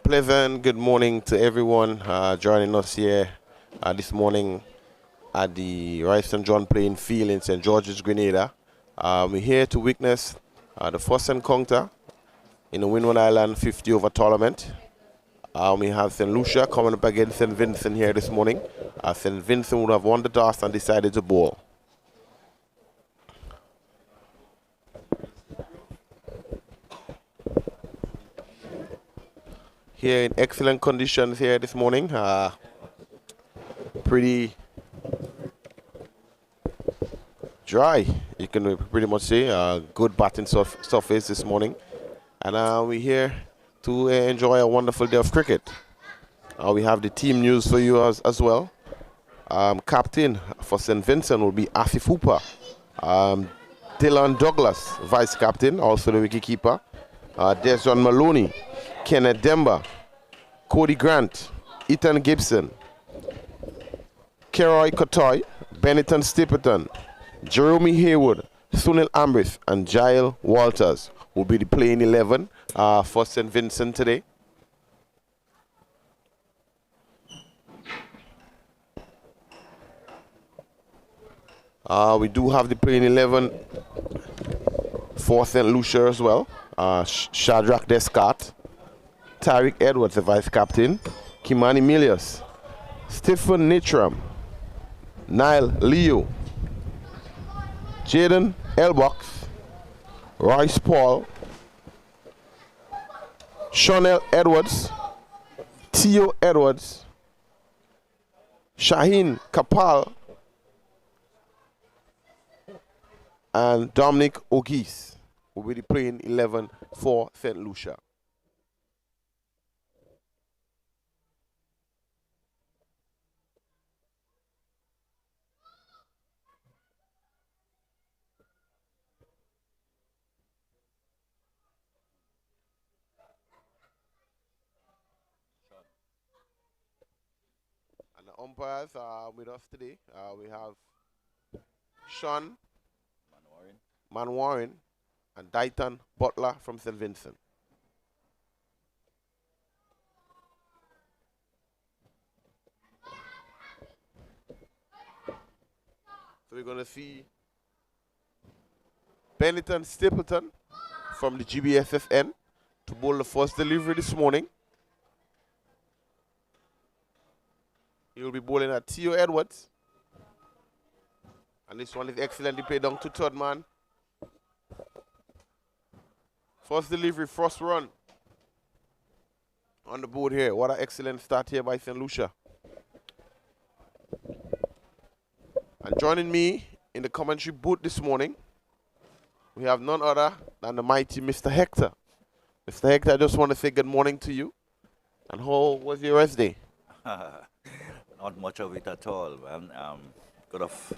Pleasant good morning to everyone joining us here this morning at the Rice and John playing field in St. George's, Grenada. We're here to witness the first encounter in the Windward Island 50 over tournament. We have St. Lucia coming up against St. Vincent here this morning. St. Vincent would have won the toss and decided to bowl. Here in excellent conditions here this morning. Pretty dry, you can pretty much say. Good batting surface this morning. And we're here to enjoy a wonderful day of cricket. We have the team news for you as well. Captain for St. Vincent will be Asif Hooper. Dylan Douglas, vice captain, also the wicketkeeper. Desmond Maloney, Kenneth Demba, Cody Grant, Ethan Gibson, Keroy Kotoy, Benetton Stapleton, Jeremy Haywood, Sunil Ambrith, and Jael Walters will be the playing 11 for St. Vincent today. We do have the playing 11 for St. Lucia as well. Shadrack Descarte, Tariq Edwards, the vice captain, Kimani Milius, Stephen Nitram, Niall Leo, Jaden Elbox, Royce Paul, Chanel Edwards, Theo Edwards, Shaheen Kapal, and Dominic Ogis will be the playing 11 for St. Lucia. And the umpires are with us today. We have Sean Manwarin and Dayton Butler from St. Vincent. So we're going to see Benetton Stapleton from the GBSSN to bowl the first delivery this morning. He will be bowling at Theo Edwards. And this one is excellently played down to third man. First delivery, first run on the board here. What an excellent start here by St. Lucia. And joining me in the commentary booth this morning, we have none other than the mighty Mr. Hector. Mr. Hector, I just want to say good morning to you. And how was your rest day? Not much of it at all, man. Could have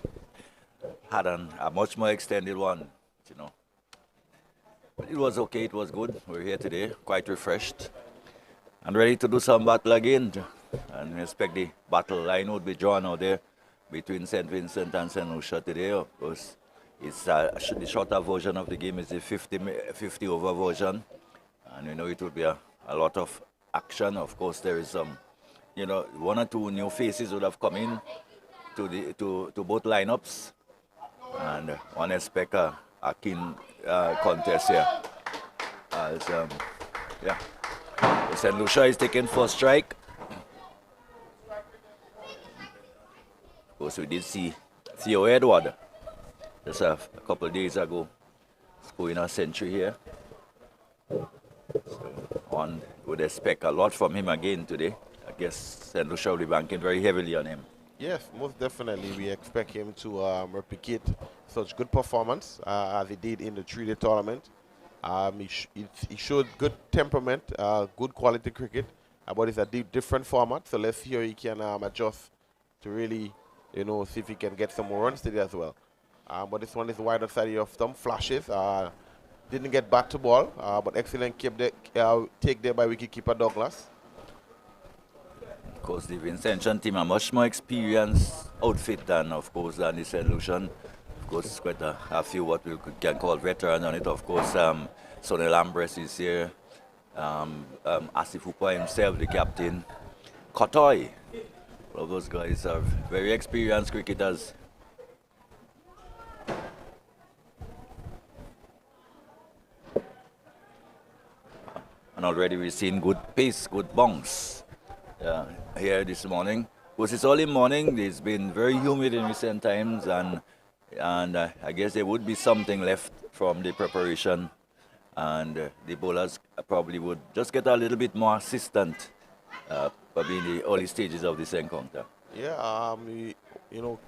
had a much more extended one, you know. But it was okay, it was good. We're here today, quite refreshed and ready to do some battle again. And we expect the battle line would be drawn out there between St. Vincent and St. Lucia today. Of course, it's the shorter version of the game is the 50 over version. And we know it will be a lot of action. Of course, there is some, you know, one or two new faces would have come in to both lineups. And one expect a keen contest here. As yeah, St. Lucia is taking first strike. Of course, we did see Theo Edward just a couple of days ago scoring a century here. So one would expect a lot from him again today. I guess St. Lucia will be banking very heavily on him. Yes, most definitely. We expect him to replicate such good performance as he did in the 3-day tournament. He showed good temperament, good quality cricket, but it's a different format. So let's see how he can adjust to really, you know, see if he can get some more runs today as well. But this one is wider side of some flashes. Didn't get back to ball, but excellent take there by wicketkeeper Douglas. Of course, the Vincent team are much more experienced outfit than, of course, than the St. Lucian. Of course, it's quite a few what we can call veteran on it. Of course, Sonny Lambres is here. Asifupa himself, the captain, Kotoy. All of those guys are very experienced cricketers. And already we've seen good pace, good bounce here this morning. Because it's early morning, it's been very humid in recent times, and I guess there would be something left from the preparation, and the bowlers probably would just get a little bit more assistant, probably in the early stages of this encounter. Yeah, you know,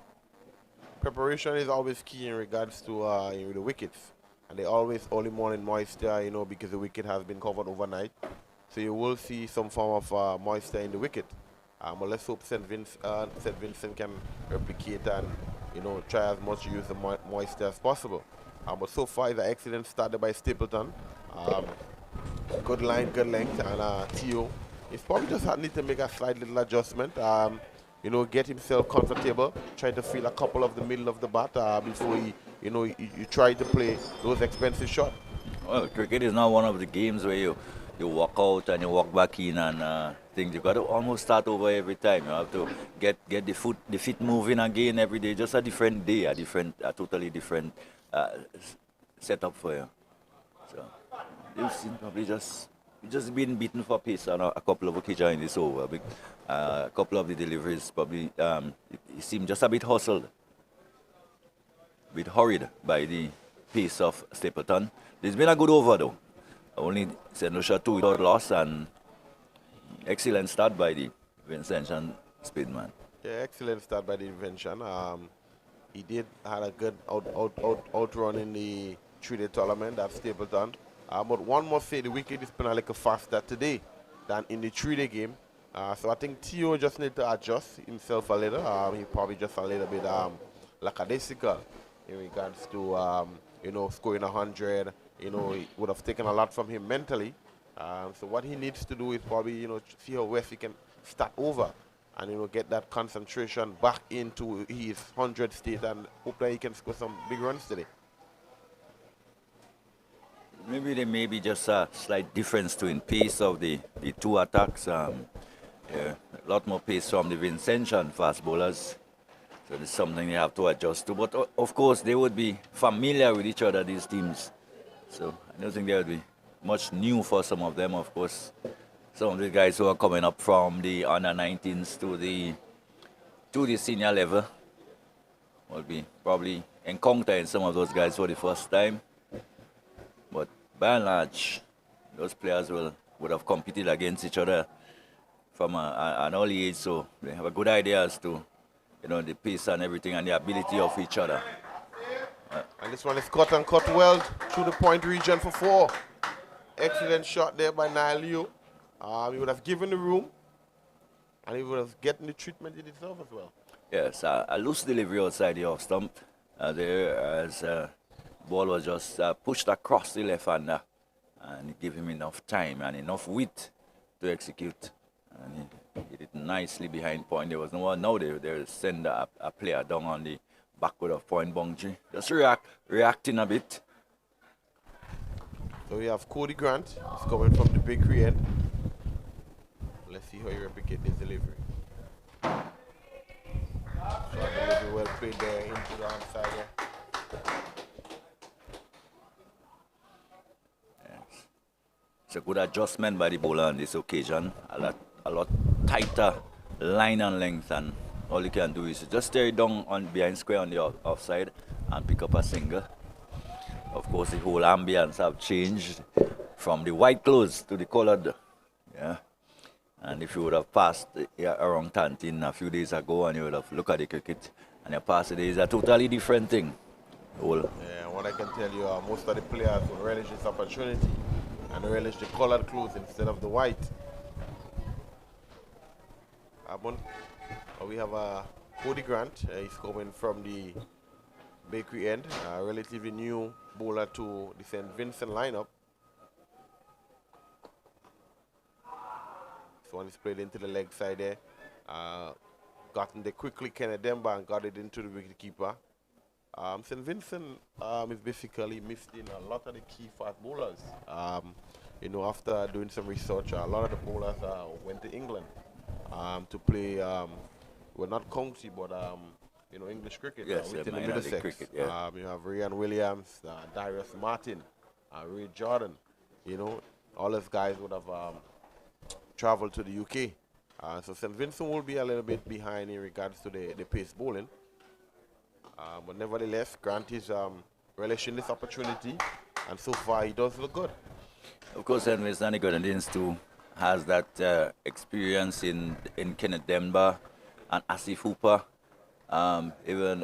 preparation is always key in regards to the wickets. And they always early morning moisture, because the wicket has been covered overnight. So you will see some form of moisture in the wicket. But let's hope St. Vincent can replicate and, try as much use the moisture as possible. But so far, it's an excellent start by Stapleton. Good line, good length, and Theo. He's probably just need to make a slight little adjustment. Get himself comfortable, try to feel a couple of the middle of the bat before you try to play those expensive shots. Well, cricket is not one of the games where you walk out and you walk back in and things. You got to almost start over every time. You have to get the feet moving again every day. Just a different day, a totally different setup for you. So you've seen probably just been beaten for pace on a couple of occasions in this over. A couple of the deliveries probably it seemed just a bit hustled, a bit hurried by the pace of Stapleton. It's been a good over though. Only St.Lucia 2 without loss, and excellent start by the Vincent and Speedman. Yeah, excellent start by the Vincent. He did had a good outrun in the 3-day tournament at Stapleton. But one must say the wicket is playing like a faster today than in the 3-day game. So I think Theo just need to adjust himself a little. He probably just a little bit lackadaisical in regards to scoring 100. It would have taken a lot from him mentally. So what he needs to do is probably see how best he can start over and get that concentration back into his 100 state and hope that he can score some big runs today. Maybe there may be just a slight difference in pace of the two attacks. A lot more pace from the Vincentian fast bowlers. So it's something they have to adjust to. But of course, they would be familiar with each other, these teams. So I don't think there would be much new for some of them. Of course, some of the guys who are coming up from the under 19s to the senior level will be probably encountering some of those guys for the first time. But by and large, those players would have competed against each other from an early age, so they have a good idea as to the pace and everything and the ability of each other. And this one is cut and cut well through the point region for 4. Excellent shot there by Niall. He would have given the room, and he would have gotten the treatment he deserved as well. Yes, a loose delivery outside the off stump there as ball was just pushed across the left hander, and give him enough time and enough width to execute. And he hit it nicely behind point. There was no one now. They send a player down on the backward of point boundary. Just reacting a bit. So we have Cody Grant. He's coming from the bakery end. Let's see how he replicates this delivery. So delivery well played there into the outside there. Yes. It's a good adjustment by the bowler on this occasion. A lot tighter line and length, and all you can do is just stay down on behind square on the offside and pick up a single. Of course, the whole ambience have changed from the white clothes to the colored. Yeah. And if you would have passed around Tantin a few days ago and you would have looked at the cricket and you pass it, is a totally different thing. Yeah, what I can tell you, most of the players will relish this opportunity and relish the colored clothes instead of the white. We have Cody Grant. He's coming from the bakery end, a relatively new bowler to the St. Vincent lineup. This one is played into the leg side there. Gotten there quickly, Kenneth Demba, and got it into the wicketkeeper. St. Vincent is basically missed in a lot of the key fast bowlers. After doing some research, a lot of the bowlers went to England to play, well, not county, but English cricket Yes, within the minor league Middlesex. cricket, yeah. You have Ryan Williams, Darius Martin, Ray Jordan. You know, all those guys would have traveled to the UK. So St. Vincent will be a little bit behind in regards to the pace bowling. But nevertheless, Grant is relishing this opportunity, and so far he does look good. Of course, St. Vincent and the Grenadines too has that experience in Kenneth Demba and Asif Hooper, even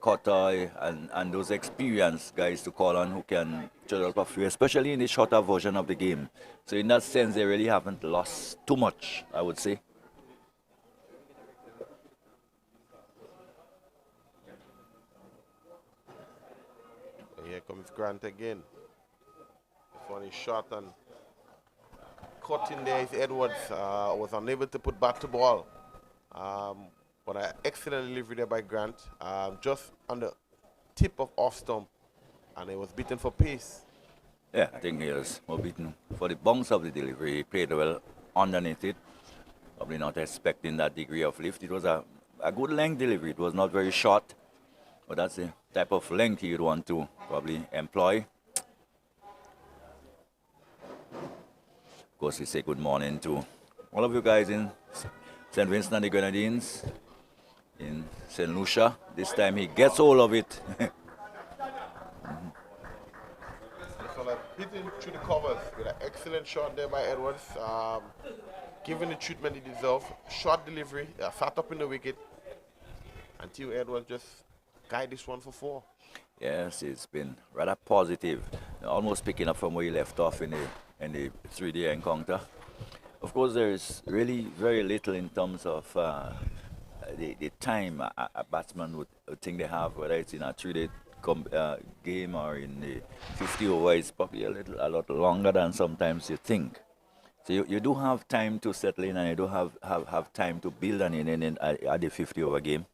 Kotoy and those experienced guys to call on who can judge up a few, especially in the shorter version of the game. So in that sense, they really haven't lost too much, I would say. Here comes Grant again. This one is shot and caught in there. Edwards was unable to put back to ball. But an excellent delivery there by Grant. Just on the tip of off stump. And it was beaten for pace. Yeah, I think he was more beaten for the bounce of the delivery. He played well underneath it. Probably not expecting that degree of lift. It was a good length delivery. It was not very short. But that's the type of length you'd want to probably employ. Of course, we say good morning to all of you guys in St. Vincent and the Grenadines, in St. Lucia. This time he gets hold of it. So hitting through the covers with an excellent shot there by Edwards. Given the treatment he deserved. Short delivery, sat up in the wicket. Until Edwards just guide this one for 4. Yes, it's been rather positive. Almost picking up from where he left off in the 3-day encounter. Of course, there is really very little in terms of the time a batsman would think they have, whether it's in a 3-day game or in the 50 over. It's probably a lot longer than sometimes you think. So you do have time to settle in, and you do have time to build an inning at the 50 over game.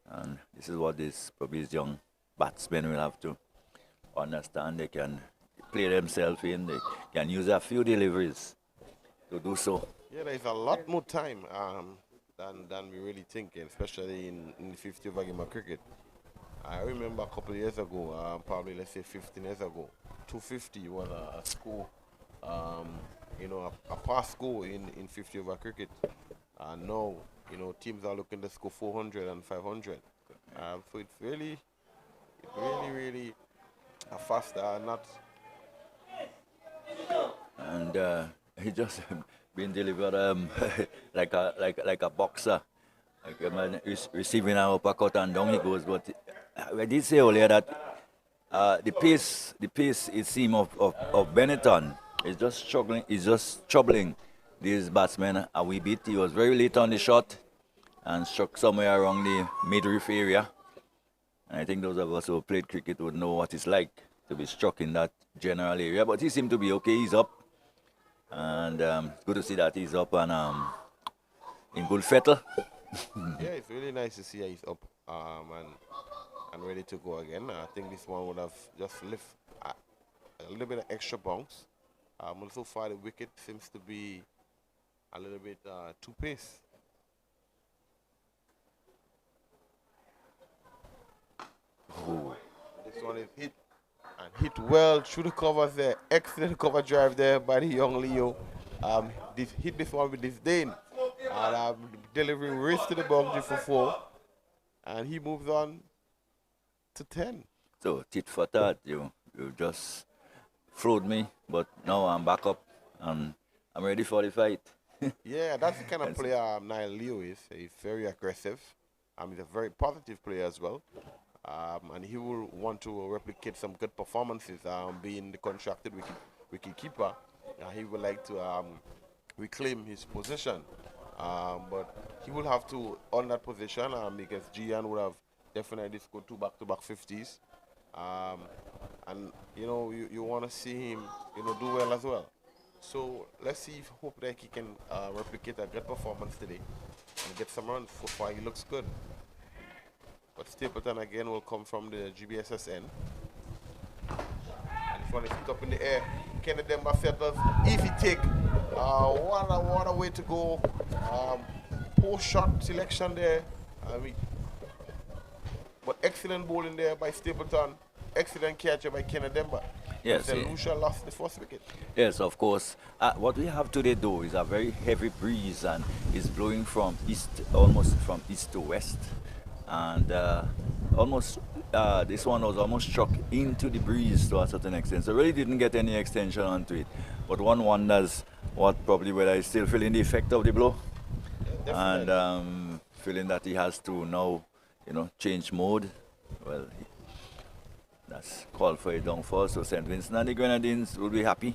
And this is what these young batsmen will have to understand. They can play themselves in, they can use a few deliveries to do so. Yeah, there's a lot more time than we really think, especially in the 50 over game of cricket. I remember a couple of years ago, probably let's say 15 years ago, 250 was a score, a pass score in 50 over cricket. And now, teams are looking to score 400 and 500. So it's really a fast, not. And he just been delivered like a boxer, like a man receiving an uppercut and down he goes. But I did say earlier that the pace it seems of Benetton is just struggling. Is just troubling these batsmen a wee bit. He was very late on the shot and struck somewhere around the midriff area. And I think those of us who played cricket would know what it's like to be struck in that general area. But he seemed to be okay. He's up. And it's good to see that he's up and in good fettle. Yeah, it's really nice to see he's up and ready to go again. I think this one would have just left a little bit of extra bounce. So far, the wicket seems to be a little bit too pace. Ooh. This one is hit and hit well through the covers there. Excellent cover drive there by the young Leo. Hit this one with disdain. And delivering race to the boundary for 4. And he moves on to 10. So tit for tat, you just throwed me, but now I'm back up and I'm ready for the fight. Yeah, that's the kind of player Niall Leo is. He's very aggressive. He's a very positive player as well. And he will want to replicate some good performances, being the contracted wicket keeper. He would like to reclaim his position. But he will have to earn that position because Gian would have definitely scored 2 back-to-back 50s. And you want to see him do well as well. So let's see, hope that he can replicate a good performance today and get some runs. So far he looks good. But Stapleton again will come from the GBSSN. And this one is hit up in the air. Kennedy Demba settlers. Easy take. What a way to go. Poor shot selection there. But excellent bowling there by Stapleton. Excellent catcher by Kennedy Demba. Yes, St. Lucia lost the first wicket. Yes, of course. What we have today, though, is a very heavy breeze, and it's blowing from east, almost from east to west, and almost this one was almost struck into the breeze to a certain extent. So really didn't get any extension onto it. But one wonders whether he's still feeling the effect of the blow, and feeling that he has to now, change mode. Well, that's called for a downfall. So St. Vincent and the Grenadines will be happy.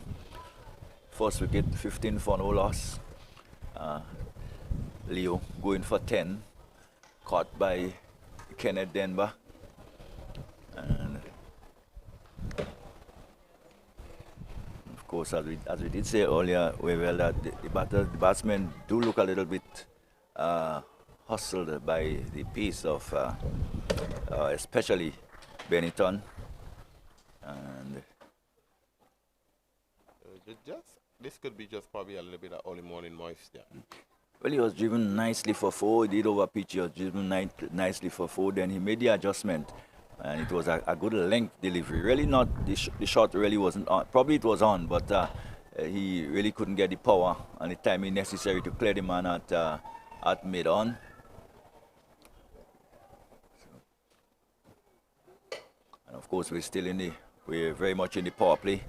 First wicket, 15 for no loss. Leo going for 10, caught by Kenneth Denver. And of course, as we did say earlier, that the batsmen do look a little bit hustled by the pace of especially Benetton. And this could be just probably a little bit of early morning moisture. Well, he was driven nicely for 4. He did over pitch. He was driven nicely for 4. Then he made the adjustment, and it was a good length delivery. Really not the shot really wasn't on. Probably it was on, but he really couldn't get the power and the timing necessary to clear the man at mid on. And of course, we're very much in the power play.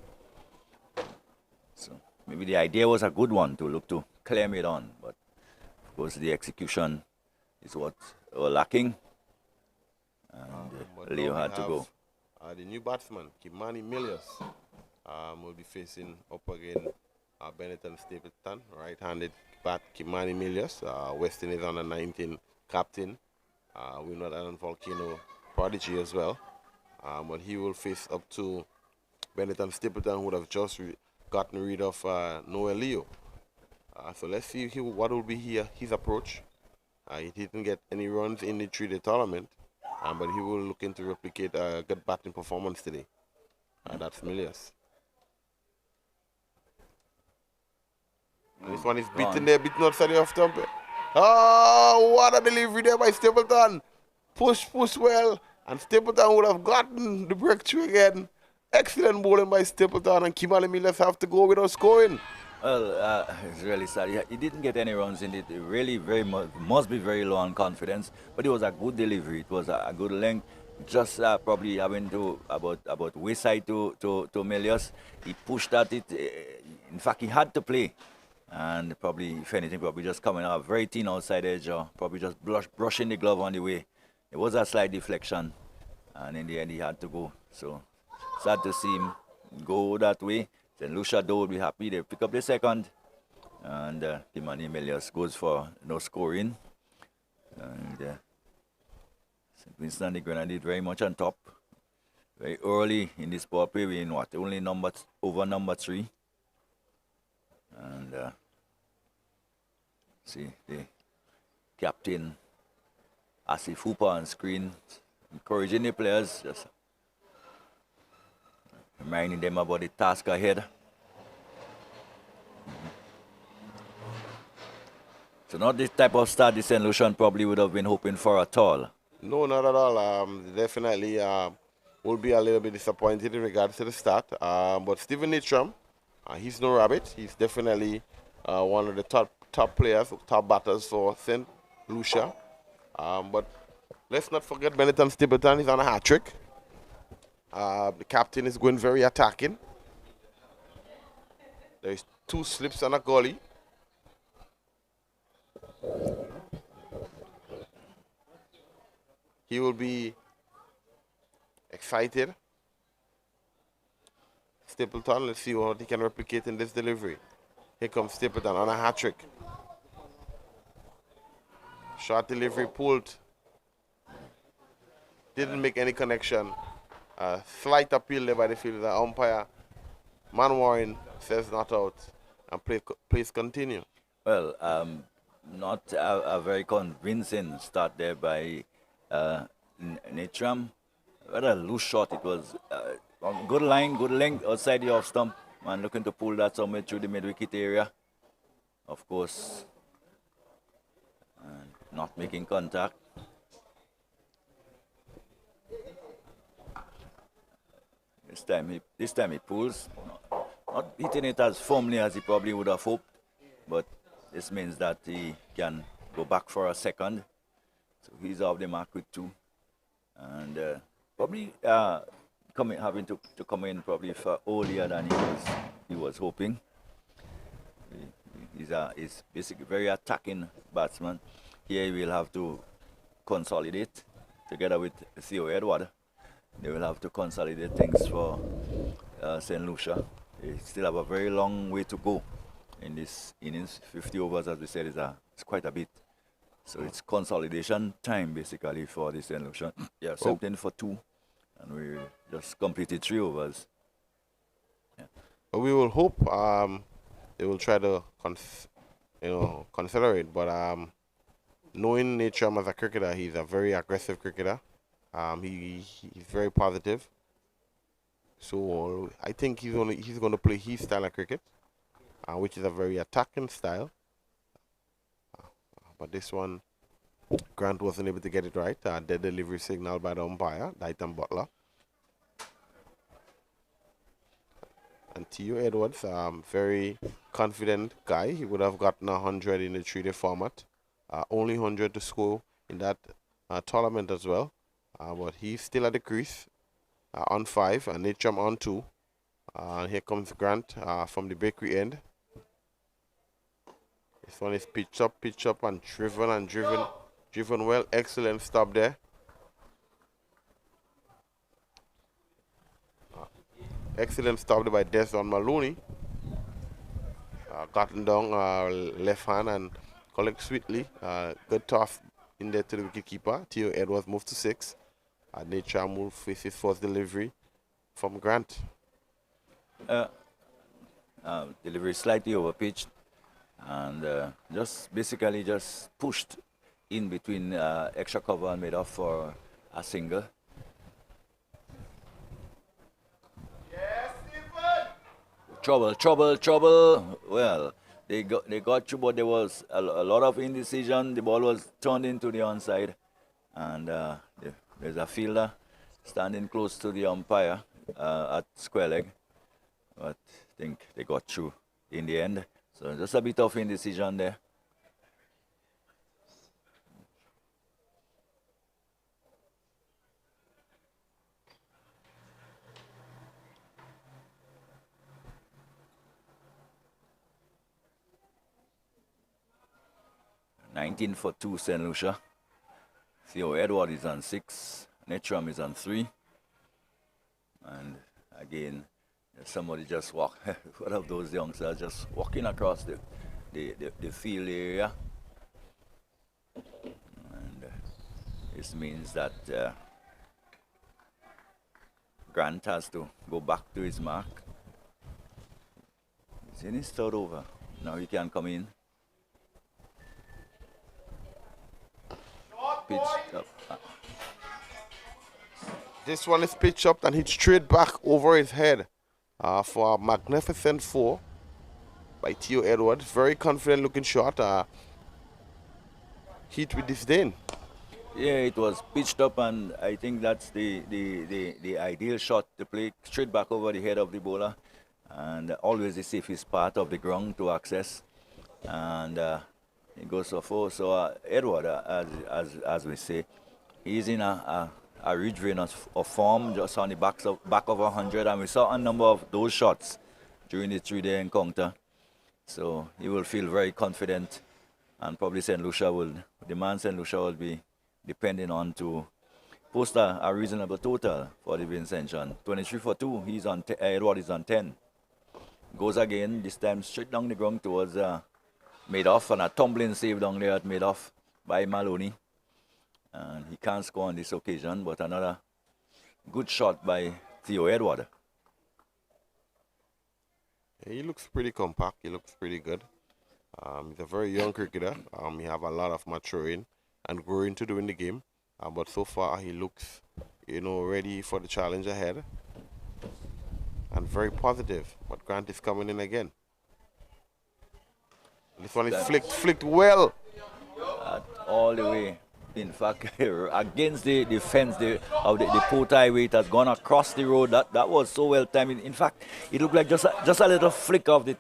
So maybe the idea was a good one to look to clear mid on, but of course the execution is what we're lacking. And Leo had to go. The new batsman, Kimani Milius, will be facing up again Benetton Stapleton. Right-handed bat Kimani Milius, West Indies under 19 captain. Windward Island Volcano prodigy as well. But he will face up to Benetton Stapleton, who would have just gotten rid of Noel Leo. So let's see what will be his approach. He didn't get any runs in the 3-day tournament, but he will look to replicate a good batting performance today. That's Milius. This one is beaten beaten outside the off stump. Oh, what a delivery there by Stapleton. Push well. And Stapleton would have gotten the breakthrough again. Excellent bowling by Stapleton, and Kimani Milius have to go without scoring. Well, it's really sad. He didn't get any runs in it. Really, must be very low on confidence. But it was a good delivery. It was a good length. Just probably having to about wayside to Milius. He pushed at it. In fact, he had to play, and probably, if anything, probably just coming out very thin outside edge, or probably just brushing the glove on the way. It was a slight deflection, and in the end he had to go. So sad to see him go that way. St. Lucia, though, will be happy. They pick up the second, and Kimani Milius goes for no scoring. And St. Vincent and the Grenadines very much on top. Very early in this ball play, we're in only over number 3. And see the captain Asif Hooper on screen, encouraging the players, just reminding them about the task ahead. So not this type of start the St. Lucian probably would have been hoping for at all. No, not at all. Definitely will be a little bit disappointed in regards to the start. But Stephen Nitram, he's no rabbit. He's definitely one of the top players, top batters for St. Lucia. But let's not forget Benetton Stapleton is on a hat-trick. The captain is going very attacking. There's 2 slips and a gully. He will be excited. Stapleton, let's see what he can replicate in this delivery. Here comes Stapleton on a hat-trick. Short delivery pulled. Didn't make any connection. Slight appeal there by the fielder. Umpire Man Warren says not out, and please continue. Well, not a very convincing start there by Nitram. What a loose shot it was. Good line, good length outside the off stump. Man looking to pull that somewhere through the mid-wicket area. Of course, and not making contact. This time he pulls. Not hitting it as firmly as he probably would have hoped, but this means that he can go back for a second. So he's off the mark with 2. And probably having to come in probably for earlier than he was hoping. He's basically very attacking batsman. Here he will have to consolidate together with Theo Edward. They will have to consolidate things for St. Lucia. They still have a very long way to go in this innings. 50 overs, as we said, is quite a bit. So it's consolidation time basically for the St. Lucia. Yeah, something for 2, and we just completed 3 overs. Yeah. But we will hope they will try to consider it. But knowing Natram as a cricketer, he's a very aggressive cricketer. He's very positive. So I think he's going to play his style of cricket, which is a very attacking style. But this one, Grant wasn't able to get it right. Dead delivery signal by the umpire, Dayton Butler. And Theo Edwards, very confident guy. He would have gotten 100 in the 3-day format. Only 100 to score in that tournament as well. But he's still at the crease on 5, and Natram on 2. Here comes Grant from the bakery end. This one is pitched up, and driven well. Excellent stop there. Excellent stop there by Desmond Maloney. Gotten down left hand and collect sweetly. Good toss in there to the wicketkeeper. Theo Edwards moved to 6. Nature move with his first delivery from Grant. Delivery slightly over pitched, and just basically pushed in between extra cover and made off for a single. Trouble. Well, they got through, but there was a lot of indecision. The ball was turned into the onside, and there's a fielder standing close to the umpire at square leg. But I think they got through in the end. So just a bit of indecision there. $19 for 2, St. Lucia. Theo Edward is on 6. Natram is on 3. And again, somebody just walk. One of those youngsters just walking across the field area. And this means that Grant has to go back to his mark. He's in his 3rd over. Now he can come in. Pitched up. This one is pitched up and hit straight back over his head for a magnificent 4 by Theo Edwards. Very confident looking shot. Hit with disdain. Yeah, it was pitched up, and I think that's the ideal shot to play straight back over the head of the bowler, and always the safest part of the ground to access. And it goes for 4. So Edward, as we say, he's in a ridge vein of form, just on the back of 100, and we saw a number of those shots during the 3-day encounter. So he will feel very confident, and probably St. Lucia will be depending on to post a reasonable total for the Vincentian. 23 for 2, Edward is on 10. Goes again, this time straight down the ground towards made off, and a tumbling save down there at made off by Maloney. And he can't score on this occasion, but another good shot by Theo Edward. He looks pretty compact. He looks pretty good. He's a very young cricketer. He have a lot of maturing and growing to do in the game. But so far he looks, ready for the challenge ahead. and very positive. But Grant is coming in again. This one is flicked well. All the way. In fact, against the fence of the port highway, it has gone across the road. That was so well timed. In fact, it looked like just a little flick of the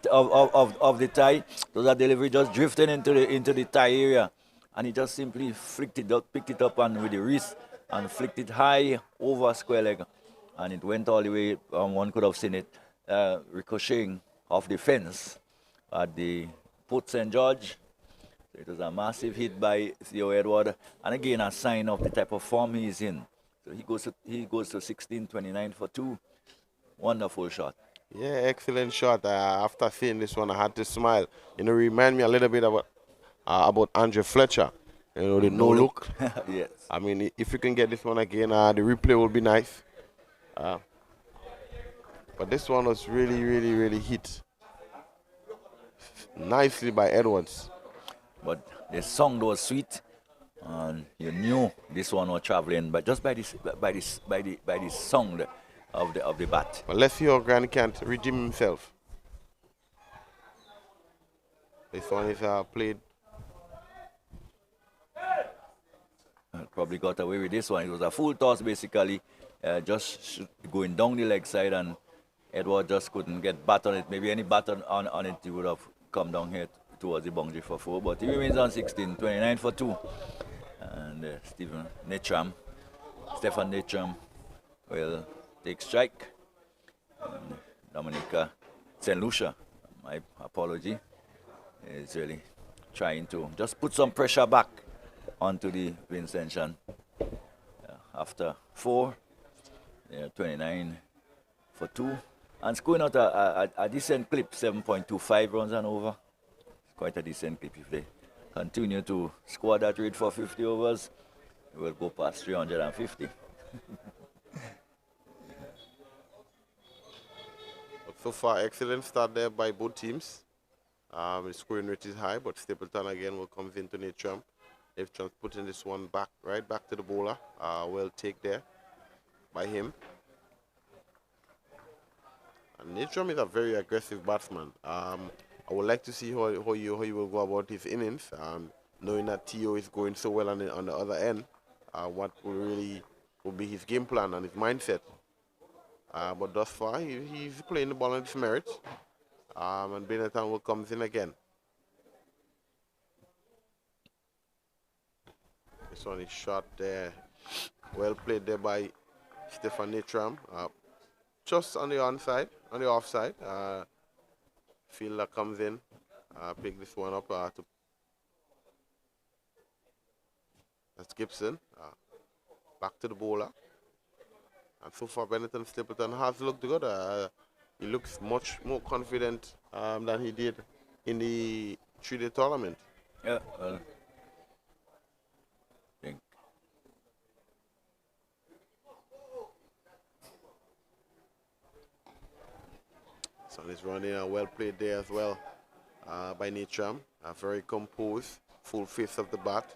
tie. So that delivery just drifted into the tie area, and he just simply flicked it up, picked it up and with the wrist and flicked it high over square leg, and it went all the way. One could have seen it ricocheting off the fence at the Port St. George. So it was a massive hit by Theo Edward, and again a sign of the type of form he's in. So he goes to 16-29 for 2. Wonderful shot. Yeah, excellent shot. After seeing this one, I had to smile. You know, remind me a little bit about Andrew Fletcher. You know, the no look. Yes. I mean, if you can get this one again, the replay will be nice. But this one was really hit nicely by Edwards. But the sound was sweet, and you knew this one was traveling, but just by the sound of the bat. But let's see how Grant can't redeem himself. This one is played. Probably got away with this one. It was a full toss basically, just going down the leg side, and Edward just couldn't get bat on it. Maybe any bat on it, he would have come down here towards the boundary for 4, but he remains on 16-29 for 2. And Stephen Netram will take strike. And Dominica, St.Lucia, my apology, is really trying to just put some pressure back onto the Vincent. After 4, 29 for 2. And scoring out a decent clip, 7.25 runs and over. Quite a decent clip. If they continue to score that rate for 50 overs, we will go past 350. So far, excellent start there by both teams. The scoring rate is high, but Stapleton again will come into Natram. They've just putting this one right back to the bowler. Well take there by him. And Natram is a very aggressive batsman. I would like to see how he will go about his innings, knowing that Theo is going so well on the other end. What will be his game plan and his mindset. But thus far, he's playing the ball on his merit. And Benetton will come in again. This one is shot there. Well played there by Stefan Natram. Just on the offside. Fielder comes in, pick this one up. That's Gibson. Back to the bowler. And so far, Benetton Stapleton has looked good. He looks much more confident than he did in the 3-day tournament. Yeah, well, I think. Son is running well played there as well by Natram. Very composed, full face of the bat.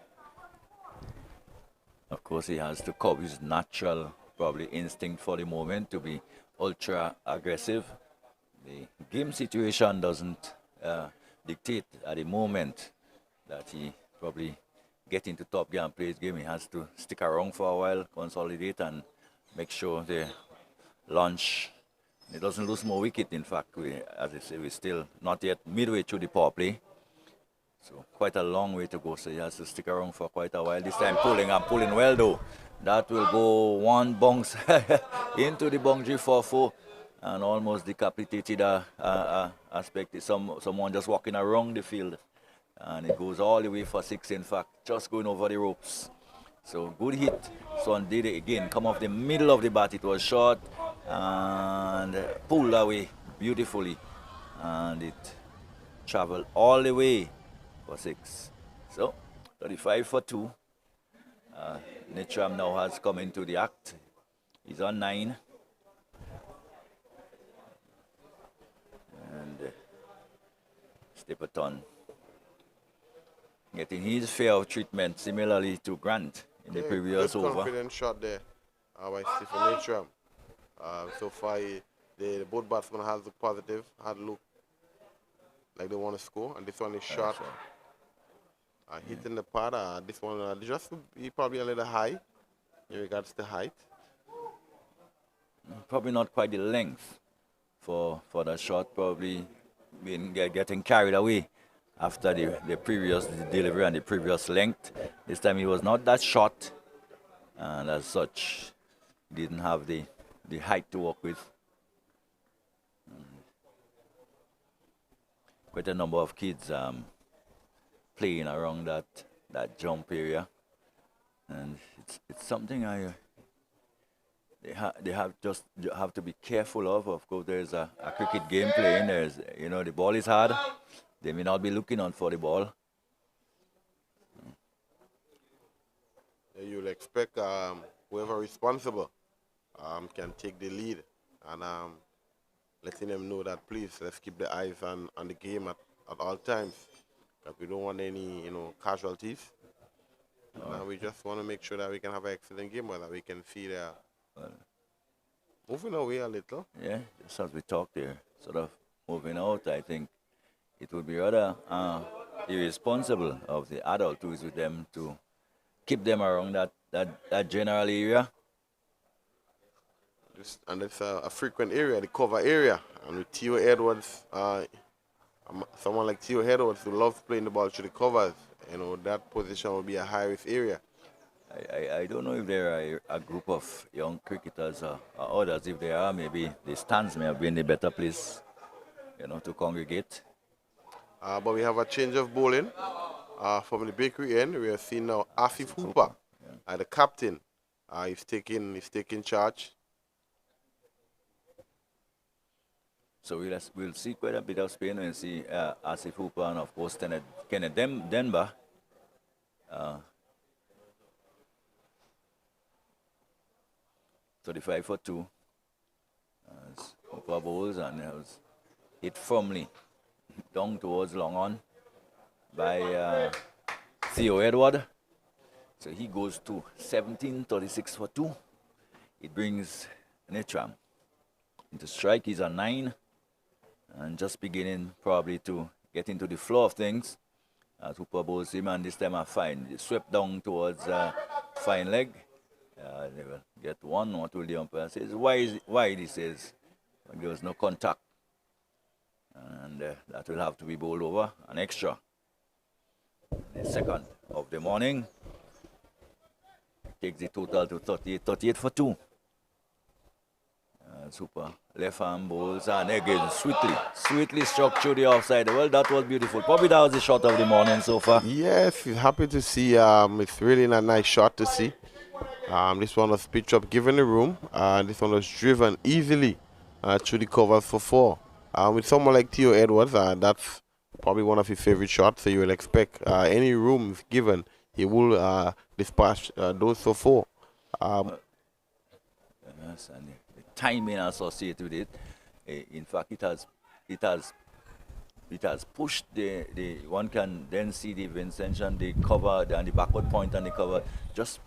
Of course, he has to curb his natural, probably instinct for the moment to be ultra aggressive. The game situation doesn't dictate at the moment that he probably get into top gear and play his game. He has to stick around for a while, consolidate, and make sure the launch. He doesn't lose more wicket. In fact, as I say, we're still not yet midway through the power play. So quite a long way to go. So he has to stick around for quite a while. This time pulling well though. That will go one bounce into the boundary for 4 and almost decapitated aspect. Someone just walking around the field. And it goes all the way for 6, in fact, just going over the ropes. So good hit. Son did it again. Come off the middle of the bat. It was short and pulled away beautifully. And it traveled all the way for 6. So 35 for 2. Natram now has come into the act. He's on 9. And Stapleton getting his fair of treatment, similarly to Grant in the previous over. Confident shot there by Stephen Natram. So far, both batsmen has looked positive, had looked like they want to score, and this one is shot. Hitting the pad. This one just be probably a little high in regards to height. Probably not quite the length for that shot. Probably getting carried away after the previous delivery and the previous length. This time he was not that short, and as such, didn't have the height to work with. Quite a number of kids playing around that jump area, and it's something they have to be careful of. Of course, there's a cricket game playing. There's the ball is hard. They may not be looking out for the ball. You'll expect whoever responsible can take the lead and letting them know that please let's keep the eyes on the game at all times, because we don't want any casualties. We just want to make sure that we can have an excellent game, where that we can see the moving away a little. Yeah, just as we talked there, sort of moving out. I think it would be rather irresponsible of the adult who is with them to keep them around that general area. And it's a frequent area, the cover area. And with Theo Edwards, someone like Theo Edwards who loves playing the ball through the covers, that position will be a high-risk area. I don't know if there are a group of young cricketers or others. If there are, maybe the stands may have been a better place, to congregate. But we have a change of bowling from the bakery end. We are seeing now Asif Hooper, the captain. He's taking charge. So we'll see quite a bit of Spain and see Asif Hooper and of course Kenneth Denver. 35 for 2. Hooper bowls and it was hit firmly down towards long on by Theo Edward. So he goes to 17, 36 for 2. It brings Netram into strike. He's a 9 and just beginning probably to get into the flow of things. Hooper bowls him, and this time a fine. Swept down towards fine leg. They will get one. What will the umpire say? Why he says there was no contact. And that will have to be bowled over. An extra. The second of the morning. Takes the total to 38 for 2. Super left arm bowls, and again sweetly struck through the offside. Well, that was beautiful. Probably that was the shot of the morning so far. Yes, happy to see. It's really a nice shot to see. This one was pitched up, given the room. This one was driven easily through the covers for 4. With someone like Theo Edwards, that's probably one of his favorite shots. So you will expect any room given, he will dispatch those for 4. Yes, and the timing associated with it. In fact, it has pushed the one can then see the Vincent and the cover and the backward point and the cover just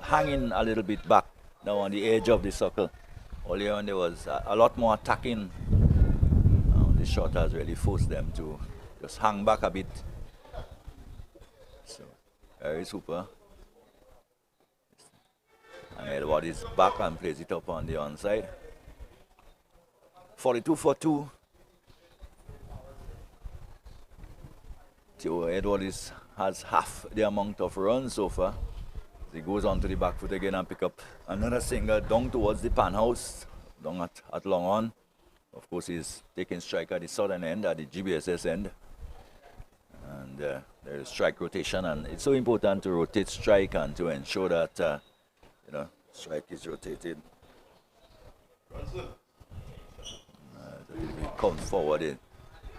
hanging a little bit back now on the edge of the circle. Earlier on there was a lot more attacking. The shot has really forced them to just hang back a bit. So very super. And Edward is back and plays it up on the onside. 42 for 2. Theo Edward has half the amount of runs so far. He goes on to the back foot again and pick up another single down towards the pan house, down at long on. Of course, he's taking strike at the southern end, at the GBSS end. And there is strike rotation, and it's so important to rotate strike and to ensure that strike is rotated. He comes forward.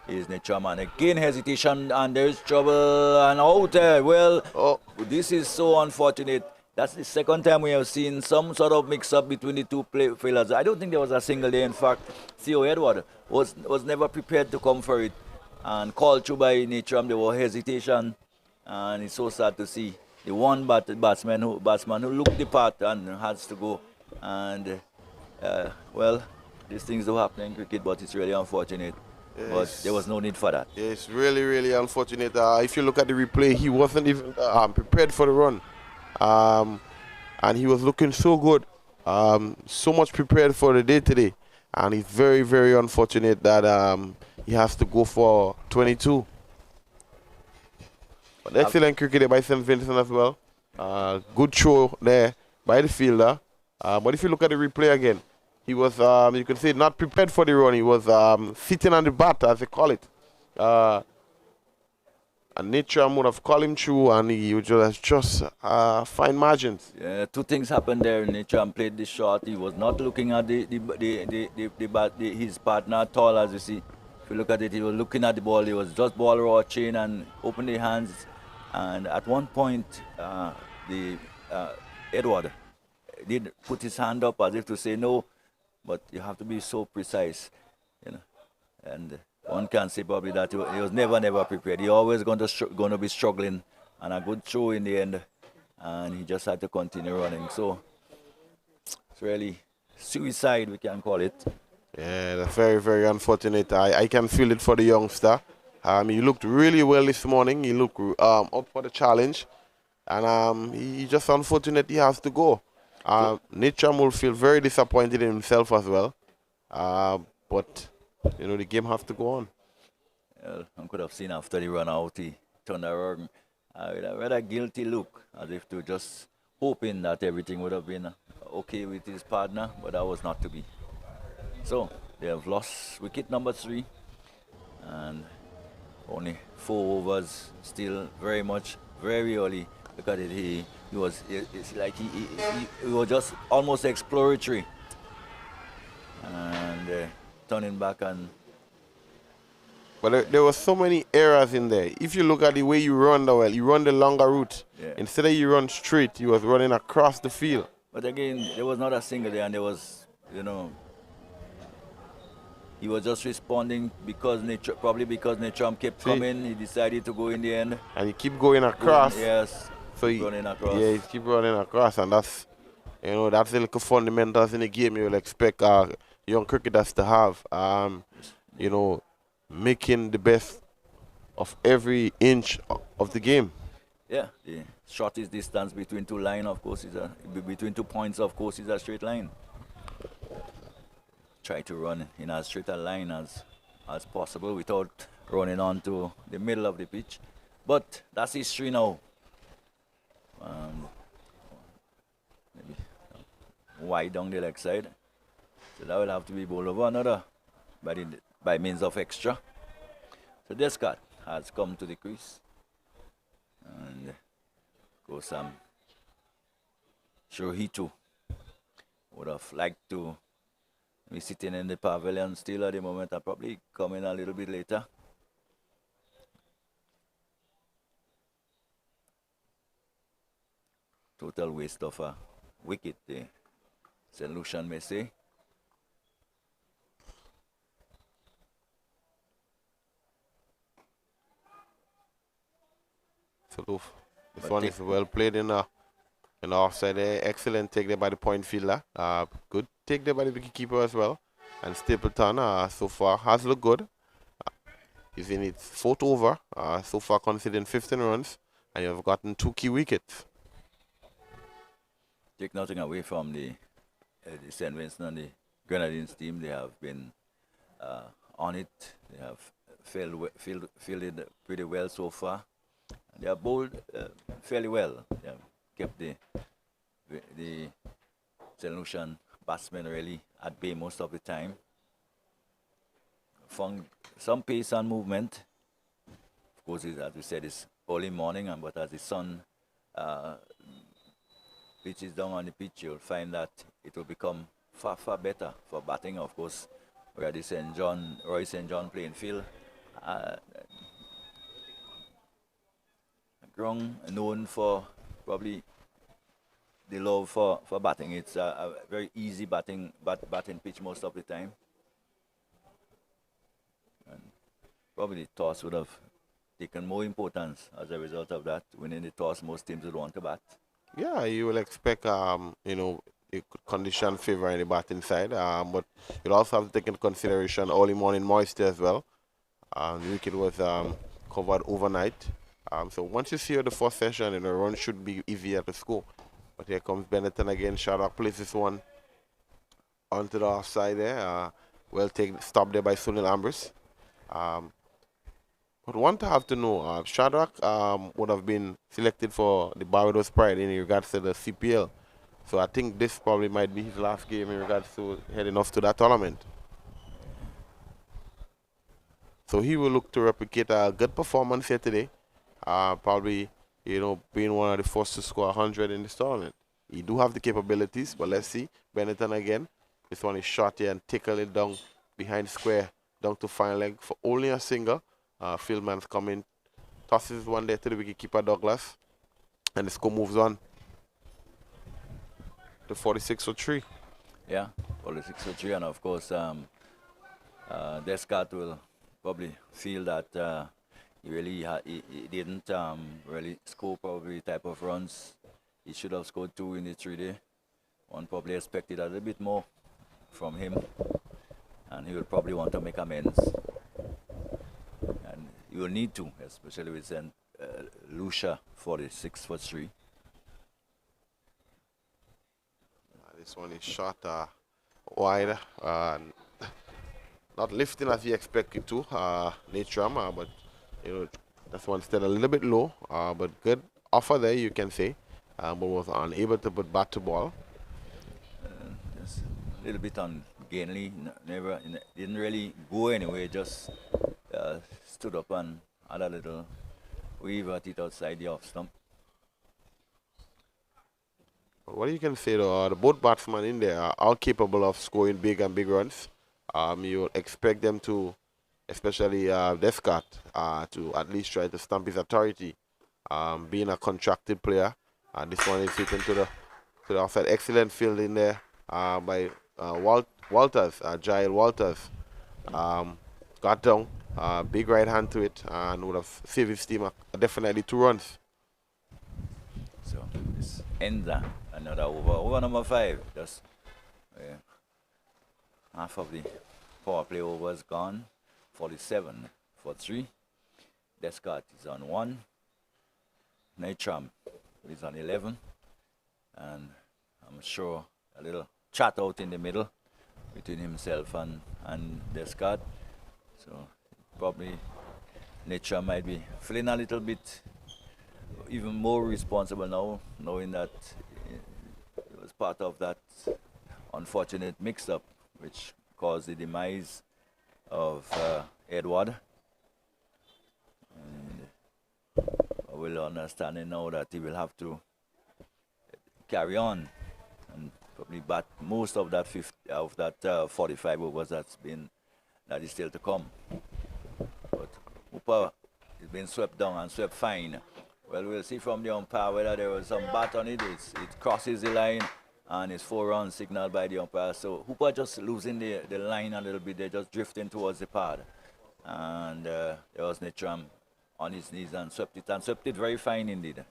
Here's Netram, and again hesitation, and there's trouble, and out there. Well, this is so unfortunate. That's the second time we have seen some sort of mix-up between the two players. I don't think there was a single day. In fact, Theo Edward was never prepared to come for it, and called through by Netram. There was hesitation, and it's so sad to see the one batsman who looked the part and has to go. And the These things do happen in cricket, but it's really unfortunate. But Yes. there was no need for that. Yeah, it's really, really unfortunate. If you look at the replay, he wasn't even prepared for the run. And he was looking so good. So much prepared for the day today. And it's very, very unfortunate that he has to go for 22. But excellent cricket by St. Vincent as well. Good throw there by the fielder. But if you look at the replay again, he was, you can say, not prepared for the run. He was sitting on the bat, as they call it. And nature would have called him through, and he would just fine margins. Yeah, two things happened there. Nature played the shot. He was not looking at his partner at all, as you see. If you look at it, he was looking at the ball. He was just ball watching and opened the hands. And at one point, Edward did put his hand up as if to say no, but you have to be so precise, you know. And one can say probably that he was never prepared. He always going to be struggling, and a good throw in the end, and he just had to continue running. So it's really suicide, we can call it. Yeah, that's very, very unfortunate. I can feel it for the youngster. He looked really well this morning. He looked up for the challenge, and he just unfortunate he has to go. Nature will feel very disappointed in himself as well. But you know, the game has to go on. Well, I could have seen after the run out, he turned around with a rather guilty look, as if to just hoping that everything would have been okay with his partner, but that was not to be. So they have lost wicket number 3, and only 4 overs, still very early. Look at it, it's like he was just almost exploratory, and turning back and. But there were so many errors in there. If you look at the way you run you run the longer route. Yeah. Instead of you run straight, you was running across the field. But again, there was not a single there, and there was, he was just responding because probably because Natram kept coming, he decided to go in the end. And he keep going across. Yes. So running across. Yeah, he keep running across, and that's the little fundamentals in the game you will expect young cricketers to have. Making the best of every inch of the game. Yeah, the shortest distance between 2 lines, of course, between 2 points, of course, is a straight line. Try to run in as straight a line as possible without running onto the middle of the pitch. But that's history now. Maybe wide down the leg side. So that will have to be bowled over another by means of extra. So Descarte has come to the crease. And of course, I'm sure he too would have liked to be sitting in the pavilion still at the moment. I'll probably come in a little bit later. Total waste of a wicket, the St.Lucia may say. So this one is well played in the offside there. Excellent take there by the point fielder. Good take there by the wicketkeeper as well. And Stapleton so far has looked good. He's in its 4th over. So far conceding 15 runs. And you have gotten 2 key wickets. Take nothing away from the St. Vincent and the Grenadines team. They have been on it. They have fielded pretty well so far. They have bowled fairly well. They have kept the St. Lucian batsmen really at bay most of the time. Found some pace and movement. Of course, as we said, it's early morning, but as the sun reaches down on the pitch, you'll find that it will become far, far better for batting. Of course, where the Roy St. John playing field. Ground known for probably the love for batting. It's a very easy batting pitch most of the time. And probably the toss would have taken more importance as a result of that. Winning the toss, most teams would want to bat. Yeah, you will expect, condition favor any batting side. But you'll also have to take into consideration early morning moisture as well. The wicket was covered overnight. So once you see the first session, the run should be easier to score. But here comes Benetton again. Shadrack plays this one onto the offside there. Well taken, stopped there by Sunil Ambrose. But one to have to know, Shadrack would have been selected for the Barbados Pride in regards to the CPL. So I think this probably might be his last game in regards to heading off to that tournament. So he will look to replicate a good performance here today. Probably, being one of the first to score 100 in this tournament. He do have the capabilities, but let's see. Benetton again. This one is shot here and tickle it down behind square, down to final leg for only a single. Fieldman's coming, tosses one there to the wicketkeeper Douglas, and the score moves on to 46-3. Yeah, 46-3, and of course, Descarte will probably feel that he didn't really score probably type of runs. He should have scored 2 in the 3-day. One probably expected a little bit more from him, and he will probably want to make amends. And he will need to, especially with Lucia 46-3. This one is shot wide, not lifting as he expected to, Natram, but that's one still a little bit low, but good offer there, you can say, but was unable to put bat to ball. Just a little bit ungainly, didn't really go anywhere, just stood up and had a little weave at it outside the off stump. What you can say though, the both batsmen in there are all capable of scoring big and big runs. You expect them to, especially Descarte, to at least try to stamp his authority. Being a contracted player, this one is hitting to the offside. Excellent field in there by Walters, Jael Walters. Got down, big right hand to it, and would have saved his team definitely 2 runs. So this ends another over number 5. Just half of the power play over is gone. 47-3. Descarte is on 1. Natram is on 11. And I'm sure a little chat out in the middle between himself and Descarte. So probably Natram might be feeling a little bit even more responsible now, knowing that it was part of that unfortunate mix-up which caused the demise of Edward. And I will understand now that he will have to carry on and probably bat most of that 45 overs that is still to come. But Hooper has been swept down and swept fine. Well, we'll see from the umpire whether there was some bat on it. It crosses the line and it's 4 runs signaled by the umpire. So Hooper just losing the line a little bit. They're just drifting towards the pad. And there was Natram on his knees and swept it very fine indeed.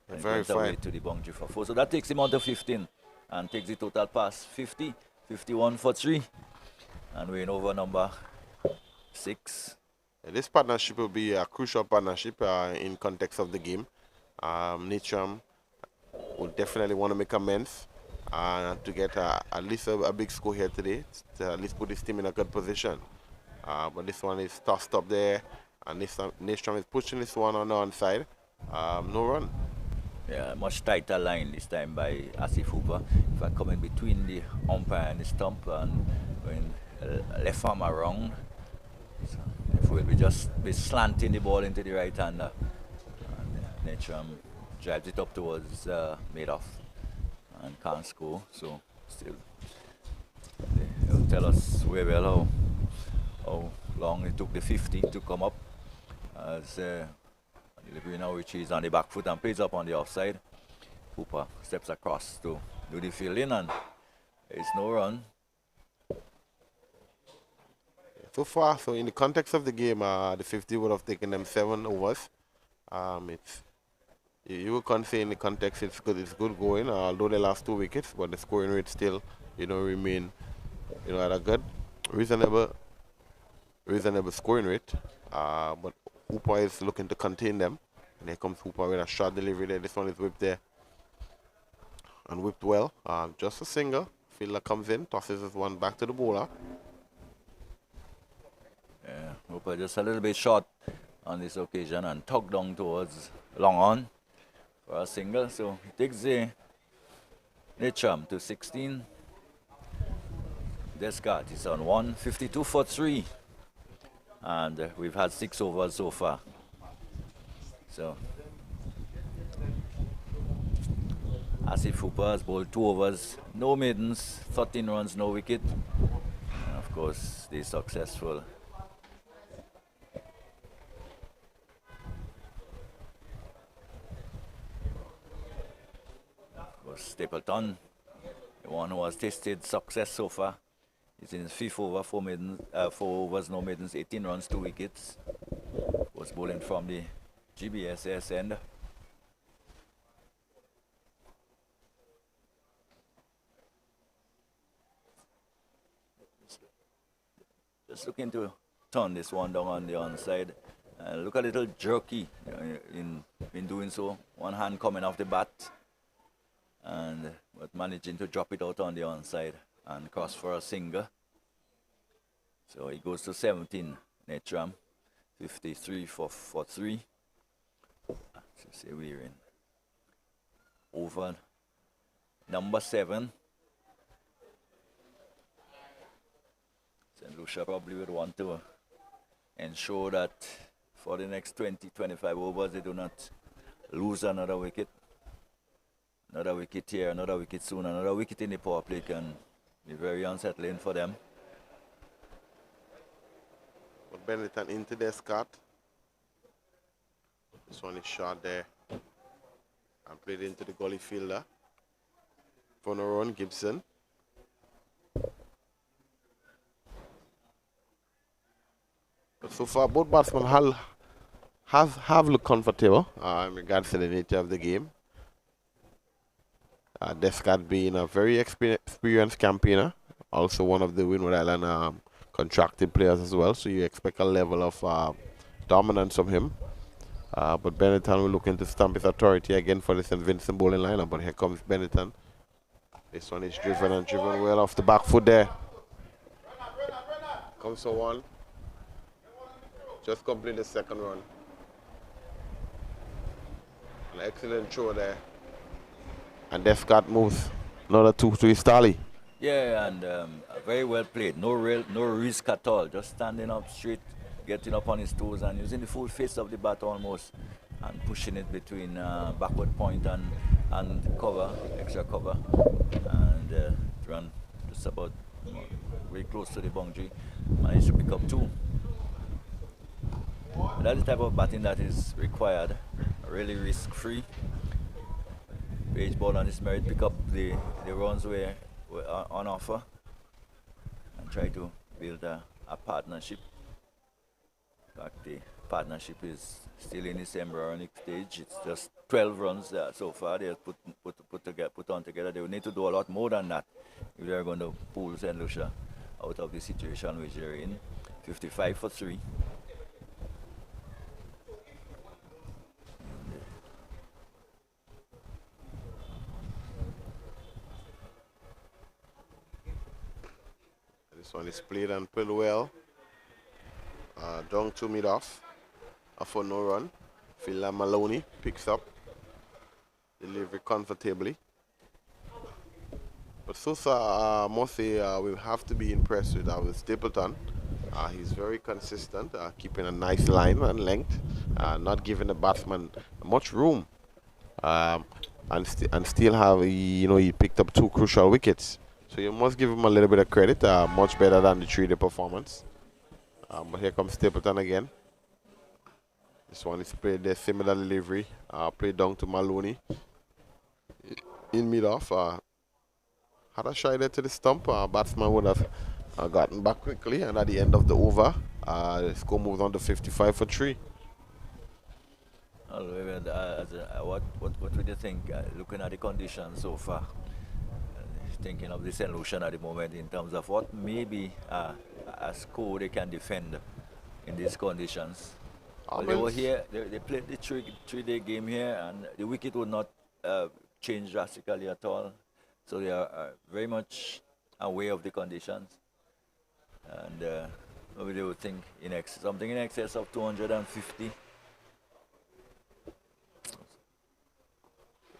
And very went fine. Away to the boundary for 4. So that takes him on to 15 and takes the total past 50, 51-3. And we're in over number 6. This partnership will be a crucial partnership in context of the game. Natram will definitely want to make amends to get at least a big score here today, to at least put his team in a good position. But this one is tossed up there, and Natram is pushing this one on the onside. No run. Yeah, much tighter line this time by Asif Hooper. If I come in between the umpire and the stump and going left arm around, so if we'll be slanting the ball into the right hander, and Natram drives it up towards Madoff and can't score. So still, they'll tell us very well how long it took the 50 to come up. As delivery now, which is on the back foot and plays up on the offside. Hooper steps across to do the fielding, and it's no run. So far, so in the context of the game, the 50 would have taken them 7 overs. It's You will can say in the context it's good going, although they lost 2 wickets, but the scoring rate still, remain, at a good, reasonable, reasonable scoring rate. But Hooper is looking to contain them. And here comes Hooper with a shot delivery there. This one is whipped there and whipped well. Just a single. Fielder comes in, tosses this one back to the bowler. Yeah, Hooper just a little bit short on this occasion and tugged down towards long on for a single. So he takes the Nitram to 16. Descarte is on 152 for 3. And we've had 6 overs so far. So Asif Hooper has bowled 2 overs, no maidens, 13 runs, no wicket. And of course, they're successful. Of course, Stapleton, the one who has tasted success so far, is in his 5th over, 4 maidens, 4 overs, no maidens, 18 runs, 2 wickets. Was bowling from the GBSS end. Just looking to turn this one down on the onside. Look a little jerky in doing so. One hand coming off the bat, but managing to drop it out on the onside and cross for a single. So he goes to 17, Netram, 53 for 3. So say we're in over number 7. St. Lucia probably would want to ensure that for the next 20-25 overs they do not lose another wicket. Another wicket here, another wicket soon, another wicket in the power play can be very unsettling for them. But Benetton into Descarte. This one is shot there and played into the gully fielder. For no run, Gibson. But so far, both batsmen have looked comfortable in regards to the nature of the game. Descarte being a very experienced campaigner, also one of the Windward Island contracted players as well, so you expect a level of dominance from him. But Benetton will look to stamp his authority again for the St. Vincent bowling lineup. But here comes Benetton. This one is driven well off the back foot there. Comes for one. Just complete the second run. An excellent throw there. And Descarte moves another 2 to his tally. Yeah, and very well played. No risk at all. Just standing up straight, getting up on his toes and using the full face of the bat almost and pushing it between backward point and cover, extra cover, and run just about very close to the boundary. Managed to pick up 2. That's the type of batting that is required, really risk-free. Page ball on his merit, pick up the runs were on offer and try to build a partnership. In fact, the partnership is still in its embryonic stage. It's just 12 runs so far they have put on together. They will need to do a lot more than that if they are going to pull St. Lucia out of the situation which they're in. 55 for 3. This one is played and played well. Down to mid-off. For no run. Fielder Maloney picks up. Delivery comfortably. But so far, I must say we have to be impressed with Stapleton. He's very consistent, keeping a nice line and length, not giving the batsman much room. And still have, he picked up 2 crucial wickets. So you must give him a little bit of credit, much better than the 3-day performance. But here comes Stapleton again. This one is played there, similar delivery, played down to Maloney. In mid-off, had a shy there to the stump. Batsman would have gotten back quickly, and at the end of the over, the score moves on to 55 for 3. What would you think, looking at the conditions so far? Thinking of the St. Lucia at the moment in terms of what maybe a score they can defend in these conditions. Well, they Well, were here, they played the three-day game here, and the wicket would not change drastically at all. So they are very much aware of the conditions. And maybe they would think something in excess of 250.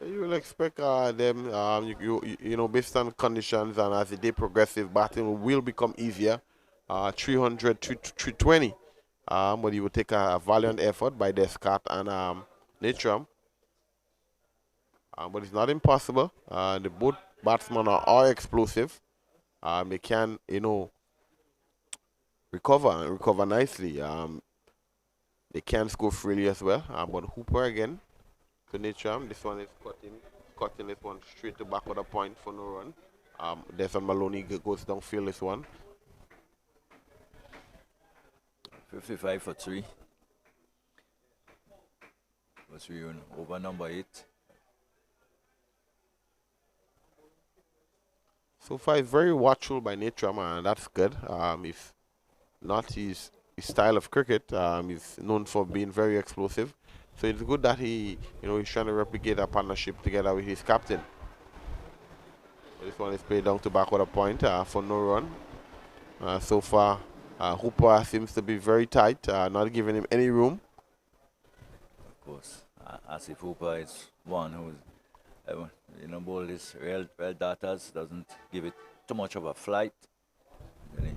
you will expect them, based on conditions and as the day progresses, batting will become easier. 300 to 320. But it will take a valiant effort by Descarte and Natram. But it's not impossible. The both batsmen are explosive. They can, recover nicely. They can score freely as well. But Hooper again to Natram. This one is cutting this one straight to back of the point for no run. Desmond Maloney goes downfield this one. 55 for 3. Was we over number 8. So far, it's very watchful by Natram, and that's good. If not his style of cricket, he's known for being very explosive. So it's good that he's trying to replicate a partnership together with his captain. This one is played down to back with a point for no run. So far, Hooper seems to be very tight, not giving him any room. Of course, as if Hooper is one who's ball this real datas, doesn't give it too much of a flight. Really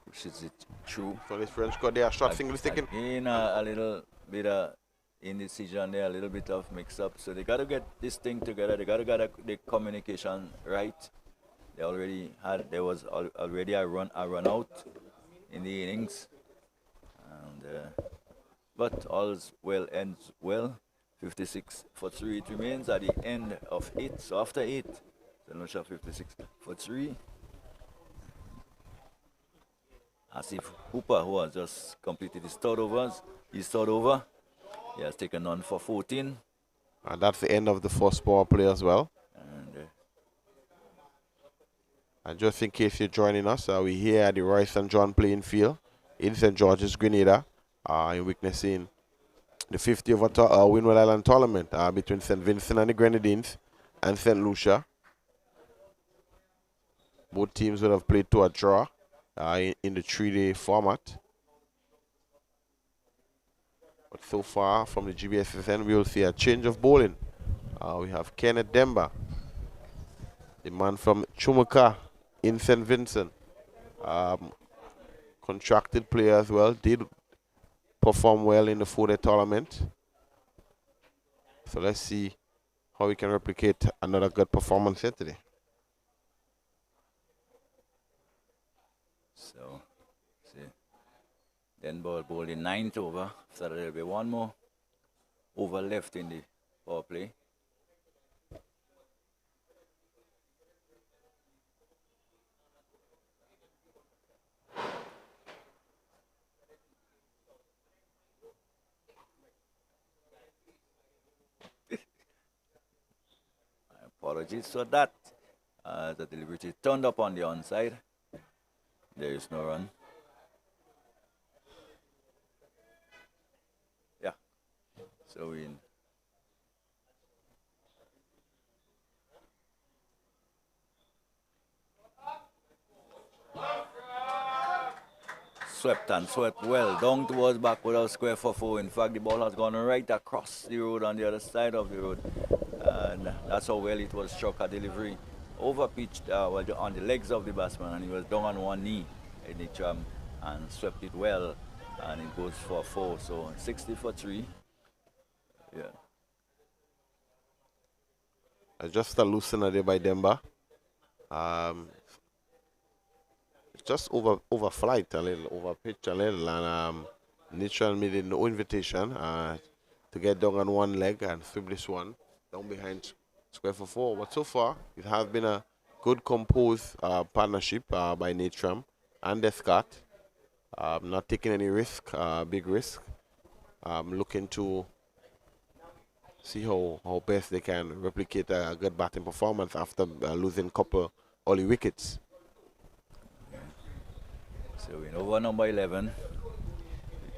pushes it through. So this French got there, shot single sticking. Again, a little bit of indecision there, a little bit of mix-up. So they got to get this thing together. They got to get the communication right. There was already a run out in the innings, and but all's well ends well. 56 for 3. It remains at the end of 8. So after 8, St. Lucia 56 for 3. As if Hooper, who has just completed his third over, he has taken on for 14. And that's the end of the first power play as well. And just in case you're joining us, we're here at the Roy St. John playing field in St. George's, Grenada, in witnessing the 50th Windward Island tournament between St. Vincent and the Grenadines and St. Lucia. Both teams would have played to a draw in the 3-day format. But so far from the GBSSN, we will see a change of bowling. We have Kenneth Demba, the man from Chumuka in St. Vincent. Contracted player as well, did perform well in the 4-day tournament. So let's see how we can replicate another good performance here today. So, see, then bowled in 9th over, so there'll be one more over left in the power play. Apologies for that. The delivery turned up on the onside. There is no run. Yeah. So we swept well down towards backward square for 4. In fact, the ball has gone right across the road on the other side of the road. And that's how well it was struck. A delivery over pitched on the legs of the batsman, and he was down on one knee in the tram and swept it well, and it goes for 4. So 60 for 3. Yeah. Just a loosener there by Demba. Just over flight a little, over pitch a little, and Natram made no invitation to get down on one leg and sweep this one down behind square for 4. But so far, it has been a good composed partnership by Natram and Descarte. Not taking any risk, big risk. Looking to See how best they can replicate a good batting performance after losing a couple early wickets. So in over number 11,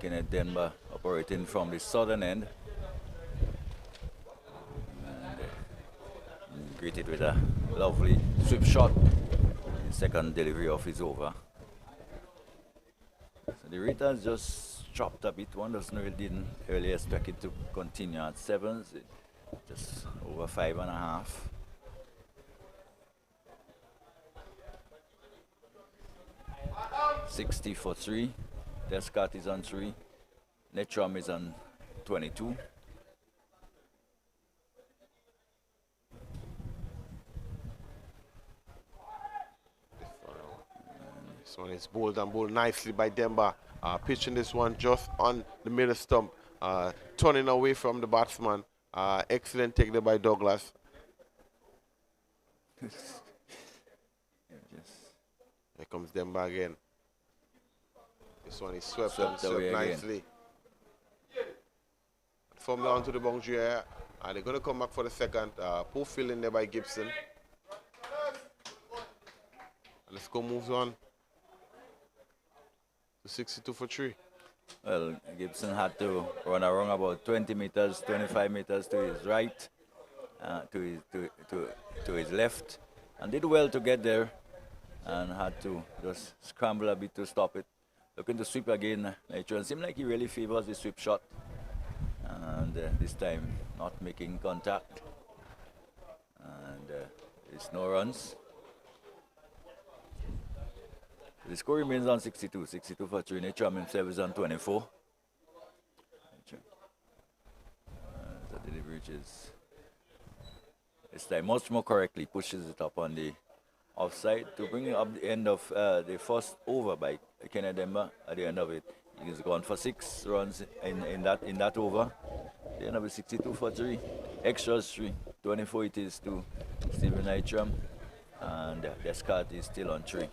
Kenneth Denver operating from the southern end. And greeted with a lovely sweep shot in second delivery of his over. So the rate has just dropped a bit. One didn't really expect it to continue at 7, just over 5.5. $60 for 3. Descarte is on 3. Netram is on 22. This one is bowled and bowled nicely by Demba. Pitching this one just on the middle stump. Turning away from the batsman. Excellent take there by Douglas. Here comes Demba again. This one is swept and swept nicely. From down to the boundary here. And they're going to come back for the second. Poor fielding there by Gibson. And the score moves on to 62 for 3. Well, Gibson had to run around about 20 meters, 25 meters to his right, to his left, and did well to get there, and had to just scramble a bit to stop it. Looking to sweep again, it seemed like he really favors the sweep shot, and this time not making contact, and there's no runs. The score remains on 62 for 3. Netram himself is on 24. The delivery is this time much more correctly, pushes it up on the offside to bring it up the end of the first over by Kenneth Denver. At the end of it, he's gone for 6 runs in that over. At the end of it, 62 for 3. Extras 3. 24 it is to Stephen Netram, and Descarte is still on 3.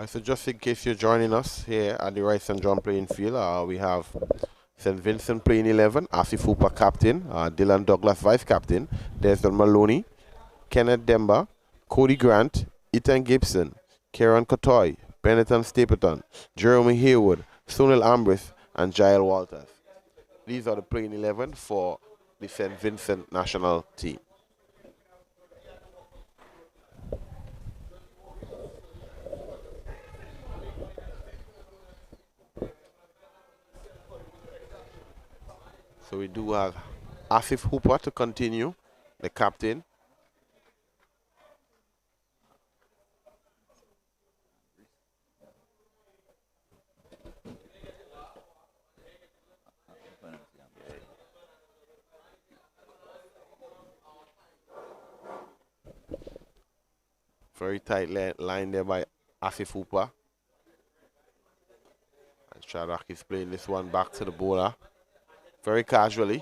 So just in case you're joining us here at the Rice and John playing field, we have St. Vincent playing 11, Asif Hooper captain, Dylan Douglas vice captain, Desmond Maloney, Kenneth Demba, Cody Grant, Ethan Gibson, Kieran Kotoy, Benetton Stapleton, Jeremy Haywood, Sunil Ambrose, and Jael Walters. These are the playing 11 for the St. Vincent national team. So we do have Asif Hooper to continue, the captain. Very tight line there by Asif Hooper. And Shadrack is playing this one back to the bowler. Very casually.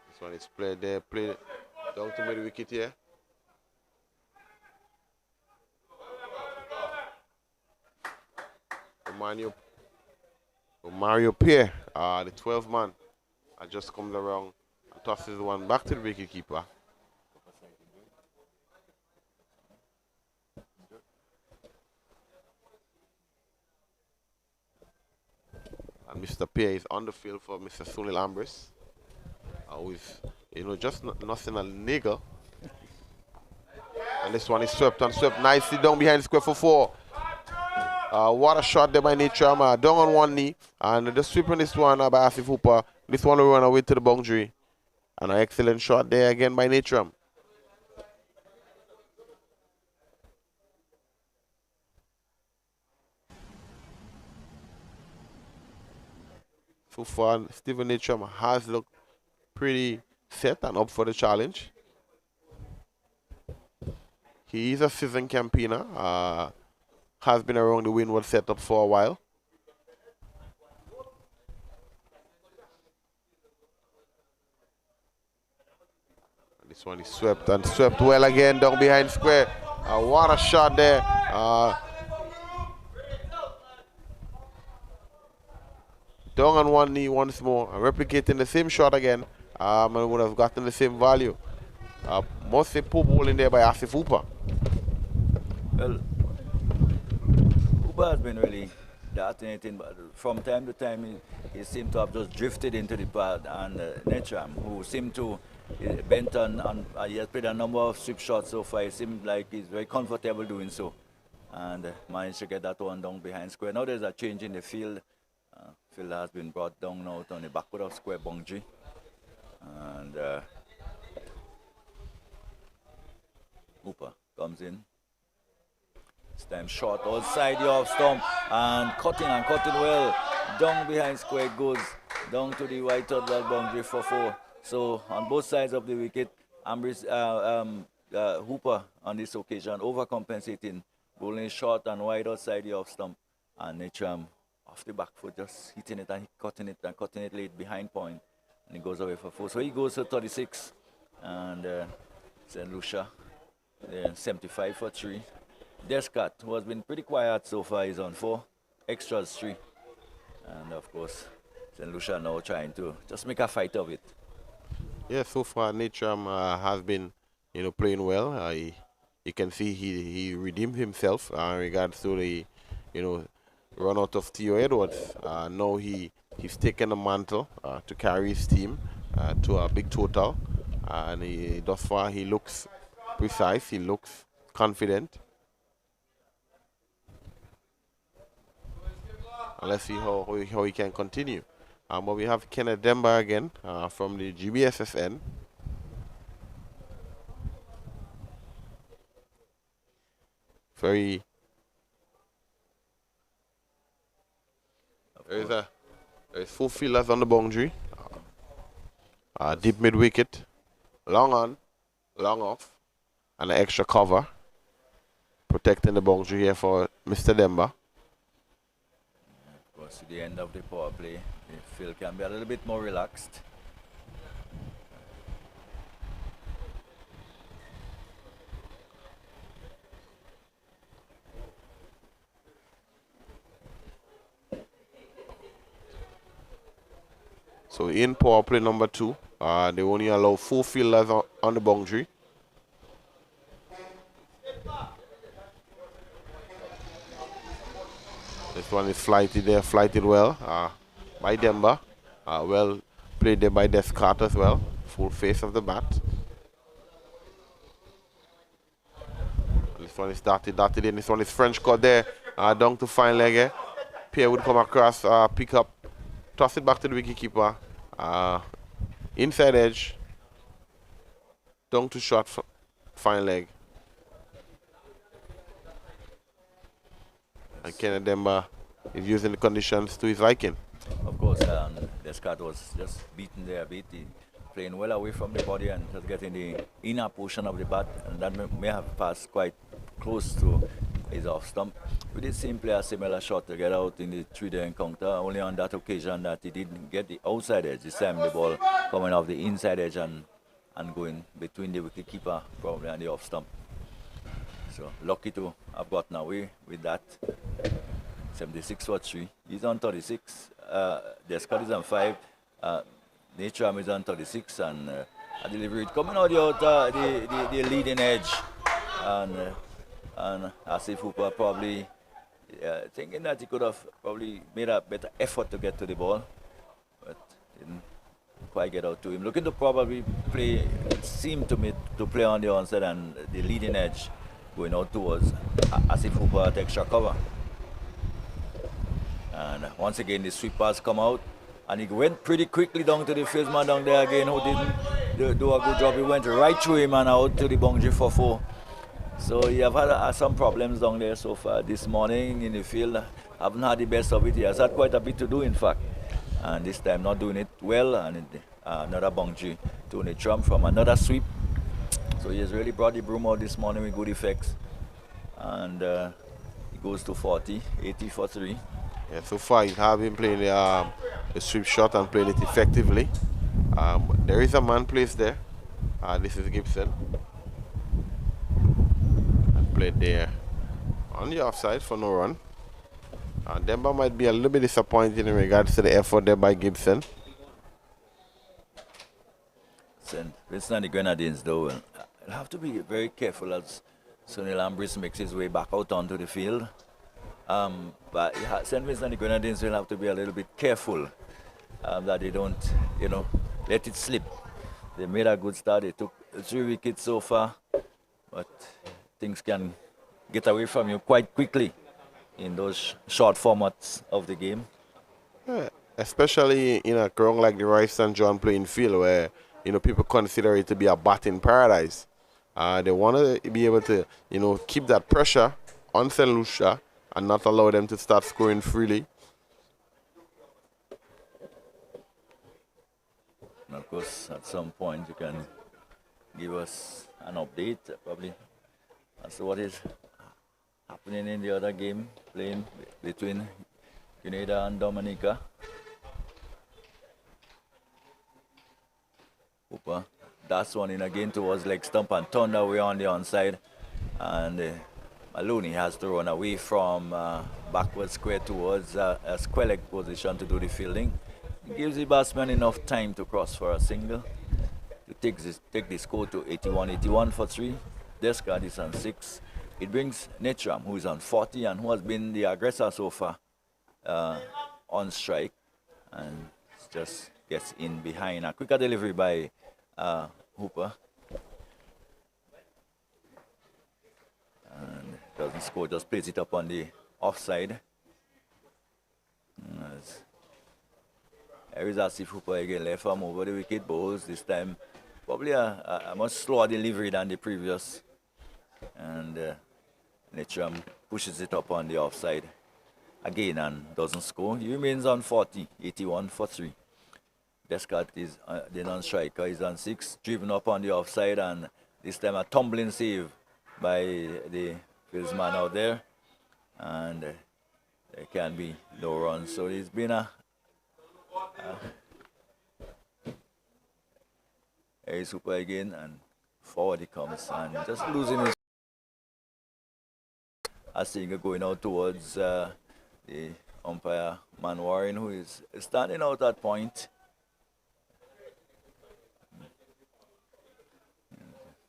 This one is played there, played down to mid wicket here. Mario Pierre, the 12th man, just comes around and tosses the one back to the wicket keeper. And Mr. Pierre is on the field for Mr. Sunil Ambrose, who is, just nothing a nigger. And this one is swept and swept nicely down behind the square for 4. What a shot there by Netram, down on one knee. And just sweeping this one by Asif Hooper. This one will run away to the boundary. And an excellent shot there again by Netram. So far, Stephen Netram has looked pretty set and up for the challenge. He is a seasoned campaigner. Has been around the Windward setup for a while. This one is swept and swept well again down behind square. What a shot there. Down on one knee once more, and replicating the same shot again, and would have gotten the same value. Must say poor ball in there by Asif Hooper. Well, Uber has been really detonating, but from time to time he seemed to have just drifted into the pad, and Netram, who seemed to bent on he has played a number of sweep shots so far. It seemed like he's very comfortable doing so, and managed to get that one down behind square. Now there's a change in the field. Field has been brought down now on the backward of square boundary, and Hooper comes in. This time short outside the off stump and cutting well. Down behind square it goes down to the white out boundary for 4. So on both sides of the wicket, Hooper on this occasion overcompensating, bowling short and wide outside the off stump, and Netram off the back foot just hitting it and cutting it late behind point, and he goes away for 4. So he goes to 36, and St. Lucia 75 for 3. Descarte, who has been pretty quiet so far, is on 4, extras 3. And of course, St. Lucia now trying to just make a fight of it. Yeah, so far Netram has been, playing well. You can see he redeemed himself in regards to the, run out of Theo Edwards. Now he's taken the mantle to carry his team to a big total, and thus far he looks precise. He looks confident. And let's see how he can continue. But we have Kenneth Demba again from the GBSSN. There's 4 fielders on the boundary. Deep mid wicket, long on, long off, and an extra cover protecting the boundary here for Mr. Demba. Of course, to the end of the power play, the field can be a little bit more relaxed. So in power play number 2, they only allow 4 fielders on the boundary. This one is flighted well by Demba. Well played there by Descarte as well. Full face of the bat. This one is darted in. This one is French cut there. Down to fine leg. Pierre would come across, pick up, toss it back to the wicketkeeper. Inside edge. Down to short, fine leg. And Kenneth Demba is using the conditions to his liking. Of course, Descarte was just beaten there a bit. He playing well away from the body and just getting the inner portion of the bat, and that may have passed quite close to his off stump. We did see him play a similar shot to get out in the 3-day encounter, only on that occasion that he didn't get the outside edge. This time the ball coming off the inside edge and going between the wicketkeeper probably and the off stump. So lucky to have gotten away with that. 76 for 3. He's on 36. Descarte is on 5. Netram is on 36, and a delivery coming out the leading edge, and Asif Hooper probably thinking that he could have probably made a better effort to get to the ball, but didn't quite get out to him. Looking to probably play, it seemed to me to play on the onside and the leading edge, going out towards Asif Hooper at extra cover. And once again, the sweepers come out, and he went pretty quickly down to the fieldsman down there again, who didn't do a good job. He went right through him and out to the boundary for 4. So he have had some problems down there so far this morning in the field. Haven't had the best of it. He has had quite a bit to do, in fact. And this time not doing it well, and another boundary to Netram from another sweep. So he has really brought the broom out this morning with good effects. And he goes to 40, 80 for 3. Yeah, so far he has been playing the sweep shot and playing it effectively. There is a man placed there. This is Gibson. And played there on the offside for no run. Demba might be a little bit disappointed in regards to the effort there by Gibson. St. Vincent and the Grenadines, though, will have to be very careful as Sonny Lambris makes his way back out onto the field. But St. Vincent and the Grenadines will have to be a little bit careful that they don't, let it slip. They made a good start. They took 3 wickets so far, but things can get away from you quite quickly in those short formats of the game. Yeah, especially in a ground like the Roy St. John playing field where people consider it to be a batting paradise. They want to be able to keep that pressure on St. Lucia and not allow them to start scoring freely. And of course, at some point you can give us an update probably as to what is happening in the other game playing between Grenada and Dominica. Hooper, that's one in again towards leg stump and turned away on the onside, and Maloney has to run away from backward square towards a square leg position to do the fielding. It gives the batsman enough time to cross for a single to take the score to 81 for 3. Descarte is on 6. It brings Netram, who is on 40 and who has been the aggressor so far, on strike, and just gets in behind. A quicker delivery by Hooper. And doesn't score, just plays it up on the offside. There is Asif Hooper again, left arm over the wicket, bowls this time. Probably a much slower delivery than the previous. And Netram pushes it up on the offside again and doesn't score. He remains on 40, 81 for 3. Descarte is the non-striker, is on 6, driven up on the offside, and this time a tumbling save by the fieldsman out there, and there can be no run. So it's been a super again, and forward he comes, and just losing his. I think going out towards the umpire, Man Warren, who is standing out at point.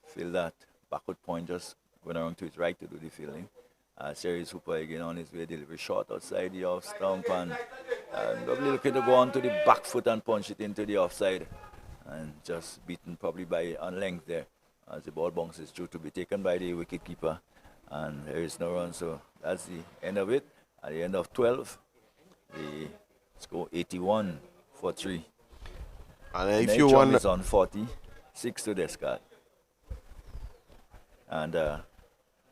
Feel that backward point, just going around to his right to do the fielding. Series Hooper again on his way, delivery short outside the off stump, and probably looking to go on to the back foot and punch it into the offside, and just beaten probably by on length there as the ball bounces through to be taken by the wicket keeper, and there is no run. So that's the end of it. At the end of 12, the score 81 for 3. And if you want, is on 40, 6 to Descarte. And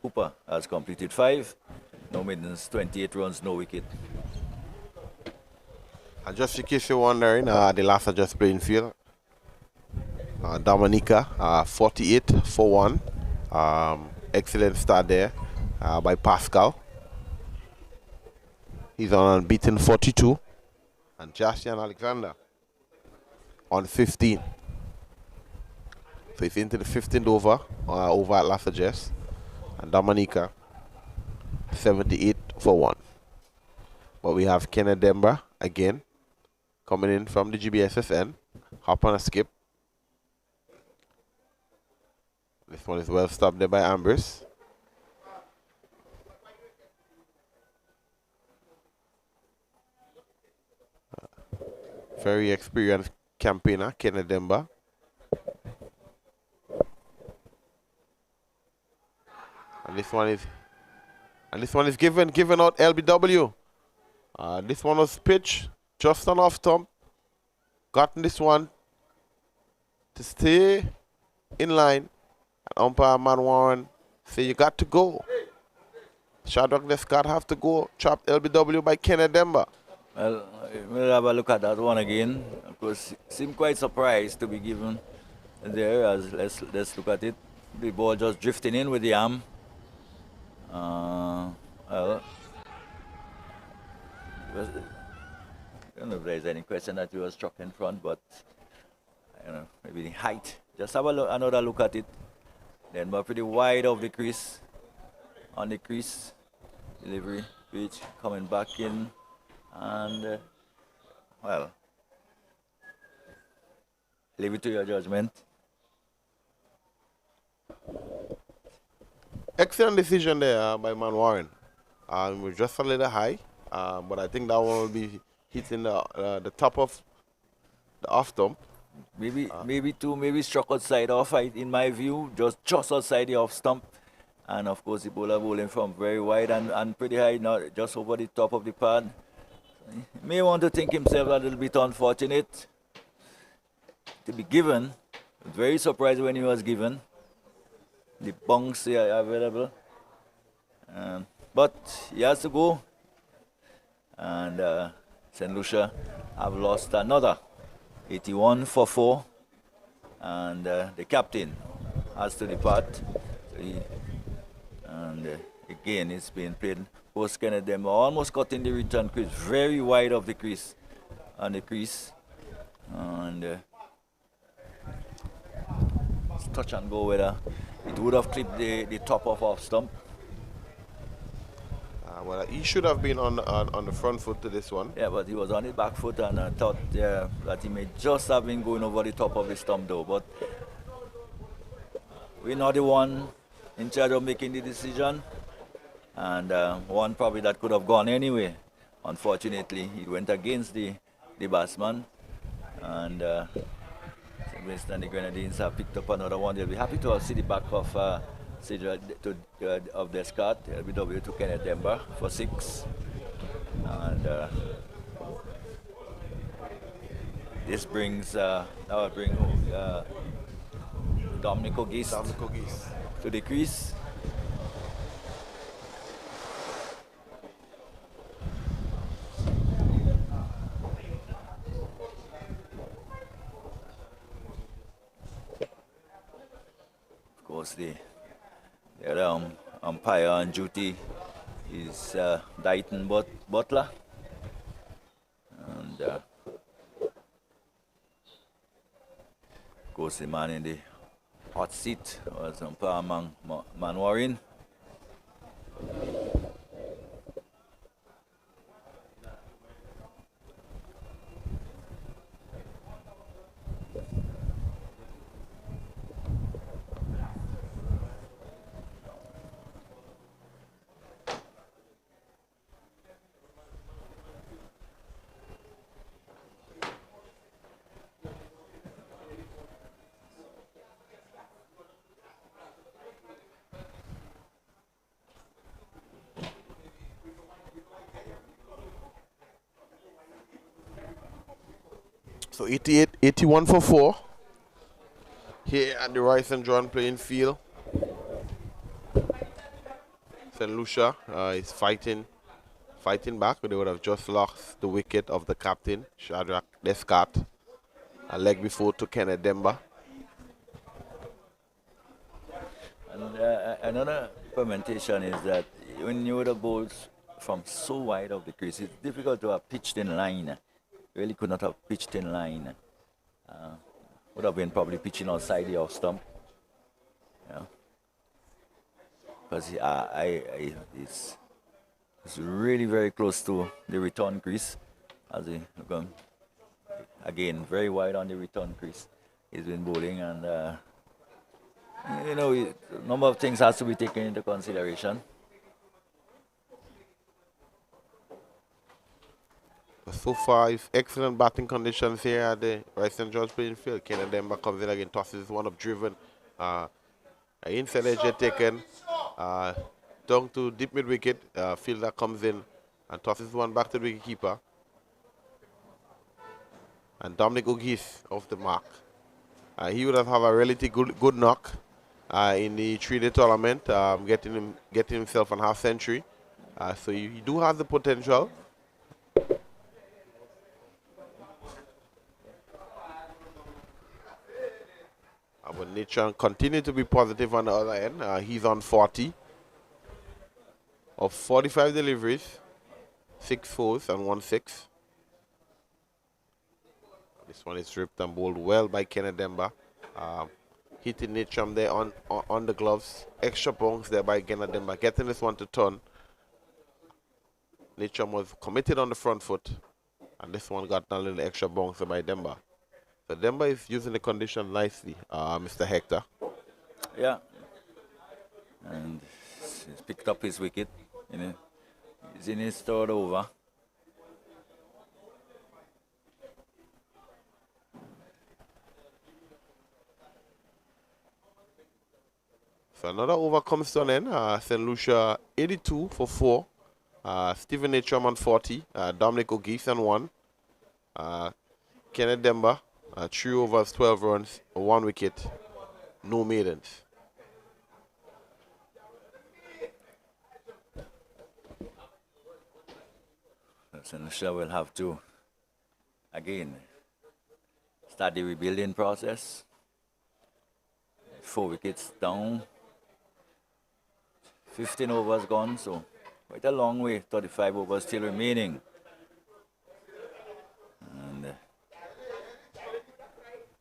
Hooper has completed 5, no middens, 28 runs, no wicket. And just in case you're wondering, the last are just playing field. Dominica, 48 for 1. Excellent start there by Pascal. He's on unbeaten 42. And Jastian Alexander on 15. So he's into the 15th over at Lafayette. And Dominica, 78 for 1. But we have Kenneth Demba again coming in from the GBSSN. Hop on a skip. This one is well stopped there by Ambrose. Very experienced campaigner, Kenneth Demba. And this one is given out LBW. This one was pitched just on off stump. Gotten this one to stay in line. And umpire Man Warren say you got to go. Shadrack Descarte have to go. Chopped LBW by Kenneth Demba. Well, we'll have a look at that one again. Of course, seemed quite surprised to be given there. As let's look at it. The ball just drifting in with the arm. Well, I don't know if there's any question that you were struck in front, but maybe the height. Just have another look at it. Then we're pretty wide of the crease, on the crease. delivery, pitch, coming back in, and well, leave it to your judgment. Excellent decision there by Man Warren. We're just a little high, but I think that one will be hitting the top of the off stump. Maybe struck outside off, in my view, just outside the off stump. And of course, the bowler bowling from very wide and pretty high, not just over the top of the pad. He may want to think himself a little bit unfortunate to be given. Very surprised when he was given. The bunks are available. But he has to go. And St. Lucia have lost another 81 for 4. And the captain has to depart. Again, it's been played post Grenada. Almost got in the return crease, very wide of the crease, on the crease. And it's touch and go whether it would have clipped the top of off stump. Well, he should have been on the front foot to this one. Yeah, but he was on the back foot, and I thought that he may just have been going over the top of the stump though. But we're not the one in charge of making the decision, and one probably that could have gone anyway. Unfortunately, it went against the batsman, and St. Vincent and the Grenadines have picked up another one. They'll be happy to see the back of Shadrack of Descarte, LBW to Grenada for 6, and this brings Dominica to the crease. Of course, the other umpire on duty is Dighton Butler. And of course, the man in the hot seat was umpire Man Warren. So 81 for 4 here at the Rice and John playing field. St. Lucia is fighting back, but they would have just lost the wicket of the captain, Shadrack Descarte, a leg before to Kenneth Demba. And another permutation is that when you would have bowled from so wide of the crease, it's difficult to have pitched in line. Really could not have pitched in line. Would have been probably pitching outside the off stump. Yeah. Because it's really very close to the return crease. As he again, very wide on the return crease. He's been bowling, and a number of things has to be taken into consideration. So far, it's excellent batting conditions here at the Rice and George playing field. Kenneth Demba comes in again, tosses one up driven. Inside edge taken. Down to deep mid wicket. Fielder comes in and tosses one back to the wicket keeper. And Dominic O'Geith off the mark. He would have a relatively good knock in the 3-day tournament, getting himself a half century. So you do have the potential. But Nature continue to be positive on the other end. He's on 40 of 45 deliveries, 6 fours and 1 6. This one is ripped and bowled well by Kenneth Demba. Hitting Nature there on the gloves. Extra points there by Kenneth Demba, getting this one to turn. Nature was committed on the front foot, and this one got a little extra bouncer by Demba. So Demba is using the condition nicely, Mr. Hector. Yeah. And he's picked up his wicket. You know, he's in his third over. So another over comes to an end. St. Lucia 82 for 4. Stephen Natram on 40. Dominic O'Geese on 1. Kenneth Demba, 3 overs, 12 runs, 1 wicket, no maidens. St. Lucia will have to, again, start the rebuilding process. 4 wickets down. 15 overs gone, so quite a long way. 35 overs still remaining. And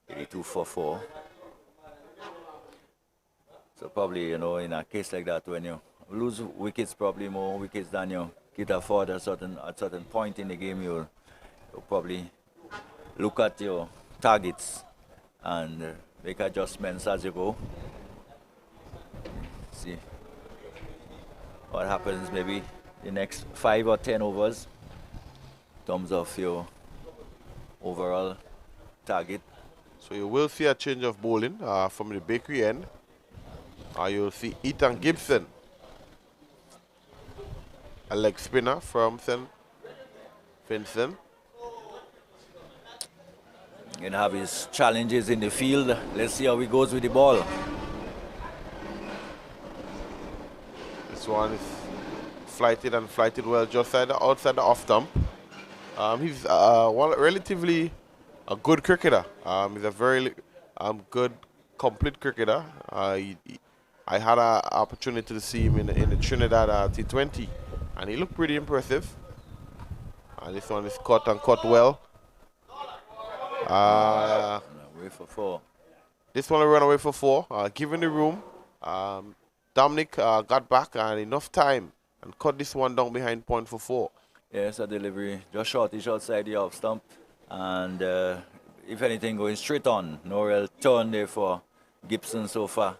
82 for 4. So probably, you know, in a case like that, when you lose wickets, probably more wickets than you could afford at a certain point in the game, you'll probably look at your targets and make adjustments as you go. See what happens maybe the next 5 or 10 overs in terms of your overall target. So you will see a change of bowling from the bakery end. You'll see Ethan Gibson, a leg spinner from St. Vincent. Gonna have his challenges in the field. Let's see how he goes with the ball. This one is flighted and flighted well just outside the off stump. He's relatively a good cricketer. He's a very good, complete cricketer. I had an opportunity to see him in the Trinidad T20, and he looked pretty impressive. This one is caught and caught well. Away for 4. This one will run away for 4. Given the room, Dominic got back and enough time and cut this one down behind point for 4. Yes, a delivery just shortish outside the off stump, and if anything, going straight on. No real turn there for Gibson so far,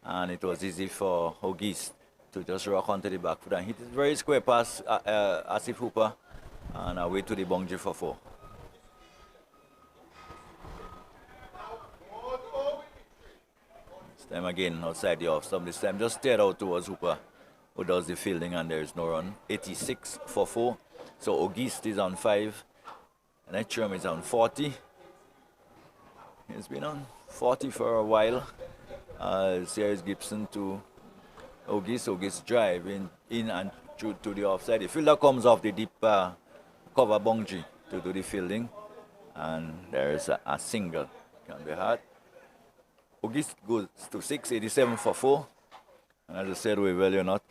and it was easy for O'Geese to just rock onto the back foot and hit it very square pass Asif Hooper, and away to the boundary for 4. This time again outside the off stump. This time just steered out towards Hooper, who does the fielding, and there is no run. 86 for 4. So O'Geese is on 5. And Etram is on 40. He's been on 40 for a while. Here's Gibson to O'Geese. O'Geese drive in and through to the offside. The fielder comes off the deep cover boundary to do the fielding. And there's a single. Can be hard. O'Geese goes to 6, 87 for 4. And as I said, you're not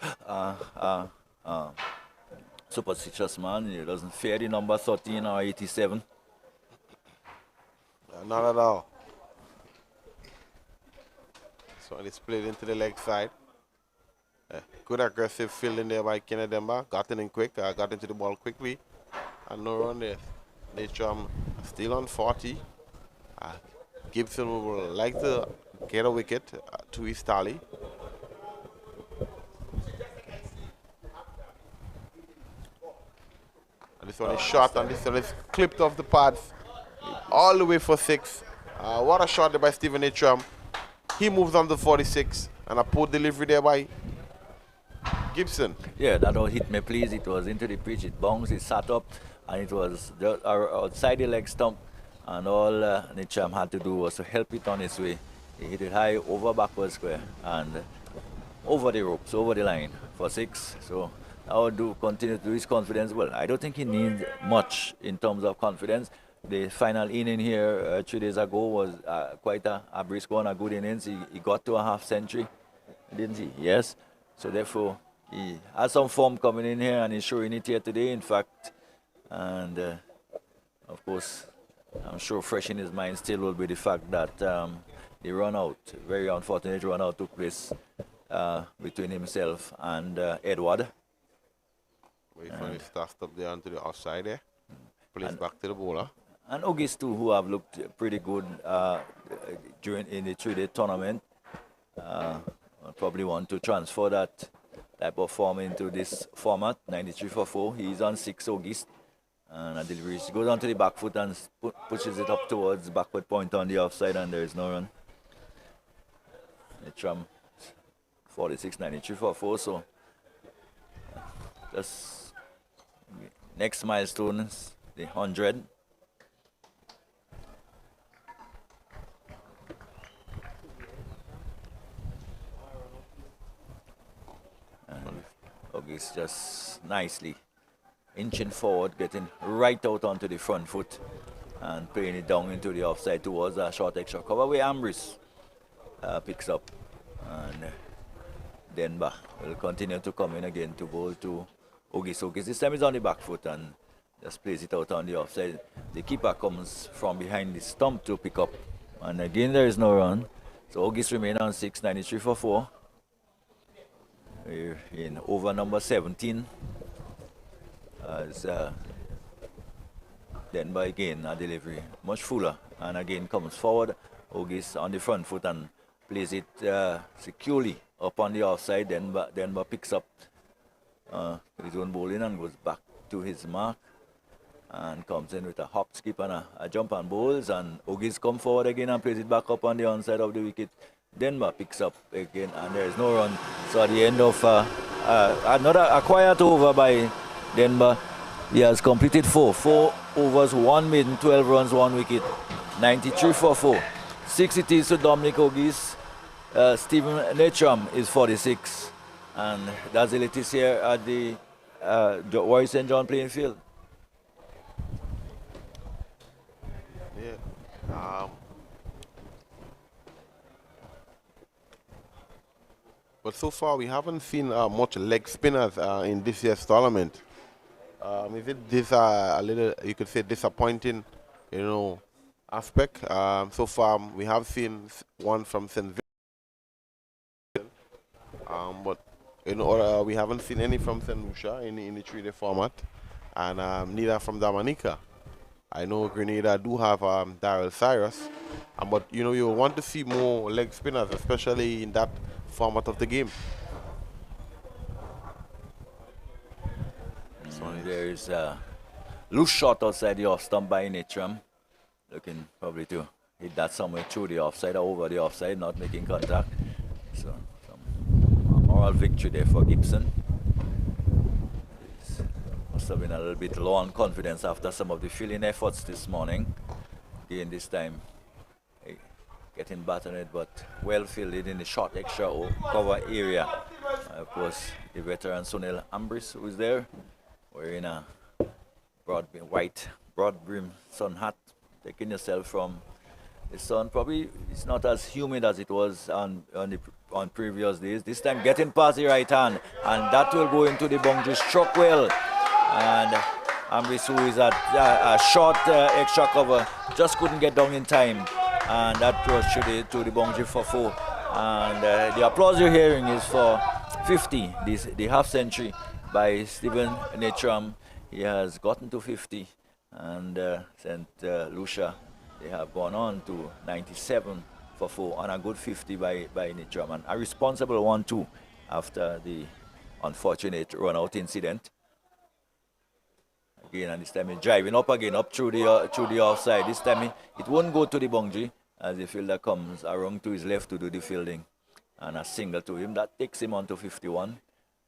superstitious man. He doesn't fear the number 13 or 87. Not at all. So it's played into the leg side. Good aggressive fielding there by Kenneth Demba. Got in quick, got into the ball quickly. And no run there. Natram still on 40. Gibson would like to get a wicket to his tally. And this one is shot, and this one is clipped off the pads all the way for 6. What a shot there by Stephen Natram. He moves on to 46, and a poor delivery there by Gibson. Yeah, that all hit me, please. It was into the pitch, it bounced, it sat up, and it was just outside the leg stump. And all Natram had to do was to help it on its way. He hit it high over backward square and over the ropes, over the line for 6. So I would continue to do his confidence. Well, I don't think he needs much in terms of confidence. The final inning here 3 days ago was quite a brisk one, a good innings. He got to a half century, didn't he? Yes. So therefore, he has some form coming in here, and he's showing it here today, in fact. And of course, I'm sure fresh in his mind still will be the fact that the run out, very unfortunate run out, took place between himself and Edward. Wait for the start up there onto the offside there. Place back to the bowler. And August too, who have looked pretty good in the 3-day tournament. Probably want to transfer that type of form into this format, 93 for 4. He's on 6 August. And a delivery. He goes onto the back foot and pushes it up towards backward point on the offside, and there is no run. Netram 46, 93 for 4. So just next milestone is the 100. August just nicely inching forward, getting right out onto the front foot and playing it down into the offside towards a short extra cover where Ambris picks up. And Denver will continue to come in again to bowl to August. August this time is on the back foot and just plays it out on the offside. The keeper comes from behind the stump to pick up. And again there is no run. So August remain on 6, 93 for 4. We're in over number 17. As Denver again a delivery much fuller, and again comes forward. August on the front foot and plays it securely up on the offside. Denver picks up his own bowling and goes back to his mark and comes in with a hop, skip and a jump and bowls, and August come forward again and plays it back up on the onside of the wicket. Denver picks up again and there is no run. So at the end of a quiet over by Denver, he has completed 4 overs, 1 maiden, 12 runs, 1 wicket, 93 for 4. 6 it is to Dominica August. Stephen Netram is 46, and that's the latest here at the Royal St. John playing field. Yeah. But so far we haven't seen much leg spinners in this year's tournament. Is it this a little, you could say, disappointing, aspect? So far we have seen one from St. Vincent, but we haven't seen any from St.Lucia in the 3-day format, and neither from Dominica. I know Grenada do have Daryl Cyrus, but you want to see more leg spinners, especially in that format of the game. There is a loose shot outside the off stump by Netram, looking probably to hit that somewhere through the offside or over the offside, not making contact. So some moral victory there for Gibson. Must have been a little bit low on confidence after some of the fielding efforts this morning. Again this time getting battered, but well fielded in the short extra cover area. Of course, the veteran Sunil Ambris, who is there, wearing a white broad brim sun hat, taking yourself from the sun. Probably it's not as humid as it was on previous days. This time getting past the right hand, and that will go into the boundary, struck well. And Ambris, who is at a short extra cover, just couldn't get down in time. And that was to the boundary for 4. And the applause you're hearing is for 50, the half century by Stephen Netram. He has gotten to 50, and St. Lucia, they have gone on to 97 for 4, and a good 50 by Netram, and a responsible one too after the unfortunate run-out incident. Again, and this time he's driving up again, up through the offside. This time it won't go to the boundary as the fielder comes around to his left to do the fielding. And a single to him, that takes him on to 51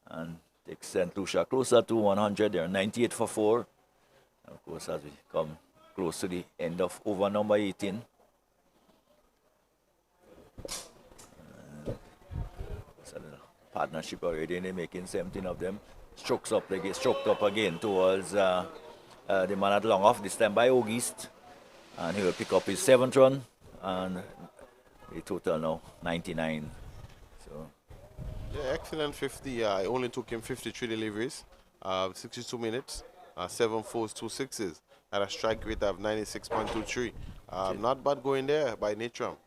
and takes St. Lucia closer to 100. They're 98 for 4. Of course, as we come close to the end of over number 18. It's a little partnership already, and they're making 17 of them. Strokes up, they get stroked up again towards the man at long off, this time by August. And he will pick up his 7th run, and the total now 99. So yeah, excellent 50. It only took him 53 deliveries, 62 minutes, 7 fours, 2 sixes, at a strike rate of 96.23. Not bad going there by Netram.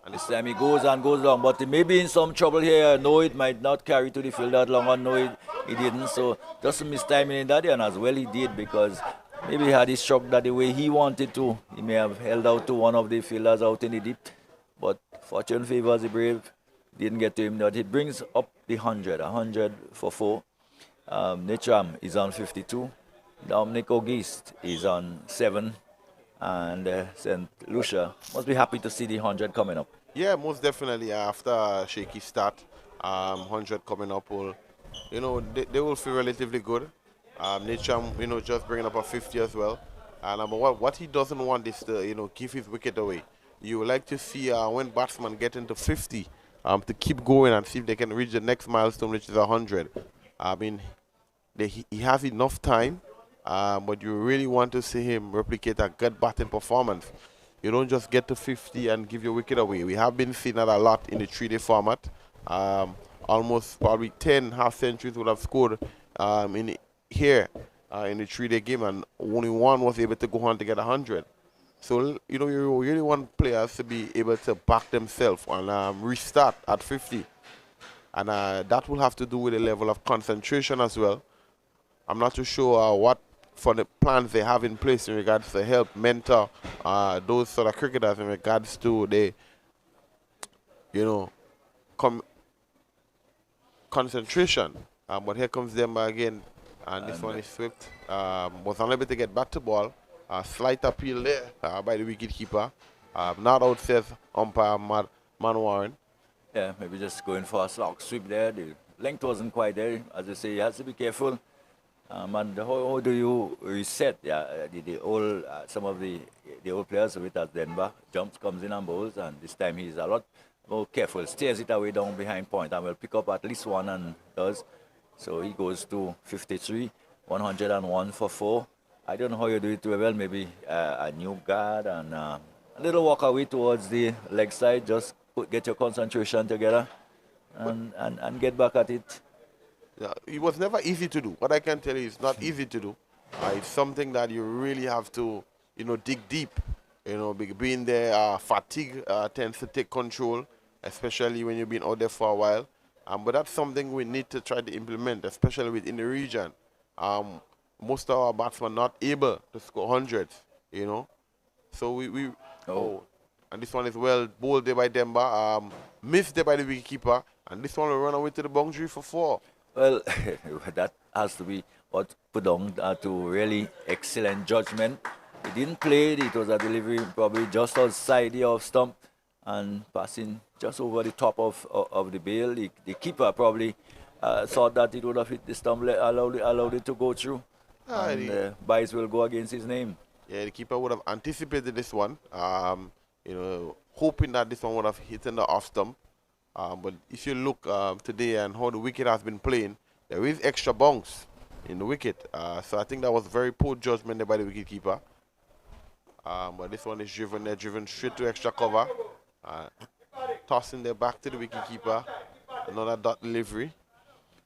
And this time he goes and goes long, but he may be in some trouble here. No, it might not carry to the field that long, or no, he didn't. So just a mistiming in that, and as well he did, because maybe had he struck that the way he wanted to, he may have held out to one of the fielders out in the deep. But fortune favors the brave. Didn't get to him. But he brings up the 100 for 4. Nitram is on 52. Dominica is on 7. And St. Lucia must be happy to see the 100 coming up. Yeah, most definitely. After a shaky start, 100 coming up will, they will feel relatively good. Nitram, just bringing up a 50 as well. And what he doesn't want is to, give his wicket away. You would like to see when batsmen get into 50, to keep going and see if they can reach the next milestone, which is 100. I mean, he has enough time, but you really want to see him replicate a good batting performance. You don't just get to 50 and give your wicket away. We have been seeing that a lot in the 3-day format. Almost probably 10 half centuries would have scored here in the 3-day game, and only one was able to go on to get 100. So, you really want players to be able to back themselves and restart at 50. And that will have to do with the level of concentration as well. I'm not too sure what for the plans they have in place in regards to help mentor those sort of cricketers in regards to the, concentration. But here comes Demba again, and this one is swept. Was unable to get back to ball. Slight appeal there by the wicketkeeper. Not out, says umpire Man Warren. Yeah, maybe just going for a slog sweep there. The length wasn't quite there. As you say, you have to be careful. And how do you reset? Yeah, the old some of the old players with us, Denver jumps, comes in and bowls, and this time he's a lot more careful. Steers it away down behind point and will pick up at least one and does. So he goes to 53, 101 for 4. I don't know how you do it too well. Maybe a new guard and a little walk away towards the leg side. Just get your concentration together and get back at it. Yeah, it was never easy to do. What I can tell you, it's not easy to do. It's something that you really have to, dig deep. Being there, fatigue tends to take control, especially when you've been out there for a while. But that's something we need to try to implement, especially within the region. Most of our batsmen are not able to score hundreds, So and this one is well bowled there by Demba, missed there by the wicketkeeper, and this one will run away to the boundary for 4. Well, that has to be what put down to really excellent judgment. He didn't play it. It was a delivery probably just outside the off stump and passing just over the top of the bail. The keeper probably thought that it would have hit the stump, allowed it to go through. And Bice will go against his name. Yeah, the keeper would have anticipated this one, hoping that this one would have hit in the off stump. But if you look today and how the wicket has been playing, there is extra bounce in the wicket. So I think that was very poor judgment there by the wicketkeeper. But this one is driven straight to extra cover. Tossing there back to the wicketkeeper. Another dot delivery.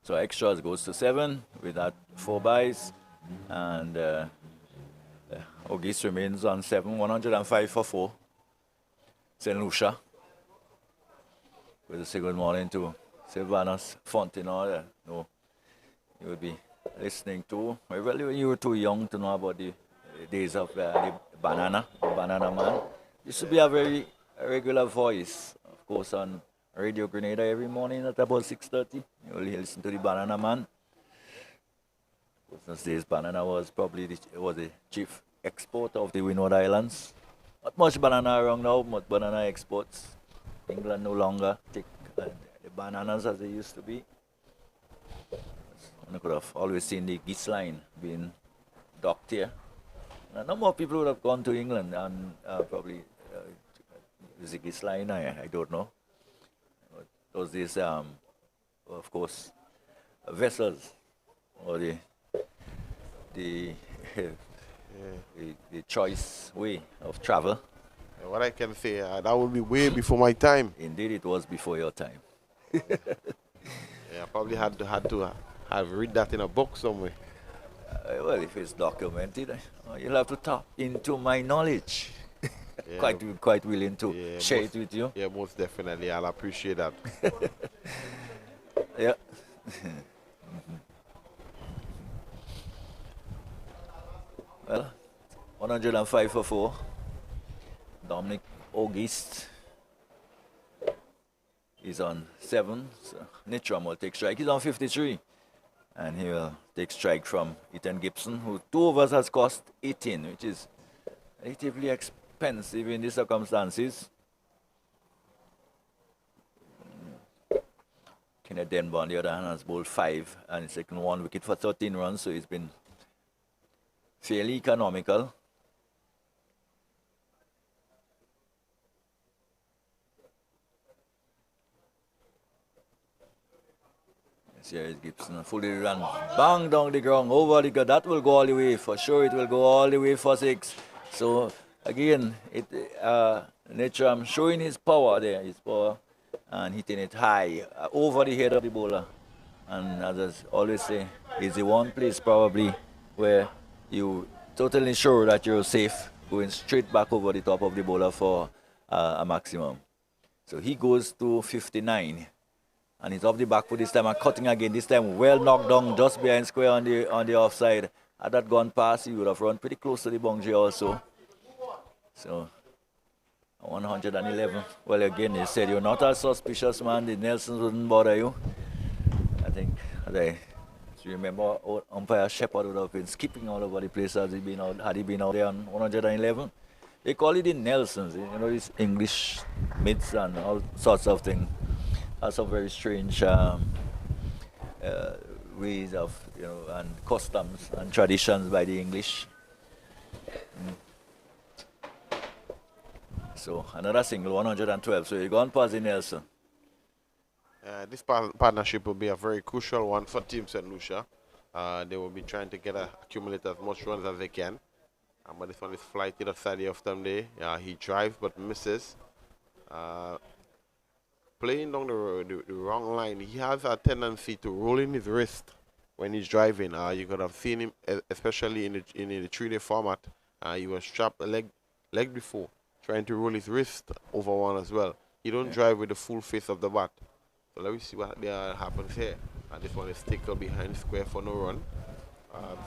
So extras goes to 7 with that 4 byes. And Auguste remains on 7, 105 for 4. St. Lucia. With a say good morning to Sylvanus Fontenot. No, you would be listening to. Well, you were too young to know about the days of the banana man. Used to be a very regular voice, of course, on Radio Grenada every morning at about 6:30. You will listen to the banana man. Those days, banana was probably the chief exporter of the Windward Islands. Not much banana around now, but banana exports. England no longer take the bananas as they used to be. I could have always seen the geese line being docked here. No more people would have gone to England and probably the geese line, I don't know. Those days, of course, vessels or the choice way of travel. What I can say, that would be way before my time. Indeed, it was before your time. Yeah, I probably had to have read that in a book somewhere. Well, if it's documented, you'll have to tap into my knowledge. Yeah. Quite willing to share it with you. Yeah, most definitely. I'll appreciate that. Yeah. Well, 105 for 4. Dominic August is on 7. So Nitram will take strike. He's on 53. And he will take strike from Ethan Gibson, who 2 overs has cost 18, which is relatively expensive in these circumstances. Kenneth Denver, on the other hand, has bowled 5 and he's taken 1 wicket for 13 runs, so he's been fairly economical. Here is Gibson, fully run, bang down the ground, over the ground. That will go all the way, for sure it will go all the way for 6. So again, Netram showing his power there, and hitting it high, over the head of the bowler. And as I always say, it's the one place probably where you totally sure that you're safe, going straight back over the top of the bowler for a maximum. So he goes to 59. And he's off the back foot this time and cutting again. This time well knocked down just behind square on the offside. Had that gone past, he would have run pretty close to the boundary also. So 111. Well, again, they said you're not a suspicious man. The Nelsons wouldn't bother you. I think, as I remember, umpire Shepard would have been skipping all over the place had he been out there on 111. They call it the Nelsons, you know, these English myths and all sorts of things. Some very strange ways of, and customs and traditions by the English. So another single, 112. So you're gone past the Nelson. This partnership will be a very crucial one for Team St. Lucia. They will be trying to accumulate as much runs as they can. But this one is flighted outside the off-time day. He drives but misses. Playing down the wrong line, he has a tendency to roll in his wrist when he's driving. You could have seen him, especially in the 3-day format. He was strapped a leg before, trying to roll his wrist over one as well. He don't drive with the full face of the bat. So let me see what happens here. This one is tickled behind square for no run.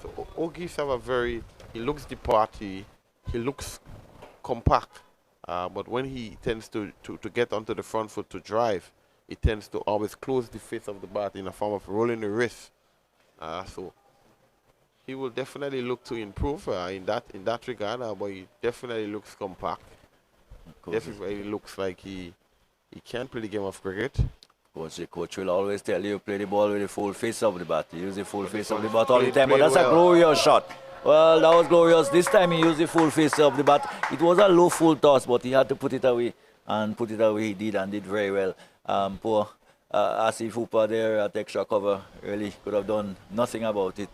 So Ogies have he looks the party, he looks compact. But when he tends to get onto the front foot to drive, he tends to always close the face of the bat in a form of rolling the wrist. So he will definitely look to improve in that regard. But he definitely looks compact. Definitely looks like he can play the game of cricket. The coach will always tell you play the ball with the full face of the bat. Use the full face of the bat all the time. But that's a glorious shot. Well, that was glorious. This time he used the full face of the bat. It was a low full toss, but he had to put it away. And put it away he did, and did very well. Poor Asif Hooper there at extra cover really could have done nothing about it.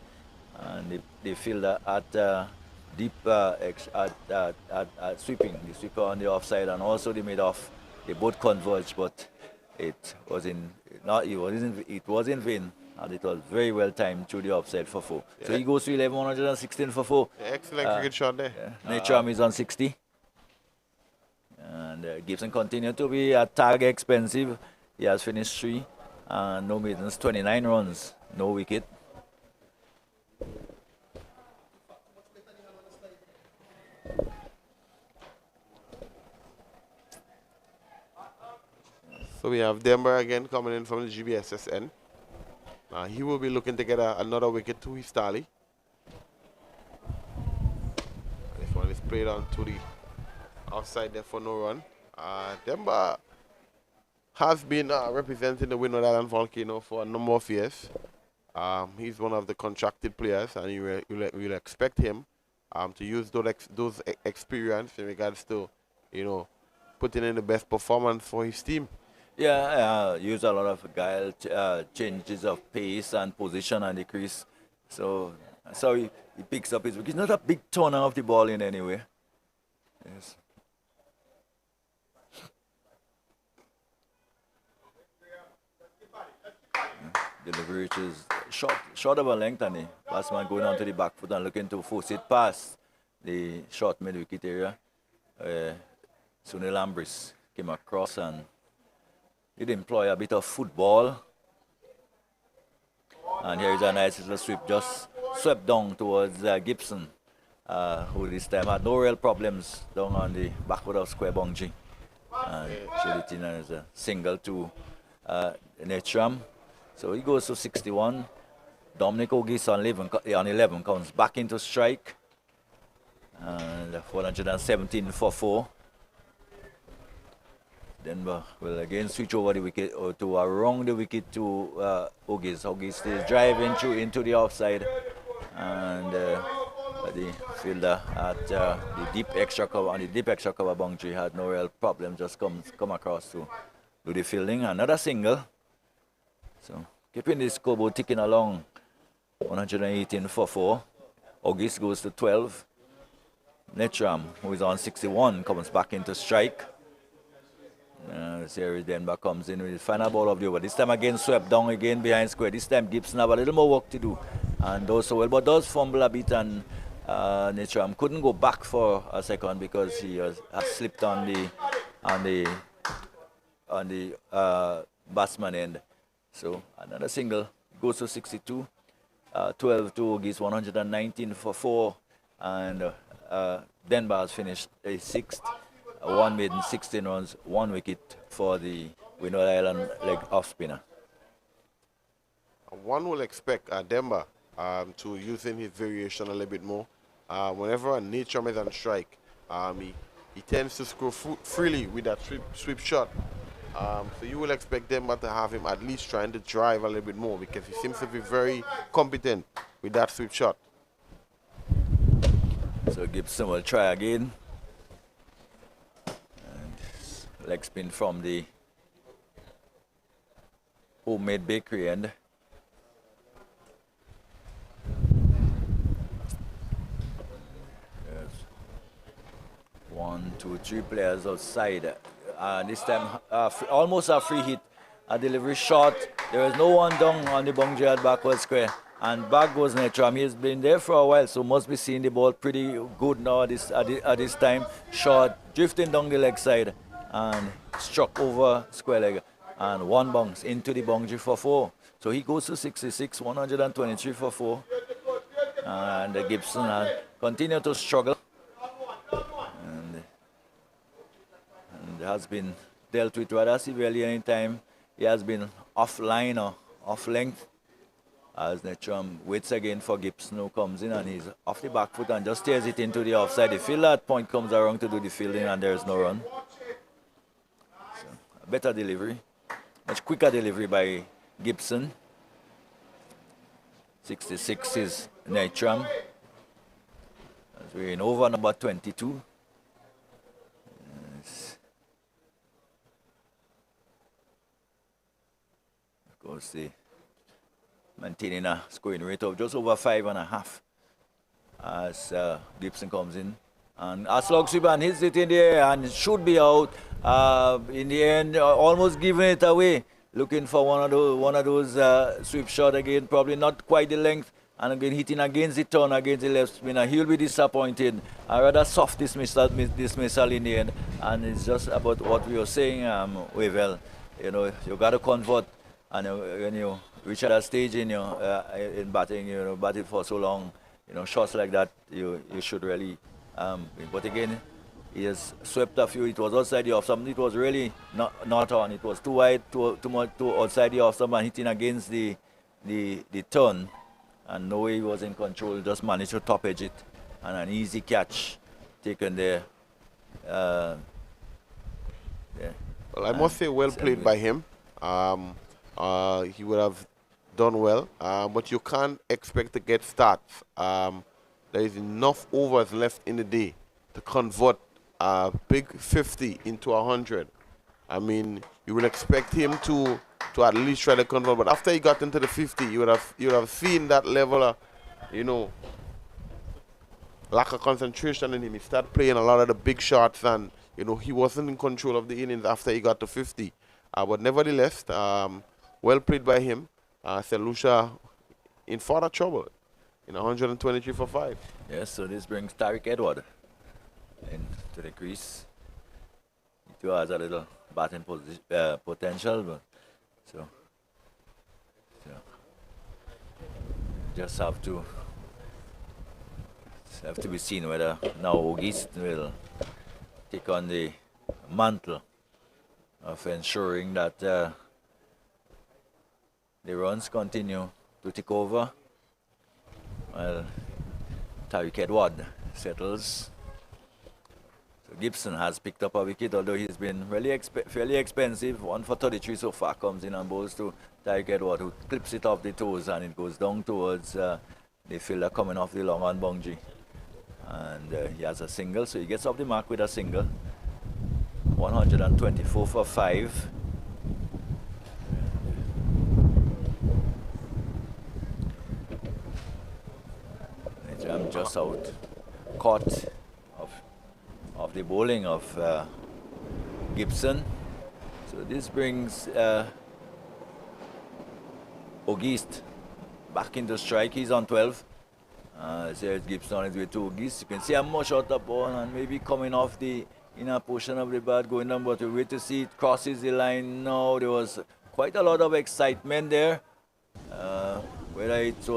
And they feel that at deep at sweeping, the sweeper on the offside, and also the mid-off. They both converged, but it was in vain. And it was very well timed through the offside for 4. Yeah. So he goes to 11, 116 for 4. Yeah, excellent cricket shot there. Netram is on 60. And Gibson continued to be a tag expensive. He has finished 3. No maidens, 29 runs, no wicket. So we have Denver again coming in from the GBSSN. He will be looking to get another wicket to his tally. This one is played on to the outside there for no run. Demba has been representing the Windward Island Volcano for a number of years. He's one of the contracted players, and you will expect him to use those experience in regards to, putting in the best performance for his team. Yeah, use a lot of guile, changes of pace and position on the crease. So he picks up his wicket. He's not a big turner of the ball in any way. Yes. Delivery which is short of a length, and the batsman going on to the back foot and looking to force it past the short mid-wicket area. Sunil Ambris came across and did employ a bit of football. And here is a nice little sweep, just swept down towards Gibson. who this time had no real problems down on the backward of square bungee. And showed it in as a single to Netram. So he goes to 61. Dominica Ogis on 11 comes back into strike. And 417 for 4. Denver will again switch over the wicket or to around the wicket to Ogis. Ogis is driving through into the offside, and the fielder at the deep extra cover on the deep extra cover boundary had no real problem. Just come across to do the fielding. Another single. So keeping the scoreboard ticking along. 118 for 4. Ogis goes to 12. Netram, who is on 61, comes back into strike. Series Denver comes in with the final ball of the over. This time again swept down again behind square. This time Gibson have a little more work to do and does so well, but does fumble a bit, and Netram couldn't go back for a second because he has slipped on the batsman end. So another single goes to 62. 12 to Ogis, 119 for 4, and Denver has finished a 6th. One maiden, 16 runs, 1 wicket for the Windward Island leg off spinner. One will expect Denver to using his variation a little bit more. Whenever a Netram is on strike, he tends to screw freely with that sweep shot. So you will expect Denver to have him at least trying to drive a little bit more because he seems to be very competent with that sweep shot. So Gibson will try again. Leg spin from the homemade bakery end. There's 1, 2, 3 players outside. This time almost a free hit. A delivery shot. There is no one down on the boundary at backward square. And back goes Netram. He's been there for a while, so must be seeing the ball pretty good now at this time. Shot drifting down the leg side and struck over square leg, and 1 bounce into the boundary for 4. So he goes to 66, 123 for 4. And Gibson continued to struggle and has been dealt with rather severely anytime he has been offline or off length. As Netram waits again for Gibson, who comes in and he's off the back foot and just steers it into the offside. The fielder at point comes around to do the fielding and there is no run. Better delivery, much quicker delivery by Gibson. 66 is Netram. As we're in over number 22. Yes. Of course, maintaining a scoring rate of just over 5.5 as Gibson comes in. And a slug sweep and hits it in the air and should be out. In the end, almost giving it away. Looking for one of those sweep shot again. Probably not quite the length. And again hitting against the turn, against the left spinner. He'll be disappointed. A rather soft dismissal in the end. And it's just about what we were saying, Wavell. You know, you got to convert. And when you reach at that stage in in batting, batting for so long, shots like that, you should really. But again, he has swept a few. It was outside the off stump. It was really not on. It was too wide, too outside the off stump and hitting against the turn. And no way he was in control. Just managed to top edge it, and an easy catch taken there. Well, I must say, well played by him. He would have done well, but you can't expect to get starts. There is enough overs left in the day to convert a big 50 into 100. I mean, you would expect him to at least try to convert, but after he got into the 50, you would have seen that level of, lack of concentration in him. He started playing a lot of the big shots, and he wasn't in control of the innings after he got to 50. But nevertheless, well played by him. St. Lucia in further trouble. 123 for 5. Yes, so this brings Tariq Edward into the crease. He too has a little batting potential, but so just have to have to be seen whether now Auguste will take on the mantle of ensuring that the runs continue to take over. Well, Tariq Edward settles. So Gibson has picked up a wicket, although he's been really fairly expensive. 1 for 33 so far, comes in and bowls to Tariq Edward, who clips it off the toes and it goes down towards the fielder coming off the long on boundary. And he has a single, so he gets off the mark with a single. 124 for 5. I'm just out, caught of the bowling of Gibson. So this brings Auguste back into strike. He's on 12. There's Gibson on his way to Auguste. You can see how much out the ball and maybe coming off the inner portion of the bat, going down, but we wait to see it crosses the line. No, there was quite a lot of excitement there. Whether it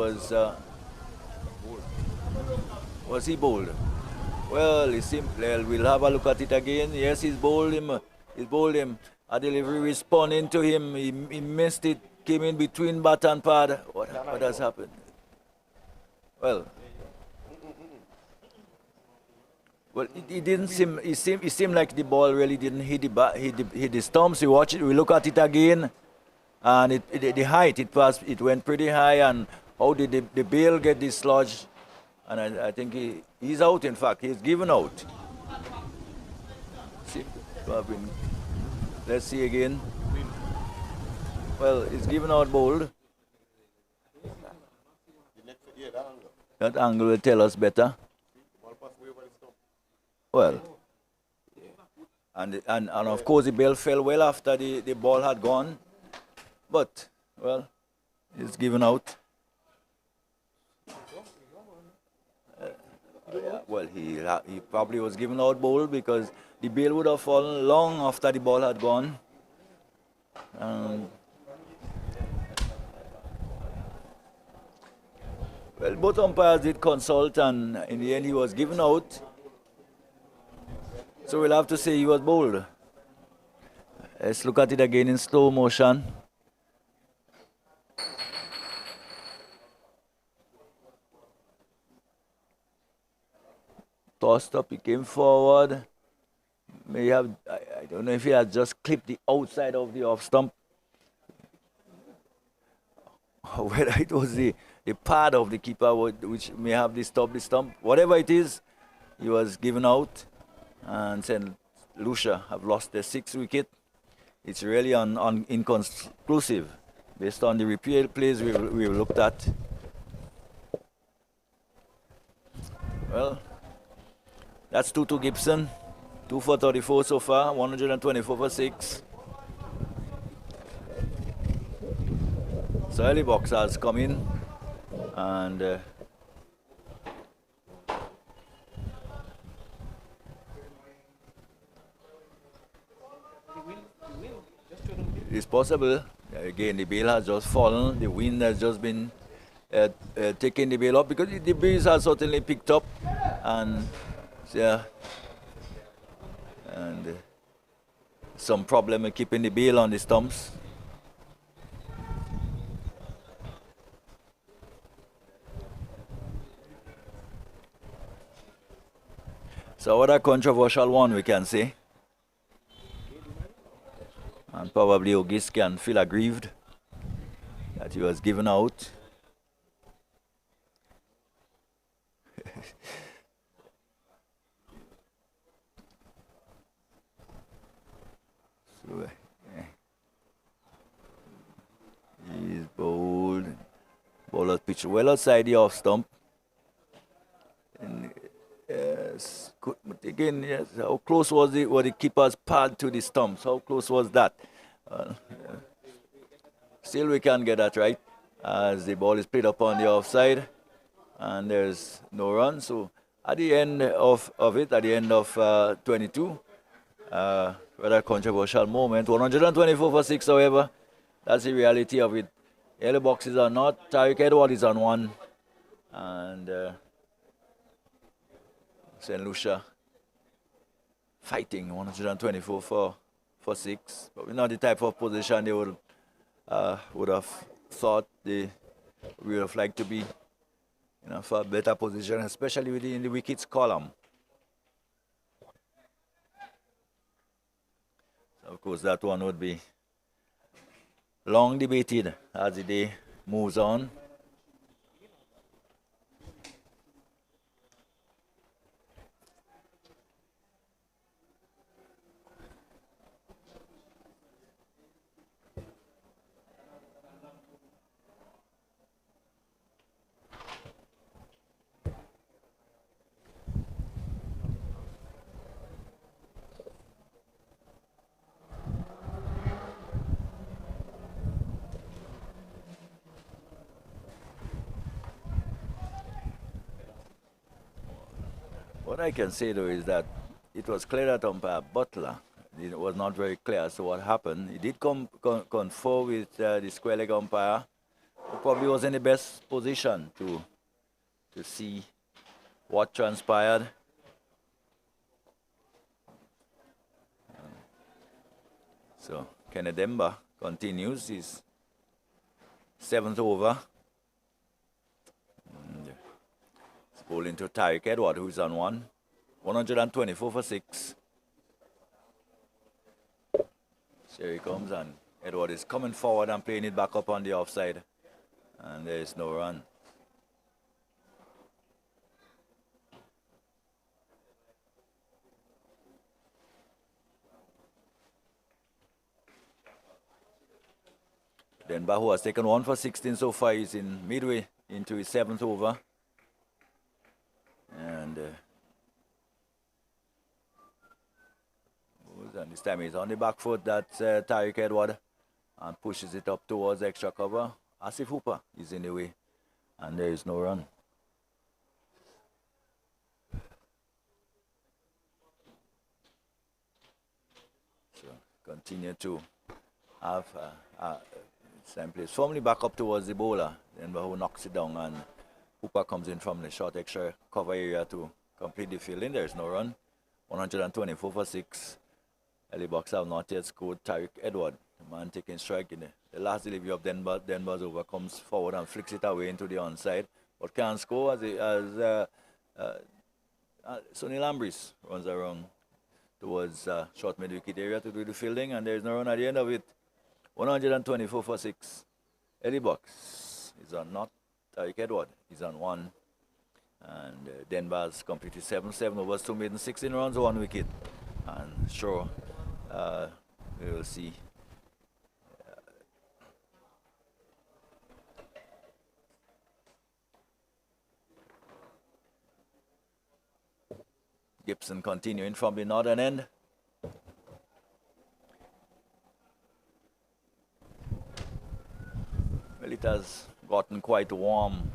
was he bowled? Well, we'll have a look at it again. Yes, he's bowled him. He's bowled him. A delivery responding to him. He missed it. Came in between bat and pad. What has happened? Well, it didn't seem. It seemed like the ball really didn't hit the stumps. We watch it. We look at it again, and the height it passed. It went pretty high. And how did the bail get dislodged? And I think he's out. In fact, he's given out. Let's see again. Well, he's given out bowled. That angle will tell us better. Well, and of course the ball fell well after the ball had gone. But, well, he's given out. Well, he probably was given out bowled because the bail would have fallen long after the ball had gone. Well, both umpires did consult, and in the end he was given out. So we'll have to say he was bowled. Let's look at it again in slow motion. Tossed up, he came forward. I don't know if he had just clipped the outside of the off stump. Whether it was the pad of the keeper which may have disturbed the stump. Whatever it is, he was given out. And St. Lucia have lost their 6th wicket. It's really inconclusive based on the repeated plays we've looked at. Well, that's 2 to Gibson. 2 for 34 so far, 124 for 6. So early boxers come in and it's possible. Again, the bail has just fallen. The wind has just been taking the bail up because the breeze has certainly picked up, and some problem with keeping the bail on the stumps. So what a controversial one, we can say. And probably Auguste can feel aggrieved that he was given out. So, he's bowled. Bowler pitch well outside the off stump. And, yes, again, yes. How close was the keeper's pad to the stumps? How close was that? Still, we can't get that right as the ball is played up on the offside, and there's no run. So at the end of it, at the end of 22, rather controversial moment. 124 for 6, however, that's the reality of it. Yellow boxes are not. Tariq Edward is on 1, and St. Lucia fighting 124 for 6. But we're not the type of position they would have thought they would have liked to be, for a better position, especially within the wickets column. So of course, that one would be long debated as the day moves on. What I can say though is that it was clear that umpire Butler, it was not very clear as to what happened. He did confer with the square leg umpire, who probably was in the best position to see what transpired. So Kenedemba continues his 7th over. Bowling to Tyreek Edward, who's on 124 for 6. Here he comes, and Edward is coming forward and playing it back up on the offside. And there is no run. Denver, who has taken 1 for 16 so far, is in midway into his 7th over. And this time he's on the back foot. That's Tyreek Edward, and pushes it up towards extra cover. Asif Hooper is in the way, and there is no run. So continue to have same place. Firmly back up towards the bowler, then who knocks it down, and Hooper comes in from the short extra cover area to complete the fielding. There is no run. 124 for 6. Early box have not yet scored. Tyreek Edward, the man taking strike in the last delivery of Denver's over, comes forward and flicks it away into the onside, but can't score as Sonny Lambris runs around towards short mid-wicket area to do the fielding, and there's no run at the end of it. 124 for 6. Early box is on not. Tyreek Edward is on 1. And Denver's completed 7 overs, 2 made 16 runs, 1 wicket. And sure, we will see Gibson continuing from the northern end. Well, it has gotten quite warm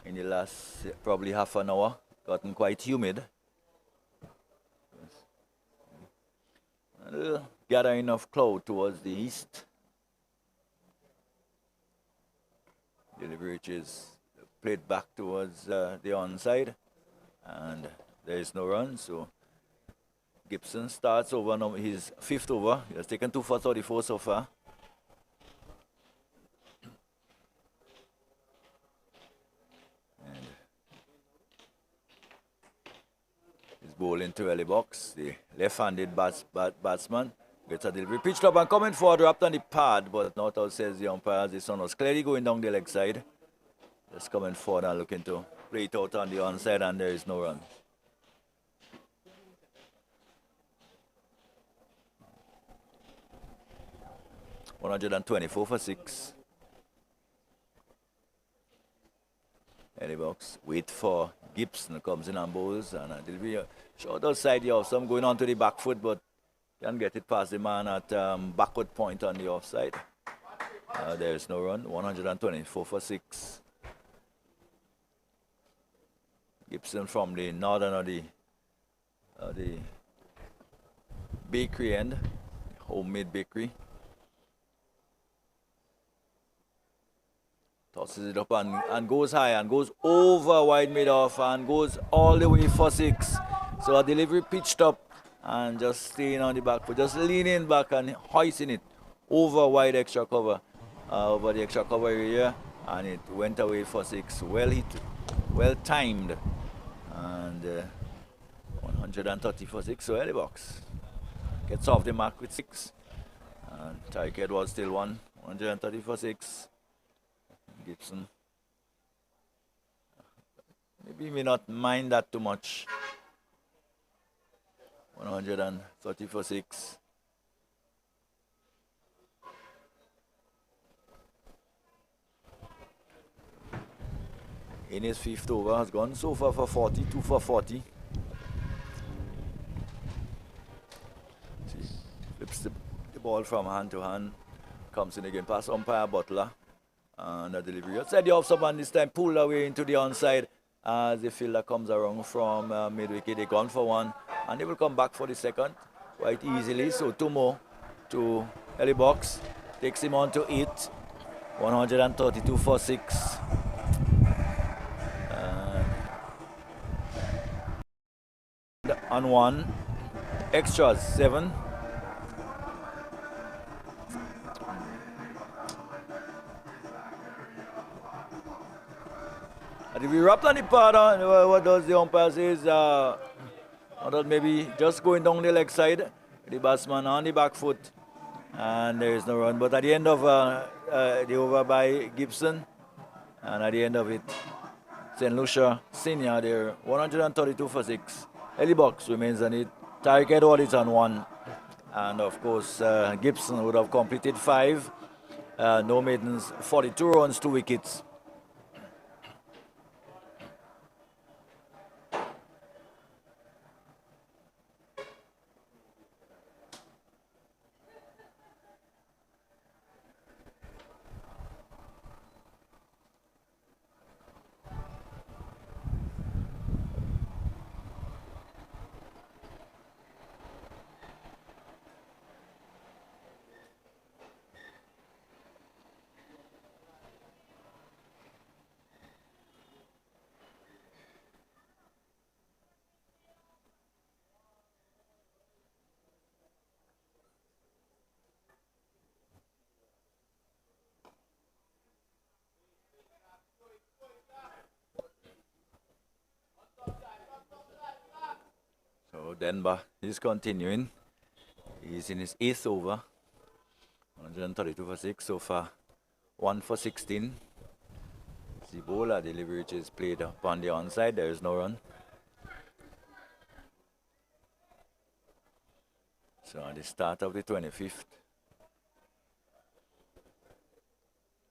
in the last probably half an hour, gotten quite humid. Gathering of cloud towards the east. Delivery is played back towards the onside, and there is no run. So Gibson starts over now his 5th over. He has taken 2 for 34 so far. And he's bowling to early box. The left-handed batsman gets a delivery, pitched up and coming forward, wrapped on the pad, but not out, says the umpire. This one was clearly going down the leg side. Just coming forward and looking to play it out on the onside, and there is no run. $124 for 6. Early box. Wait for Gibson, comes in and bowls, and a delivery short outside the off. Some going on to the back foot, but can get it past the man at backward point on the offside. There is no run. 124 for 6. Gibson from the northern of the bakery end, homemade bakery. Tosses it up and goes high and goes over wide mid off and goes all the way for 6. So a delivery pitched up and just staying on the back foot, just leaning back and hoisting it over wide extra cover, over the extra cover area, and it went away for 6. Well hit, well timed, and 130 for 6. So early box gets off the mark with 6. And Tariq Edwards still won, 130 for 6. Gibson. Maybe may not mind that too much. 130 for 6. In his 5th over, has gone so far for 40, 2 for 40. See, flips the ball from hand to hand, comes in again, pass umpire Butler. And the delivery outside the off-sub, this time pulled away into the onside as the fielder comes around from mid-wicket. They gone for 1, and they will come back for the 2nd quite easily. So 2 more to Ellie Box, takes him on to 8, 132 for 6. On 1, extras 7. And if we wrap on the pattern, what does the umpire say is maybe just going down the leg side, the batsman on the back foot, and there is no run. But at the end of the over by Gibson, and at the end of it, St. Lucia Senior there, 132 for 6. Ellie Box remains on it. Tariq Edward is on 1. And of course, Gibson would have completed 5. No maidens, 42 runs, 2 wickets. So Denver is continuing. He's in his 8th over. 132 for 6 so far. 1 for 16. Zibola delivery which is played upon the onside. There is no run. So at the start of the 25th.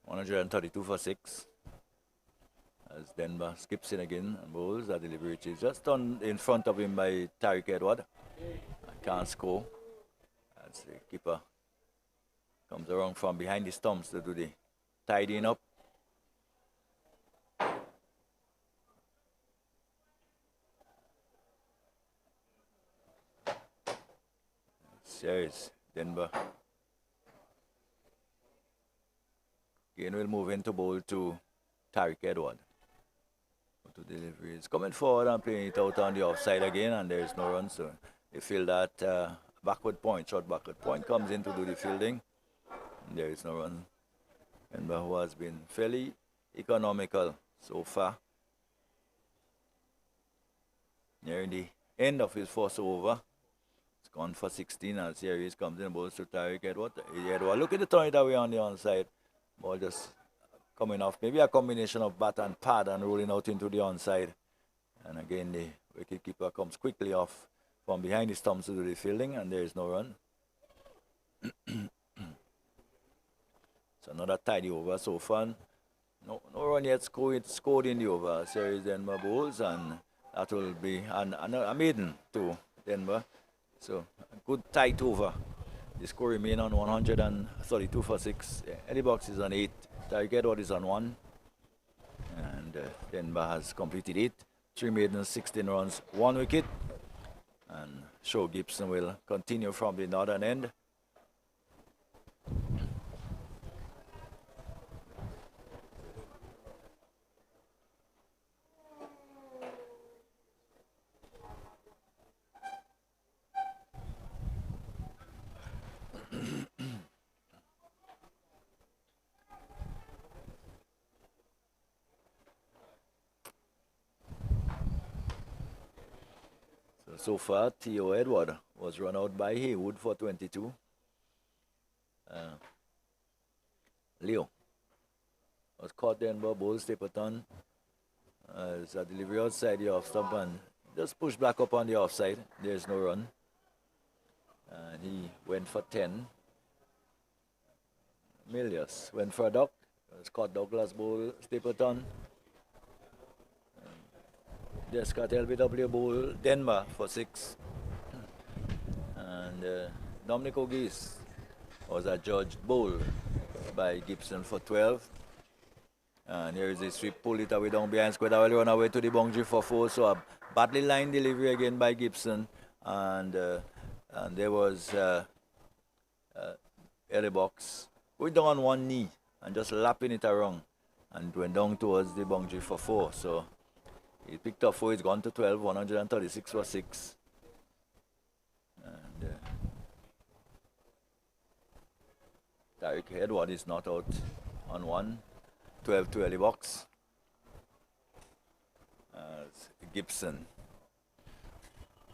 132 for 6. As Denver skips in again and bowls, that delivery which is just on in front of him by Tariq Edward. Can't score. As the keeper comes around from behind the stumps to do the tidying up. Serious Denver. Again will move into bowl to Tariq Edward. To delivery is coming forward and playing it out on the offside again, and there is no run. So they feel that backward point, short backward point comes in to do the fielding. And there is no run. Denver, who has been fairly economical so far. Nearing the end of his 4th over. It's gone for 16 as series comes in, balls to Tariq Edward. Edward looking to turn it away on the onside. Ball just coming off. Maybe a combination of bat and pad and rolling out into the onside. And again, the wicketkeeper comes quickly off from behind the stumps to do the fielding, and there is no run. So another tidy over so far. No run yet scored in the over. Series Denver bowls, and that will be a maiden to Denver. So a good tight over. The score remains on 132 for 6. Ellie Box is on 8. Tariq Edward is on 1. And Denver has completed 8. 3 maidens, 16 runs, 1 wicket. And Shaw Gibson will continue from the northern end. so far, Theo Edward was run out by Haywood for 22. Leo was caught then by Bull Stapleton. It's a delivery outside the off stump and just pushed back up on the offside. There's no run. And he went for 10. Milius went for a duck. Scott Douglas Bull Stapleton. Descarte LBW Bull Denver for 6. And Dominica Geese was adjudged bull by Gibson for 12. And here is a sweep, pull it away down behind square, will run away to the boundary for 4. So a badly line delivery again by Gibson. And there was early box going down on one knee and just lapping it around and went down towards the boundary for 4. So he picked up 4, it's gone to 12, 136 for 6. And Tariq Edward is not out on 1. 12 to early box. Gibson.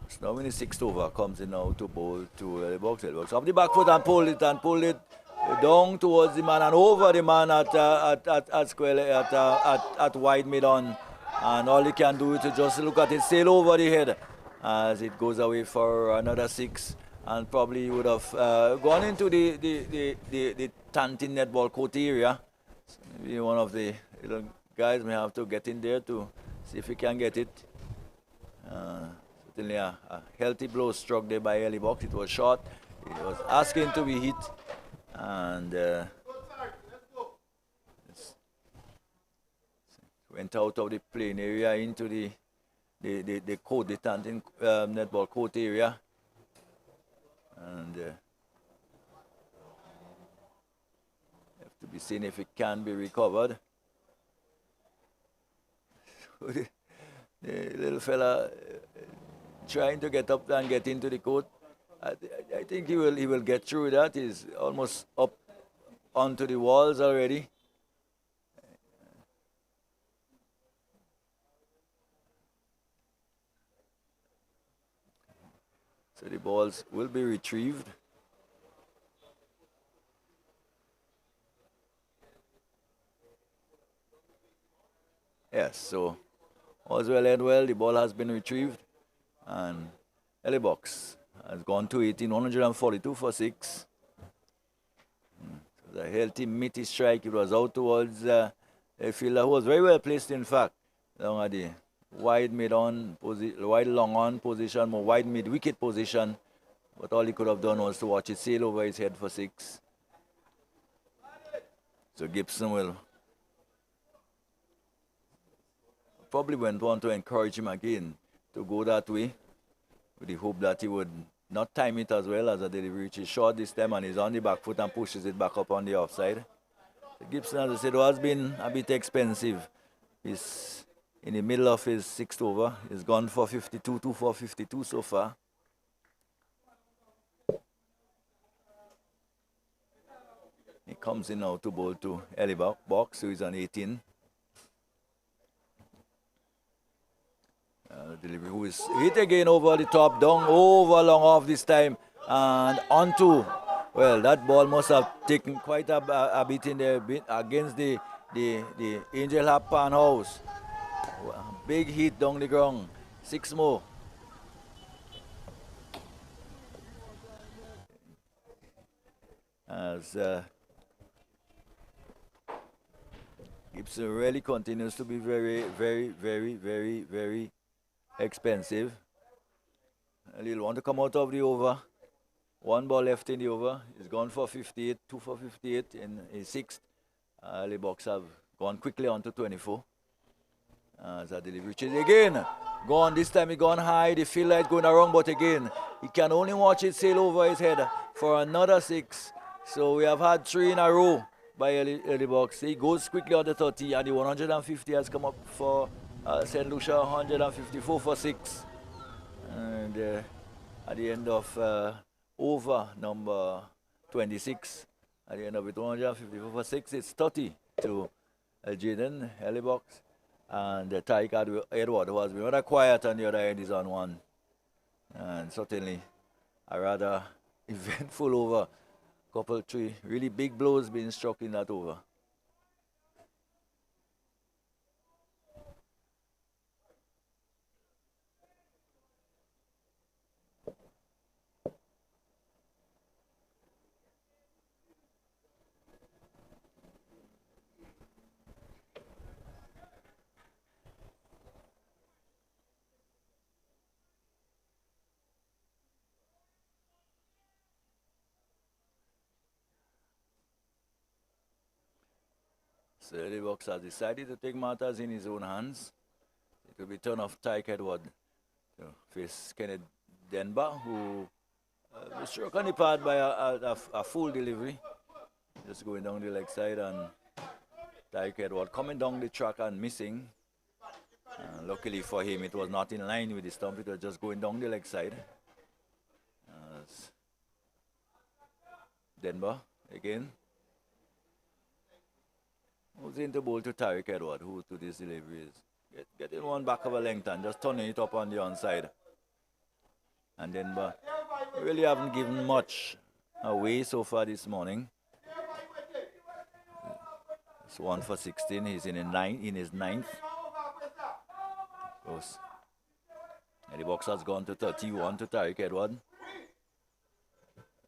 So now in the 6th over comes in now to bowl to early box. Off the back foot and pull it down towards the man and over the man at square at wide mid on. And all he can do is to just look at it, sail over the head as it goes away for another 6. And probably would have gone into the Tantin netball court area. So maybe one of the little guys may have to get in there to see if he can get it. Certainly a healthy blow struck there by early box. It was short. It was asking to be hit. And went out of the playing area into the court, the Tantin netball court area. And have to be seen if it can be recovered. The little fella trying to get up and get into the court. I think he will get through that. He's almost up onto the walls already. So the balls will be retrieved. Yes, so all's well and well, the ball has been retrieved. And early box has gone to 18, 142 for 6. It was a healthy, meaty strike. It was out towards a fielder who was very well placed, in fact, down at the wide mid on, wide long on position, more wide mid wicket position. But all he could have done was to watch it sail over his head for 6. So Gibson will probably went on to encourage him again to go that way, with the hope that he would not time it as well as the delivery, which is short this time, and he's on the back foot and pushes it back up on the offside. So Gibson, as I said, has been a bit expensive. He's in the middle of his 6th over. He's gone for 52, 2 for 52 so far. He comes in now to bowl to early box, so he's on 18. Delivery who is hit again over the top, down, over long off this time, and onto. Well, that ball must have taken quite a bit in there against the Angel Hap Pan House. Big hit down the ground. 6 more. As Gibson really continues to be very, very, very, very, very expensive. He'll want to come out of the over. 1 ball left in the over. He's gone for 58, 2 for 58 in his 6th. Early box have gone quickly on to 24. As a delivery which is again gone. This time he gone high. The field light going around, but again he can only watch it sail over his head for another 6. So we have had 3 in a row by early box. He goes quickly on the 30, and the 150 has come up for St. Lucia, 154 for 6. And at the end of over number 26, at the end of it, 154 for 6, it's 30 to Jaden, early box. And Tariq Edward, who has been rather quiet on the other end, is on 1. And certainly a rather eventful over. Couple, three really big blows being struck in that over. So the box has decided to take matters in his own hands. It will be turn of Tyke Edward to face Kenneth Denver, who was struck on the pad by a full delivery. Just going down the leg side, and Tyke Edward coming down the track and missing. Luckily for him, it was not in line with the stump, it was just going down the leg side. Denver again. Who's into bowl to Tyke Edward, who to this delivery is getting one back of a length and just turning it up on the onside. And Denver really haven't given much away so far this morning. It's 1 for 16. He's in his ninth. And the box has gone to 31 to Tyke Edward.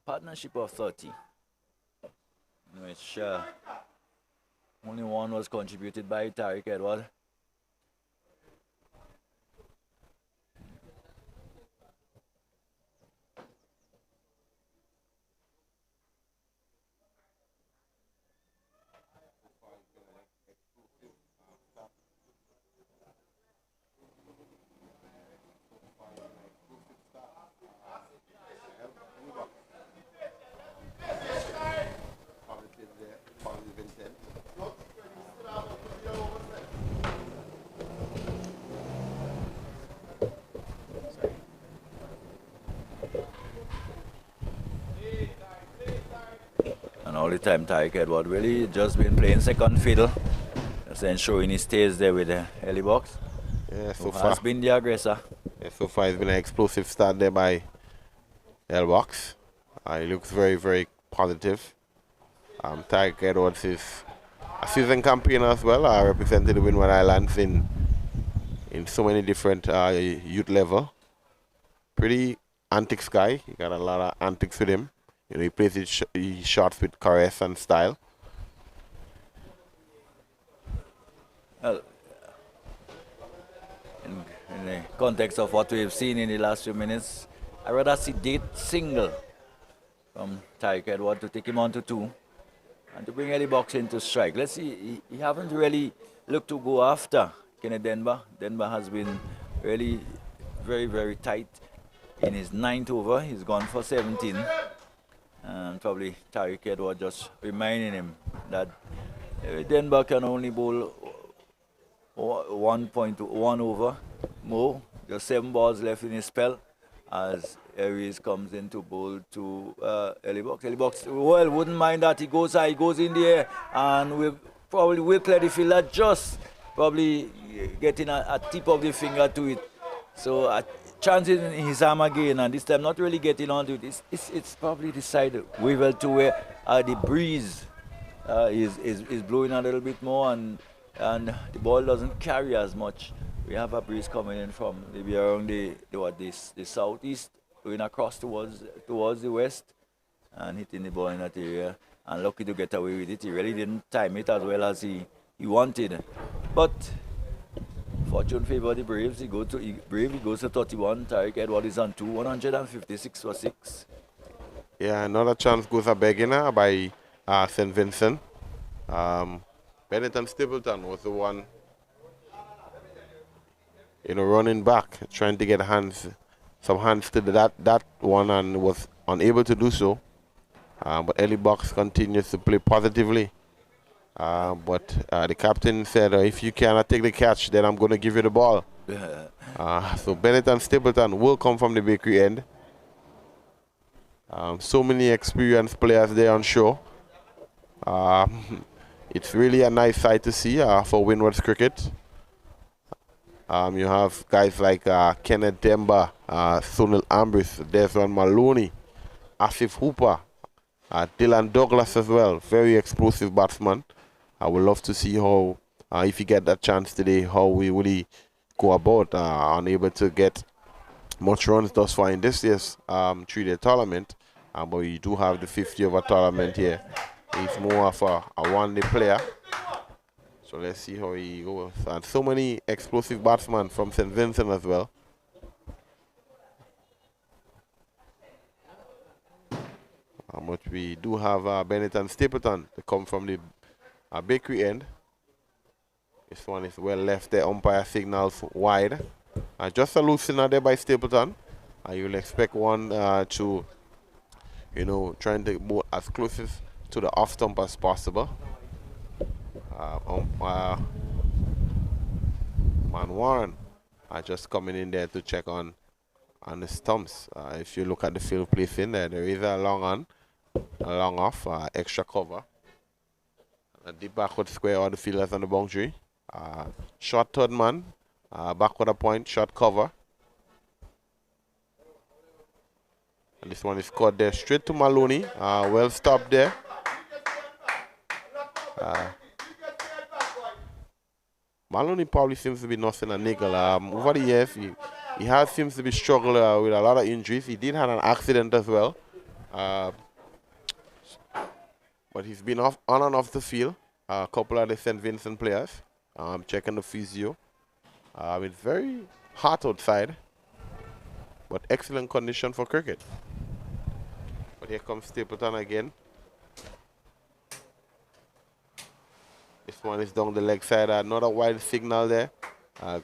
Partnership of 30, which only one was contributed by Tyke Edward. And all the time Tyke Edward really just been playing second fiddle, just ensuring he stays there with the early box. Yeah, so far has been the aggressor. Yeah, so far it's been an explosive start there by L-Box. He looks very, very positive. Tyke Edwards is a season champion as well. Represented the Windward Islands in so many different youth level. Pretty antics guy. He got a lot of antics with him. You know, he plays his shots with caress and style. Well, in the context of what we've seen in the last few minutes, I rather see date single from Tyke Edward to take him on to 2 and to bring Eddie Box into strike. Let's see, he haven't really looked to go after Kenneth Denver. Denver has been really very, very tight. In his 9th over, he's gone for 17. And probably Tyke Edward just reminding him that Denver can only bowl 1.1 over more. Just 7 balls left in his spell as Aries comes into bowl to Ellie Box. Ellie Box, well, wouldn't mind that. He goes high, he goes in the air, and we probably will clear the fielder, just probably getting a tip of the finger to it. So chances in his arm again, and this time not really getting onto it. It's probably the side we well to where the breeze is blowing a little bit more, and the ball doesn't carry as much. We have a breeze coming in from maybe around the southeast, going across towards the west, and hitting the ball in that area. And lucky to get away with it. He really didn't time it as well as he wanted, but fortune favor the Braves. He goes to 31. Tyke Edward is on 2, 156 for 6. Yeah, another chance goes a beginner by St. Vincent. Bennett and Stapleton was the one, running back, trying to get some hands to that one, and was unable to do so. But Ellie Box continues to play positively. But the captain said, if you cannot take the catch, then I'm going to give you the ball. So Bennett and Stapleton will come from the bakery end. So many experienced players there on shore. It's really a nice sight to see for Windwards cricket. You have guys like Kenneth Demba, Sunil Ambris, Desmond Maloney, Asif Hooper, Dylan Douglas as well. Very explosive batsman. I would love to see how, if you get that chance today, how we really go about. Unable to get much runs thus far in this year's 3-day tournament, but we do have the 50 over tournament here. He's more of a one-day player. So let's see how he goes. And so many explosive batsmen from St. Vincent as well. But we do have Bennett and Stapleton to come from the bakery end. This one is well left there. Umpire signals wide. Just a loosener there by Stapleton. You'll expect one to, trying to move as close to the off stump as possible. Man Warren just coming in there to check on the stumps. If you look at the field placing there is a long on, a long off, extra cover. A deep backward square, all the fielders on the boundary. Short third man, backward a point, short cover. And this one is caught there straight to Maloney. Well stopped there. Maloney probably seems to be nursing a niggle. Over the years, he has seems to be struggling with a lot of injuries. He did have an accident as well. But he's been on and off the field. A couple of the St. Vincent players checking the physio. It's very hot outside, but excellent condition for cricket. But here comes Stapleton again. This one is down the leg side. Another wide signal there.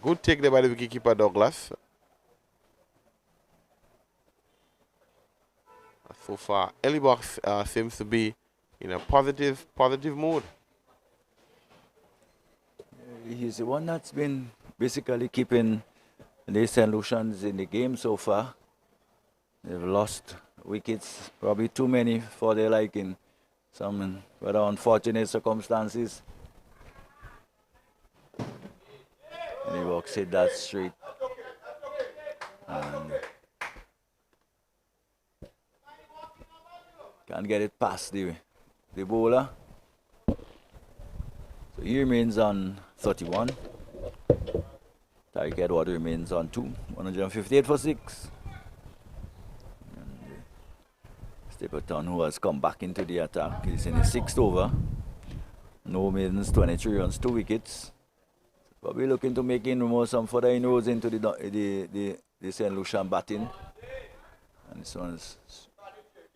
Good take there by the wicketkeeper Douglas. So far, Ellie Box seems to be in a positive mood. He's the one that's been basically keeping the St. Lucians in the game so far. They've lost wickets, probably too many for their liking. Some rather unfortunate circumstances. And he walks it that straight. And can't get it past the bowler. So he remains on 31. Tariq Edward remains on 2. 158 for 6. And Stapleton, who has come back into the attack, is in his 6th over. No maidens, 23 runs, 2 wickets. Probably looking to make some further inroads into the St. Lucian batting. And this one is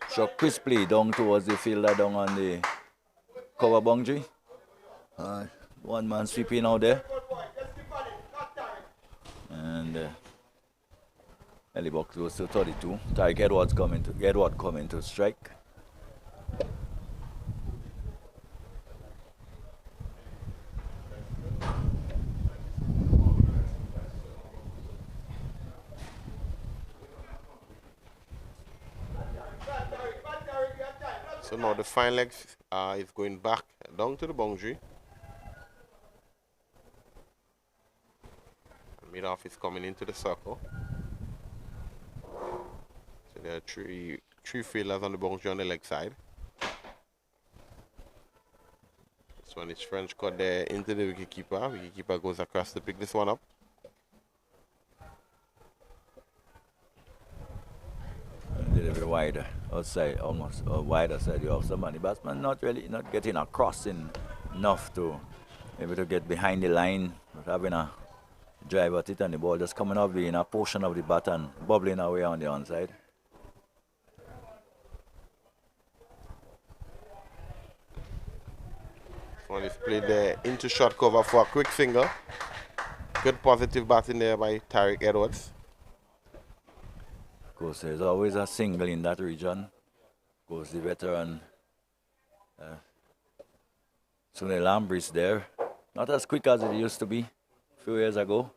struck crisply down towards the fielder down on the cover boundary. One man sweeping out there. And Ellie Box goes to 32. Tariq Edward coming to strike. So now the fine leg is going back down to the boundary. Mid-off is coming into the circle. So there are three fielders on the boundary on the leg side. This one is French cut there into the wicketkeeper. Wicketkeeper goes across to pick this one up. Delivery wider outside, almost wider side. You have somebody, batsman not getting across enough to able to get behind the line, having a drive at it, and the ball just coming up in a portion of the bat and bubbling away on the onside. One is played there into short cover for a quick single. Good positive batting there by Tariq Edwards. Of course, there's always a single in that region. Of course, the veteran Sunil Ambris there. Not as quick as it used to be a few years ago.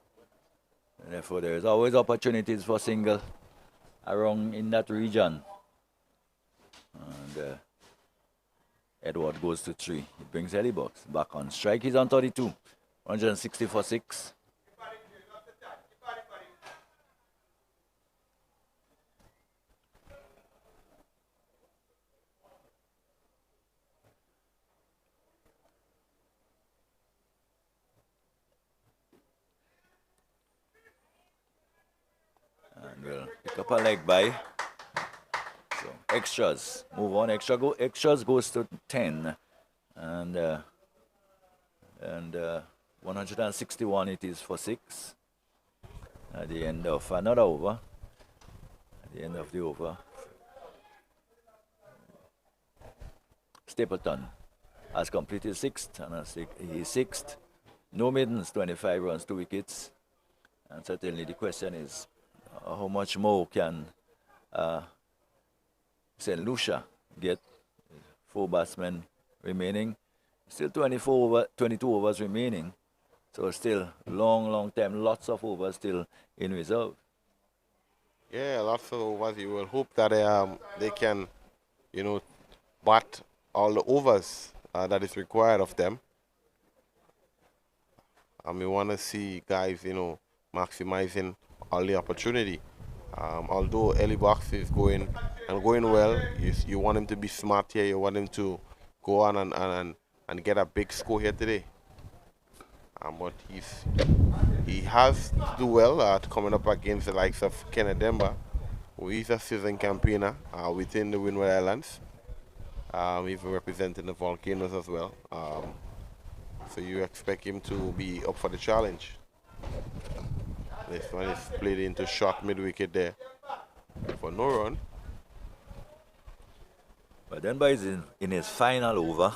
And therefore, there's always opportunities for single around in that region. And Edward goes to 3. He brings Ellie Box back on strike. He's on 32. 160 for 6. We'll pick up a leg by. So extras move on. Extras goes to 10, and 161 it is for 6. At the end of another over. At the end of the over, Stapleton has completed 6th, and he's 6th. No maidens, 25 runs, 2 wickets. And certainly the question is, how much more can St. Lucia get? 4 batsmen remaining. Still 22 overs remaining. So still long time, lots of overs still in reserve. Yeah, lots of overs. You will hope that they can, bat all the overs that is required of them. And we want to see guys, maximizing all the opportunity. Although early box is going well, you want him to be smart here. You want him to go on and get a big score here today. But he has to do well coming up against the likes of Grenada, who is a seasoned campaigner within the Windward Islands. He's representing the Volcanoes as well. So you expect him to be up for the challenge. This one is played into short mid-wicket there for no run. But Denver is in his final over.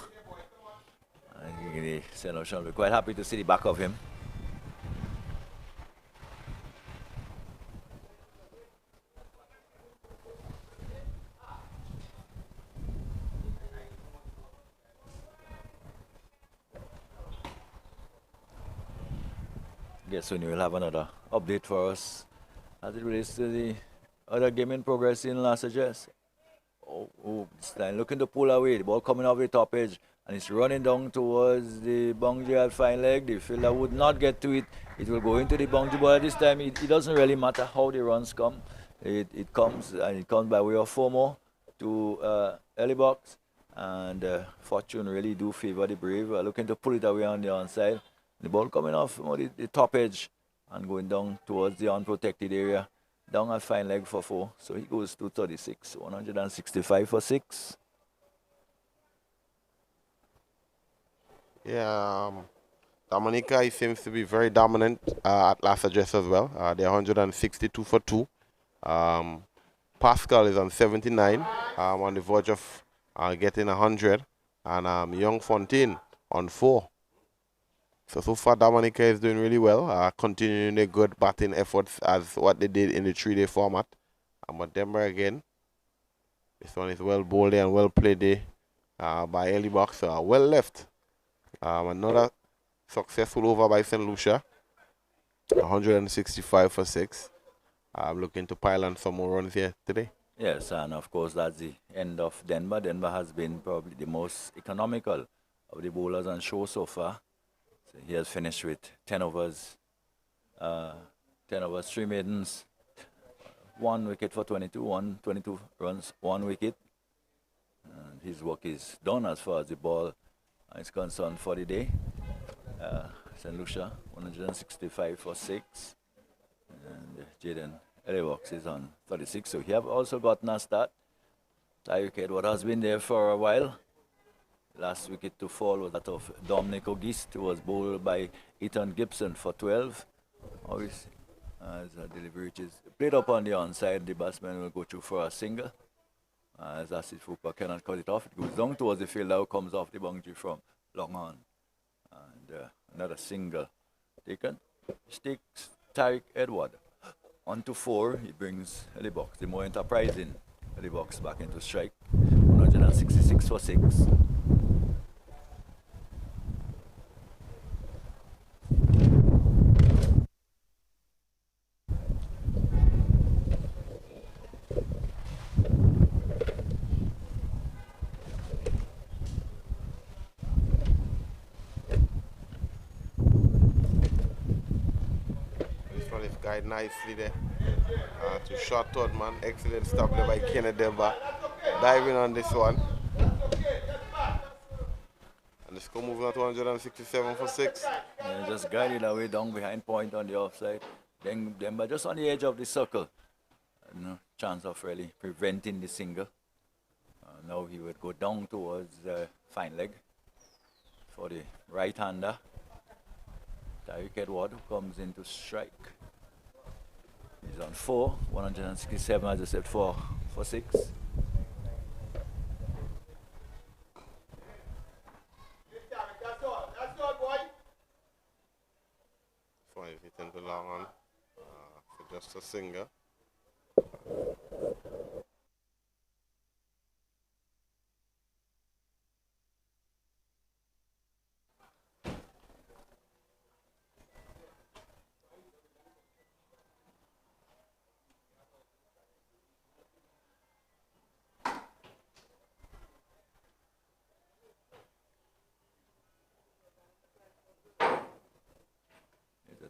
I think the St. Lucia will be quite happy to see the back of him. Guess soon you will have another update for us as it relates to the other game in progress in Las Vegas. This line looking to pull away. The ball coming off the top edge, and it's running down towards the boundary at fine leg. The fielder would not get to it. It will go into the boundary, but at this time it doesn't really matter how the runs come. It comes, and it comes by way of 4 more to early box, and fortune really do favor the brave. Looking to pull it away on the onside. The ball coming off the top edge and going down towards the unprotected area. Down at fine leg for 4. So he goes to 36. 165 for 6. Yeah, Dominica, he seems to be very dominant at Las Vegas as well. They're 162 for 2. Pascal is on 79, on the verge of getting 100. And Young Fontaine on 4. So far, Dominica is doing really well, continuing their good batting efforts as what they did in the 3-day format. But Denver again, this one is well bowled and well played there by early box, well left. Another successful over by St. Lucia, 165 for 6. I'm looking to pile on some more runs here today. Yes, and of course that's the end of Denver. Denver has been probably the most economical of the bowlers on show so far. He has finished with 10 overs, 3 maidens, 1 wicket for 22 runs, 1 wicket. And his work is done as far as the ball is concerned for the day. St. Lucia, 165 for 6. And Jaden Ellibox is on 36. So he have also gotten a start. Tie wicket, what has been there for a while. Last wicket to fall was that of Dominica, who was bowled by Ethan Gibson for 12. Obviously, as a delivery is played up on the onside, the batsman will go through for a single. As Asif Hooper cannot cut it off, it goes down towards the fielder who comes off the boundary from long on. And another single taken. Stakes Tariq Edward. 1 to 4, he brings Ellibox, the more enterprising Ellibox, back into strike. 166 for 6. Guide nicely there to short third man. Excellent stop there by Grenada. Diving on this one. And the score moving on to 167 for 6. Just guided away down behind point on the offside. Then but just on the edge of the circle. chance of really preventing the single. Now he would go down towards the fine leg for the right-hander. Tariq Edward, who comes in to strike. He's on 4, 167, as I said, for 6. Five hitting the long on for just a single.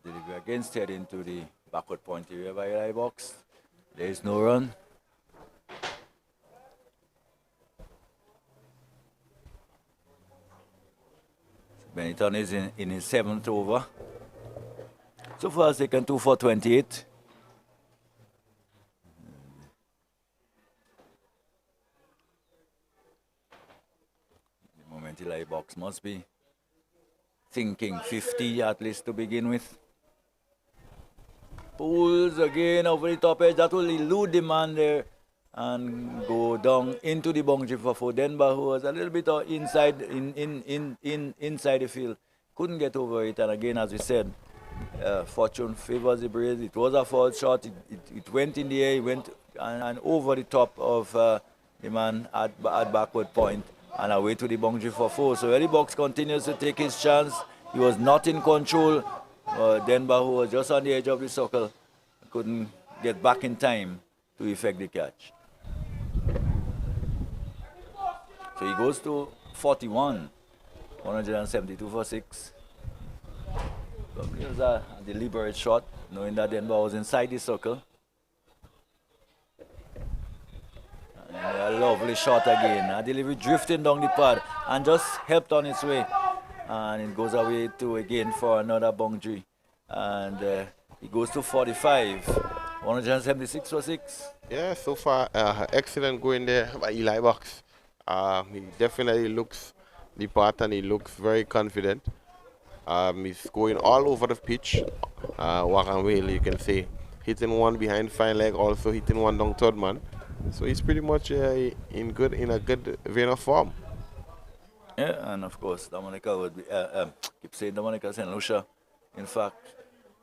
Delivery against head into the backward point area by the box. There is no run. Benetton is in his 7th over. So far has taken 2 for 28. The moment the box must be thinking 50 at least to begin with. Pulls again over the top edge. That will elude the man there and go down into the boundary for 4. Denver, who was a little bit inside inside the field, couldn't get over it. And again, as we said, fortune favors the Braves. It was a false shot. It went in the air. It went and over the top of the man at backward point and away to the boundary for 4. So Eddie Box continues to take his chance. He was not in control. Denver, who was just on the edge of the circle, couldn't get back in time to effect the catch. So he goes to 41, 172 for 6. Probably was a deliberate shot, knowing that Denver was inside the circle. And a lovely shot again. A delivery drifting down the pad and just helped on its way. And it goes away to again for another boundary. And he goes to 45, 176 for 6. Yeah, so far excellent going there by Eli Box. He definitely looks the part and he looks very confident. He's going all over the pitch. Walk and wheel, you can say. Hitting one behind fine leg, also hitting one down third man. So he's pretty much in a good vein of form. Yeah, and of course, Dominica would be, keep saying Dominica, St. Lucia, in fact,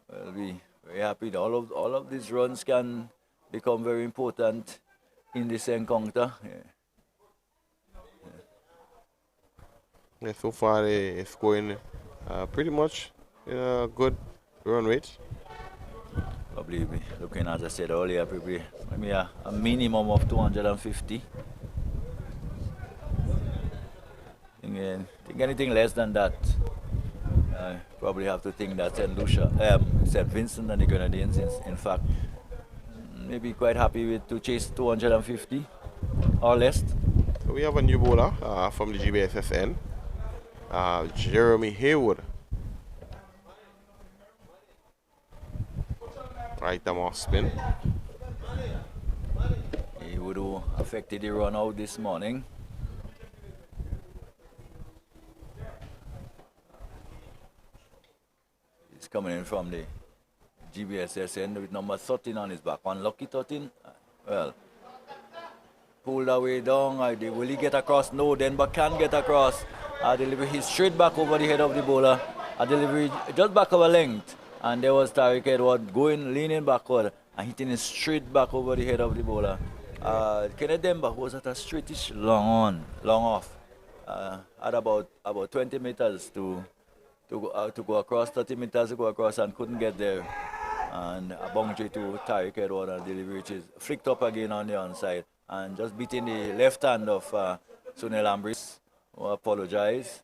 will be very happy that all of these runs can become very important in this encounter. Yeah, so far it's going pretty much in a good run rate. Probably be looking, as I said earlier, probably maybe a minimum of 250. Think anything less than that, probably have to think that St. Lucia, St. Vincent and the Grenadines, in fact, maybe quite happy with to chase 250 or less. So we have a new bowler from the GBSSN, Jeremy Haywood. Right arm off spin. Haywood, who affected the run out this morning. Coming in from the GBSSN with number 13 on his back. Unlucky 13. Well, pulled away down. Will he get across? No, Denver can get across. Delivery, he's straight back over the head of the bowler. A delivery just back of a length. And there was Tariq Edward leaning backward and hitting it straight back over the head of the bowler. Kenneth Denver was at a straightish long off. At about 20 meters to go across, 30 meters to go across, and couldn't get there. And a boundary to Tariq Edward, and delivery which is flicked up again on the onside and just beating the left hand of Sunil Ambris, who apologize.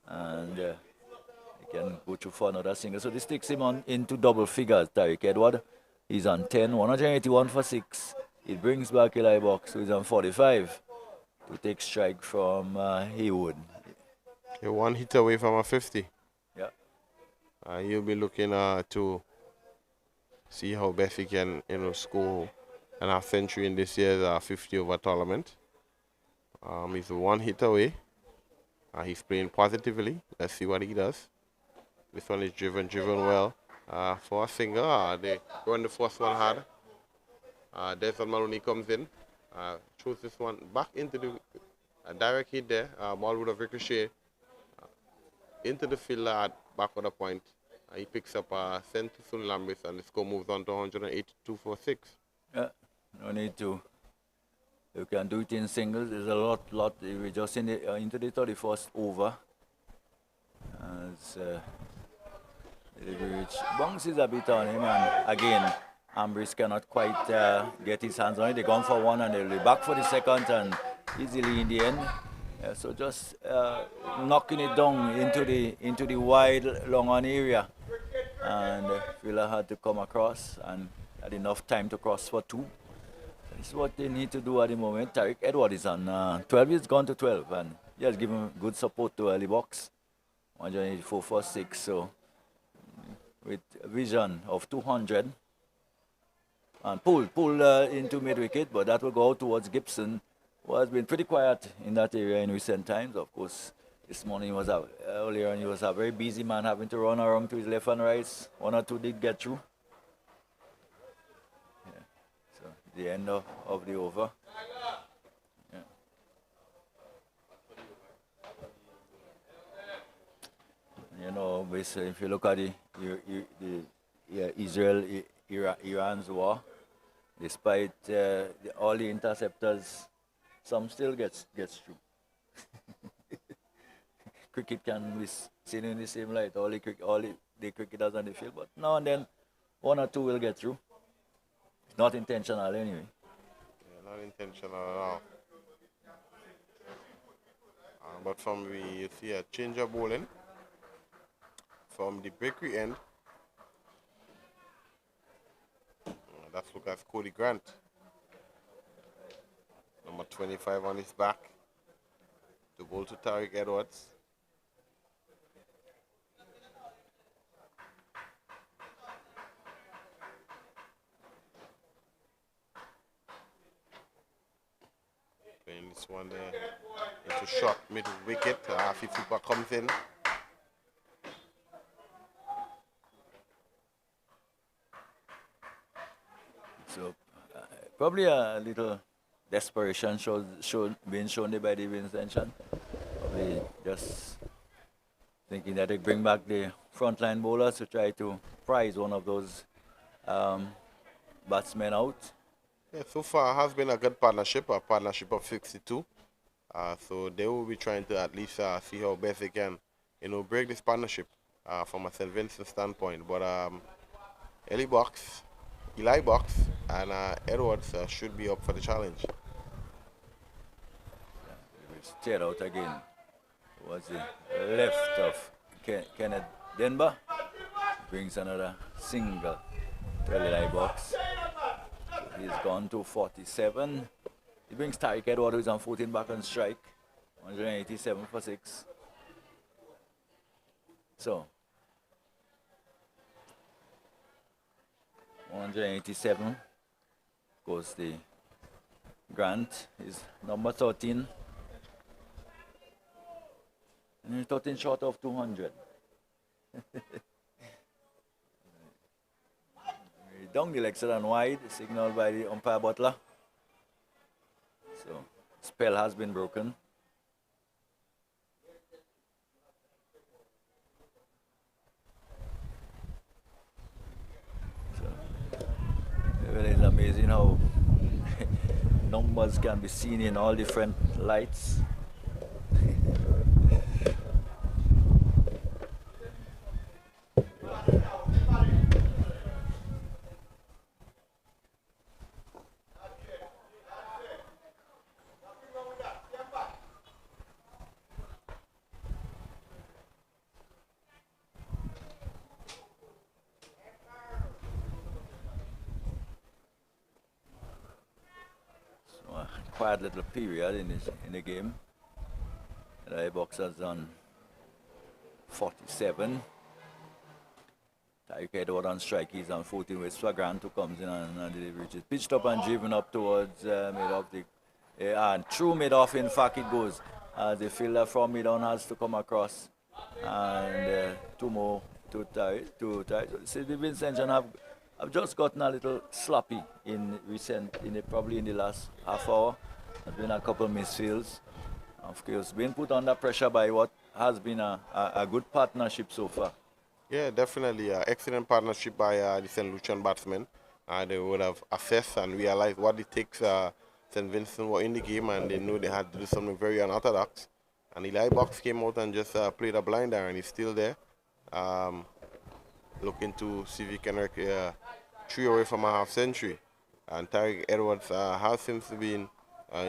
And he can go through for another single. So this takes him into double figures. Tariq Edward, he's on 10, 181 for 6. It brings back Eli Box, who is on 45 to take strike from Haywood. You're one hit away from a 50. Yeah. He'll be looking to see how best he can, score and a century in this year's 50 over tournament. He's one hit away. He's playing positively. Let's see what he does. This one is driven well. For a single, they run the first one hard. Desmond Maloney comes in, throws this one back into the direct hit there. Ball would have ricocheted into the field at back of the point. He picks up St. Lambis, and the score moves on to 182 for 6. Yeah, no need to. You can do it in singles. There's a lot. We're just into the 31st over. Bounces a bit on him, and again, Ambrose cannot quite get his hands on it. They're gone for one, and they'll be back for the second, and easily in the end. So just knocking it down into the wide, long on area, and Villa had to come across and had enough time to cross for 2. This is what they need to do at the moment. Tariq Edward is on 12. He's gone to 12, and he has given good support to early box. 184 for 6. So with a vision of 200, and pull into mid wicket, but that will go out towards Gibson, who has been pretty quiet in that area in recent times. Of course, this morning was earlier, and he was a very busy man, having to run around to his left and right. 1 or 2 did get through. Yeah. So the end of the over. Yeah. You know, basically, if you look at the Israel-Iran's war, despite all the interceptors, some still gets through. Cricket can be seen in the same light, all the cricketers on the field, but now and then 1 or 2 will get through. It's not intentional anyway. Yeah, not intentional at all. But from you see a change of bowling from the bakery end. That's look at Cody Grant. Number 25 on his back. To bowl to Tariq Edwards. Playing this one there into short mid wicket. Afi Fupa comes in. So probably a little desperation being shown there by the Vincent. Probably just thinking that they bring back the frontline bowlers to try to prize one of those batsmen out. Yeah, so far has been a good partnership, a partnership of 62. So they will be trying to at least see how best they can, break this partnership from a St. Vincent standpoint. But Eli Box, and Edwards should be up for the challenge. Straight out again. Was the left of Kenneth Denver. Brings another single to Eli Box. So he's gone to 47. He brings Tariq Edward, who's on 14 back on strike. 187 for 6. So 187 goes the Grant, is number 13. And he's 13 short of 200. Down the leg side and wide, signaled by the umpire Butler. So spell has been broken. It's amazing how numbers can be seen in all different lights. Quiet little period in the game. The boxers on 47. Tyreek Edward on strike. He's on 14 with Swagrant who comes in and delivers. It's pitched up and driven up towards mid-off. And through mid-off, in fact, it goes. The fielder from mid-on has to come across. And two more to tie. See, the Vincent have just gotten a little sloppy probably in the last half hour. There's been a couple of misfields. Of course, being put under pressure by what has been a good partnership so far. Yeah, definitely. Excellent partnership by the St. Lucian batsmen. They would have assessed and realized what it takes. St. Vincent were in the game and they knew they had to do something very unorthodox. And Eli Box came out and just played a blinder, and he's still there. Looking to see if he can 3 away from a half century. And Tyreek Edwards has seems to be in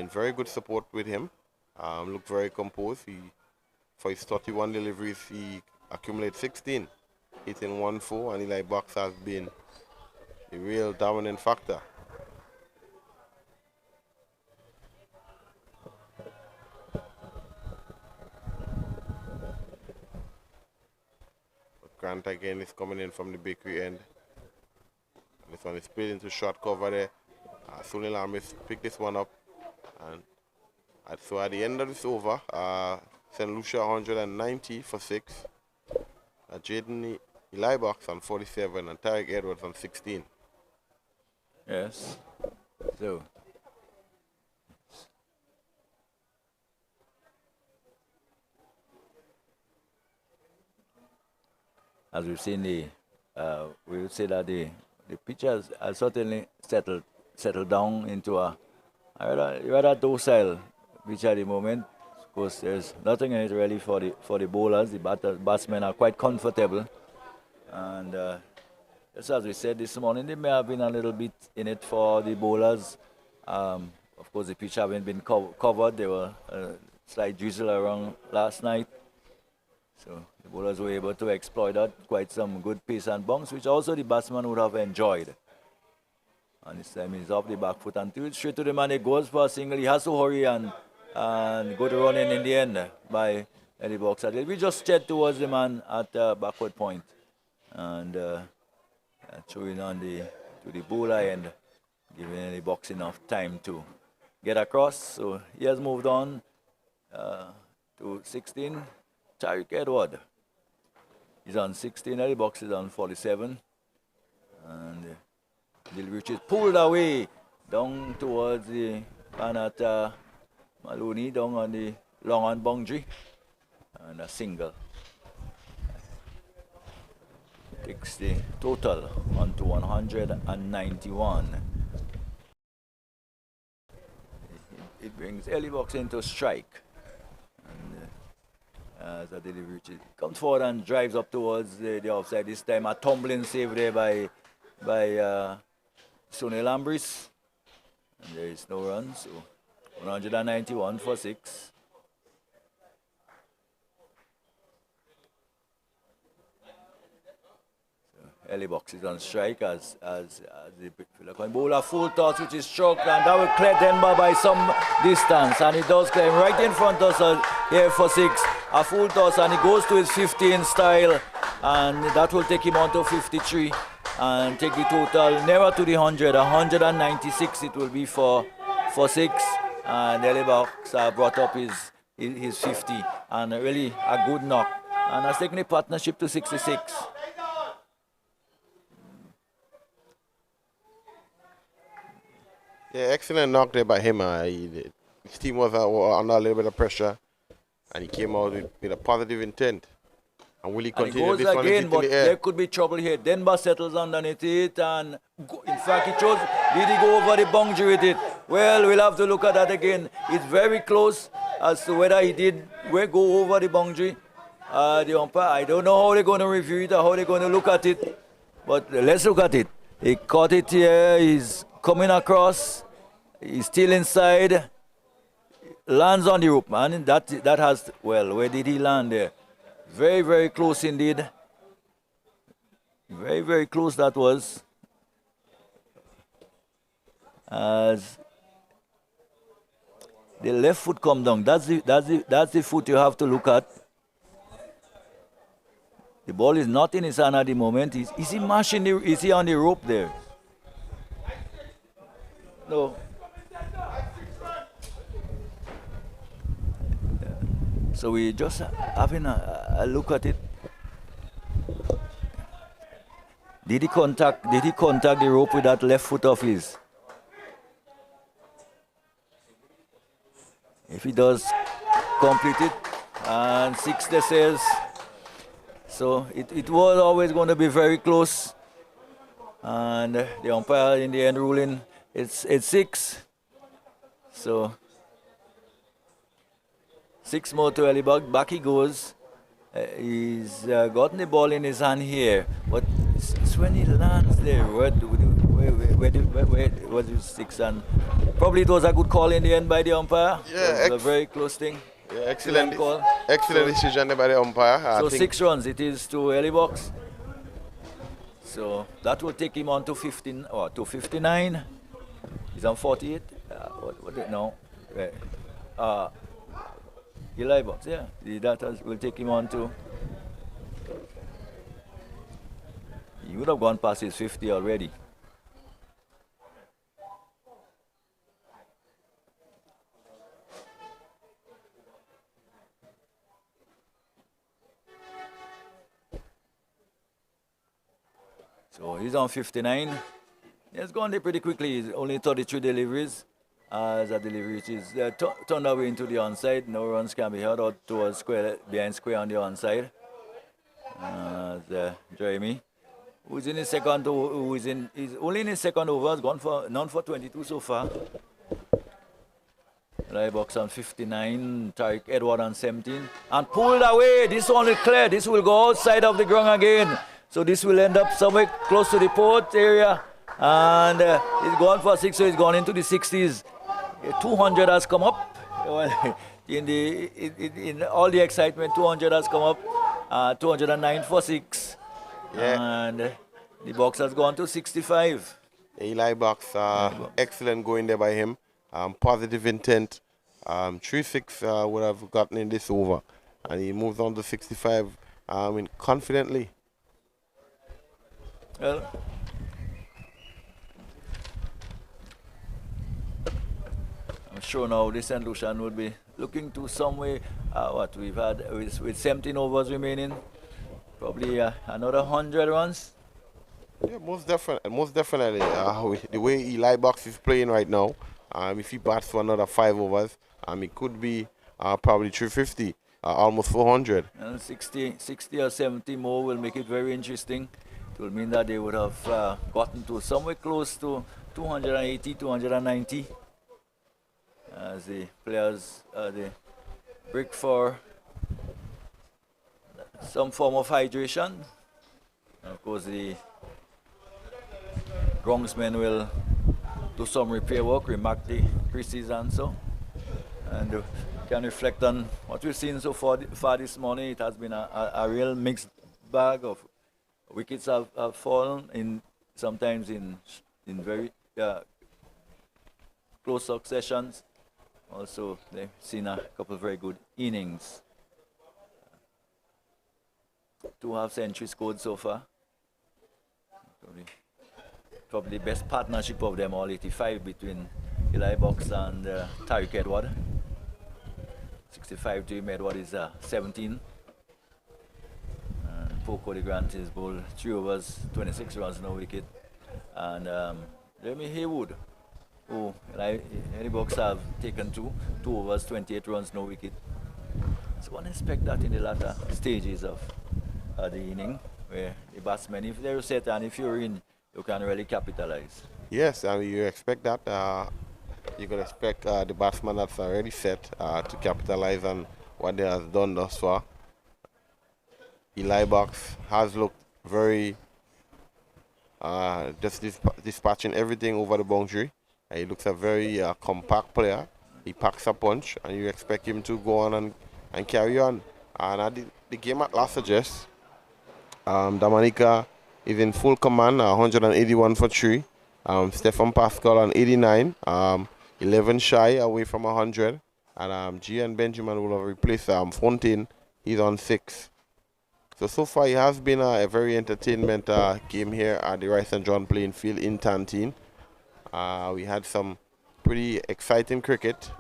very good support with him. Looked very composed. For his 31 deliveries, he accumulated 16. Hitting 1-4, and Eli Box has been a real dominant factor. Grant again is coming in from the bakery end. This one is played into short cover there. Sunil Amis picked this one up. And so at the end of this over, St. Lucia 190 for 6. Jaden Eli Box on 47 and Tyreek Edwards on 16. Yes. So. As we've seen, we would say that the pitch has certainly settled down into a rather docile pitch at the moment. Of course, there's nothing in it really for the bowlers. The batsmen are quite comfortable, and just as we said this morning, they may have been a little bit in it for the bowlers. Of course, the pitch haven't been covered. There were a slight drizzle around last night. So the bowlers were able to exploit that, quite some good pace and bounce, which also the batsman would have enjoyed. And this time he's off the back foot and straight to the man. He goes for a single. He has to hurry and go to run in the end by Eddie Box. We just chat towards the man at backward point and throwing on to the bowler end, giving Eddie Box enough time to get across. So he has moved on to 16. Tyreek Edward is on 16, Eddie Box is on 47. And Dilrich is pulled away down towards the man at Maloney, down on the long on boundary. And a single. Takes the total on to 191. It brings Eddie Box into strike. As a delivery comes forward and drives up towards the offside. This time a tumbling save there by Sunil Ambris. And there is no run, so 191 for 6. So Ellie Box is on strike as the Philippine bowler full toss, which is struck, and that will clear Denver by some distance, and it does clear him right in front of us here for 6. A full toss, and he goes to his 15 style, and that will take him on to 53 and take the total nearer to the 100. 196 it will be for 6, and Ellie Box brought up his 50, and really a good knock, and has taken the partnership to 66. Yeah, excellent knock there by him. His team was under a little bit of pressure, and he came out with a positive intent. And will he continue and he this goes one again, but in the air? there could be trouble here. Denver settles underneath it, and in fact, did he go over the boundary with it? Well, we'll have to look at that again. It's very close as to whether he did go over the boundary. The umpire, I don't know how they're going to review it or how they're going to look at it, but let's look at it. He caught it here, he's coming across, he's still inside, lands on the rope, man. That has, well, where did he land there? Very, very close indeed. Very, very close that was. As the left foot come down. That's the foot you have to look at. The ball is not in his hand at the moment. Is he mashing is he on the rope there? No. So we just having a look at it. Did he contact the rope with that left foot of his? If he does complete it, and 6 they says. So it was always going to be very close. And the umpire in the end ruling it's 6. So 6 more to Elibog. Back he goes. He's gotten the ball in his hand here. But it's when he lands there. Where was it 6? And probably it was a good call in the end by the umpire. Yeah, it was a very close thing. Yeah, excellent call. Excellent decision by the umpire. So 6 runs it is to Elibox. So that will take him on to 15 or to 59. He's on 48. No. Eli Box, yeah. That will take him on to. He would have gone past his 50 already. So he's on 59. He's gone there pretty quickly. He's only 33 deliveries. As a delivery which is turned away into the onside. No runs can be held out towards square, behind square on the onside. Jeremy, who's in his second, he's only in his second over, has gone for none for 22 so far. Box on 59, Tariq Edward on 17, and pulled away. This one is clear. This will go outside of the ground again. So this will end up somewhere close to the port area. And he's gone for 6, so he's gone into the 60s. 200 has come up. In all the excitement, 200 has come up. 209 for 6. Yeah. And the box has gone to 65. Eli Box, excellent going there by him. Positive intent. 3-6 would have gotten in this over. And he moves on to 65 confidently. Well, I'm sure now the St. Lucian would be looking to some way what we've had with 17 overs remaining. Probably another 100 runs. Yeah, most definitely. The way Eli Box is playing right now, if he bats for another 5 overs, it could be probably 350, almost 400. And 60 or 70 more will make it very interesting. It will mean that they would have gotten to somewhere close to 280, 290. As the players they break for some form of hydration. And of course, the groundsmen will do some repair work, remark the creases and so. And can reflect on what we've seen so far this morning. It has been a real mixed bag of wickets have fallen sometimes in very close successions. Also, they've seen a couple of very good innings. 2 half-centuries scored so far. Probably the best partnership of them all, 85 between Eli Box and Tariq Edward. 65 to him, Edward is 17. And Poco de Grant is bowled 3 overs, 26 runs, no wicket. And Jeremy Haywood, who Eli Box have taken 2 overs, 28 runs, no wicket. So one expect that in the latter stages of the inning, where the batsmen, if they're set and if you're in, you can really capitalize. Yes, you expect that. You can expect the batsman that's already set to capitalize on what they have done thus far. Eli Box has looked very just dispatching everything over the boundary. He looks a very compact player. He packs a punch, and you expect him to go on and carry on. And the game at last suggests Dominica is in full command, 181 for 3. Stefan Pascal on 89, 11 shy away from 100. And G and Benjamin will have replaced Fontaine. He's on 6. So far it has been a very entertainment game here at the Rice and John playing field in Tantine. We had some pretty exciting cricket.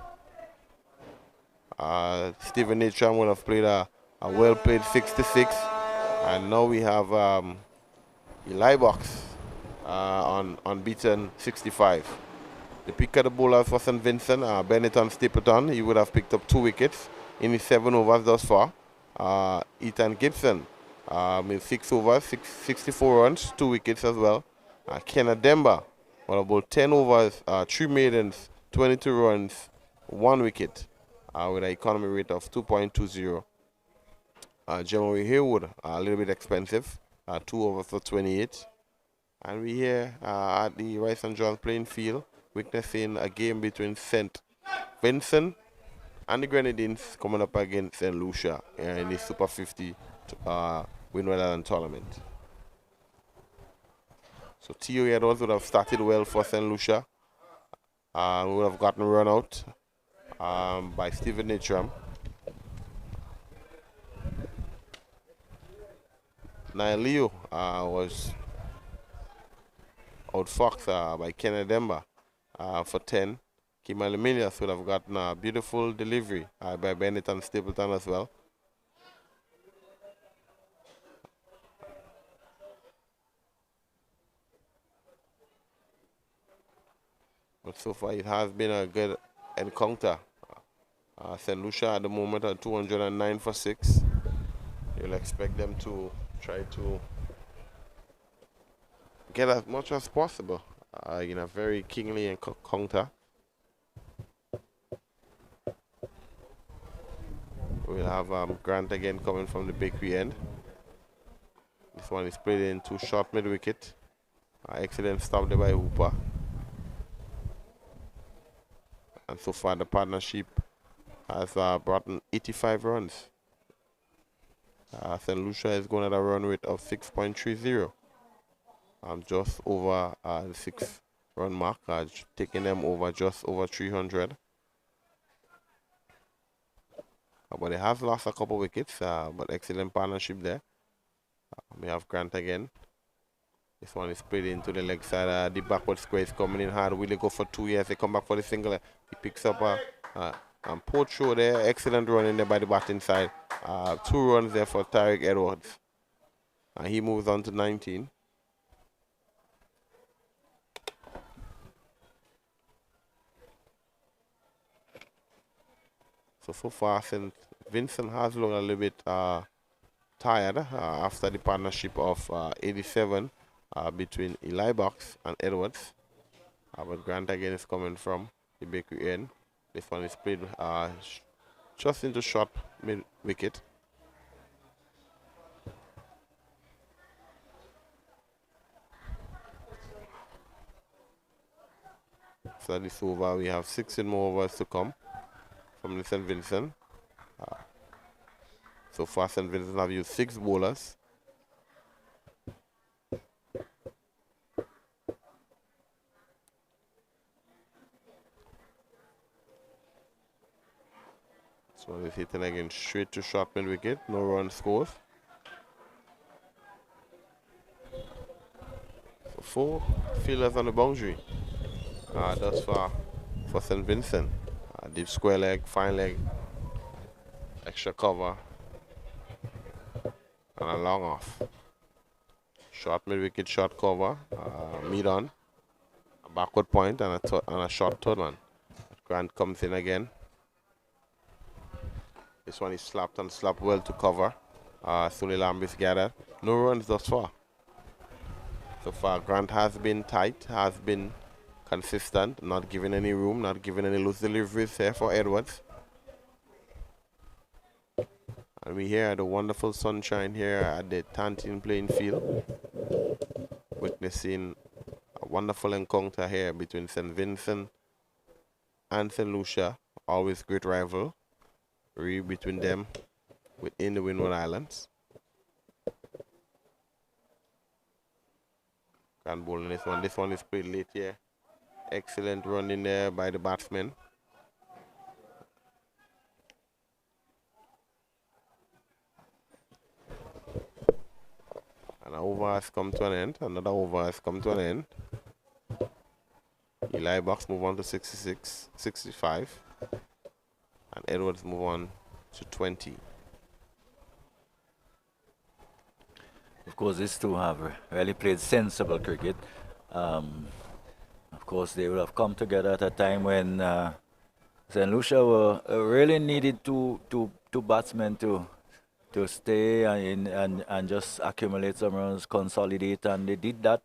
Stephen Natram would have played a well-played 66. And now we have Eli Box on unbeaten 65. The pick of the bowlers for St. Vincent, Benetton Stapleton, he would have picked up 2 wickets in his 7 overs thus far. Ethan Gibson in 6 overs, 64 runs, 2 wickets as well. Kenneth Demba, well, about 10 overs, 3 maidens, 22 runs, 1 wicket with an economy rate of 2.20. Jeremy Haywood, a little bit expensive, 2 overs for 28. And we here at the Rice and John playing field, witnessing a game between St. Vincent and the Grenadines coming up against St. Lucia in the Super 50 Windward Island tournament. So Theo Edwards would have started well for St. Lucia. Would have gotten run out by Stephen Natram. Niall Leo was outfoxed by Kenneth Demba for 10. Kimal Emilius would have gotten a beautiful delivery by Benetton Stapleton as well. But so far it has been a good encounter. St. Lucia at the moment at 209 for 6. You'll expect them to try to get as much as possible in a very kingly encounter. We'll have Grant again coming from the bakery end. This one is played into short mid wicket. Excellent stop there by Hooper. And so far the partnership has brought in 85 runs. St. Lucia is going at a run rate of 6.30. Just over the 6-run mark, taking them over just over 300. But they have lost a couple wickets, but excellent partnership there. We have Grant again. This one is played into the leg side. The backward square is coming in hard. Will they go for 2 years? They come back for the single. He picks up a poor throw there. Excellent run in there by the batting side. 2 runs there for Tariq Edwards. He moves on to 19. So far, St. Vincent has looked a little bit tired after the partnership of 87 between Eli Box and Edwards. But Grant again is coming from the bakery end. This one is played just into short mid wicket. So this over, we have 16 more overs to come from the St. Vincent. So far, St. Vincent have used 6 bowlers. So he's hitting again straight to short mid wicket. No run scores. So 4 fielders on the boundary. Thus far for St. Vincent. Deep square leg, fine leg, extra cover, and a long off. Short mid wicket, short cover, mid on, a backward point, and a short third one. Grant comes in again. This one is slapped and slapped well to cover. Sully Lambis gathered. No runs thus far. So far, Grant has been tight, has been consistent, not giving any room, not giving any loose deliveries here for Edwards. And we here at the wonderful sunshine here at the Tantine playing field, witnessing a wonderful encounter here between St. Vincent and St. Lucia. Always great rivalry between them within the Windward Islands. Can't bowl in this one. This one is played late here. Excellent run in there by the batsman. An over has come to an end. Another over has come to an end. Eli Box move on to 66, 65. And Edwards move on to 20. Of course, these two have really played sensible cricket. Of course, they would have come together at a time when St. Lucia were really needed two batsmen to stay and just accumulate some runs, consolidate, and they did that.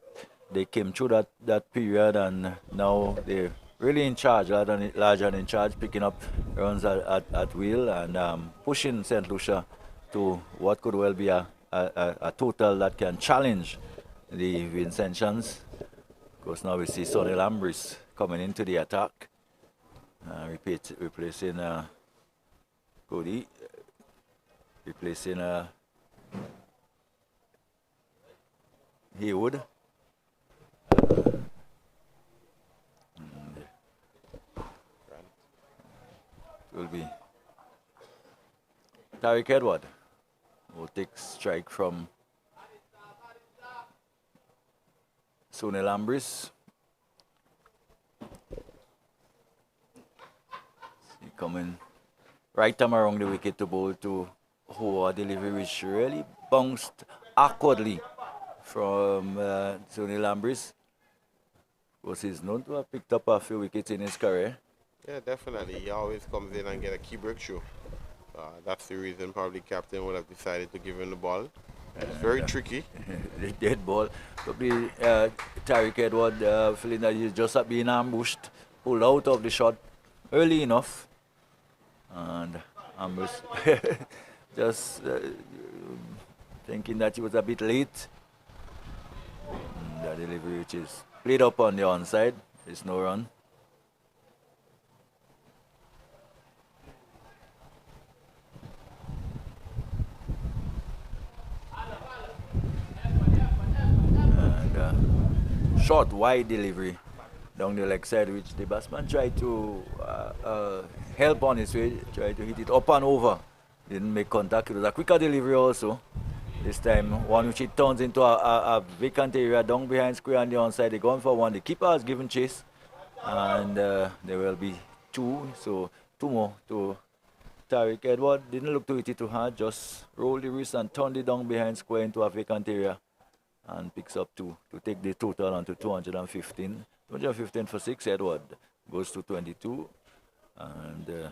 They came through that period, and now they're really in charge, larger and in charge, picking up runs at will and pushing St. Lucia to what could well be a total that can challenge the Vincentians. Of course, now we see Sonny Lambris coming into the attack, replacing Cody, replacing Haywood. Will be Tariq Edward, who takes strike from Sonny Lambris. He coming right time around the wicket to bowl to Hoa delivery, which really bounced awkwardly from Sonny Lambris. Of course, he's known to have picked up a few wickets in his career. Yeah, definitely. He always comes in and get a key breakthrough. That's the reason probably captain would have decided to give him the ball. It's very tricky. The dead ball. Probably Tariq Edward feeling that he's just being ambushed, pulled out of the shot early enough. And Ambrose just thinking that he was a bit late. The delivery, which is played up on the onside, there's no run. Short, wide delivery down the leg side, which the batsman tried to help on his way, tried to hit it up and over. Didn't make contact. It was a quicker delivery also. This time, one which it turns into a vacant area down behind square on the onside. They're going for one. The keeper has given chase, and there will be two. So, two more to Tariq Edward. Didn't look to hit it too hard, just rolled the wrist and turned it down behind square into a vacant area. And picks up two to take the total onto 215. 215 for 6. Edward goes to 22. And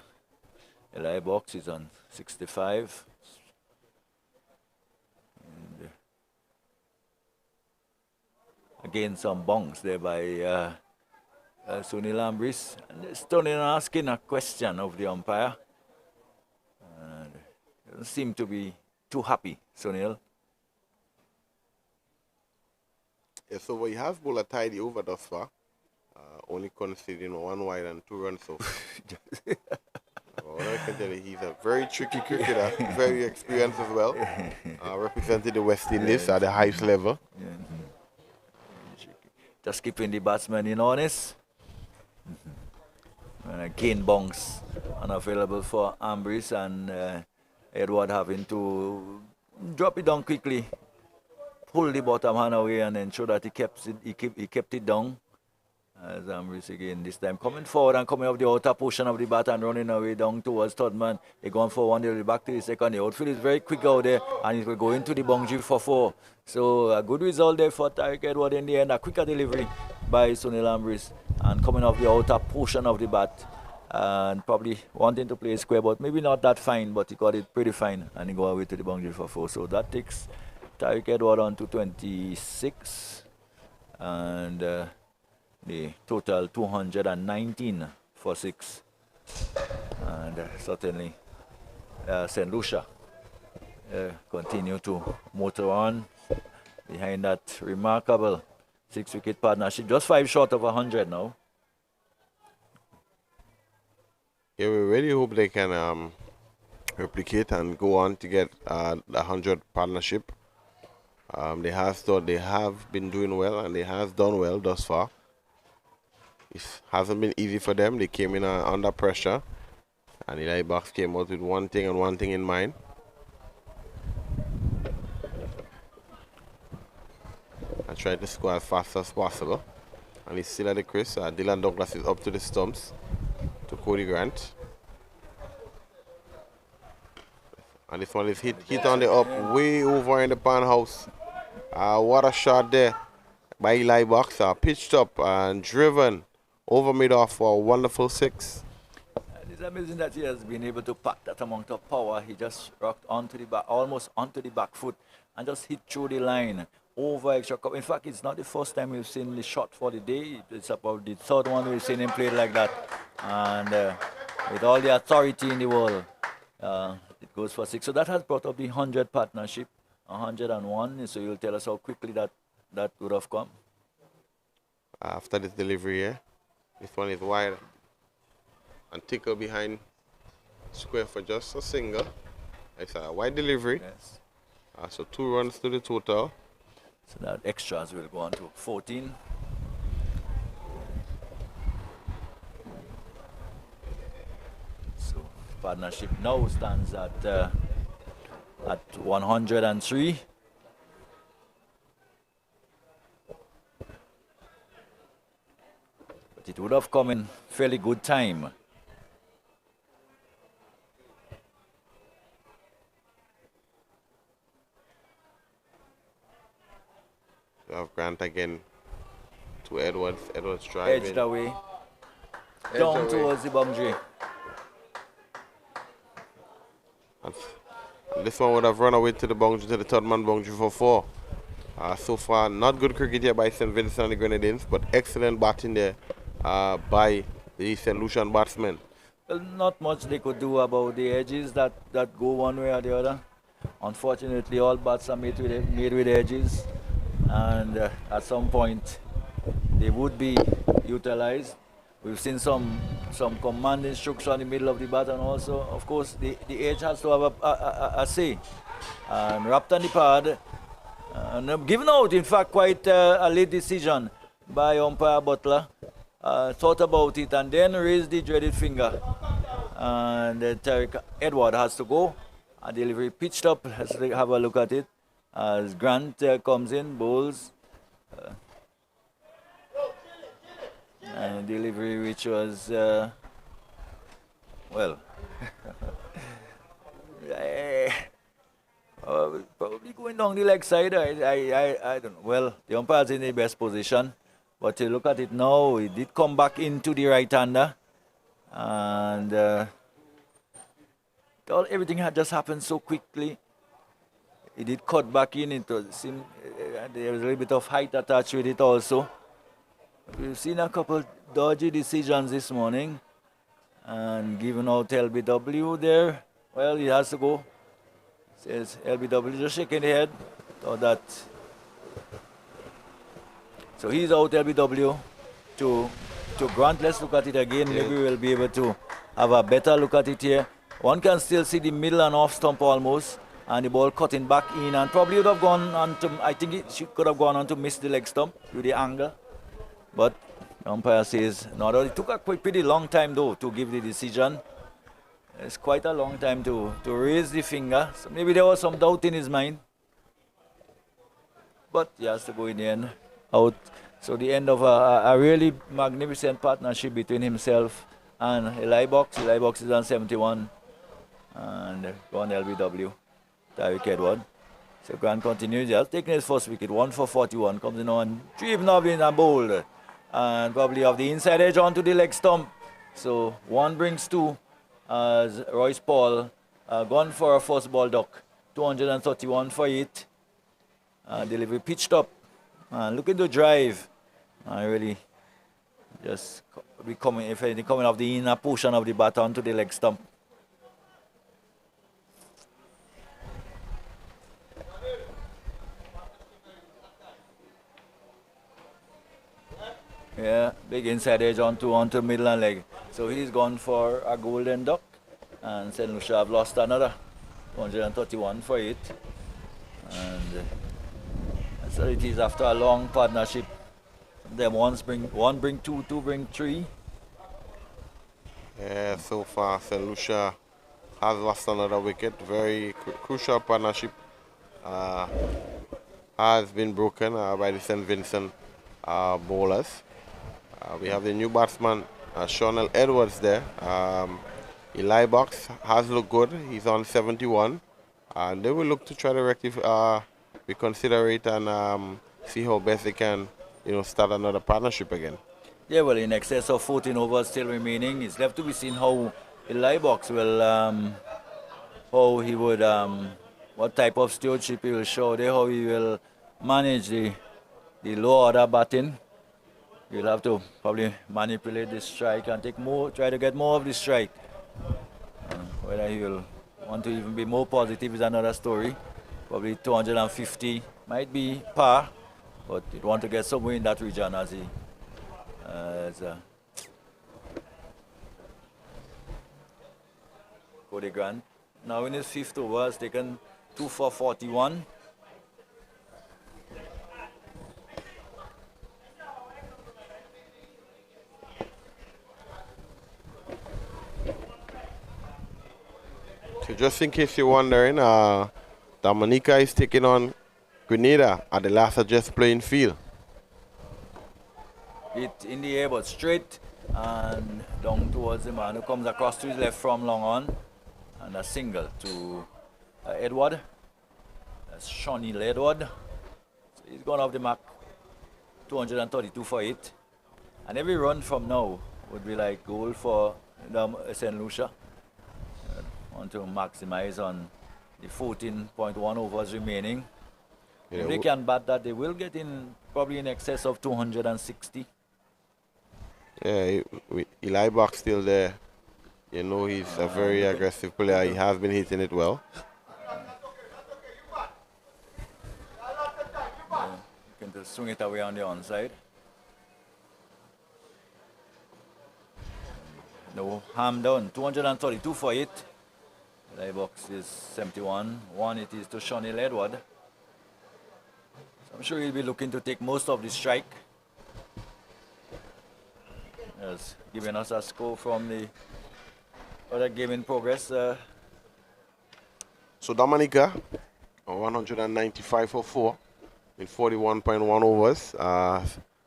Eli Box is on 65. And, again, some bonks there by Sonny Lambris. And Stoney asking a question of the umpire. And doesn't seem to be too happy, Sunil. Yeah, so we have bowler tidy over thus far, only conceding 1 wide and 2 runs so far. All I can tell you, he's a very tricky cricketer, very experienced as well, represented the West Indies at the highest level. Just keeping the batsman in honest. And again, bonks unavailable for Ambrose, and Edward having to drop it down quickly. Pull the bottom hand away and ensure that he kept it down. As Ambrose again this time coming forward and coming up the outer portion of the bat and running away down towards third man. They're going for one, they'll be back to the second. The outfield is very quick out there and it will go into the boundary for 4. So a good result there for Tariq Edward in the end. A quicker delivery by Sonny Lambris and coming off the outer portion of the bat. And probably wanting to play square, but maybe not that fine, but he got it pretty fine and he go away to the boundary for 4. So that takes Tariq Edward on to 26 and the total 219 for 6. And certainly St. Lucia continue to motor on behind that remarkable 6-wicket partnership. Just 5 short of 100 now. Yeah, we really hope they can replicate and go on to get the 100 partnership. They have been doing well and they have done well thus far. It hasn't been easy for them. They came in under pressure, and Eli Box came out with one thing and one thing in mind. try to score as fast as possible. And he's still at the crease. Dylan Douglas is up to the stumps to Cody Grant. And this one is hit on the up, way over in the pan house. What a shot there by Eli Boxer. Pitched up and driven over mid-off for a wonderful 6. It's amazing that he has been able to pack that amount of power. He just rocked onto the back, almost onto the back foot, and just hit through the line over extra cover. In fact, it's not the first time we've seen the shot for the day. It's about the third one we've seen him play like that. And with all the authority in the world, it goes for 6. So that has brought up the 100 partnership, 101. So you'll tell us how quickly that would have come. After this delivery here, this one is wide. And tickle behind square for just a single. It's a wide delivery. Yes. So 2 runs to the total. So that extras will go on to 14. So partnership now stands at 103. But it would have come in fairly good time. We have Grant again to Edwards. Edwards driving. Edged away. Down towards the boundary. And this one would have run away to the boundary, to the third man boundary for 4. So far, not good cricket here by St. Vincent and the Grenadines, but excellent batting there by the St. Lucian batsmen. Well, not much they could do about the edges that go one way or the other. Unfortunately, all bats are made with edges. And at some point they would be utilized. We've seen some commanding strokes on the middle of the bat, and also, of course, the edge has to have a say. And wrapped on the pad, and given out, in fact, quite a late decision by umpire Butler. Thought about it and then raised the dreaded finger. And Tarek Edward has to go. A delivery pitched up. Let's have a look at it. As Grant comes in, bowls, and delivery which was, well, probably going down the leg side. I don't know. Well, the umpire's in the best position, but to look at it now, it did come back into the right-hander, and everything had just happened so quickly. It did cut back in. There was a little bit of height attached with it also. We've seen a couple dodgy decisions this morning. And given out LBW there, well, he has to go. Says LBW just shaking the head. Thought that. So he's out LBW to Grant. Let's look at it again. Maybe we'll be able to have a better look at it here. One can still see the middle and off stump almost. And the ball cutting back in, and probably would have gone on to, I think it could have gone on to miss the leg stump with the angle. But the umpire says, no, it took a pretty long time though to give the decision. It's quite a long time to raise the finger. So maybe there was some doubt in his mind. But he has to go in the end, out. So the end of a really magnificent partnership between himself and Eli Box. Eli Box is on 71. And gone LBW. Tarek Edward. So Grant continues, just taking his first wicket, 1 for 41, comes in on 3 in a bowl, and probably off the inside edge onto the leg stump. So 1 brings 2 as Royce Paul gone for a first ball duck, 231 for it. Delivery pitched up, and looking to drive. Really just coming off the inner portion of the bat onto the leg stump. Yeah, big inside edge onto middle and leg. So he's gone for a golden duck, and St. Lucia have lost another 231 for it. And so it is after a long partnership. Them one bring 2, 2 bring 3. Yeah, so far St. Lucia has lost another wicket. Very crucial partnership has been broken by the St. Vincent bowlers. We have the new batsman, Shawnell Edwards there. Eli Box has looked good. He's on 71. And they will look to try to rectify, reconsider it and see how best they can, start another partnership again. Yeah, well, in excess of 14 overs still remaining. It's left to be seen how Eli Box will, how he would, what type of stewardship he will show there, how he will manage the low order batting. He'll have to probably manipulate the strike and try to get more of the strike. Whether he will want to even be more positive is another story. Probably 250 might be par, but he'd want to get somewhere in that region as he. Cody Grant now in his 5th over has taken 2 for 41. So just in case you're wondering, Dominica is taking on Grenada at the last adjust playing field. Hit in the air but straight and down towards the man who comes across to his left from long on, and a single to Edward. That's Shawnee Edward. So he's gone off the mark. 232 for 8. And every run from now would be like goal for St.Lucia. Want to maximize on the 14.1 overs remaining. If they can bat that, they will get in probably in excess of 260. Yeah, Eli Bach still there. He's a very aggressive player. He has been hitting it well. You can just swing it away on the onside. No harm done. 232 for 8. The box is 71. 1 it is to Shawnee Edward. So I'm sure he'll be looking to take most of the strike. Yes, giving us a score from the other game in progress. So Dominica, 195 for 4 in 41.1 overs.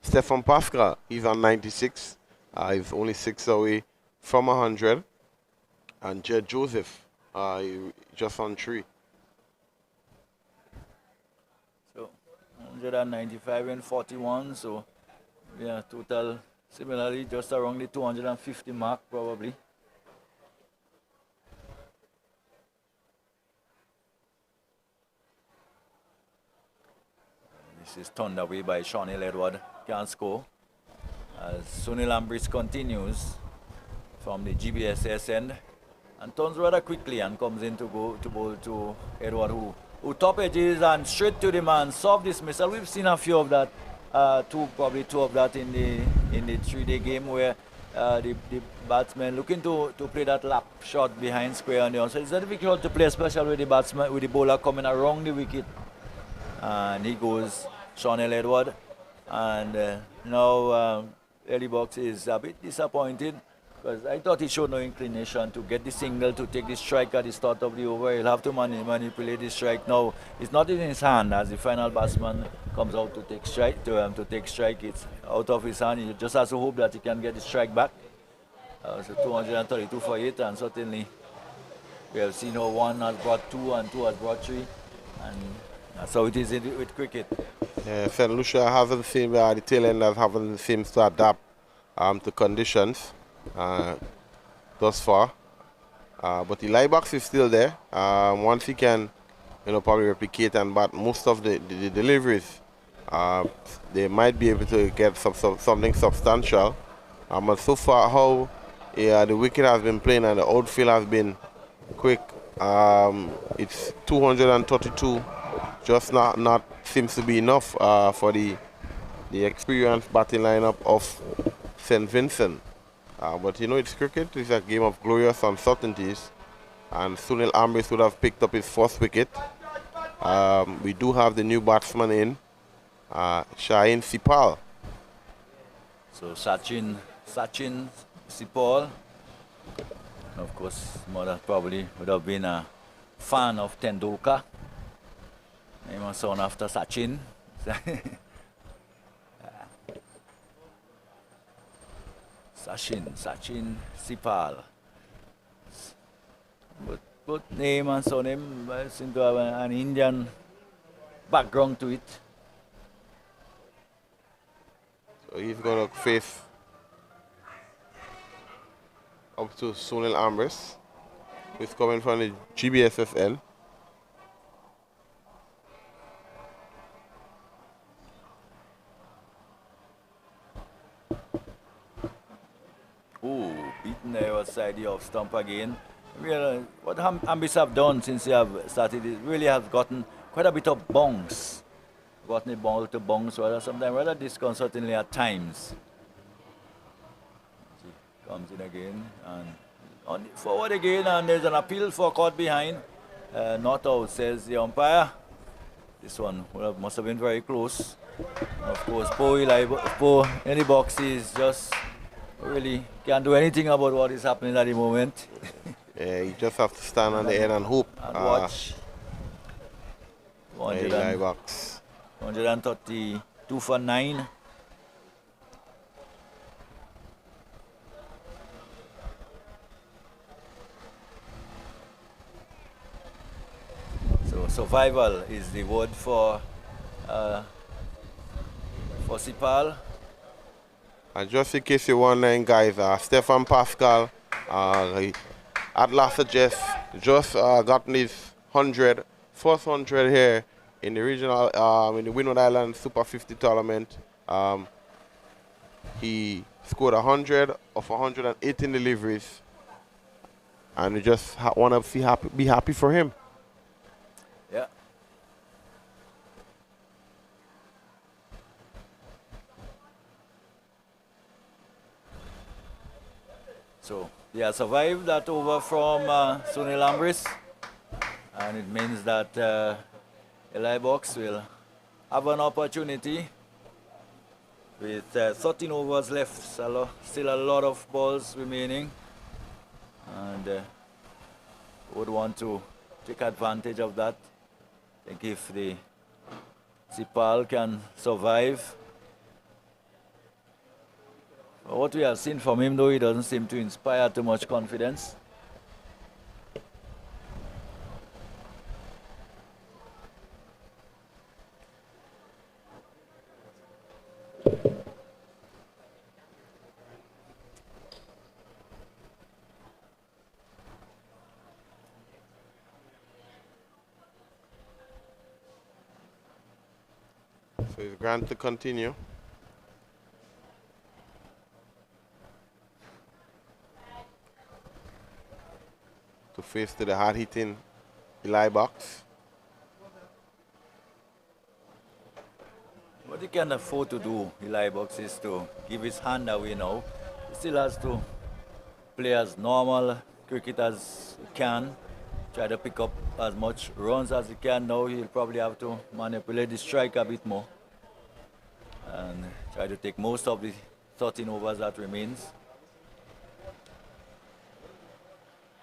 Stefan Pascal, he's on 96. He's only 6 away from 100. And Jed Joseph, just on 3. So 195 and 41. So yeah, total similarly just around the 250 mark probably. This is turned away by Shawnee Edward. Can't score. As Sunil Ambris continues from the GBSS end and turns rather quickly and comes in to bowl to Edward who top edges and straight to the man. Soft dismissal. We've seen a few of that. Probably two of that in the 3-day game where the batsman looking to play that lap shot behind square on the onside. It's very difficult to play, especially with the batsman, with the bowler coming around the wicket. And he goes Shawnee Edward. And now Eli Box is a bit disappointed because I thought he showed no inclination to get the single, to take the strike at the start of the over. He'll have to manipulate the strike. Now it's not in his hand as the final batsman comes out to take strike. To take strike, it's out of his hand. He just has to hope that he can get the strike back. So 232 for 8, and certainly we have seen how 1 has brought 2 and 2 has brought 3, and that's how it is with cricket. Yeah, St. Lucia hasn't seemed, the tail enders haven't seemed to adapt to conditions thus far. But Eli Box is still there. Once he can, probably replicate and bat most of the deliveries, they might be able to get something substantial. But so far, how the wicket has been playing and the outfield has been quick, it's 232. Just not seems to be enough for the experienced batting lineup of St. Vincent. But it's cricket. It's a game of glorious uncertainties. And Sunil Ambris would have picked up his first wicket. We do have the new batsman in, Shaheen Sipal. So Sachin Sipal. Of course, mother probably would have been a fan of Tendulkar. Name and son after Sachin. Sachin Sipal. But name and surname seem to have an Indian background to it. So he's going to face up to Sunil Ambrose, who's coming from the GBSSL. Ooh, beaten there outside the off stump again. Really, what Ambis have done since they have started is really have gotten quite a bit of bounce. Gotten the ball to bounce rather sometimes rather disconcertingly at times. She comes in again and on forward again, and there's an appeal for caught behind. Not out, says the umpire. This one must have been very close. Of course, Poe in the box is just really can't do anything about what is happening at the moment. Yeah, you just have to stand on the end and hope. And watch. 132 for 9. So survival is the word for Sipal. And just in case you're wondering, guys, Stefan Pascal, at last just gotten his first 100 here in the regional, in the Windward Island Super 50 tournament. He scored 100 of 118 deliveries, and we just want to be happy for him. Yeah. So, yeah, survived that over from Sunil Ambrose, and it means that Eli Box will have an opportunity with 13 overs left, still a lot of balls remaining, and would want to take advantage of that. I think if the Sipal can survive. What we have seen from him, though, he doesn't seem to inspire too much confidence. So it's grand to continue. To face to the hard-hitting Eli Box. What he can afford to do, Eli Box, is to give his hand away now. He still has to play as normal cricket as he can, try to pick up as much runs as he can. Now he'll probably have to manipulate the strike a bit more and try to take most of the 13 overs that remains.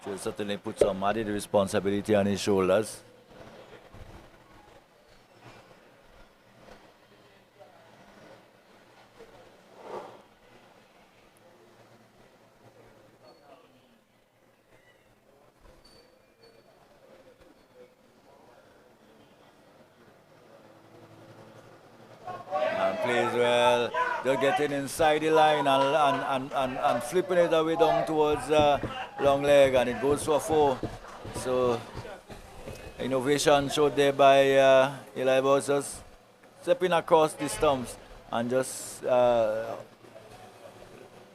Will certainly put some added responsibility on his shoulders. And plays well. They're getting inside the line and flipping it away down towards long leg, and it goes for 4. So innovation showed there by Eli Boss, stepping across the stumps and just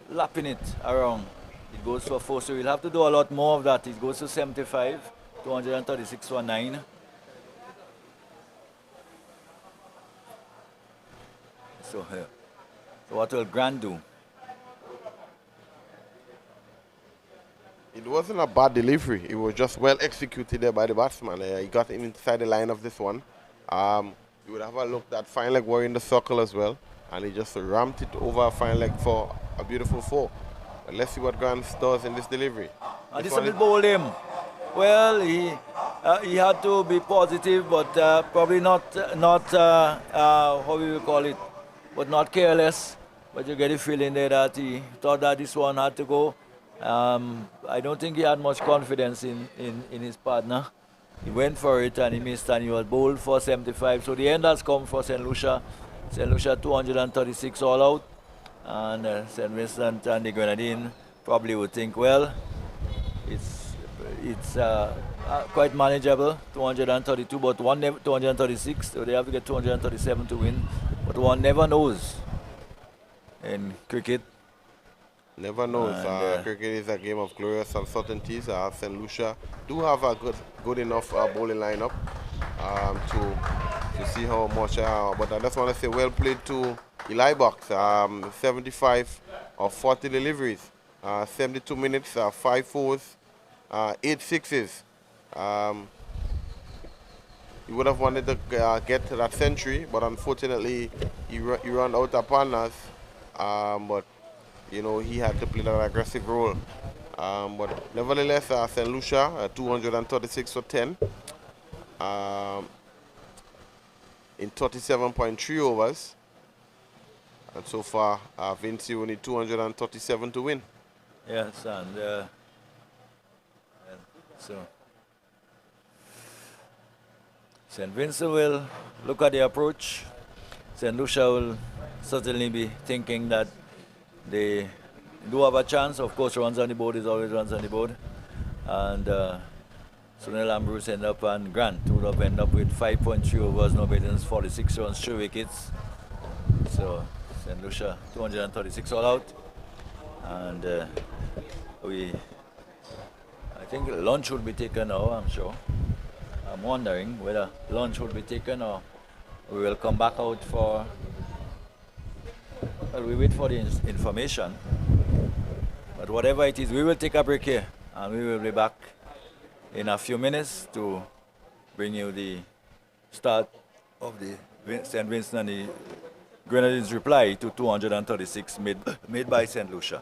lapping it around. It goes for 4, so we'll have to do a lot more of that. It goes to 75, 236 for 9. So what will Grant do? It wasn't a bad delivery. It was just well executed there by the batsman. He got inside the line of this one. You would have a look that fine leg were in the circle as well, and he just ramped it over a fine leg for a beautiful 4. But let's see what Grant does in this delivery. And this will bowl him. Well, He had to be positive, but probably not how we will call it, but not careless. But you get the feeling there that he thought that this one had to go. I don't think he had much confidence in his partner. He went for it and he missed, and he was bowled for 75. So the end has come for St. Lucia. St. Lucia 236 all out, and St. Vincent and the Grenadines probably would think, well, it's quite manageable, 232, but 236, so they have to get 237 to win. But one never knows in cricket. Never knows. And Cricket is a game of glorious uncertainties. St. Lucia do have a good enough bowling lineup to see how much. But I just want to say, well played to Eli Box. 75 of 40 deliveries, 72 minutes, 5 fours, 8 sixes. He would have wanted to get to that century, but unfortunately, he ran out upon us. But you know, he had to play that aggressive role. But nevertheless, St. Lucia, 236 for 10 in 37.3 overs. And so far, Vinci will need 237 to win. yes, and so St. Vincent will look at the approach. St. Lucia will certainly be thinking that they do have a chance. Of course, runs on the board is always runs on the board. And Sunil Ambrose ended up, and Grant would have ended up with 5.3 overs, no better 46 runs, 3 wickets. So St. Lucia 236 all out. And I think lunch will be taken now, I'm sure. I'm wondering whether lunch will be taken or we will come back out for, well, we wait for the information. But whatever it is, we will take a break here and we will be back in a few minutes to bring you the start of the St. Vincent and the Grenadines reply to 236 made by St. Lucia.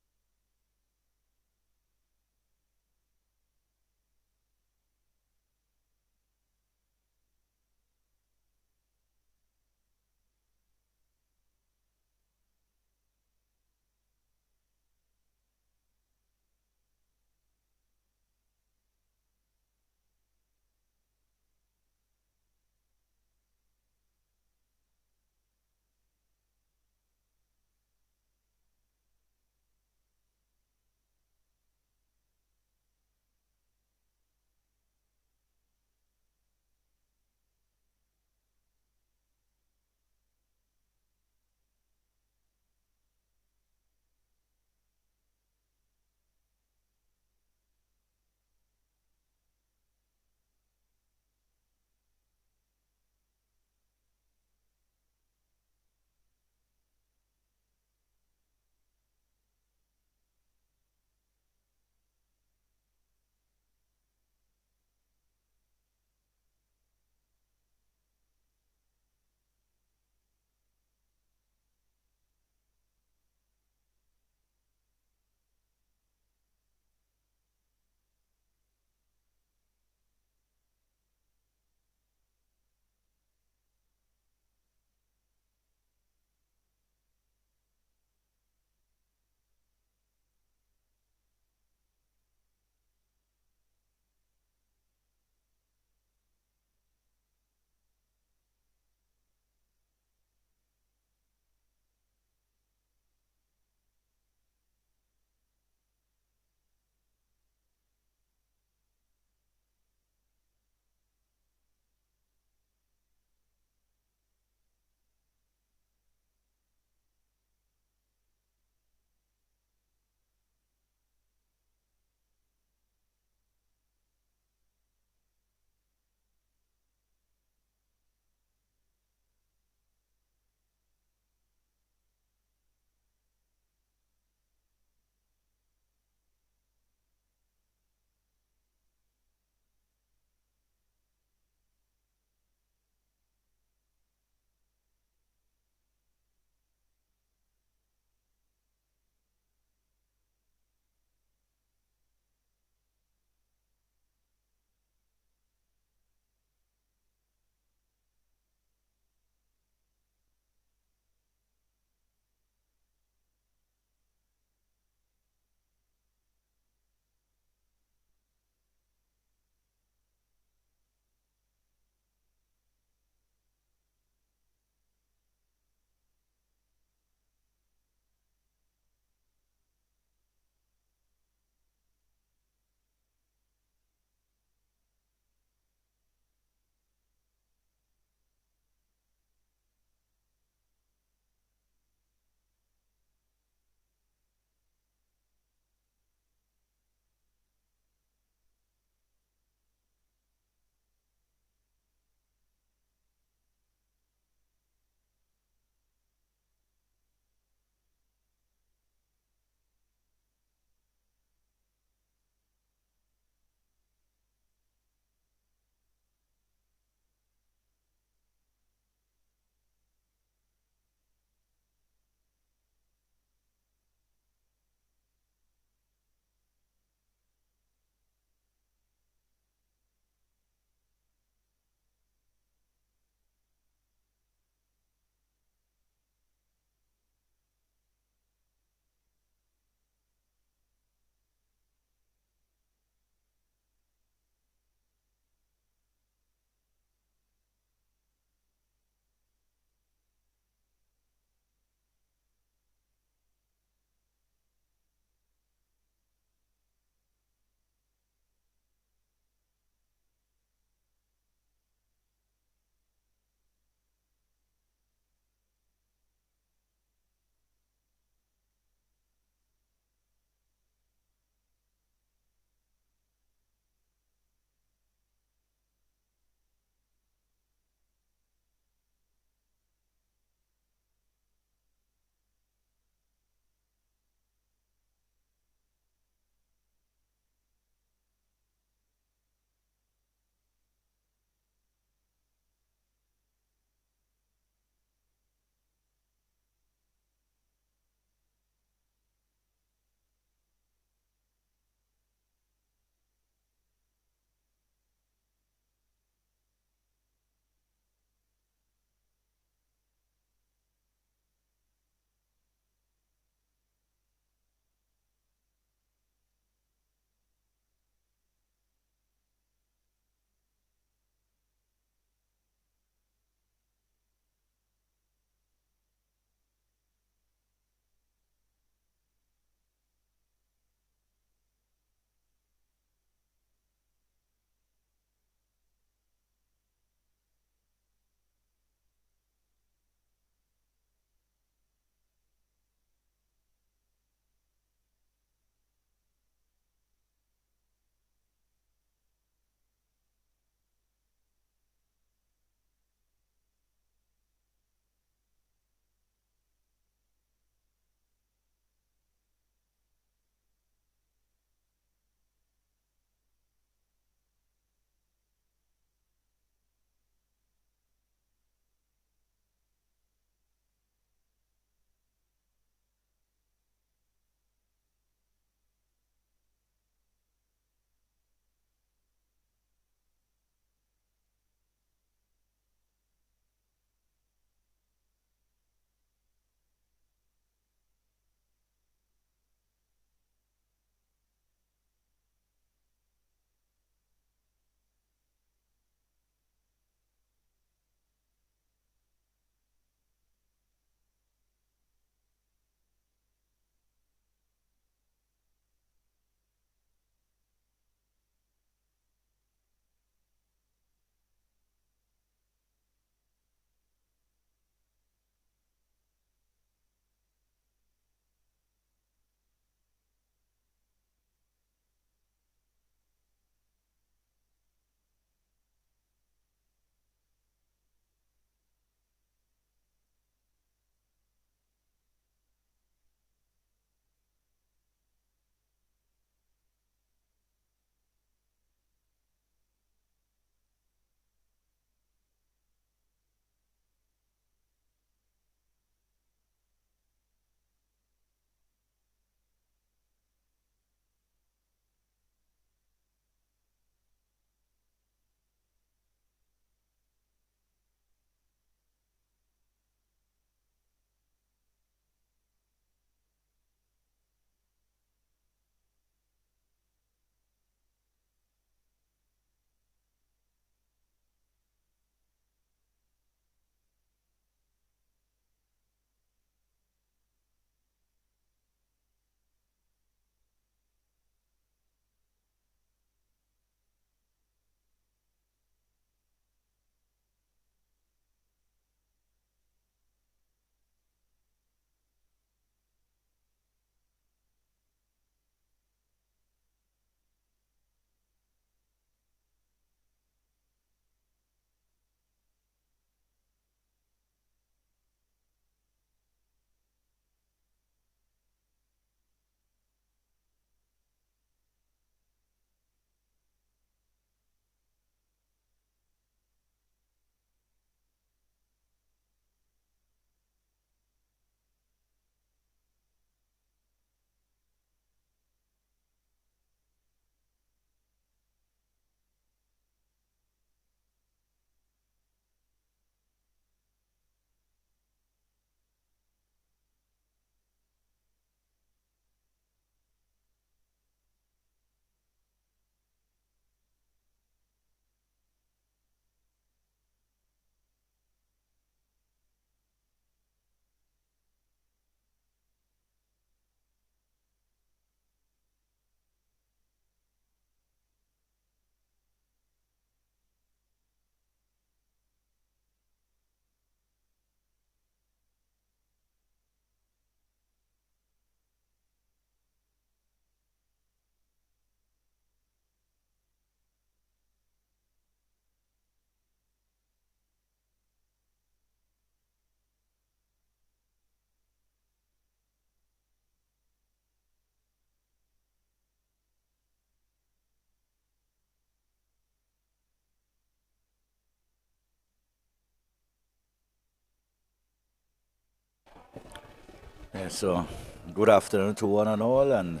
Yeah, so good afternoon to one and all, and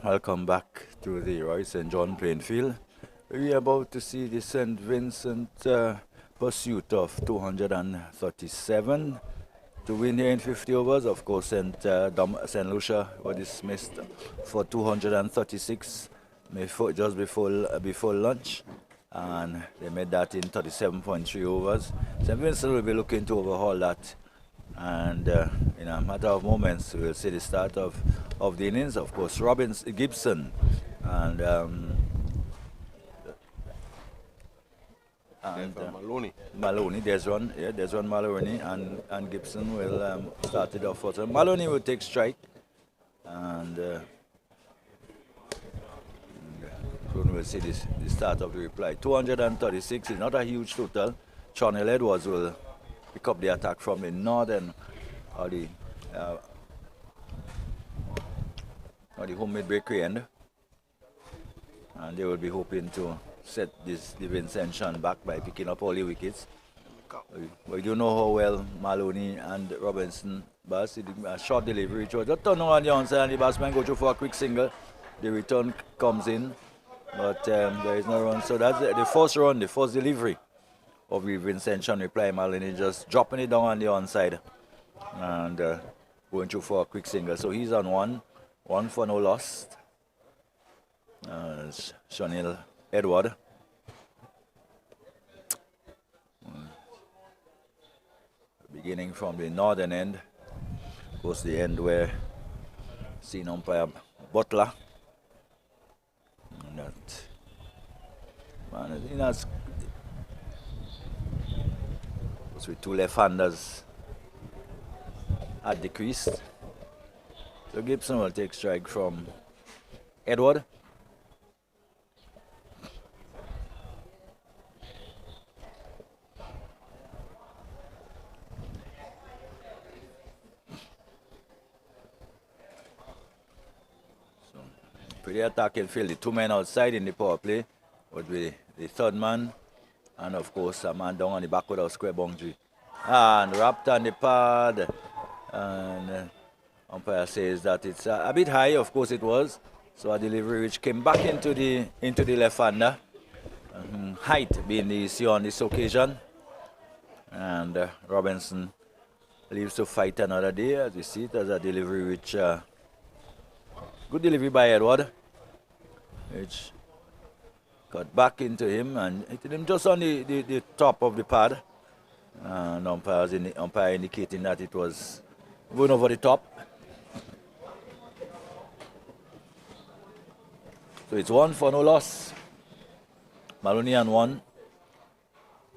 welcome back to the Roy St. John playing field. We are about to see the St. Vincent pursuit of 237 to win here in 50 overs. Of course, St. Lucia were dismissed for 236 just before lunch, and they made that in 37.3 overs. St. Vincent will be looking to overhaul that, and in a matter of moments we'll see the start of the innings. Of course, Gibson and Maloney. There's one Maloney, and Gibson will start it off. So Maloney will take strike, and soon we'll see the start of the reply. 236 is not a huge total. Channel Edwards will pick up the attack from the northern or the home mid-break end, and they will be hoping to set the Vincent back by picking up all the wickets. We do know how well Maloney and Robinson bats. A short delivery, which was just turn on the onside, and the batsman go through for a quick single. The return comes in, but there is no run. So that's the first run, the first delivery of the Vincent reply. Maloney just dropping it down on the onside and going through for a quick single. So he's on one for no loss. Shadrack Edward. Beginning from the northern end, goes the end where seen umpire Butler. And that man, you know, with two left-handers at the crease. So Gibson will take strike from Edward. So pretty attacking field. The two men outside in the power play would be the third man, and of course a man down on the backward of square boundary. And wrapped on the pad, and umpire says that it's a bit high. Of course it was. So a delivery which came back into the left-hander. Height being the issue on this occasion, and Robinson leaves to fight another day. As you see it as a delivery which good delivery by Edward, which got back into him and hit him just on the top of the pad. And umpire indicating that it was going over the top. So it's one for no loss. Maloney on one.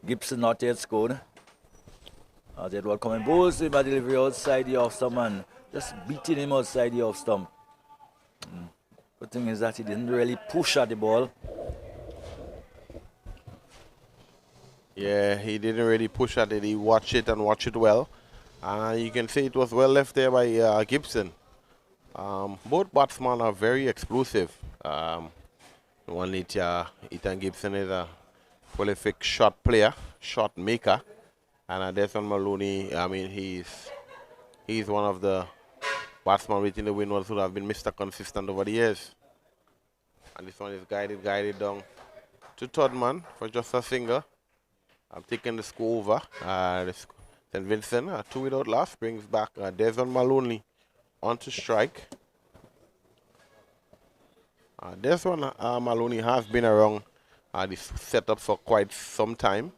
Gibson not yet scored. As Edward coming balls him a delivery outside the off stump and just beating him outside the off stump. Good thing is that he didn't really push at the ball. Yeah, he didn't really push at it. He watched it and watched it well. You can see it was well left there by Gibson. Both batsmen are very explosive. Ethan Gibson is a prolific shot player, shot maker. And Desmond Maloney, I mean, he's one of the batsmen within the Windwards who have been Mr. Consistent over the years. And this one is guided down to third man for just a single. I'm taking the score over. St. Vincent, 2 without loss, brings back Desmond Maloney onto strike. Desmond Maloney has been around this setup for quite some time.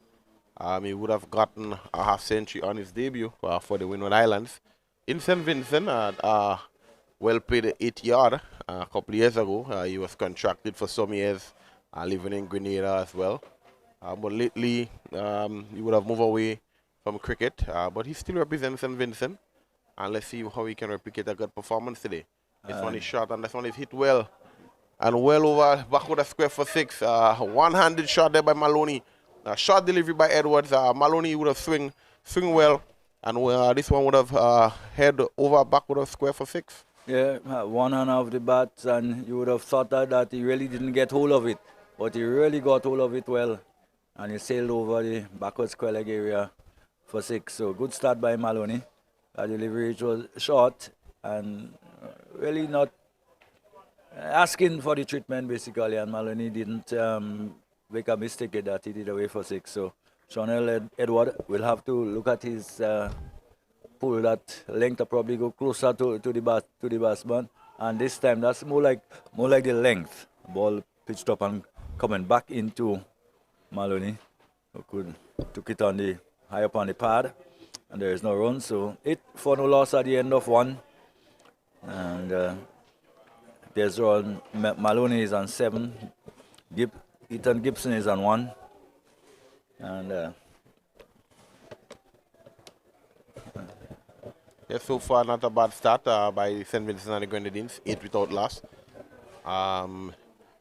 He would have gotten a half century on his debut for the Windward Islands. In St. Vincent, well played 8-yard a couple of years ago. He was contracted for some years, living in Grenada as well. But lately, he would have moved away from cricket. But he still represents St. Vincent. And let's see how he can replicate a good performance today. This one is shot and this one is hit well. And well over backward of square for 6. One-handed shot there by Maloney. Short delivery by Edwards. Maloney would have swing well. And this one would have head over backward of square for 6. Yeah, one hand off the bat, and you would have thought that he really didn't get hold of it. But he really got hold of it well. And he sailed over the backward square leg area for 6. So good start by Maloney. A delivery which was short and really not asking for the treatment basically, and Maloney didn't make a mistake at that. He did away for 6. So Sean Edward will have to look at his pull that length to probably go closer to the batsman. And this time that's more like the length. Ball pitched up and coming back into Maloney, who could took it on the high up on the pad, and there is no run. So 8 for no loss at the end of 1. And there's run. Maloney is on 7. Ethan Gibson is on 1. And yeah, so far not a bad start by St. Vincent and the Grenadines, 8 without loss.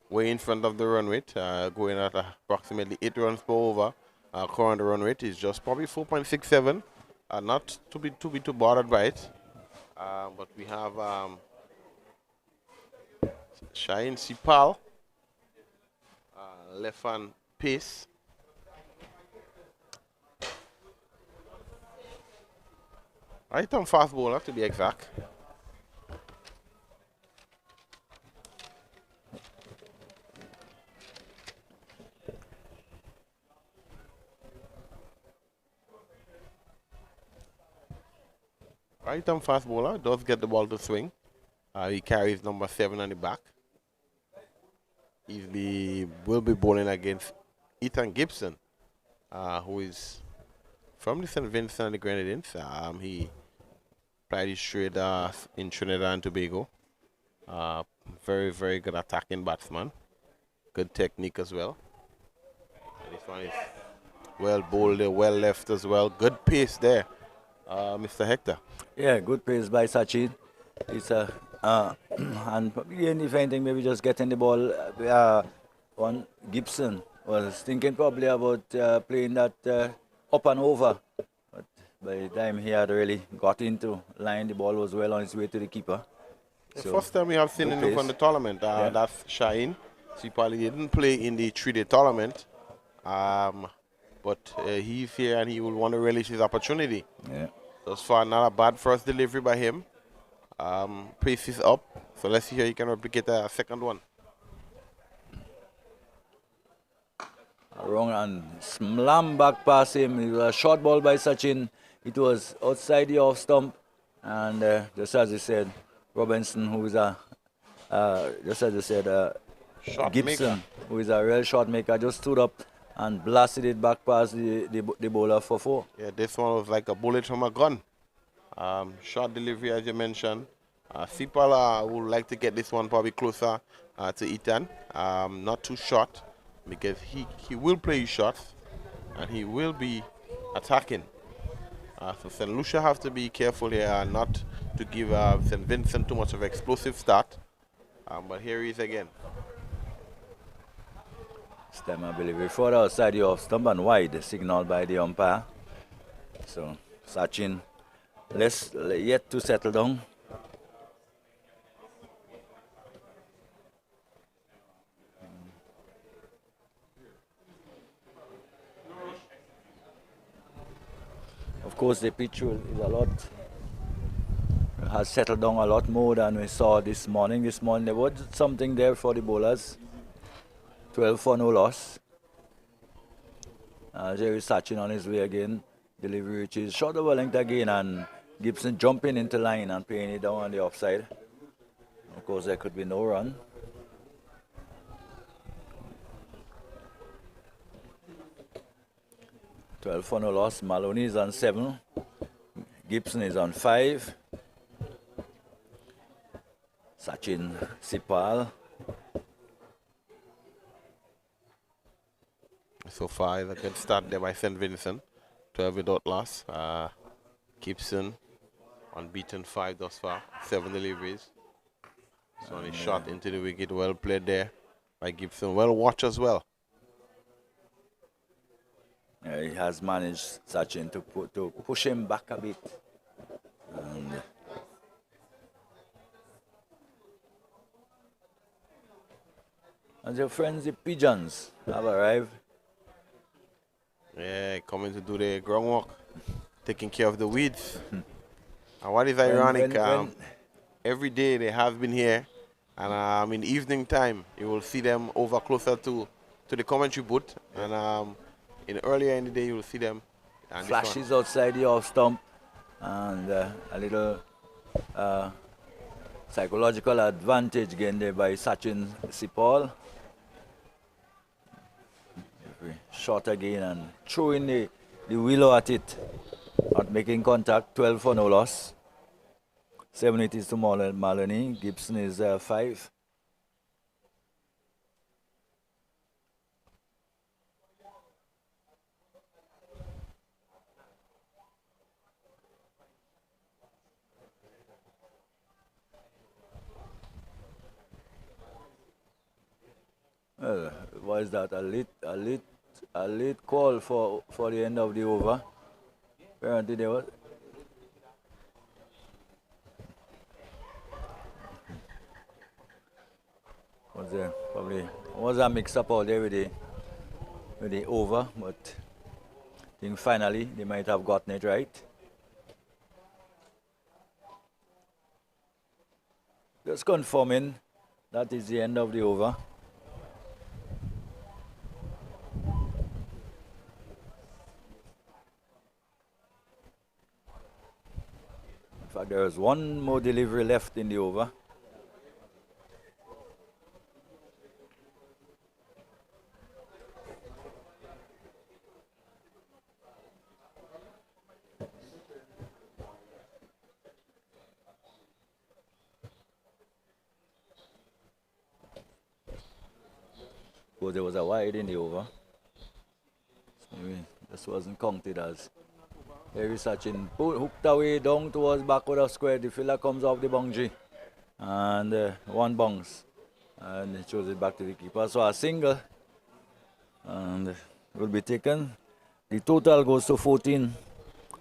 Way in front of the run rate, going at approximately 8 runs per over. Current run rate is just probably 4.67. Not to be too bothered by it. But we have Shine Sipal, left hand pace. Right on fast bowler to be exact. Right on fast bowler, does get the ball to swing. He carries number 7 on the back. Will be bowling against Ethan Gibson, who is from the St. Vincent and the Grenadines. He played his trade in Trinidad and Tobago. Very, very good attacking batsman. Good technique as well. And this one is well bowled, well left as well. Good pace there, Mr. Hector. yeah, good pace by Sachin. It's a and again, if anything, maybe just getting the ball. One Gibson was thinking probably about playing that up and over, but by the time he had really got into line, the ball was well on its way to the keeper. The first time we have seen him from the tournament, that's Shine. So he probably didn't play in the 3-day tournament, but he's here and he will want to relish his opportunity. Yeah. Thus far, not a bad first delivery by him. Pace is up, so let's see how he can replicate a second one. Wrong and slam back past him. It was a short ball by Sachin. It was outside the off stump, and just as he said, Robinson, who is Shot Gibson, maker. who is a real shot maker, just stood up and blasted it back past the bowler for 4. Yeah, this one was like a bullet from a gun. Short delivery, as you mentioned. Sipala would like to get this one probably closer to Ethan. Not too short, because he will play his shots and he will be attacking. So St. Lucia have to be careful here not to give St. Vincent too much of an explosive start. But here he is again. Stem, I believe, further outside the off stump and wide, signaled by the umpire. So Sachin, yet to settle down. Of course, the pitch has settled down a lot more than we saw this morning. This morning there was something there for the bowlers. 12 for no loss. Jerry Sachin on his way again. Delivery which is short of a length again, and Gibson jumping into line and playing it down on the offside. Of course, there could be no run. Twelve for no loss. Maloney is on 7. Gibson is on 5. Sachin Sipal. So far, a good start there by St. Vincent. 12 without loss. Gibson unbeaten 5 thus far. 7 deliveries. So only shot into the wicket. Well played there by Gibson. Well watched as well. He has managed Sachin to push him back a bit. And your friends, the pigeons, have arrived. Yeah, coming to do the groundwork, taking care of the weeds. And what is ironic, every day they have been here, and in evening time, you will see them over closer to the commentary booth, and in earlier in the day, you will see them. And flashes outside the off stump, and a little psychological advantage gained there by Sachin Sipal. Shot again and throwing the willow at it, not making contact. 12 for no loss. 7-8 to Maloney. Gibson is 5. Well, what is that? A late call for the end of the over. Apparently there was. Was there probably was a mix up out there with the over, but I think finally they might have gotten it right. Just confirming that is the end of the over. In fact, there is one more delivery left in the over. Because there was a wide in the over. So maybe this wasn't counted as. There is Sachin hooked away down towards backward of square. The filler comes off the boundary. And one bounce. And it shows it back to the keeper. So a single. And will be taken. The total goes to 14.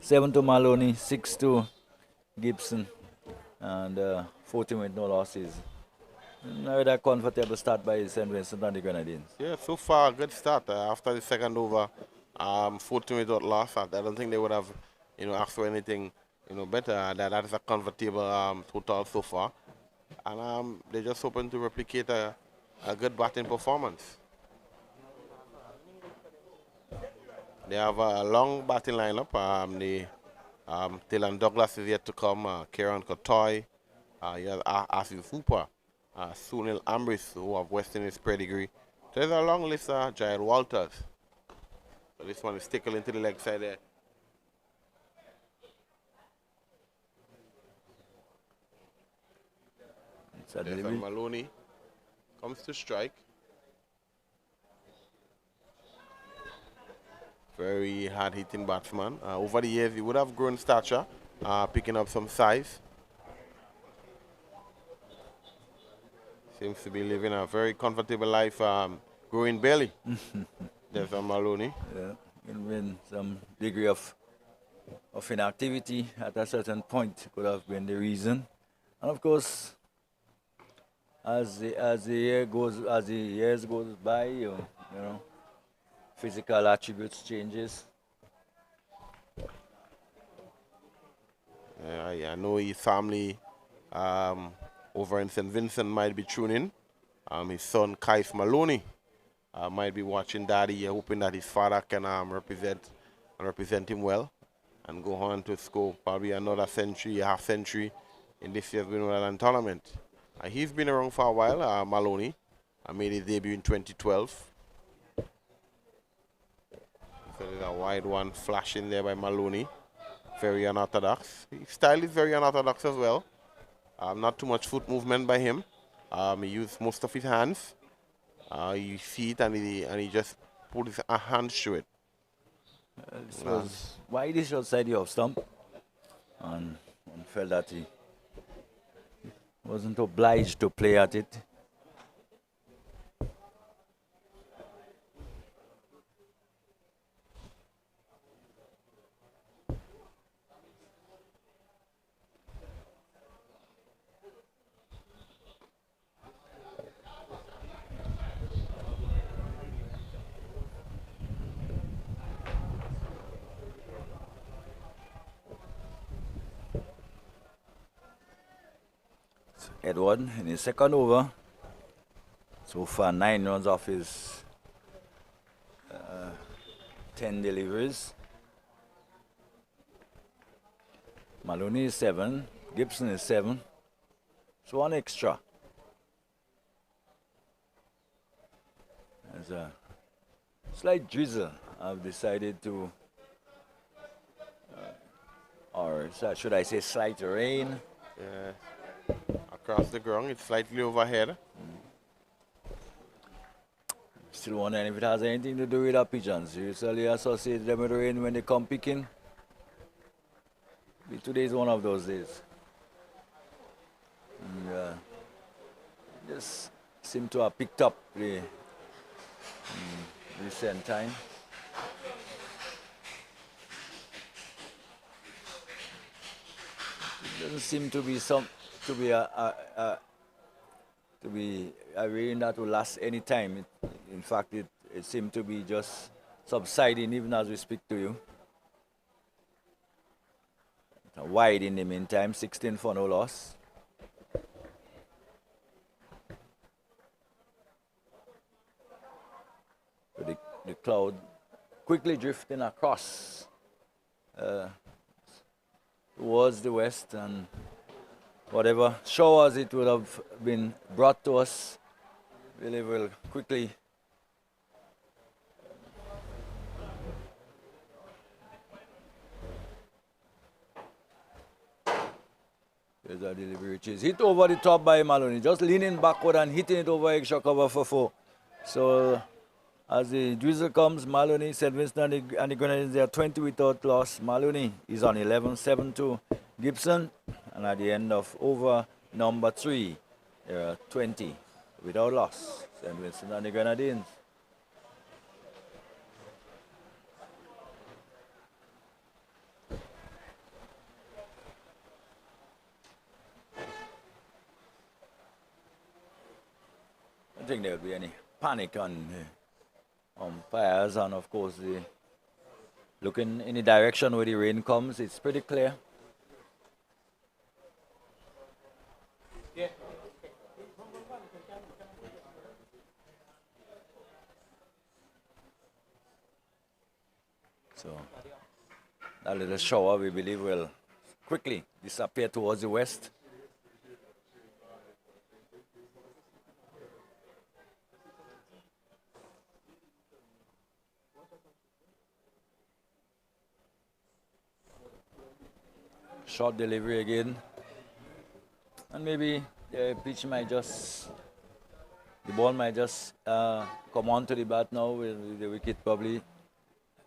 7 to Maloney, 6 to Gibson. And 14 with no losses. Now that comfortable start by St. Vincent and the Grenadines. Yeah, so far a good start. After the second over, 14 without loss. I don't think they would have, asked for anything, better. That is a comfortable total so far, and they're just hoping to replicate a good batting performance. They have a long batting lineup. Dylan Douglas is yet to come. Kieran Kotoy, you have Asif Hooper. Sunil Ambris, who have West Indies pedigree. So there's a long list. Jael Walters. So this one is tickled into the leg side there. Maloney comes to strike. Very hard-hitting batsman. Over the years, he would have grown stature, picking up some size. Seems to be living a very comfortable life, growing belly. There's a Maloney. Yeah, in some degree of inactivity at a certain point could have been the reason. And of course, as the years goes by, you know, physical attributes changes. I know his family over in St. Vincent might be tuning in. His son, Kaif Maloney, might be watching Daddy, hoping that his father can represent him well and go on to score probably another century, half century in this year's Windward tournament. He's been around for a while, Maloney. Made his debut in 2012. So there's a wide one flashing there by Maloney. Very unorthodox. His style is very unorthodox as well. Not too much foot movement by him. He used most of his hands. You see it and he just put his hands through it. This was wide outside the off stump. And one felt that he wasn't obliged to play at it. Edward in his second over. So far, 9 runs off his 10 deliveries. Maloney is 7. Gibson is 7. So 1 extra. There's a slight drizzle. I've decided to, or should I say slight rain. Yeah. Across the ground, it's slightly overhead. Still wondering if it has anything to do with our pigeons. You usually associate them with rain when they come picking. Today is one of those days. And, just seem to have picked up the recent time. It doesn't seem to be a rain that will last any time. In fact, it seemed to be just subsiding even as we speak to you. Wide in the meantime, 16 for no loss. The cloud quickly drifting across towards the west, and whatever showers it would have been brought to us, really will quickly there's a delivery which is hit over the top by Maloney, just leaning backward and hitting it over extra cover for 4. So as the drizzle comes, Maloney, St. Vincent and the Grenadines, they are 20 without loss. Maloney is on 11, 7 to Gibson. And at the end of over number 3, there are 20 without loss. St. Vincent and the Grenadines. I don't think there will be any panic on umpires, and of course looking in the direction where the rain comes, it's pretty clear. So that little shower, we believe, will quickly disappear towards the west. Short delivery again, and maybe the pitch might just, the ball might just come onto the bat now with the wicket. Probably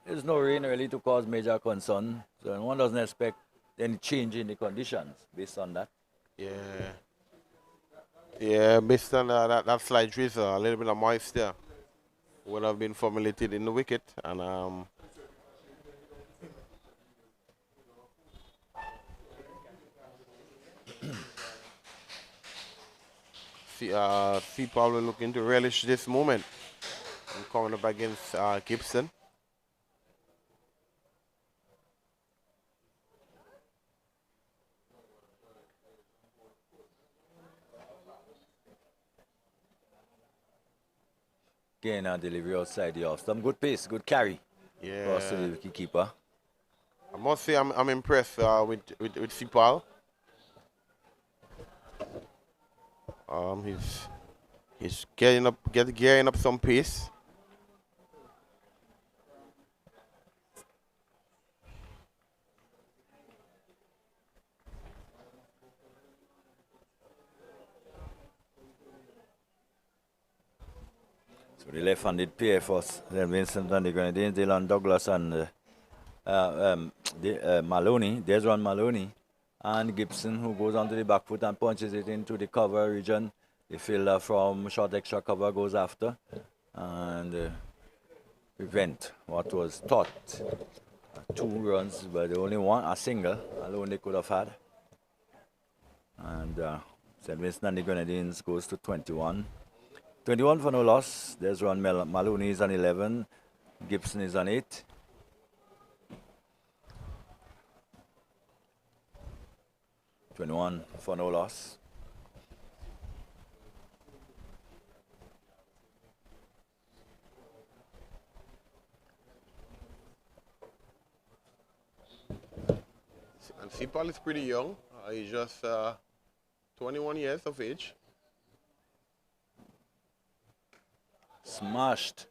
there's no rain really to cause major concern, so one doesn't expect any change in the conditions based on that. Yeah, based on that slight drizzle, a little bit of moisture would have been formulated in the wicket, and see probably looking to relish this moment and coming up against Gibson. Again, delivery outside the off. Some good pace, good carry. Yeah. Cross to the wicketkeeper. I must say I'm impressed with Sipal. He's gearing up some pace. So the left-handed pair for St. Vincent and the Grenadines, Dylan Douglas and Maloney. There's one Maloney. And Gibson, who goes onto the back foot and punches it into the cover region. The fielder from short extra cover goes after and prevent what was thought 2 runs, but only a single alone they could have had. And St. Vincent and the Grenadines goes to 21. 21 for no loss. There's one Maloney is on 11. Gibson is on 8. $21 for no loss. And Sipal is pretty young. He's just 21 years of age. Smashed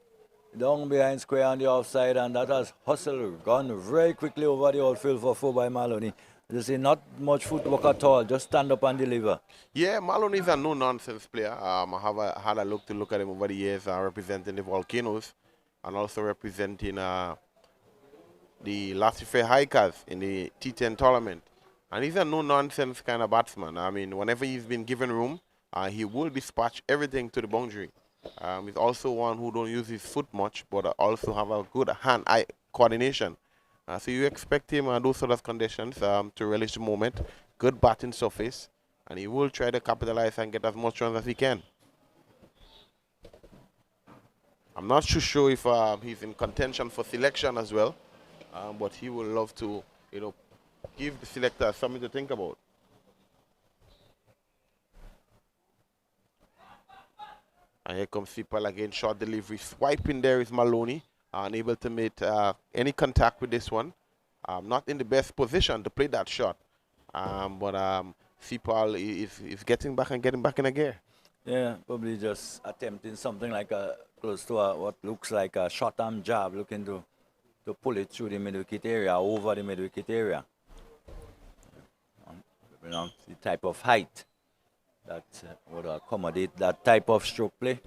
down behind square on the offside, and that has hustled, gone very quickly over the outfield for 4 by Maloney. You see, not much footwork at all, just stand up and deliver. Yeah, Maloney is a no-nonsense player. I have had a look at him over the years, representing the Volcanoes and also representing the Lassifair Hikers in the T10 tournament. And he's a no-nonsense kind of batsman. I mean, whenever he's been given room, he will dispatch everything to the boundary. He's also one who don't use his foot much, but also have a good hand-eye coordination. So you expect him those sort of conditions to relish the moment. Good batting surface, and he will try to capitalize and get as much runs as he can. I'm not too sure if he's in contention for selection as well, but he will love to, give the selector something to think about. And here comes Sipal again, short delivery. Swiping there is Maloney, unable to make any contact with this one. Not in the best position to play that shot. But Sipal is getting back and getting back in a gear. Yeah, probably just attempting something like close to what looks like a short-arm jab, looking to pull it through the mid-wicket area, over the mid-wicket area. The type of height that would accommodate that type of stroke play.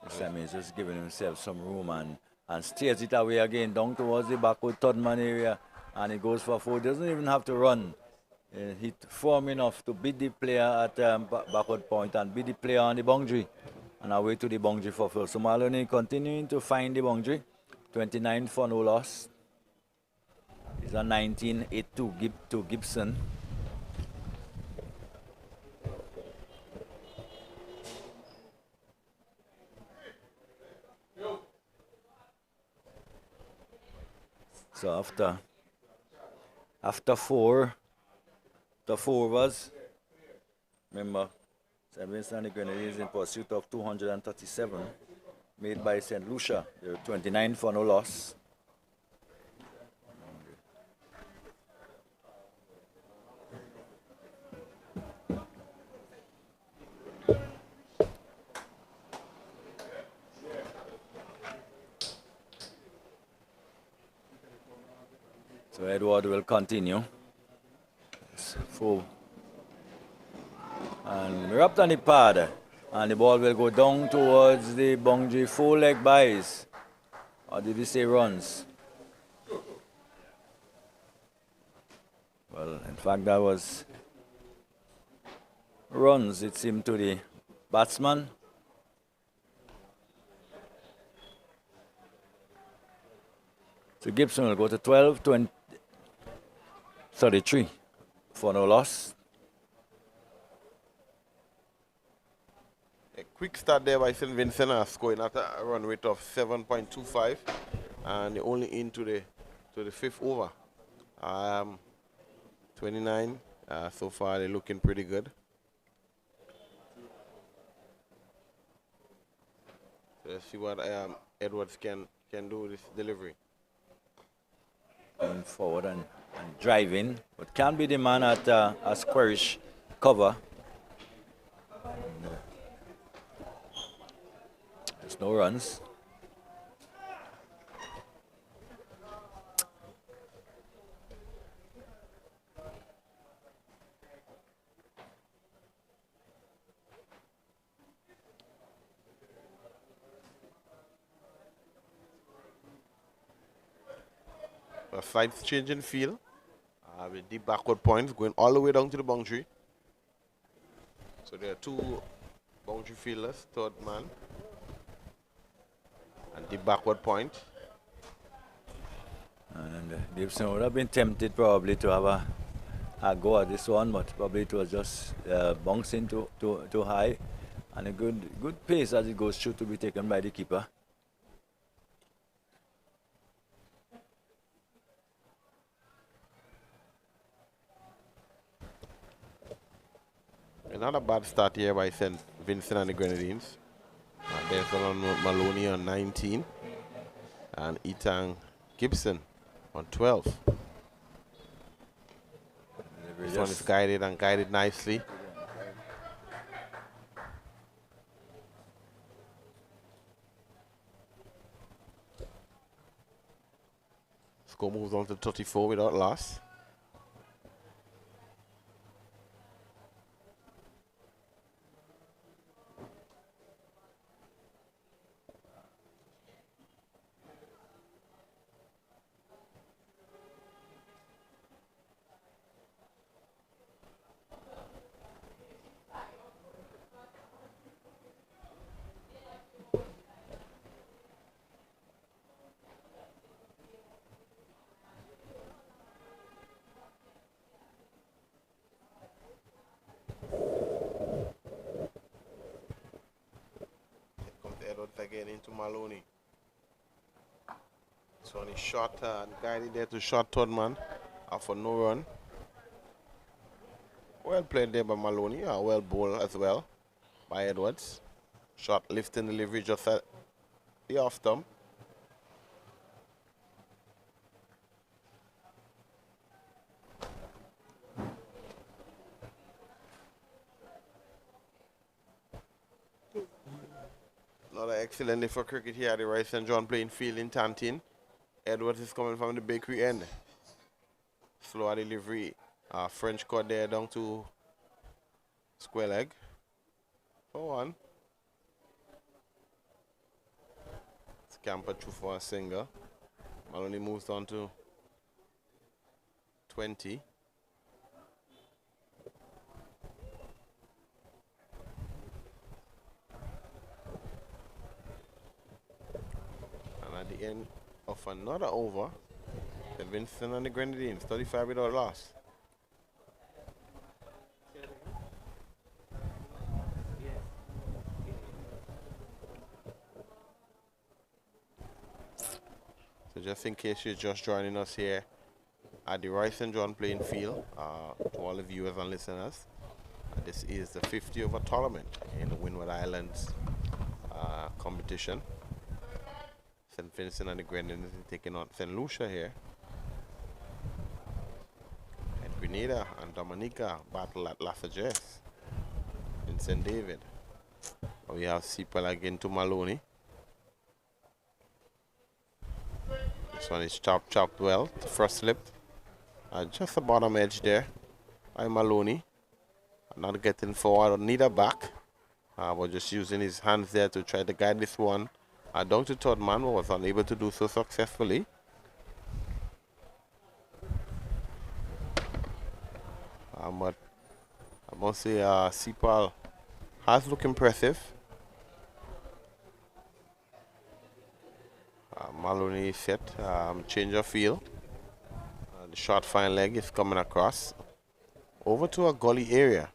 This time he's just giving himself some room and steers it away again down towards the backward third man area, and he goes for 4. Doesn't even have to run. He form enough to beat the player at backward point and beat the player on the boundary, and away to the boundary for 4. So Maloney continuing to find the boundary. 29 for no loss. He's a 19-8 to Gibson. So after 4, the 4 was, remember, St. Vincent and the Grenadines in pursuit of 237, made by St. Lucia. They're 29 for no loss. So Edward will continue. It's 4. And we're up on the pad. And the ball will go down towards the boundary. 4 leg byes. Or did we say runs? Well, in fact, that was runs, it seemed, to the batsman. So Gibson will go to 12, 33 for no loss. A quick start there by St. Vincent, scoring at a run rate of 7.25, and only into the 5th over. 29 so far. They're looking pretty good. So let's see what Edwards can do with this delivery. Going forward and driving, but can be the man at a squarish cover. There's no runs. A slight change in field with deep backward points going all the way down to the boundary. So there are 2 boundary fielders, third man, and deep backward point. And Gibson would have been tempted probably to have a go at this one, but probably it was just bouncing too high, and a good pace as it goes through to be taken by the keeper. Not a bad start here by St. Vincent and the Grenadines. Benson Maloney on 19. And Ethan Gibson on 12. This one is guided and guided nicely. Score moves on to 34 without loss. Again into Maloney. This one is short and guided there to short third man for no run. Well played there by Maloney. Well bowled as well by Edwards. Shot lifting delivery just at the off stump. Another excellent day for cricket here at the Rice St. John playing field in Tantin. Edwards is coming from the bakery end. Slower delivery. French cut there down to square leg. For one. Scamper through for a single. Maloney moves on to 20. At the end of another over, the Vincent and the Grenadines, 35 without loss. So just in case you're just joining us here at the Rice St. John playing field, to all the viewers and listeners, this is the 50 over tournament in the Windward Islands competition. St. Vincent and the Grenadines taking on St. Lucia here. And Grenada and Dominica battle at Lafayette in St. David. We have Sipal again to Maloney. This one is chopped well. First slip. Just the bottom edge there by Maloney. Not getting forward or neither back. But just using his hands there to try to guide this one. Down to third man, was unable to do so successfully. But I must say, Sipal has looked impressive. Maloney is set, change of field. The short fine leg is coming across over to a gully area.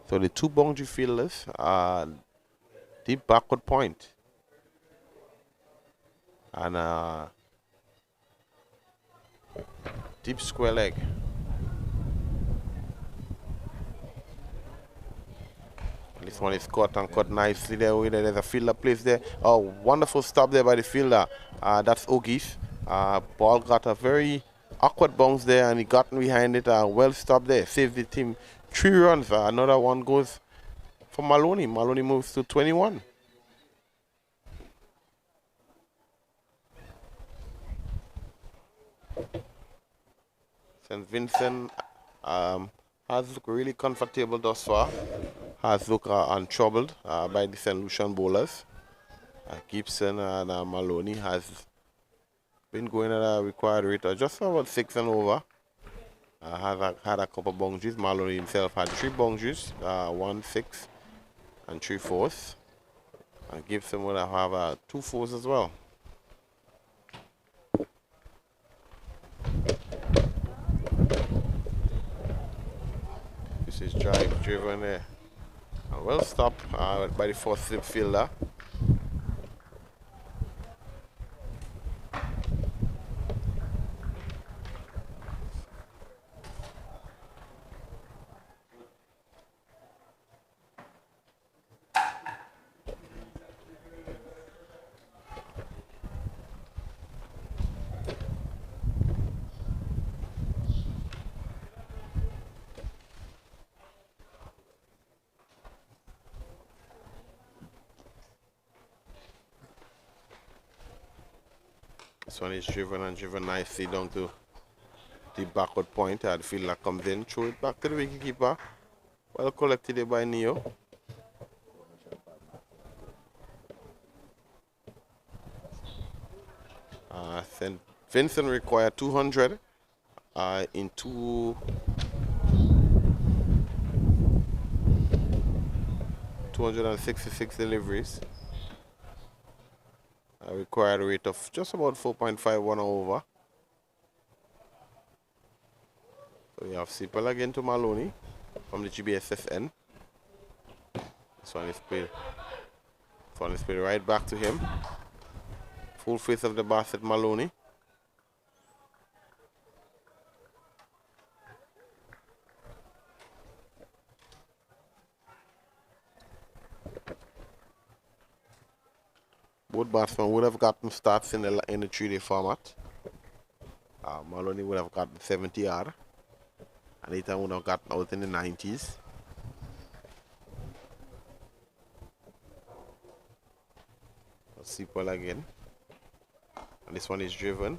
So the two boundary fielders are deep backward point. And deep square leg. This one is caught and cut nicely there. There's a fielder placed there. Oh, wonderful stop there by the fielder. That's Ogis. Ball got a very awkward bounce there and he got behind it. Well stopped there. Saves the team 3 runs. Another one goes for Maloney. Maloney moves to 21. St. Vincent has looked really comfortable thus far. Has looked untroubled by the St. Lucian bowlers. Gibson and Maloney has been going at a required rate of just about 6 and over. Has had a couple boundaries. Maloney himself had 3 boundaries, 1 6 and 3 4s. Gibson would have 2 4s as well. This is drive driven there. Well stopped by the fourth slip fielder. This one is driven and driven nicely down to the backward point. The fielder comes in, throw it back to the wicketkeeper. Well collected there by Neo. St. Vincent required 200 in 266 deliveries. A required rate of just about 4.51 over. So we have Sipel again to Maloney from the GBSSN. This one is played right back to him. Full face of the basket, Maloney. Both batsmen would have gotten starts in the 3-day format. Maloney would have gotten 70 yard, and Ethan would have gotten out in the 90s. Sipel again. And this one is driven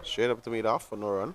straight up to mid-off for no run.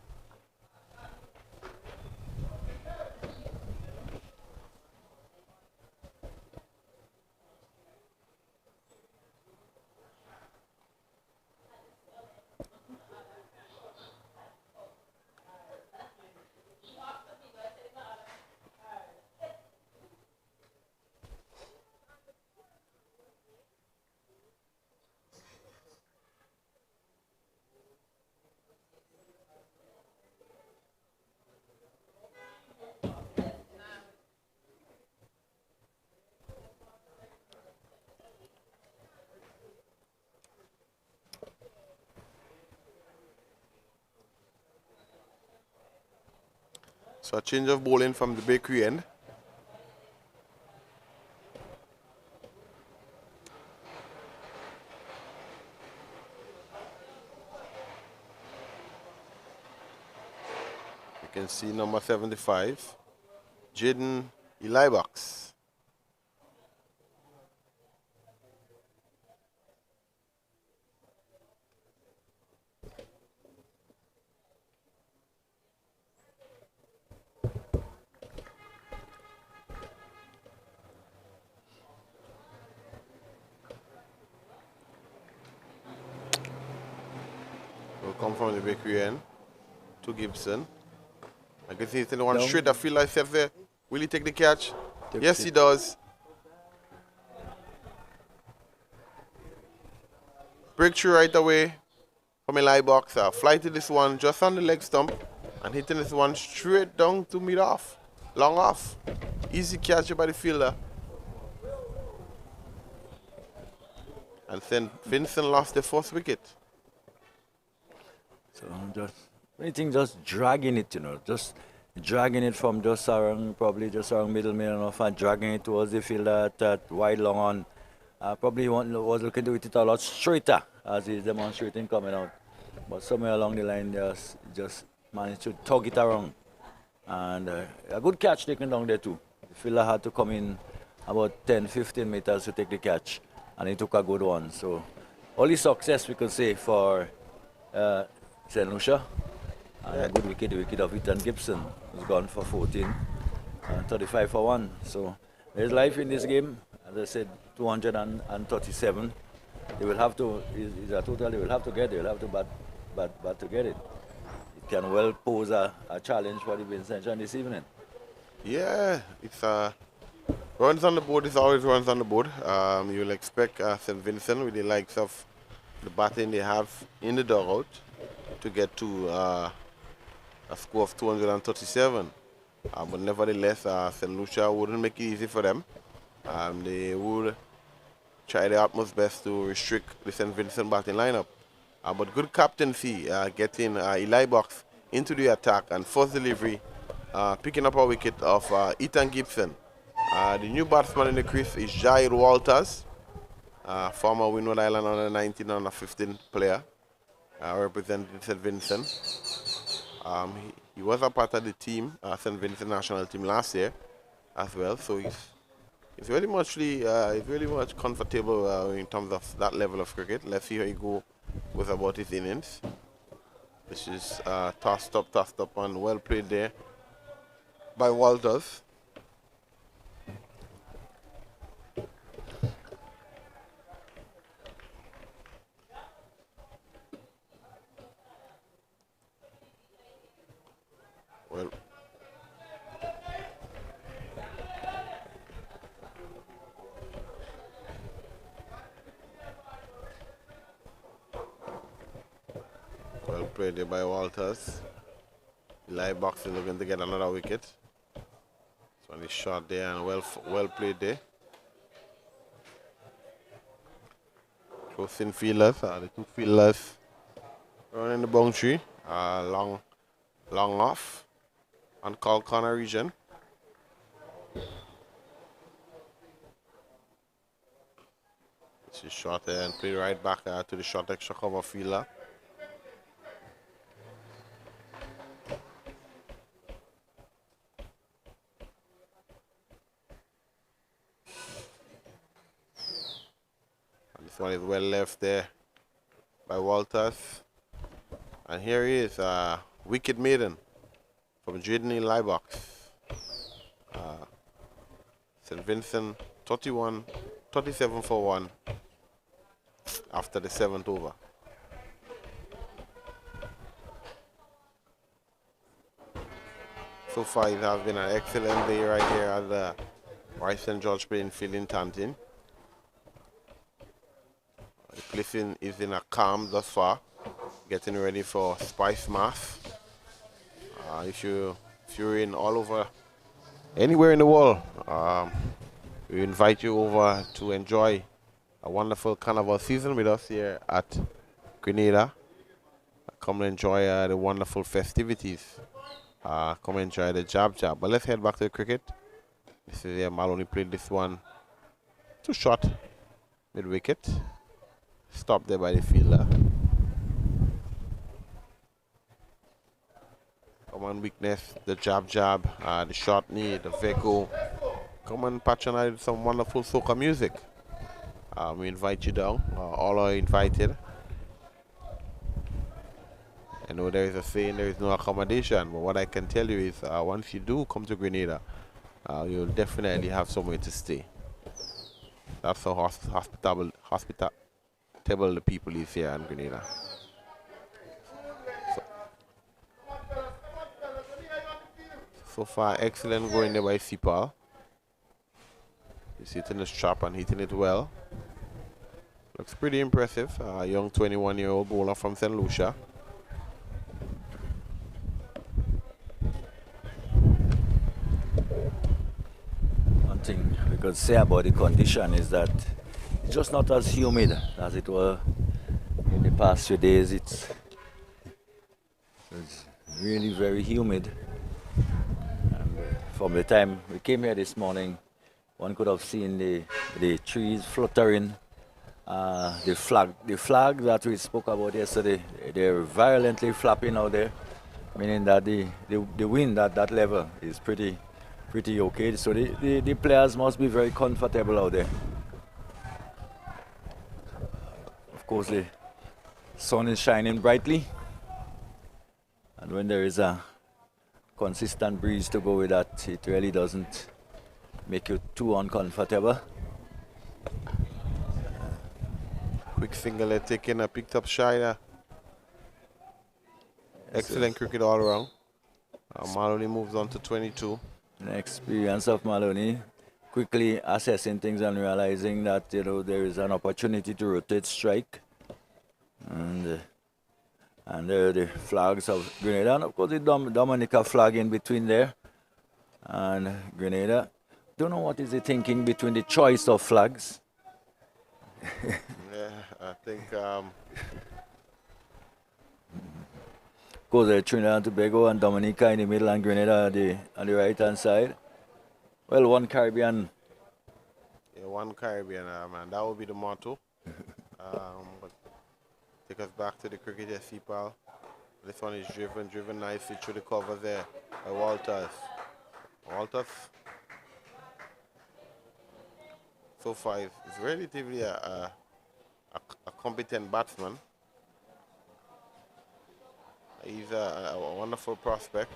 So a change of bowling from the bakery end. You can see number 75, Jaden Elibox. Come from the bakery end to Gibson. I can see he's in the one straight. I feel like there. Will he take the catch? Yes, he does. Breakthrough right away from a lie box. Fly to this one just on the leg stump and hitting this one straight down to mid off. Long off. Easy catch by the fielder. And St. Vincent lost the first wicket. So just dragging it, just dragging it from just around, probably just around middle off and dragging it towards the fielder that wide long on. Probably was looking to hit it a lot straighter as he's demonstrating coming out. But somewhere along the line, just managed to tug it around. And a good catch taken down there too. The fielder had to come in about 10-15 meters to take the catch, and he took a good one. So only success we could say for St.Lucia. And a good wicket, the wicket of Ethan Gibson, who's gone for 14 and 35 for 1. So there's life in this game. As I said, 237. They will have to, is a total they will have to get, they will have to bat to get it. It can well pose a challenge for the Vincent this evening. Yeah, it's runs on the board is always runs on the board. You'll expect St. Vincent with the likes of the batting they have in the dugout to get to a score of 237. But nevertheless, St. Lucia wouldn't make it easy for them. They would try their utmost best to restrict the St. Vincent batting lineup. But good captaincy, getting Eli Box into the attack and first delivery, picking up a wicket of Ethan Gibson. The new batsman in the crease is Jair Walters, former Windward Island under 19 under 15 player, representing St. Vincent. He was a part of the team, St. Vincent national team last year as well, so he's very much comfortable in terms of that level of cricket. Let's see how he go with about his innings. This is tossed up, and well played there by Walters. Well, well played there by Walters. Eli Box is looking to get another wicket. This one is shot there and well played there. Close in fielders, the two fielders running the boundary, long off, uncalled corner region. This is shot there and play right back to the short extra cover fielder. This one is well left there by Walters. And here he is, wicket maiden from Jaden in Liebox. St. Vincent 37 for 1 after the 7th over. So far it has been an excellent day right here at the Rice St. George playing field in Tantin. The place is in a calm thus far, getting ready for Spice Mass. If you're in all over, anywhere in the world, we invite you over to enjoy a wonderful carnival season with us here at Grenada. Come and enjoy the wonderful festivities. Come and enjoy the jab. But let's head back to the cricket. This is Maloney played this one too short, mid wicket. Stopped there by the fielder. Come on, weakness, the jab, the short knee, the Veko. Come and patronize some wonderful soca music. We invite you down. All are invited. I know there is a saying there is no accommodation, but what I can tell you is once you do come to Grenada, you'll definitely have somewhere to stay. That's how hospitable the people is here in Grenada. So far, excellent going there by Sipal. He's hitting his trap and hitting it well. Looks pretty impressive. A young 21-year-old bowler from St. Lucia. One thing we could say about the condition is that it's just not as humid as it were in the past few days. It's really very humid. And from the time we came here this morning, one could have seen the trees fluttering. The flag that we spoke about yesterday, they're violently flapping out there, meaning that the wind at that level is pretty okay. So the players must be very comfortable out there. Of course, the sun is shining brightly, and when there is a consistent breeze to go with that, it really doesn't make you too uncomfortable. Quick single taken, picked up Shida. Excellent cricket all around. Maloney moves on to 22. The experience of Maloney, quickly assessing things and realizing that there is an opportunity to rotate strike, and there are the flags of Grenada, and of course the Dominica flag in between there, and Grenada. Don't know what is the thinking between the choice of flags. Yeah, I think. Of course, Trinidad and Tobago and Dominica in the middle, and Grenada on the right hand side. Well, one Caribbean. Yeah, one Caribbean, man. That would be the motto. But take us back to the cricket here, Sipal. This one is driven nicely through the cover there by Walters. So far, it's relatively a competent batsman. He's a wonderful prospect.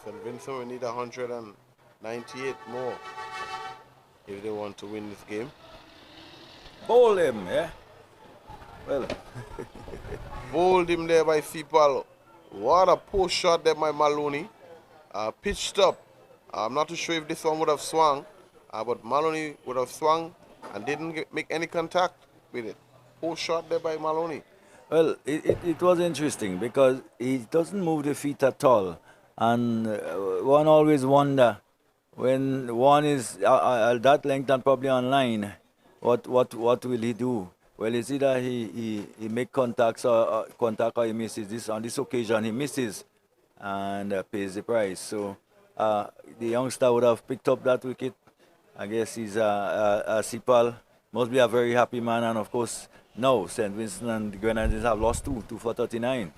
St. Vincent will need 198 more if they want to win this game. Bowl him, yeah? Well, Bowled him there by Sipal. What a post shot there by Maloney. Pitched up. I'm not too sure if this one would have swung, but Maloney would have swung and didn't make any contact with it. Post shot there by Maloney. well, it was interesting because he doesn't move the feet at all. And one always wonder when one is that length and probably online, what will he do? Well, it's either he make contacts or contact or he misses. This on this occasion he misses and pays the price. So the youngster would have picked up that wicket. I guess he's a Sipal. Must be a very happy man, and of course now St. Vincent and the Grenadines have lost two for 39.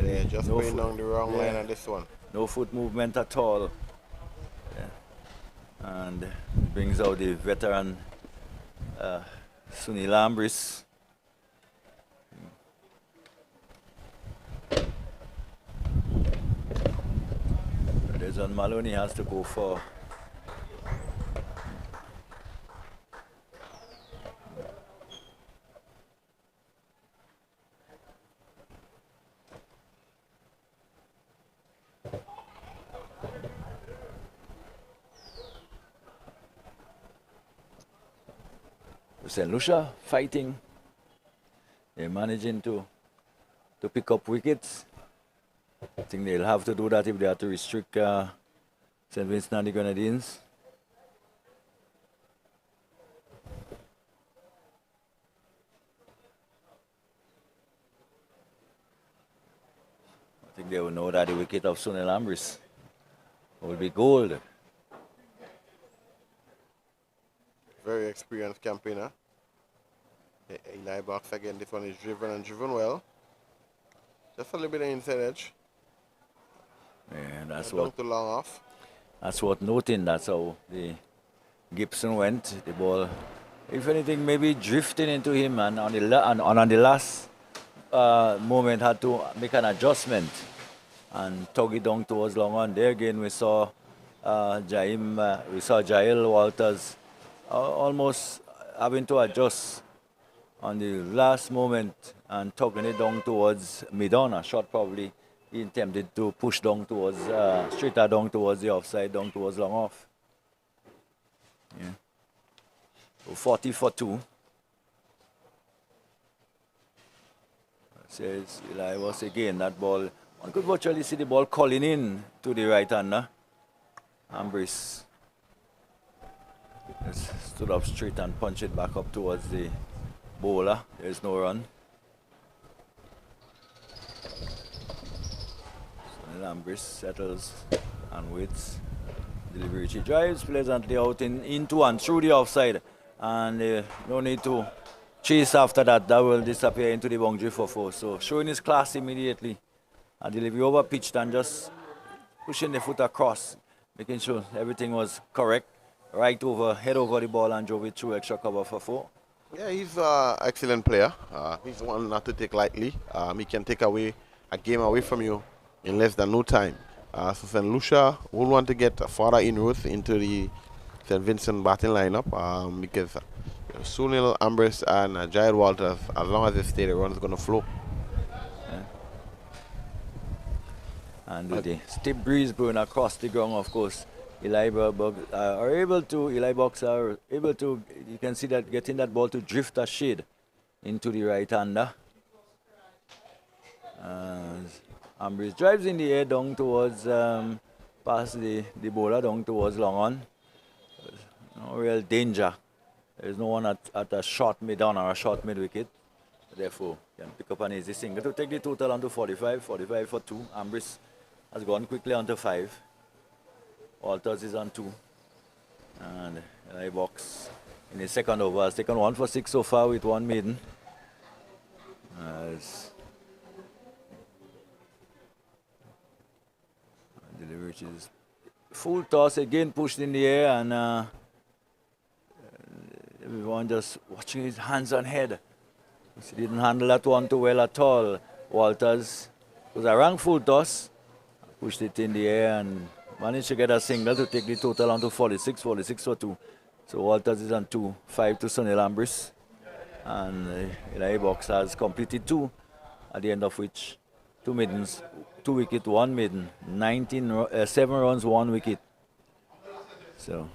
Yeah, just no going down the wrong line yeah. on this one. No foot movement at all. Yeah. And brings out the veteran Sunil Ambris. There's one Maloney has to go for. St.Lucia fighting. They're managing to pick up wickets. I think they'll have to do that if they have to restrict St. Vincent and the Grenadines. I think they will know that the wicket of Sunil Ambris will be gold. Very experienced campaigner. Eli Box again. This one is driven well. Just a little bit of inside edge. Yeah, that's Not what too long off. That's what noting. That's how the Gibson went. The ball, if anything, maybe drifting into him, and on the last moment had to make an adjustment and tug it down towards long on. There again, we saw Jael Walters almost having to adjust on the last moment and tugging it down towards mid-on. A shot probably he attempted to push down towards, straighter down towards the offside, down towards long off. Yeah. So 40 for 2. Says Eli was again that ball. One could virtually see the ball calling in to the right hander. Ambris stood up straight and punched it back up towards the bowler. There's no run. So Ambris settles and waits. Delivery. She drives pleasantly out into and through the offside. And no need to chase after that. That will disappear into the boundary for 4. So showing his class immediately. A delivery over pitched and just pushing the foot across, making sure everything was correct. Right over, head over the ball and drove it through extra cover for 4. Yeah, he's an excellent player. He's one not to take lightly. He can take away a game away from you in less than no time. So St. Lucia will want to get further inroads into the St. Vincent batting lineup because Sunil Ambris and Jared Walters, as long as they stay, the run is going to flow. Yeah. And with the stiff breeze blowing across the ground, of course, Eli Box are able to, you can see that getting that ball to drift a shade into the right hander. Ambris drives in the air down towards, past the bowler down towards long on. No real danger. There's no one at a short mid-on or a short mid-wicket. Therefore, can pick up an easy single to take the total onto 45 for 2. Ambris has gone quickly onto 5. Walters is on 2. And Eli Box in the second over has taken 1 for 6 so far with 1 maiden. which is full toss again, pushed in the air, and everyone just watching his hands on head. He didn't handle that one too well at all. Walters was a rank full toss, pushed it in the air and managed to get a single to take the total on to 46 for 2. So Walters is on 2, 5 to Sonny Lambris. And the box has completed 2, at the end of which 2 maidens, 2 wicket, 1 maiden, 7 runs, 1 wicket. So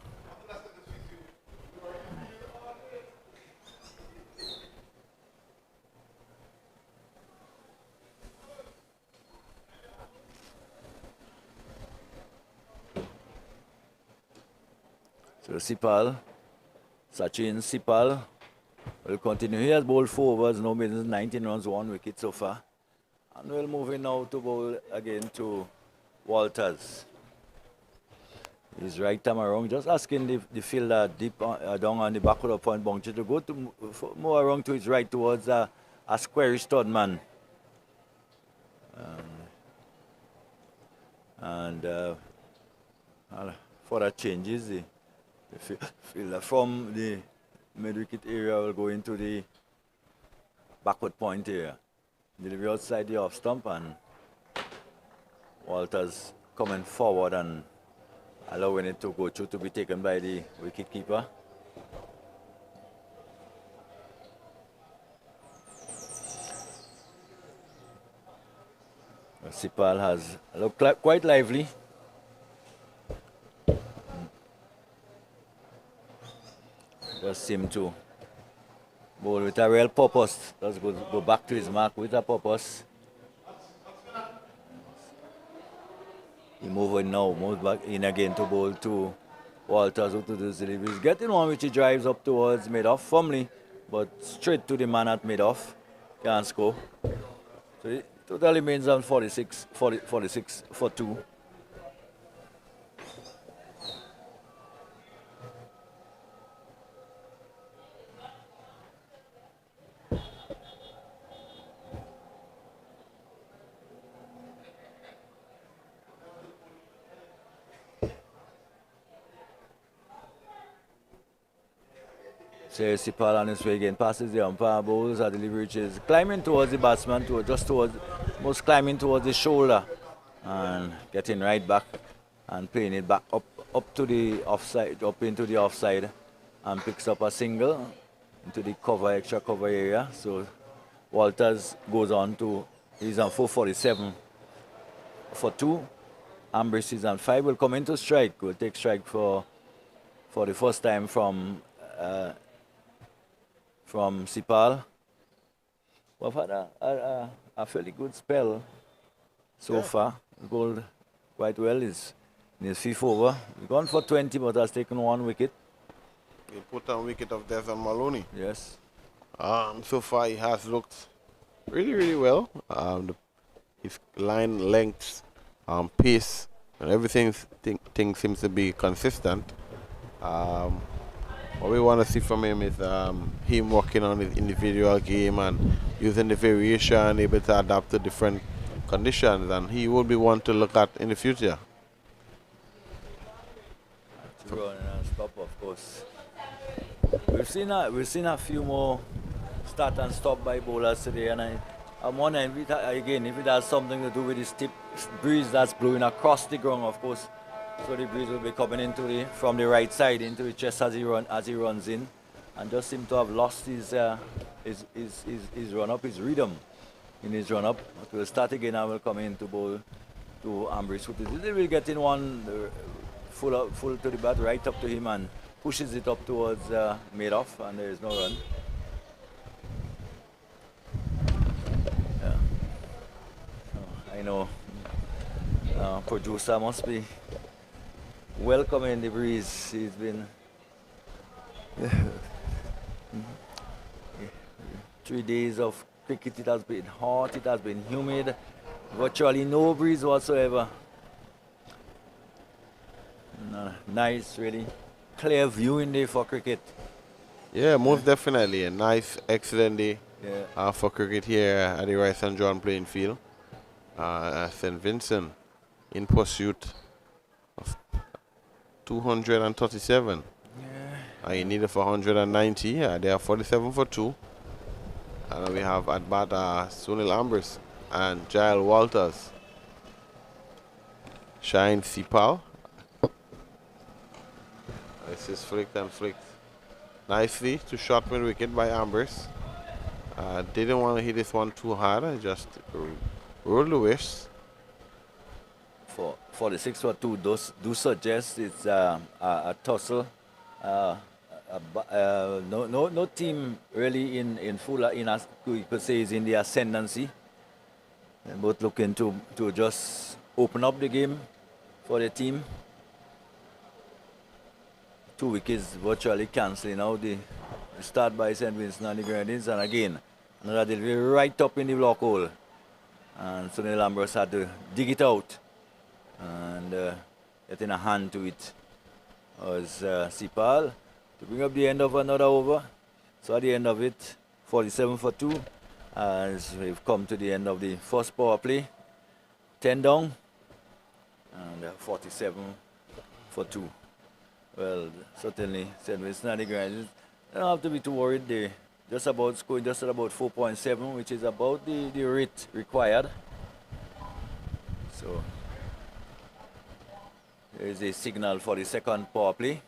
Sipal, Sachin Sipal will continue. He has bowled 4 overs, no maidens, 19 runs, 1 wicket so far. And we'll move in now to bowl again to Walters. He's right time around, just asking the fielder deep down on the back of the point boundary to go to more around to his right towards a squarish stud man. For that changes, the fielder from the mid-wicket area will go into the backward point area. Delivery outside the off stump, and Walters coming forward and allowing it to go through to be taken by the wicket keeper. Sipal has looked quite lively. Just seem to bowl with a real purpose. Just go back to his mark with a purpose. He moves back in again to bowl to Walters, who to this delivery. He's getting one which he drives up towards mid-off firmly, but straight to the man at mid-off. Can't score. So it totally means on 46 for 2. Sipal on his way again, passes the umpire, bowls at the delivery, which is climbing towards the batsman, most climbing towards the shoulder, and getting right back and playing it back up to the offside, up into the offside, and picks up a single into the extra cover area. So Walters goes on to, he's on 447 for 2. Ambrish is on 5, will come into strike, will take strike for the first time from Sipal. We've had a fairly good spell so far. Bowled quite well. Is in his 5th over. He's gone for 20, but has taken 1 wicket. He put on wicket of Desmond Maloney. Yes. So far he has looked really, really well. His line length, pace, and everything seems to be consistent. What we want to see from him is him working on his individual game and using the variation, able to adapt to different conditions, and he will be one to look at in the future. To run and stop, of course. We've seen a few more start and stop by bowlers today, and I'm wondering if it has something to do with this tip breeze that's blowing across the ground, of course. So the breeze will be coming from the right side into the chest as he runs in, and just seem to have lost his run up, his rhythm in his run up. But we'll start again and we'll come in to bowl to Ambrish. They will get in one full to the bat, right up to him, and pushes it up towards mid-off, and there is no run. Yeah. So I know producer must be welcoming the breeze. He's been 3 days of cricket. It has been hot, it has been humid, virtually no breeze whatsoever. Nice, really clear viewing day for cricket. Yeah, most definitely a nice, excellent day for cricket here at the Rice and John playing field. St. Vincent in pursuit 237. You need it for 190. They are 47 for 2. And we have at bat Sunil Ambris and Jael Walters. Shine Sipal. This is flicked and flicked nicely to short mid wicket by Ambris. Didn't want to hit this one too hard. Just rolled the wrists. For 46 for 2 do suggest it's a tussle. No team really in full you could say is in the ascendancy. They're both looking to just open up the game for the team. 2 wickets virtually cancelling out the start by St. Vincent and the Grenadines, and again another delivery right up in the block hole, and Sunil Ambros had to dig it out and getting a hand to it was Sipal to bring up the end of another over. So at the end of it, 47 for 2, as we've come to the end of the first power play. 10 down and 47 for 2. Well, certainly St. Vincent and the Grenadines don't have to be too worried. They're just about scoring just at about 4.7, which is about the rate required. So there is a signal for the second power play.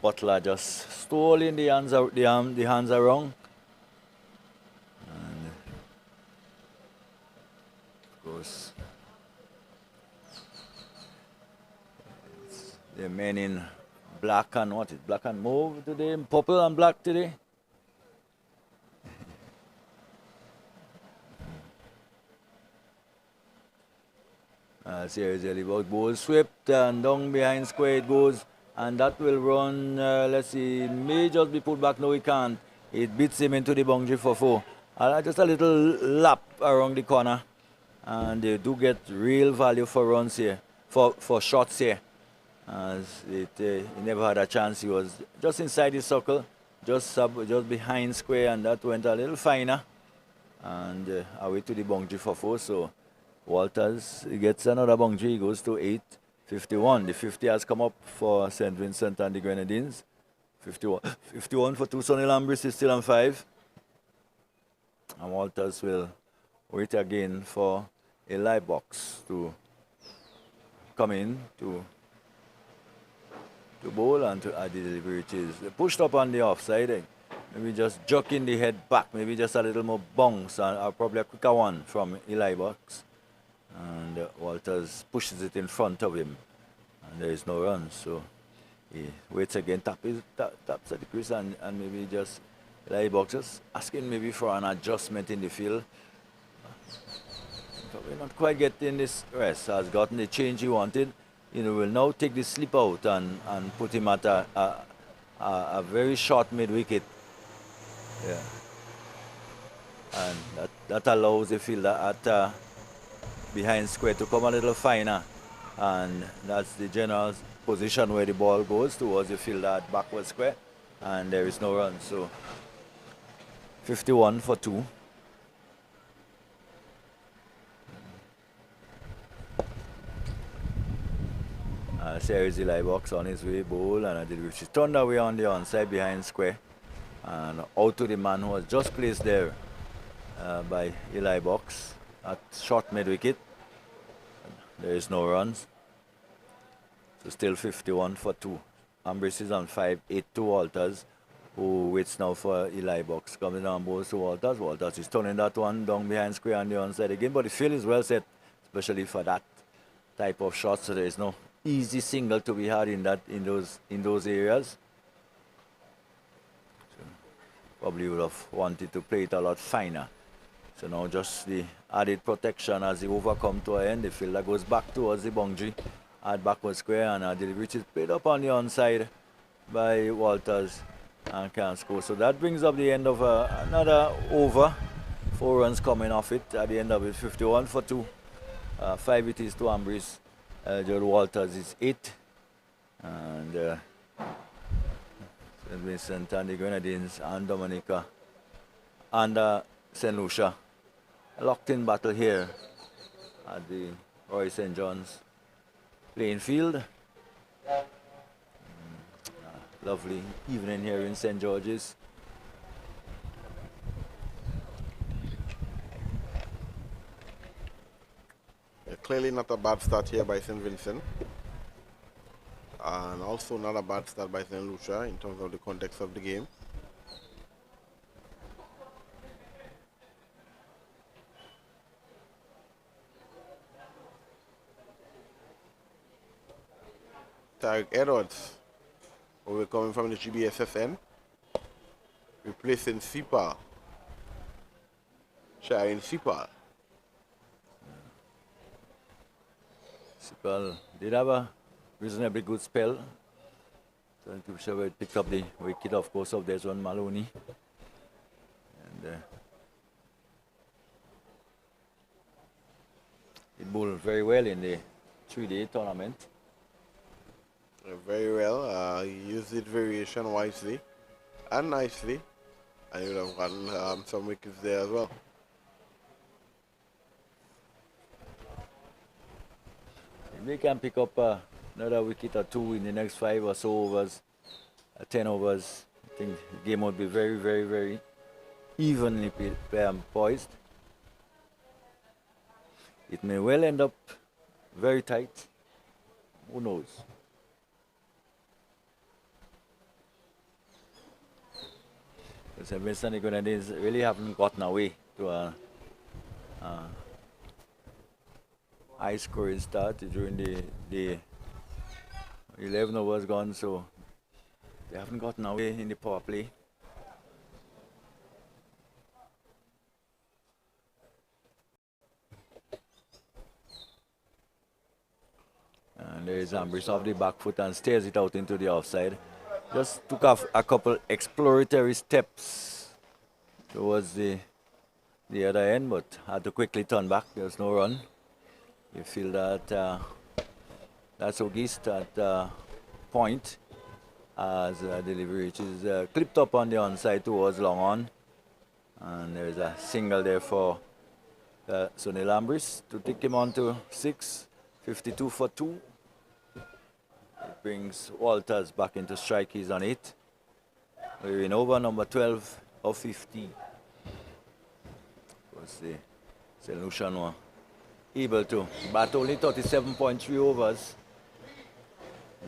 Butler just stole in the hands around. And of course, the men in black and what is black and mauve today, purple and black today. Series about ball swept and down behind square it goes, and that will run. Let's see, it may just be put back. No, it can't. It beats him into the boundary for 4. Just a little lap around the corner, and they do get real value for runs here, for shots here. As he never had a chance. He was just inside the circle, just behind square, and that went a little finer, and away to the boundary for 4. So Walters gets another boundary. He goes to 8-51. The 50 has come up for St. Vincent and the Grenadines. 51 for 2. Sonny Lambris is still on 5. And Walters will wait again for a live box to come in to bowl and to add the delivery, which is pushed up on the offside. Maybe just jerking the head back, maybe just a little more bounce, or probably a quicker one from Eli Box. And Walters pushes it in front of him, and there is no run. So he waits again, taps at the crease, and maybe just Eli Box just asking maybe for an adjustment in the field. Probably not quite getting this rest. Has gotten the change he wanted. Will now take the slip out and put him at a very short mid-wicket. Yeah. And that allows the fielder at behind square to come a little finer. And that's the general position where the ball goes towards the fielder at backward square. And there is no run. So 51 for 2. Series Eli Box on his way, bowl, and I did which is turned away on the onside behind square, and out to the man who was just placed there by Eli Box at short mid wicket. There is no runs, so still 51 for 2. Ambris is on 5, 8 to Walters, who waits now for Eli Box coming on board to Walters. Walters is turning that one down behind square on the onside again, but the field is well set, especially for that type of shot. So there is no easy single to be had in those areas. So probably would have wanted to play it a lot finer. So now just the added protection as the over come to an end. The fielder goes back towards the boundary at backward square, and the which is played up on the onside by Walters and can't score. So that brings up the end of another over. 4 runs coming off it at the end of it. 51 for 2. 5 it is to Ambris. George Walters is 8, and St. Vincent and the Grenadines and Dominica and St. Lucia. A locked-in battle here at the Roy St. John's playing field. Lovely evening here in St. George's. Clearly not a bad start here by St. Vincent. And also not a bad start by St. Lucia in terms of the context of the game. Shadrack Edwards, who will coming from the GBSSN, replacing Sipa. Sharing Sipa. Sipal did have a reasonably good spell. So picked up the wicket, of course, of Desmond Maloney. And he bowled very well in the 3-day tournament. Very well. He used it variation wisely and nicely. And he would have gotten some wickets there as well. If they can pick up another wicket or two in the next 5 or so overs, 10 overs, I think the game would be very, very, very evenly poised. It may well end up very tight. Who knows? St. Vincent and the Grenadines really haven't gotten away to a high scoring start during the 11 overs gone, so they haven't gotten away in the power play. And there is Ambrish off the back foot and stares it out into the offside. Just took off a couple exploratory steps towards the other end, but had to quickly turn back. There's no run. You feel that that's August at point as delivery, which is clipped up on the onside towards long on. And there's a single there for Sunil Ambrish to take him on to 6, 52 for 2. It brings Walters back into strike. He's on 8. We're in over number 12 of 50. Was the St. Lucia were able to bat only 37.3 overs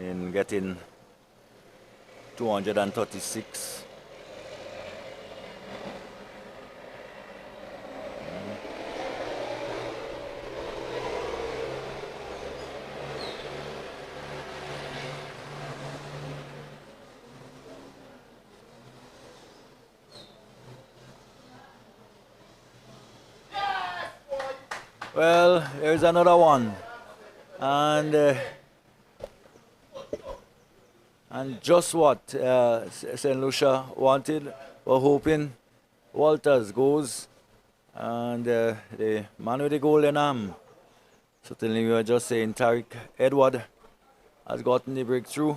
in getting 236. Well, here's another one, and just what St. Lucia wanted, we're hoping. Walters goes, and the man with the golden arm. Certainly, we were just saying Tariq Edward has gotten the breakthrough,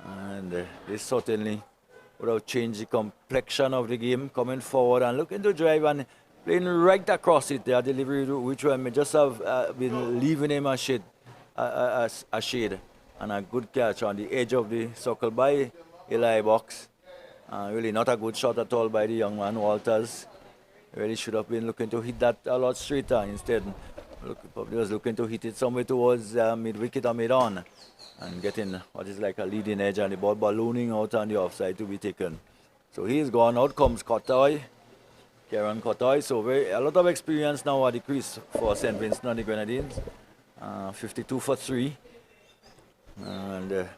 and this certainly would have changed the complexion of the game, coming forward and looking to drive and playing right across it. Their delivery, which one may just have been leaving him a shade and a good catch on the edge of the circle by Eli box. Really not a good shot at all by the young man Walters. Really should have been looking to hit that a lot straighter. Instead, probably was looking to hit it somewhere towards mid-wicket or mid-on and getting what is like a leading edge and the ball ballooning out on the offside to be taken. So he's gone. Out comes Kotoy. Kieran Kotoy, so a lot of experience now at the crease for St. Vincent and the Grenadines. 52 for 3. And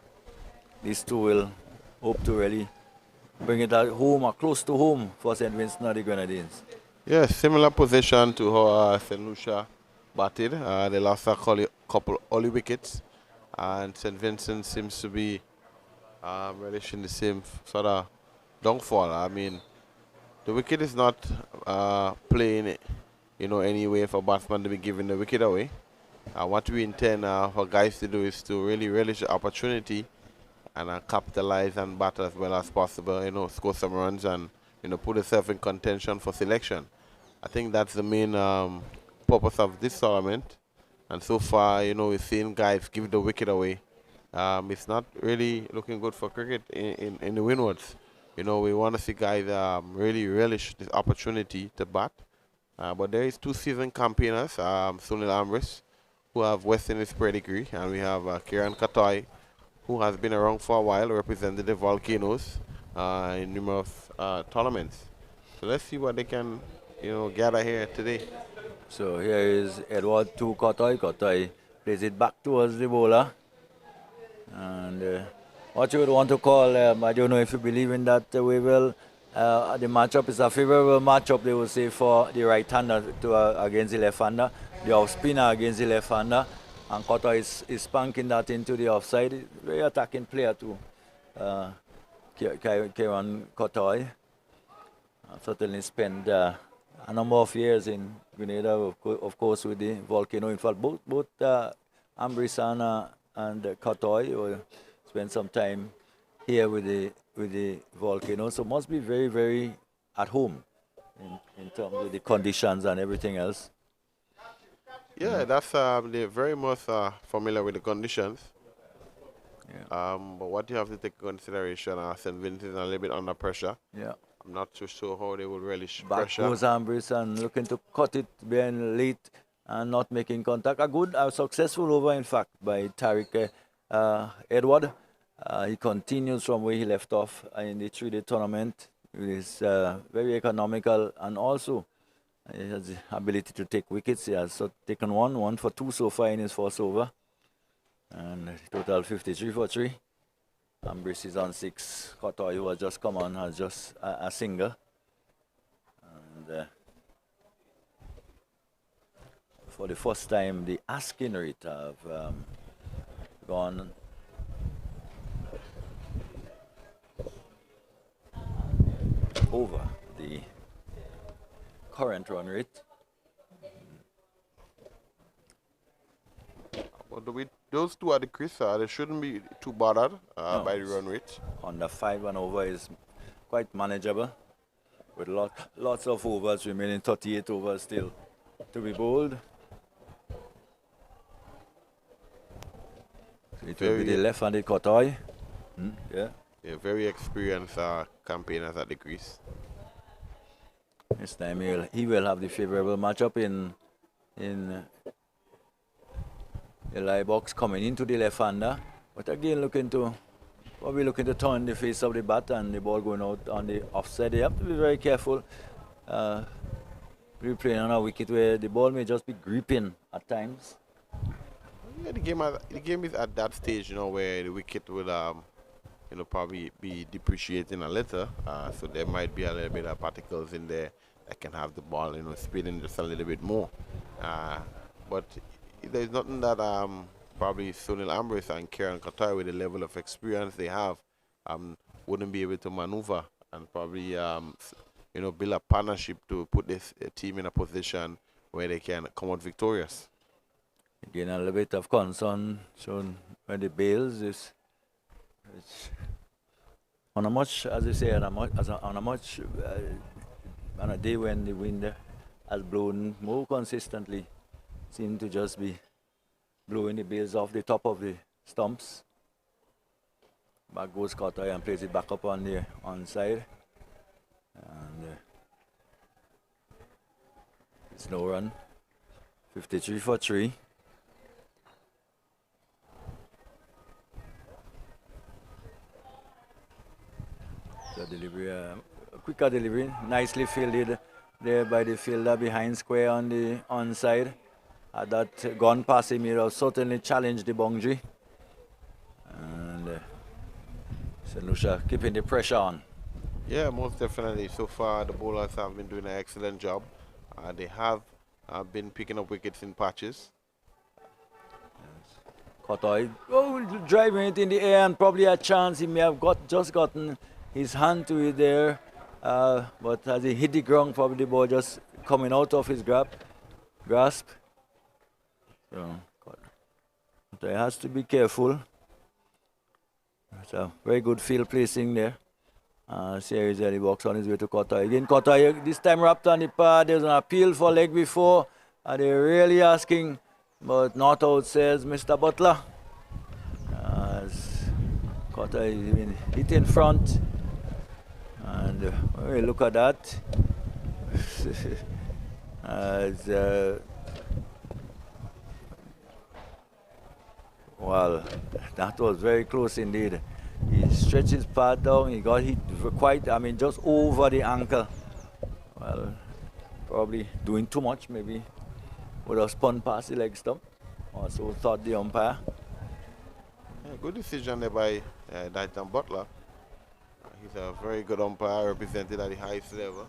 these two will hope to really bring it at home or close to home for St. Vincent and the Grenadines. Yes, similar position to how St. Lucia batted. They lost a couple early wickets. And St. Vincent seems to be relishing the same sort of downfall. I mean, the wicket is not playing, any way for batsmen to be giving the wicket away. What we intend for guys to do is to really relish the opportunity and capitalize and bat as well as possible, score some runs and, put yourself in contention for selection. I think that's the main purpose of this tournament. And so far, we've seen guys give the wicket away It's not really looking good for cricket in the Windwards. You know, we want to see guys really relish this opportunity to bat. But there is two seasoned campaigners, Sunil Amris, who have West Indies pedigree, and we have Kieran Katoy, who has been around for a while, represented the Volcanoes in numerous tournaments. So let's see what they can, gather here today. So here is Edward to Katoy. Katoy plays it back towards the bowler. And what you would want to call, I don't know if you believe in that, we will. The matchup is a favorable matchup, they will say, for the right-hander against the left-hander, the off-spinner against the left-hander, and Katoy is spanking that into the offside. Very attacking player too, Kieran Katoy. Certainly spent a number of years in Grenada, of course, with the Volcano. In fact, both Ambrisana and Katoy will spend some time here with the Volcano, so must be very, very at home in terms of the conditions and everything else. Yeah, that's they're very much familiar with the conditions. Yeah. But what you have to take into consideration, St. Vincent is a little bit under pressure. Yeah. I'm not too sure how they will relish Back pressure. goes Ambrissan looking to cut it being late and not making contact. A successful over, in fact, by Tariq Edward. He continues from where he left off in the 3-day tournament. He is very economical, and also he has the ability to take wickets. He has taken one for 2 so far in his first over. And total 53 for 3. Ambris is on 6. Katoy, who has just come on, has just a single. And for the first time, the asking rate have gone over the current run rate. But those two at the crease, they shouldn't be too bothered No, by the run rate. Under 5 and over is quite manageable, with lots of overs remaining, 38 overs still to be bowled. It will be the left-handed Katoy. Yeah. Yeah, very experienced campaigners at the crease. This time he will have the favorable matchup in the live box coming into the left-hander. But again, probably looking to turn the face of the bat and the ball going out on the offside. They have to be very careful. We're playing on a wicket where the ball may just be gripping at times. Yeah, the game is at that stage, where the wicket will, probably be depreciating a little. So there might be a little bit of particles in there that can have the ball, spinning just a little bit more. But there's nothing that probably Sunil Amris and Kieran Katoy, with the level of experience they have, wouldn't be able to maneuver and probably build a partnership to put this team in a position where they can come out victorious. Again, a little bit of concern shown by the bails is on a much, as you say, on a day when the wind has blown more consistently, seem to just be blowing the bails off the top of the stumps. Back goes Katoy and plays it back up on the onside. And it's no run. 53 for 3. The delivery, quicker delivery, nicely fielded there by the fielder behind square on the onside. Had that gone past him, he would have certainly challenged the boundary. And St. Lucia keeping the pressure on. Yeah, most definitely. So far, the bowlers have been doing an excellent job. They have been picking up wickets in patches. Katoy driving it in the air, and probably a chance he may have just gotten his hand to it there. But as he hit the ground, probably the ball just coming out of his grasp. So Katoy has to be careful. It's a very good field placing there. Series the box on his way to Katoy. Again, Katoy this time wrapped on the pad. There's an appeal for leg before. They're really asking, but not out, says Mr. Butler. Carter is even hit in front. And when we look at that, as, well, that was very close indeed. He stretched his pad down, he got hit quite, I mean, just over the ankle. Well, probably doing too much, maybe would have spun past the leg stump. Also thought the umpire. Yeah, good decision there by Dyson Butler. He's a very good umpire, represented at the highest level.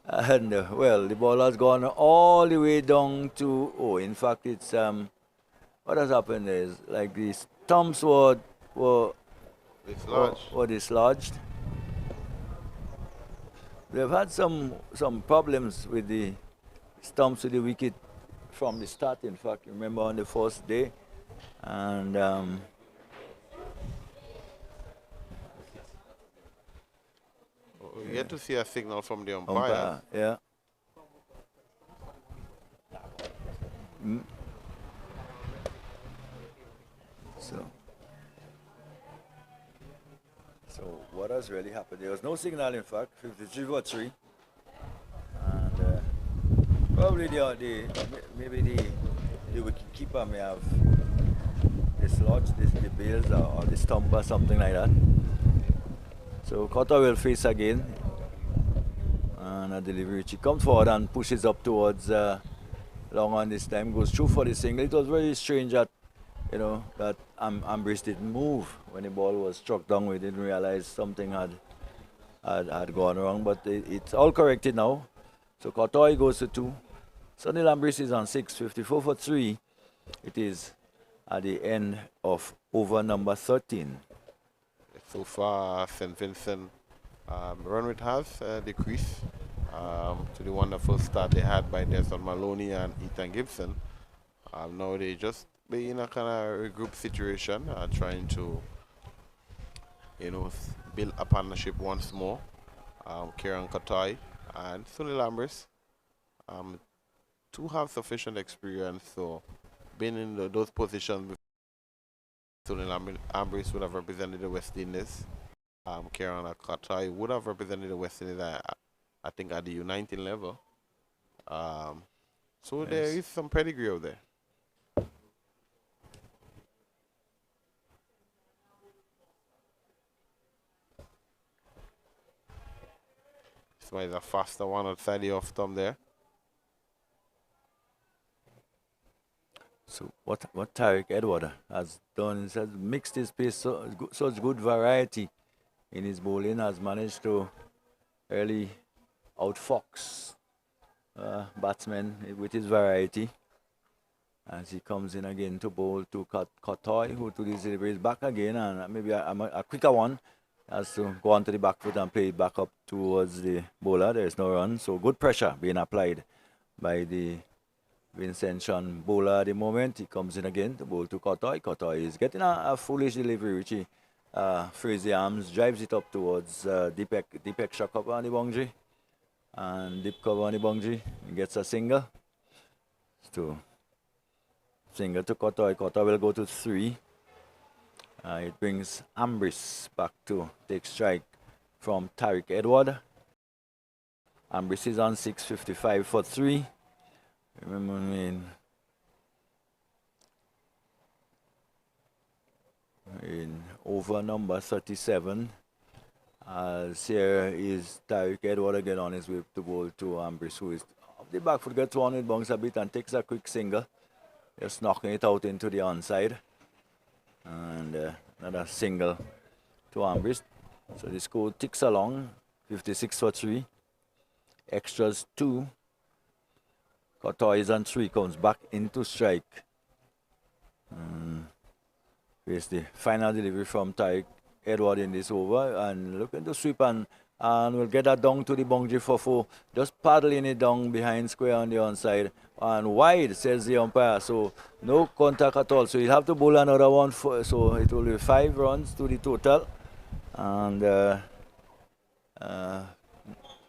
And well, the ball has gone all the way down to, oh, in fact, it's, what has happened is, like the stumps were dislodged. They've had some problems with the stumps with the wicket from the start, in fact, remember on the first day. And we get to see a signal from the umpire. Yeah. So what has really happened? There was no signal, in fact, 53 for 3. And probably maybe the wicketkeeper may have dislodged the bails or the stump or something like that. So Carter will face again. And a delivery. She comes forward and pushes up towards long on this time, goes through for the single. It was very strange that, you know, that Ambrice didn't move when the ball was struck down. We didn't realize something had gone wrong, but it's all corrected now. So Cotoy goes to 2. Sunil Ambrice is on 6, 54 for 3. It is at the end of over number 13. So far, St. Vincent run rate has decreased to the wonderful start they had by Desmond Maloney and Ethan Gibson. Now they just be in a kind of regroup situation, trying to, you know, build a partnership once more. Kieran Kotai and Sunil Ambrice to have sufficient experience, so being in those positions, Sunil Ambrice would have represented the West Indies. Kieran Kotai would have represented the West Indies, I think, at the U19 level. So yes, there is some pedigree out there. This one is a faster one outside the off stump there. So what Tariq Edward has done is has mixed his pace, such good variety in his bowling, has managed to really outfox batsmen with his variety. As he comes in again to bowl to Kotoy, who to this delivery is back again, and maybe a quicker one has to go onto the back foot and play it back up towards the bowler. There is no run, so good pressure being applied by the Vincent bowler at the moment. He comes in again to bowl to Kotoy. Kotoy is getting a foolish delivery, which he frees the arms, drives it up towards Deepak shot cover on the boundary, and deep cover on the boundary. He gets a single. Single to Kotoy. Kotoy will go to 3. It brings Ambrice back to take strike from Tariq Edward. Ambrice is on 6, 55 for 3. Remember, in over number 37, as here is Tariq Edward again on his way to bowl to Ambrice, who is off the back foot, gets one, it bounces a bit and takes a quick single, just knocking it out into the onside. And another single to Ambrice. So the score ticks along, 56 for 3. Extras 2. Kotoy is on 3, comes back into strike. Here's the final delivery from Tariq Edward in this over, and looking to sweep and we'll get that down to the boundary for 4. Just paddling it down behind square on the onside. And wide, says the umpire, so no contact at all. So he'll have to bowl another one, so it will be 5 runs to the total. And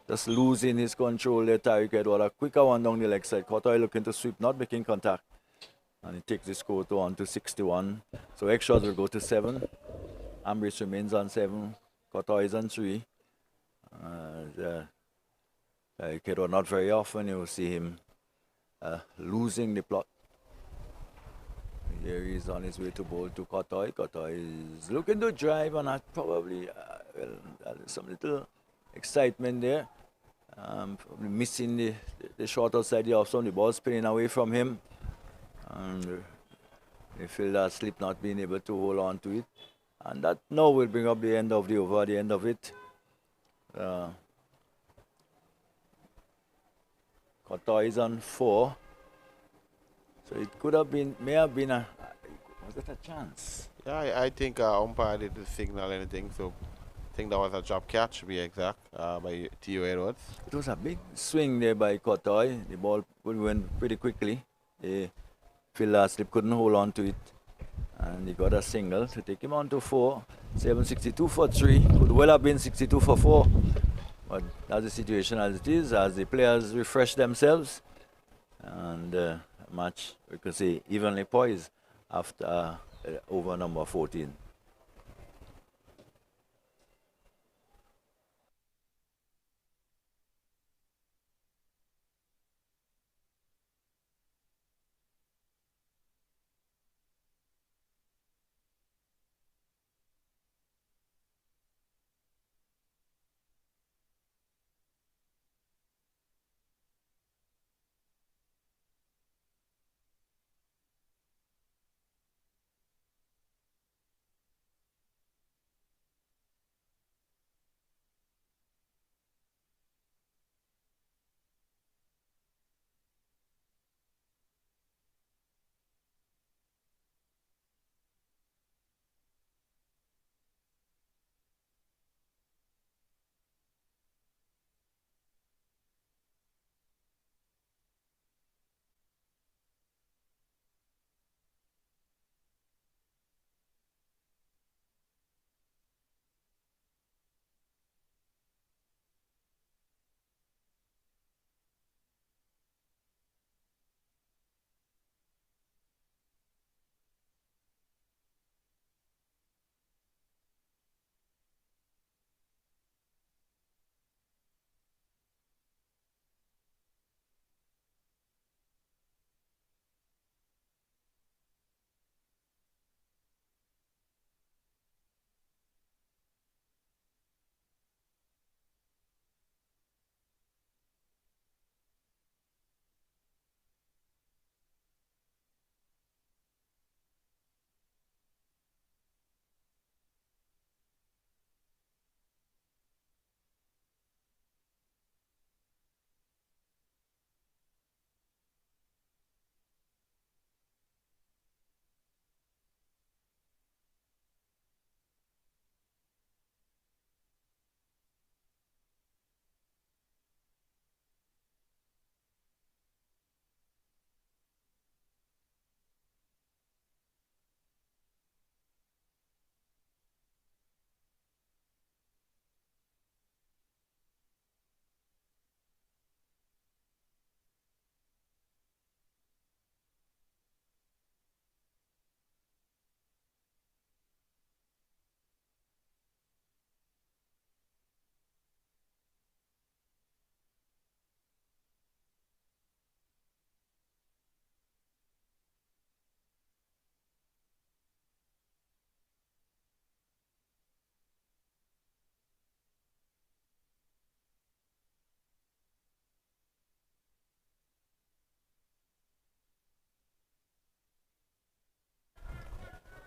just losing his control there, Tariq Edward. A quicker one down the leg side. Kotoy looking to sweep, not making contact. And he takes the score to 61. So extras will go to 7. Ambrose remains on 7. Courtois is on 3. Like it was not very often you will see him losing the plot. Here he's on his way to bowl to Courtois. Courtois is looking to drive and probably some little excitement there. Probably missing the short outside the off zone. The ball spinning away from him. And the fielder slip not being able to hold on to it. And that now will bring up the end of the over, the end of it. Courtois is on 4. So it could have been, may have been was that a chance? Yeah, I think umpire didn't signal anything, so I think that was a drop catch, to be exact, by Theo Edwards. It was a big swing there by Courtois. The ball went pretty quickly. The fielder slip couldn't hold on to it. And he got a single to take him on to 4. 762 for 3. Could well have been 62 for 4. But that's the situation as it is, as the players refresh themselves. And match, we could say, evenly poised after over number 14.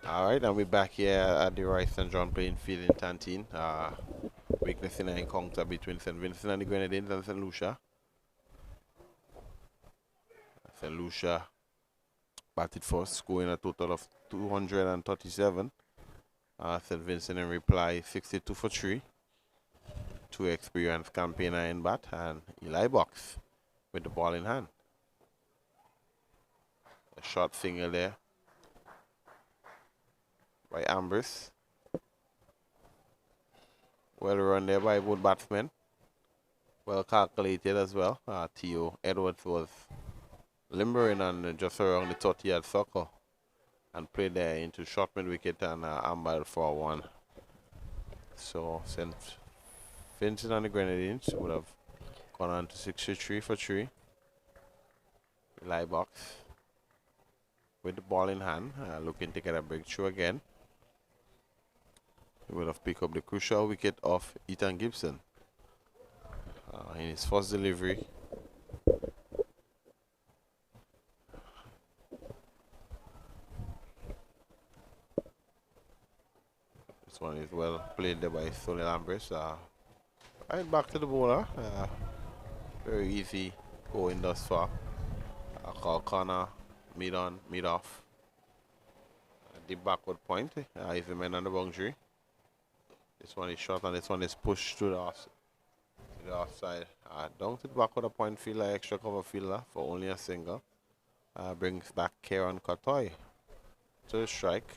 All right, and we're back here at the Roy St. John playing field in Tantine. Witnessing an encounter between St. Vincent and the Grenadines and St. Lucia. St. Lucia batted first, scoring a total of 237. St. Vincent in reply 62 for 3. 2 experienced campaigner in bat, and Eli Box with the ball in hand. A short single there by Ambrose. Well run there by both batsmen. Well calculated as well. Theo Edwards was limbering on just around the 30-yard circle and played there into short mid wicket and Ambile for 1. So St. Vincent and the Grenadines would have gone on to 63 for 3. Lie box with the ball in hand, looking to get a breakthrough again. He would have picked up the crucial wicket of Ethan Gibson in his first delivery. This one is well played there by Sonny Lambris. Right back to the bowler. Very easy going thus far. Call corner, mid on, mid off. Deep backward point. Is the man on the boundary. This one is short and this one is pushed to the offside. Down to the backward point fielder, extra cover fielder for only a single. Brings back Kieran Katoy to the strike.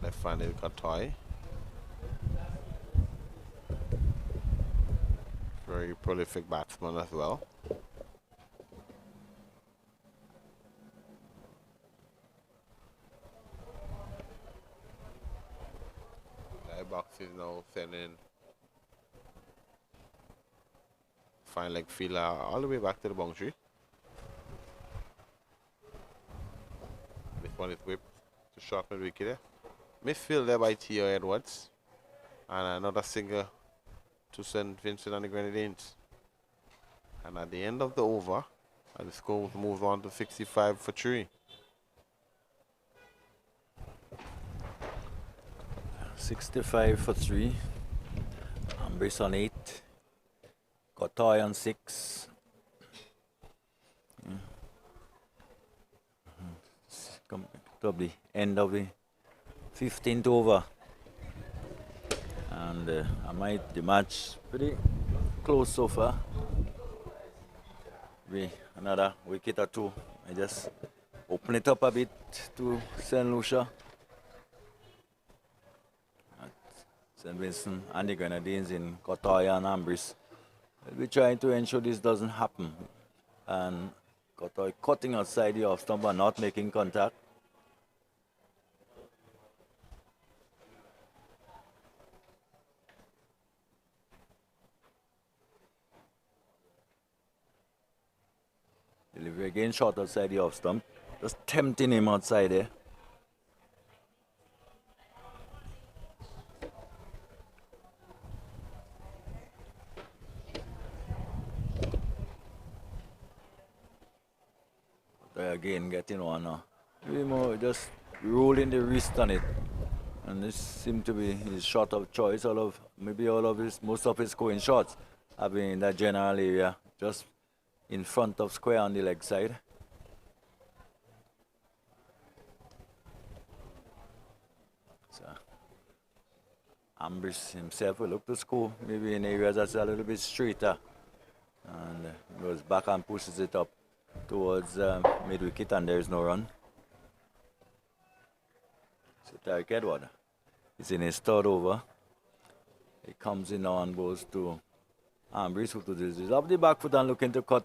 Left-handed Katoy. Very prolific batsman as well. Box is now sending fine leg fielder all the way back to the boundary. This one is whipped to short mid wicket there. Midfield there by T.O. Edwards. And another single to St. Vincent and the Grenadines. And at the end of the over, the score moves on to 65 for 3. 65 for 3. Ambrice on 8. Kotoy on 6. Come to the end of the 15th over. And the match pretty close so far. Be another wicket or two. I just open it up a bit to St.Lucia. St. Vincent and the Grenadines in Kotoy and Ambrice. We'll be trying to ensure this doesn't happen. And Kotoy cutting outside the off stump and not making contact. Delivery again short outside the off stump. Just tempting him outside there. Again getting on now. Maybe more just rolling the wrist on it. And this seemed to be his shot of choice. Most of his scoring shots have been in that general area, just in front of square on the leg side. So Ambrice himself will look to score maybe in areas that's a little bit straighter. And goes back and pushes it up towards mid-wicket, and there is no run. So Shadrack Edward is in his third over. He comes in now and goes to Ambrice, who is up the back foot and looking to cut,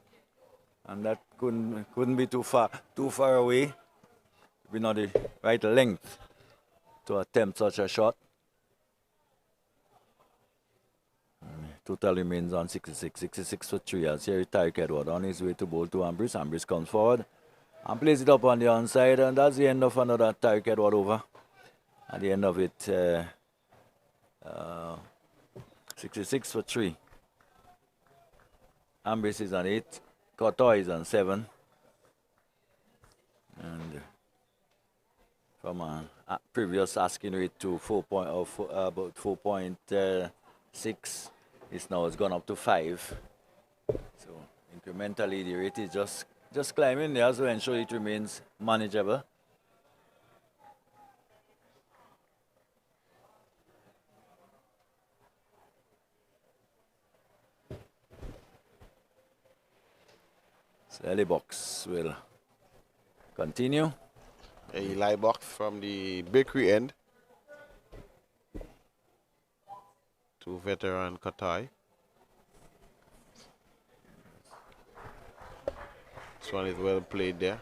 and that couldn't be too far away. Be not the right length to attempt such a shot. Total remains on 66 for 3. As here Shadrack Edward on his way to bowl to Ambrice. Ambrice comes forward and plays it up on the onside, and that's the end of another Shadrack Edward over. At the end of it, 66 for 3. Ambrice is on 8. Kotoy is on 7. And from a previous asking rate to about 4.6. It's now it's gone up to 5. So incrementally the rate is just climbing there, so ensure it remains manageable. So early box will continue. A live box from the bakery end to veteran Kotoy. This one is well played there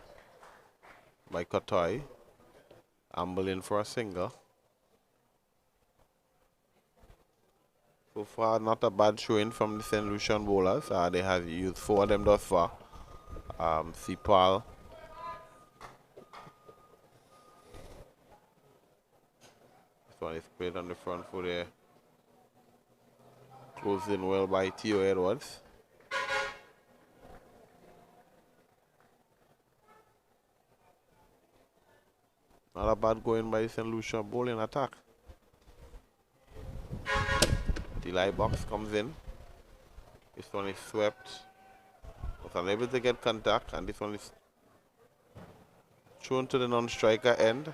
by Kotoy. Ambling for a single. So far, not a bad showing from the St. Lucian bowlers. They have used 4 of them thus far. Sipal. This one is played on the front foot there. Closed in well by Theo Edwards. Not a bad going by St. Lucia bowling attack. The light box comes in. This one is swept. Was unable to get contact, and this one is thrown to the non-striker end.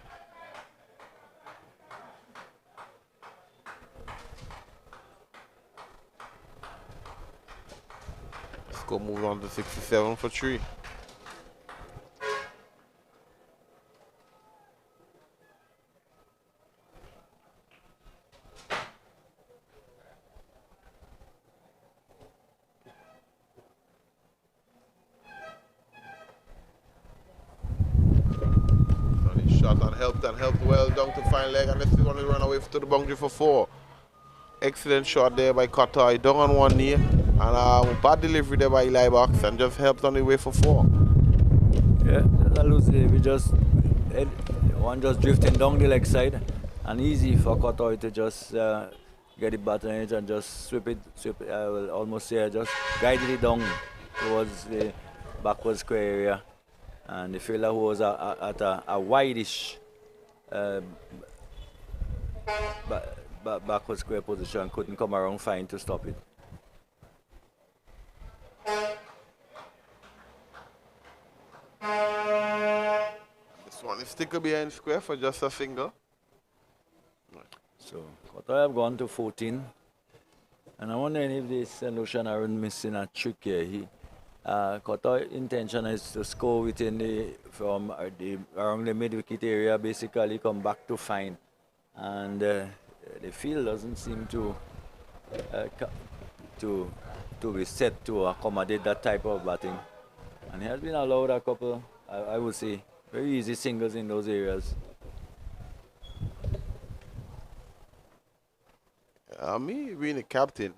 Score moves on to 67 for 3. Shot and helped well down to fine leg, and this is one to run away to the boundary for 4. Excellent shot there by Kotai, down on one knee, and bad delivery there by Eli Box, and just helped on the way for 4. Yeah, we just one just drifting down the leg side, and easy for Kotai to just get it back on edge and just sweep it. I will almost say just guided it down towards the backward square area. And the fielder who was at a wide-ish backward square position couldn't come around fine to stop it. This one is sticker behind square for just a single. So Kotai have gone to 14. And I'm wondering if this St. Lucian are missing a trick here. Kotai intention is to score within around the mid-wicket area, basically come back to fine, and the field doesn't seem to be set to accommodate that type of batting, and he has been allowed a couple, I would say, very easy singles in those areas. Me being a captain,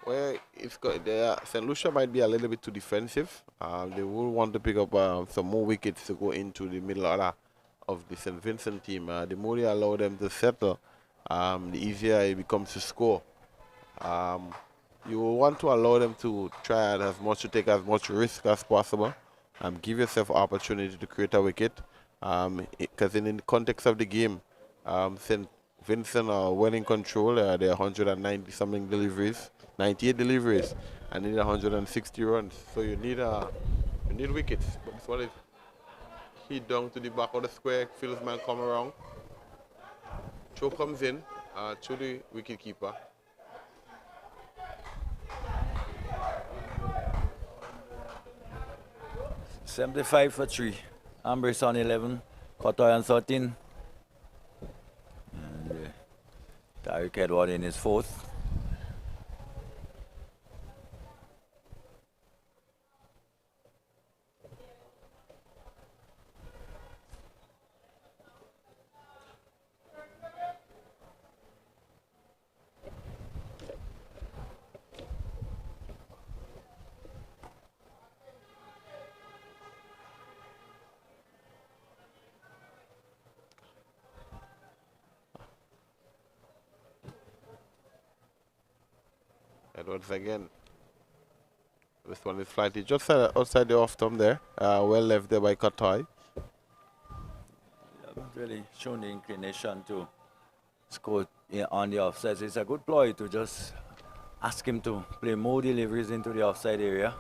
where it's got there, St. Lucia might be a little bit too defensive. They will want to pick up some more wickets to go into the middle order of the St. Vincent team. The more they allow them to settle, the easier it becomes to score. You will want to allow them to try to take as much risk as possible. Give yourself opportunity to create a wicket. Because in the context of the game, St. Vincent are well in control. They're 190 something deliveries. 98 deliveries and need 160 runs. So you need wickets. But this one is hit down to the back of the square. Fieldsman come around. Throw comes in to the wicket keeper. $75 for 3. Ambrose on 11. Kotai on 13. And Tariq Edward in his 4th. Edwards again. This one is slightly just outside the off stump there. Well left there by Kotai. Haven't really shown the inclination to score on the offside. It's a good ploy to just ask him to play more deliveries into the offside area.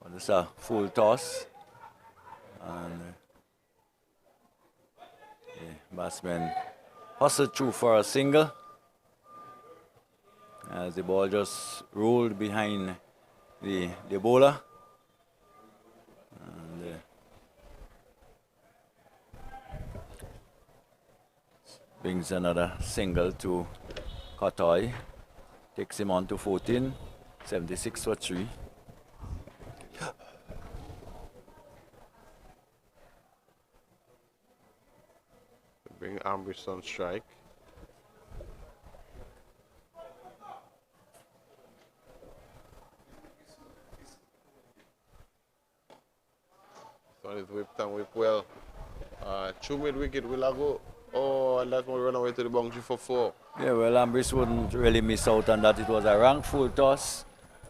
Well, this is a full toss. And the batsman hustled through for a single as the ball just rolled behind the bowler. And brings another single to Kotai. Takes him on to 14. 76 for 3. Bring Ambush on strike. So it's whipped and whipped well. Two mid wicket will I go? Oh, and that's when we run away to the boundary for 4. Yeah, well, Ambush wouldn't really miss out on that. It was a rank full toss.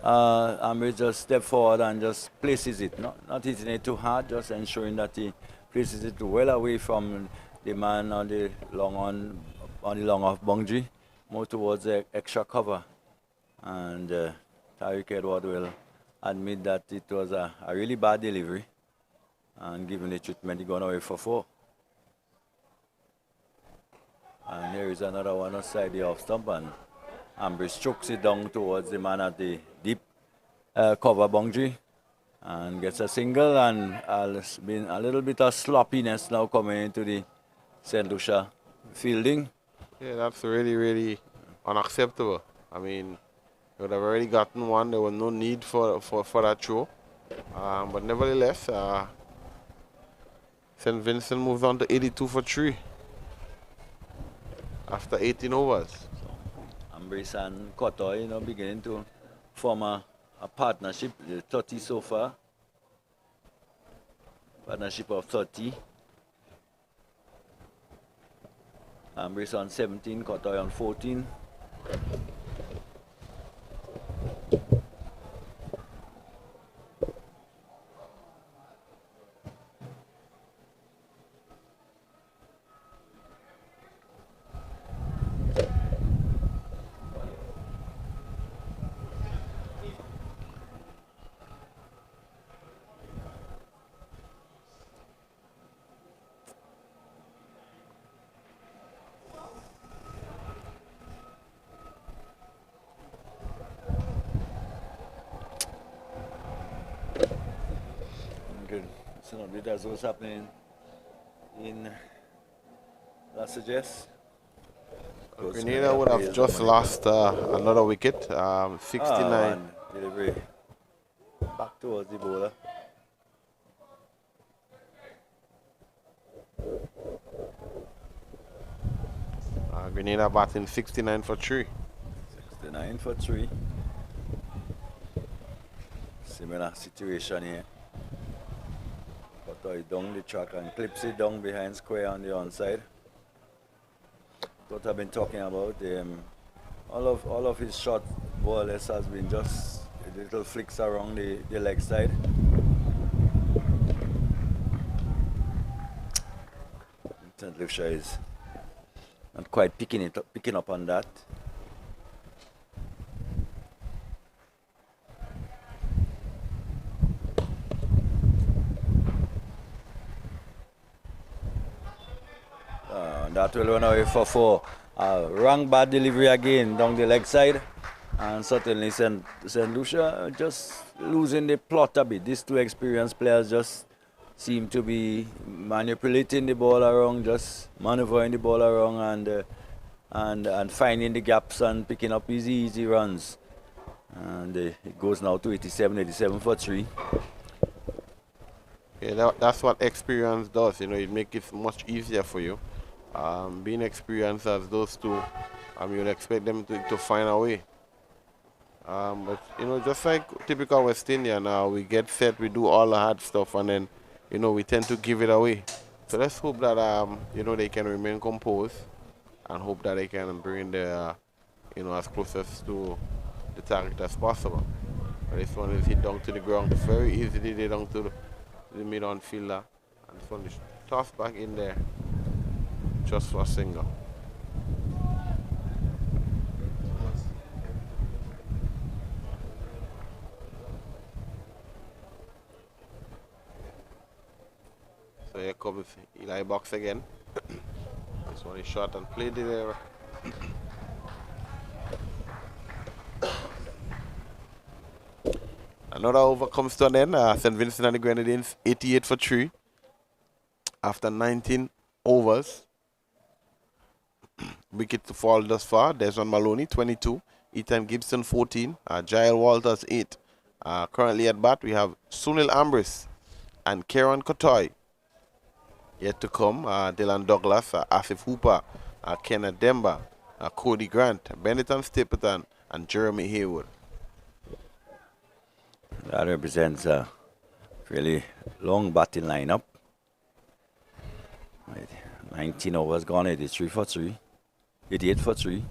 Ambush just step forward and just places it. Not hitting it too hard, just ensuring that he places it well away from the man on the long off boundary, more towards the extra cover. And Tariq Edward will admit that it was a really bad delivery. And given the treatment, he gone away for 4. And here is another one outside the off stump, and Ambush chokes it down towards the man at the deep cover boundary and gets a single, and has been a little bit of sloppiness now coming into the St. Lucia fielding. Yeah, that's really, really unacceptable. I mean, you would have already gotten one. There was no need for that throw. But nevertheless, St. Vincent moves on to 82 for 3 after 18 overs. So, Ambush and Kotoy, beginning to form a partnership, 30 so far. Partnership of 30. Ambush on 17, Kotoy on 14. So that's what's happening in Las Vegas. Grenada would have just lost another wicket, 69. Delivery back towards the bowler. Grenada batting 69 for 3. 69 for 3. Similar situation here. Kotoy down the track and clips it down behind square on the onside. What I've been talking about, all of his shot more or less has been just little flicks around the leg side. St. Lucia is not quite picking up on that. That will run away for 4. Wrong bad delivery again down the leg side. And certainly St. Lucia just losing the plot a bit. These two experienced players just seem to be manipulating the ball around, just maneuvering the ball around and finding the gaps and picking up easy runs. And it goes now to 87 for 3. Yeah, that's what experience does. It makes it much easier for you. Being experienced as those two, you'd expect them to find a way. But just like typical West Indian, we get set, we do all the hard stuff, and then we tend to give it away. So let's hope that they can remain composed, and hope that they can bring their as closest to the target as possible. But this one is hit down to the ground very easily. They down to the mid-on fielder, and this one is tossed back in there just for a single. So here comes Eli Box again. This one is shot and played in there. Another over comes to an end. St. Vincent and the Grenadines 88 for 3 after 19 overs. Wicket to fall thus far. Desmond Maloney 22, Ethan Gibson 14, Jael Walters 8. Currently at bat we have Sunil Ambrose and Kieran Kotoy. yet to come. Dylan Douglas, Asif Hooper, Kenneth Demba, Cody Grant, Benetton Stapleton, and Jeremy Haywood. That represents a really long batting lineup. 19 overs gone, 83 for 3, 88 for 3.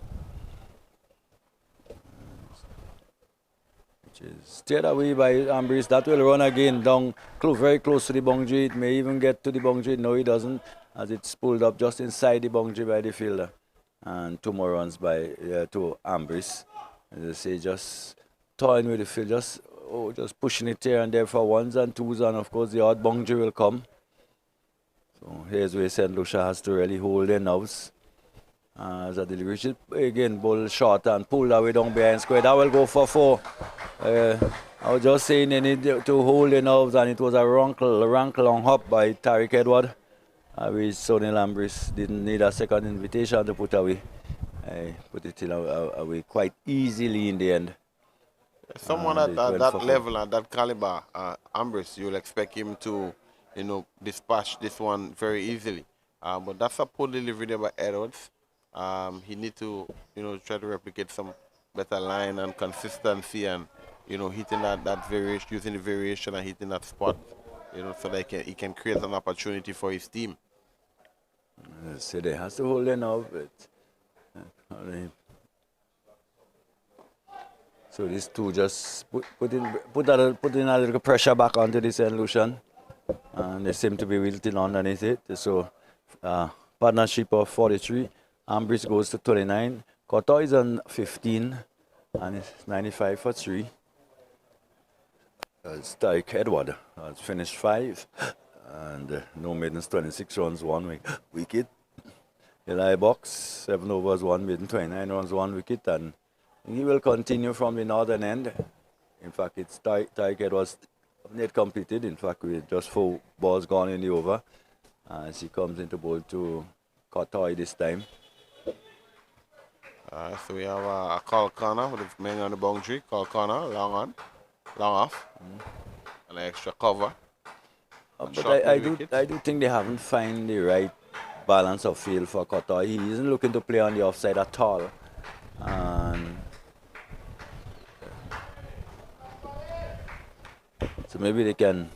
Which is steered away by Ambrose. That will run again down very close to the boundary. It may even get to the boundary. No, it doesn't, as it's pulled up just inside the boundary by the fielder. And 2 more runs by to Ambrose. As I say, just toying with the field, just pushing it here and there for 1s and 2s, and of course the odd boundary will come. So here's where St. Lucia has to really hold their nerves. As a delivery, again, ball short and pulled away down behind square. That will go for 4. I was just saying they need to hold their nerves, and it was a rankle on hop by Tariq Edward. Which Sonny Lambris didn't need a second invitation to put away. Put it away quite easily in the end. Someone at that level and that caliber, Ambrose, you'll expect him to, dispatch this one very easily. But that's a poor delivery there by Edwards. He need to, try to replicate some better line and consistency, and hitting that variation, using the variation and hitting that spot, so that he can create an opportunity for his team. So they has to hold it now, but so these two just put in a little pressure back onto the St. Lucian, and they seem to be wilting underneath it. So partnership of 43. Ambrose goes to 29. Cotoy is on 15, and it's 95 for 3. Tariq Edward has finished 5, and no maidens, 26 runs, 1 wicket. Eli Box, 7 overs, 1 maiden, 29 runs, 1 wicket, and he will continue from the northern end. In fact, it's Tariq Edwards net completed. In fact, with just 4 balls gone in the over, as he comes into bowl to Cotoy this time. So we have a call corner with the men on the boundary. Call corner, long off, and an extra cover. But I do think they haven't found the right balance of field for Cotoy. He isn't looking to play on the offside at all. And so maybe they can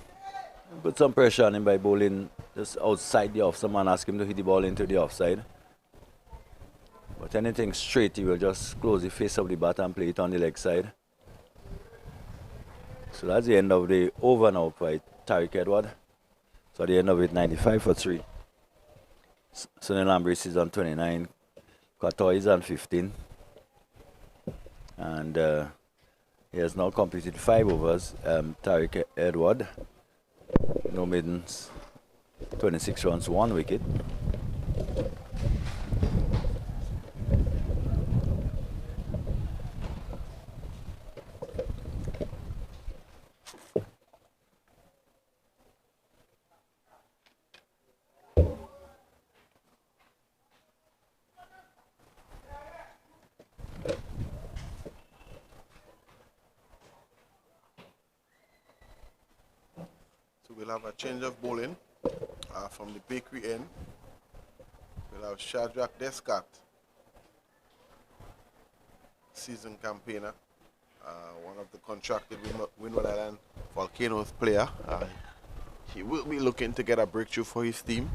put some pressure on him by bowling just outside the offside and ask him to hit the ball into the offside. But anything straight, he will just close the face of the bat and play it on the leg side. So that's the end of the over now by Tariq Edward. So at the end of it, 95 for 3. Sonny Lambris is on 29. Cotoy is on 15. And he has now completed 5 overs. Tariq Edward, no maidens, 26 runs, 1 wicket. We'll have a change of bowling from the bakery end. We'll have Shadrack Descarte, season campaigner, one of the contracted Windward Island Volcanoes player. He will be looking to get a breakthrough for his team.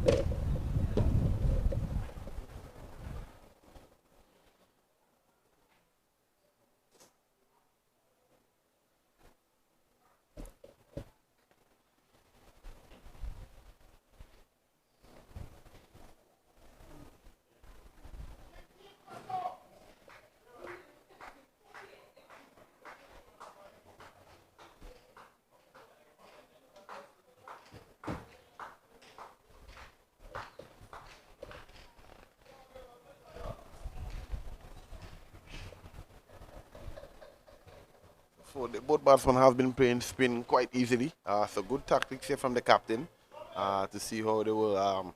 So both batsmen have been playing spin quite easily. So good tactics here from the captain to see how they will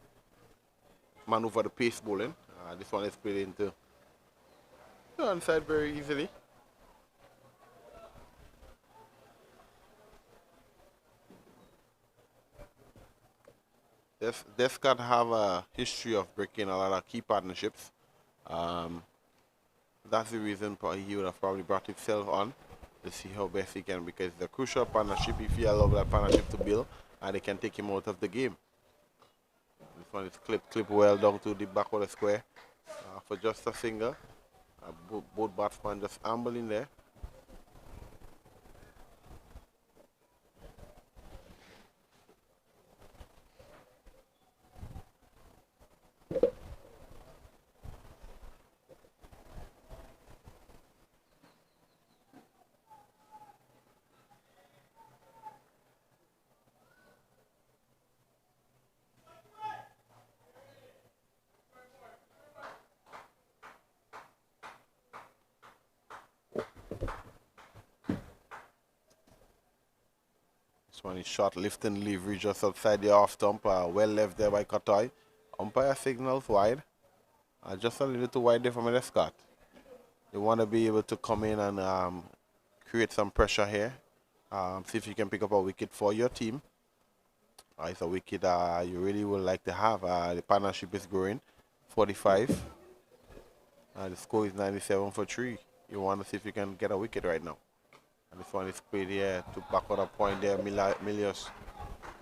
maneuver the pace bowling. This one is played into the onside very easily. Descarte have a history of breaking a lot of key partnerships. Um, that's the reason he would have probably brought himself on to see how best he can, because it's a crucial partnership if he allow that partnership to build and they can take him out of the game. This one is clip well down to the back of the square for just a single. Both batsmen just ambling there. This one is short, lift and leverage just outside the off stump. Well left there by Katoy. Umpire signals wide. Just a little too wide there from Descarte. You want to be able to come in and create some pressure here. See if you can pick up a wicket for your team. It's a wicket you really would like to have. The partnership is growing. 45. The score is 97 for 3. You want to see if you can get a wicket right now. And this one is played here to back on a point there. Milius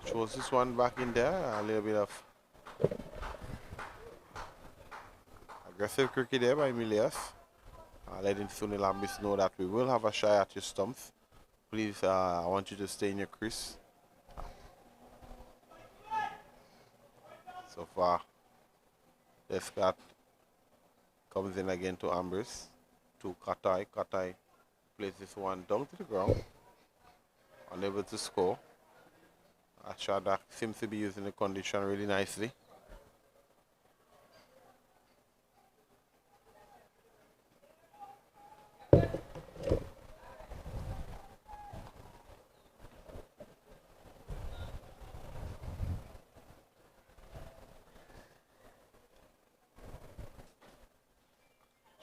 shows this one back in there. A little bit of aggressive cricket there by Milius. Letting Sunil Ambis know that we will have a shy at your stumps. Please, I want you to stay in your crease. So far, Descarte comes in again to Ambris, to Katai. Katai plays this one down to the ground, unable to score. Shadrack seems to be using the condition really nicely.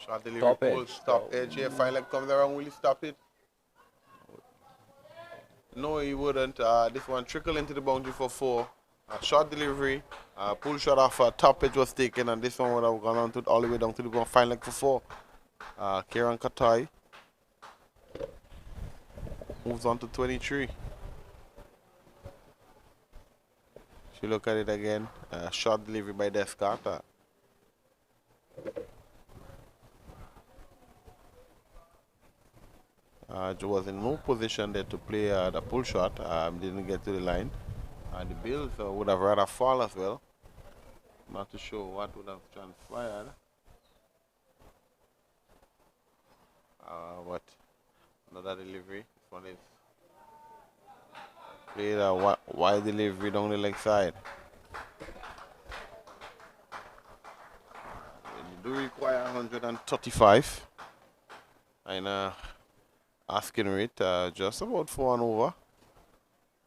Shot delivery, pull, stop edge here. Fine leg comes around, will he stop it? No, he wouldn't. This one trickle into the boundary for 4. Short delivery, pull shot off, top edge was taken, and this one would have gone on to all the way down to the ground. Fine leg for 4. Kieran Katai moves on to 23. If you look at it again, short delivery by Descarte. Joe was in no position there to play the pull shot. Didn't get to the line. The Bills would have rather fall as well. Not too sure what would have transpired. But another delivery. This one is played a wide delivery down the leg side. You do require 135. And asking rate just about 4 and over,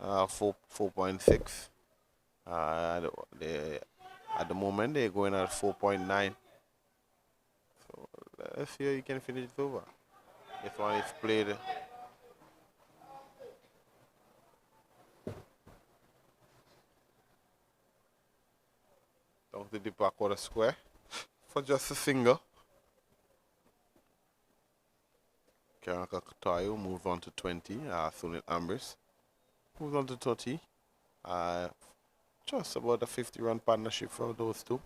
4.6. At the moment they're going at 4.9. So let's see how you can finish it over. This one is played. Down to the back of the square for just a single. Karakatayo moves on to 20. Sunil Ambris moves on to 30. Just about a 50-run partnership for those two.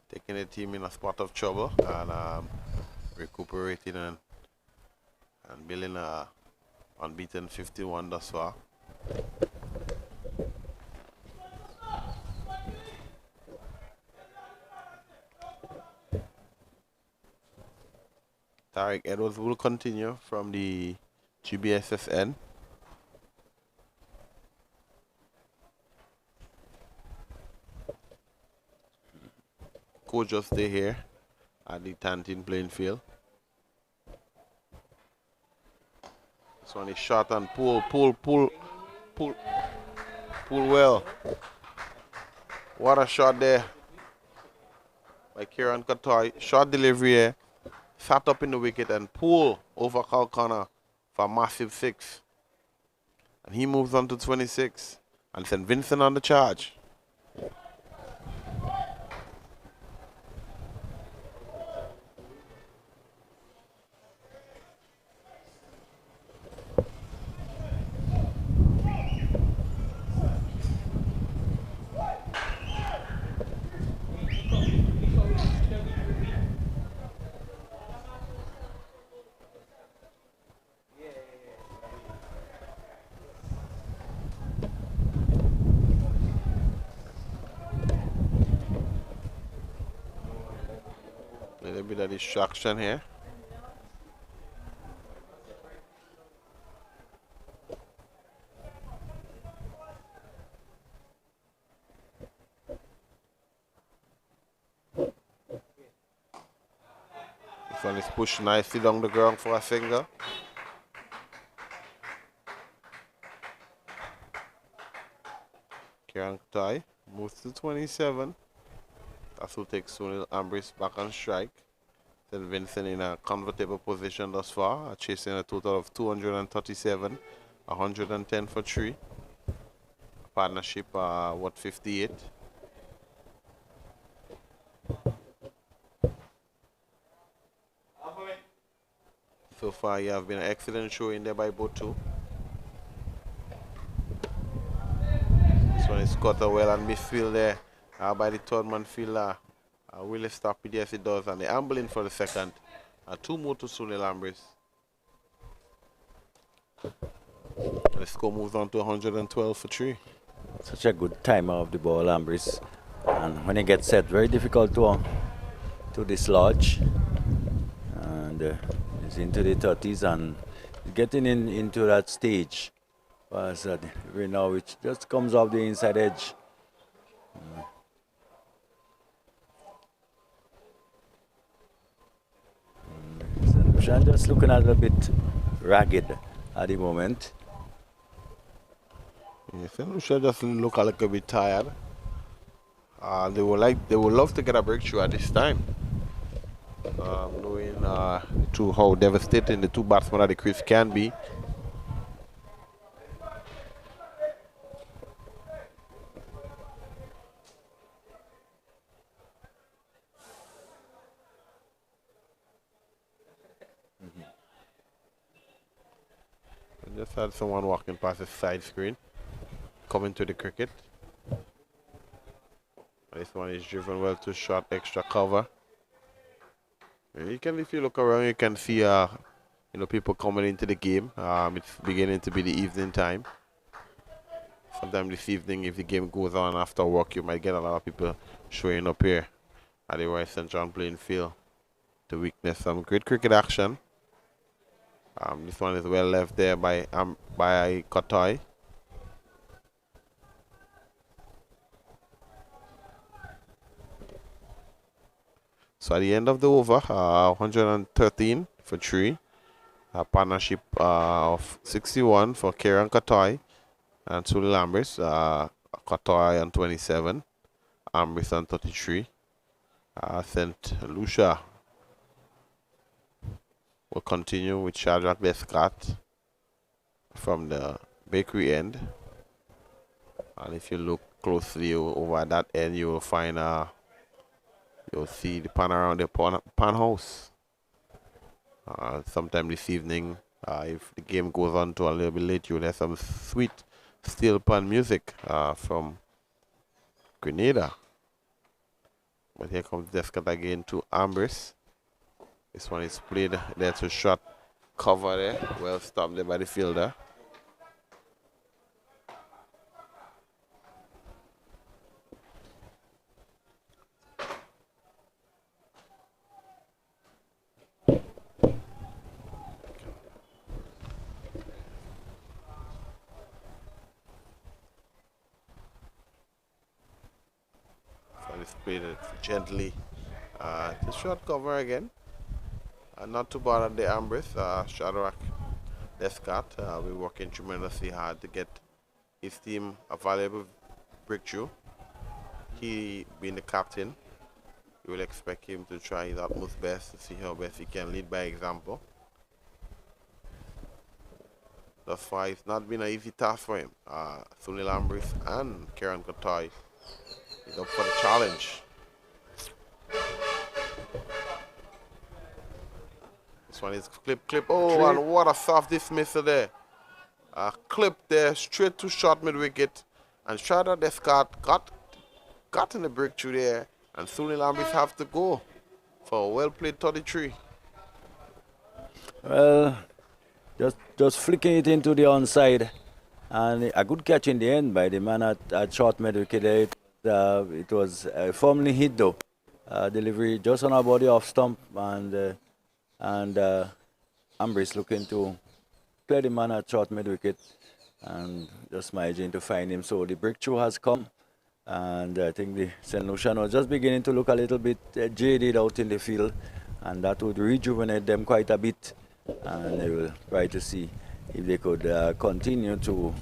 Taking the team in a spot of trouble and recuperating and building a unbeaten 51 thus far. Tariq Edwards will continue from the GBSSN. Coach just stay here at the Tantin playing field. This one is shot and pull well. What a shot there by Kieran Katoy. Short delivery here. Sat up in the wicket and pull over Kalkana for a massive 6. And he moves on to 26. And St. Vincent on the charge. A little bit of distraction here. This one is pushed nicely down the ground for a single. Kieran moves to 27. That's who takes Sunil Ambris back on strike. St. Vincent in a comfortable position thus far, chasing a total of 237, 110 for 3. Partnership, what, 58? So far, you have been an excellent showing there by both two. This one is caught well and midfield there by the third man fielder. Will stop it? Yes, it does. And the ambling for the second. 2 more to Sunil Ambris. The score moves on to 112 for 3. Such a good timer of the ball, Ambris. And when he gets set, very difficult to dislodge. And he's into the 30s and getting into that stage. As right now, which just comes off the inside edge. St. just looking a little bit ragged at the moment. Yes, St. Lucia just look a little bit tired. They would love to get a breakthrough at this time. Knowing to how devastating the two batsmen at the crease can be. I just had someone walking past the side screen, coming to the cricket. This one is driven well to short extra cover. If you look around, you can see people coming into the game. It's beginning to be the evening time. Sometime this evening, if the game goes on after work, you might get a lot of people showing up here at the Royal St. John playing field to witness some great cricket action. This one is well left there by Kotoy. So at the end of the over, 113 for 3. A partnership of 61 for Kieran Kotoy and Sunil Ambris. Kotoy on 27, Ambris on 33. St. Lucia will continue with Shadrack Descarte from the bakery end. And if you look closely over that end, you will find you'll see the pan around the pan house. Sometime this evening, if the game goes on to a little bit late, you'll have some sweet steel pan music from Grenada. But here comes Descarte again to Ambris. This one is played there to short cover there. Well stopped there by the fielder. It's played it gently to short cover again. Not too bad at the Ambris. Shadrack Descarte we're working tremendously hard to get his team a valuable breakthrough. He being the captain, you will expect him to try his utmost best to see how best he can lead by example. thus far. It's not been an easy task for him. Sunil Ambris and Kieran Kotoy is up for the challenge. This one is clip. Oh, and what a soft dismissal there. Clip there, straight to short mid wicket. And Shadrack Descarte got in the breakthrough there. And Sunil Ambris have to go for a well played 33. Well, just flicking it into the onside. And a good catch in the end by the man at short mid wicket. It was firmly hit though. Delivery just on our body off stump, and Ambris looking to play the man at short mid wicket and just managing to find him. So the breakthrough has come, and I think the St. Lucia was just beginning to look a little bit jaded out in the field, and that would rejuvenate them quite a bit, and they will try to see if they could continue to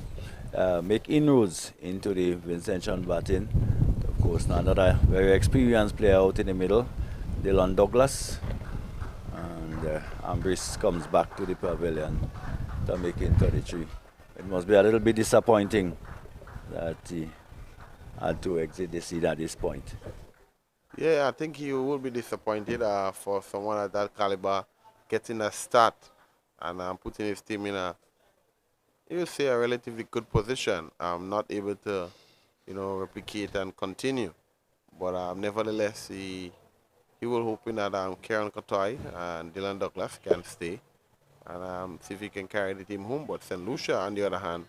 make inroads into the Vincent batting. Of course, now another very experienced player out in the middle, Dylan Douglas, and Ambris comes back to the pavilion to make it 33. It must be a little bit disappointing that he had to exit the scene at this point. Yeah, I think he will be disappointed for someone at that caliber getting a start and putting his team in a relatively good position. Not able to, replicate and continue. But nevertheless, he will hoping that Kieran Kotoy and Dylan Douglas can stay and see if he can carry the team home. But St. Lucia, on the other hand,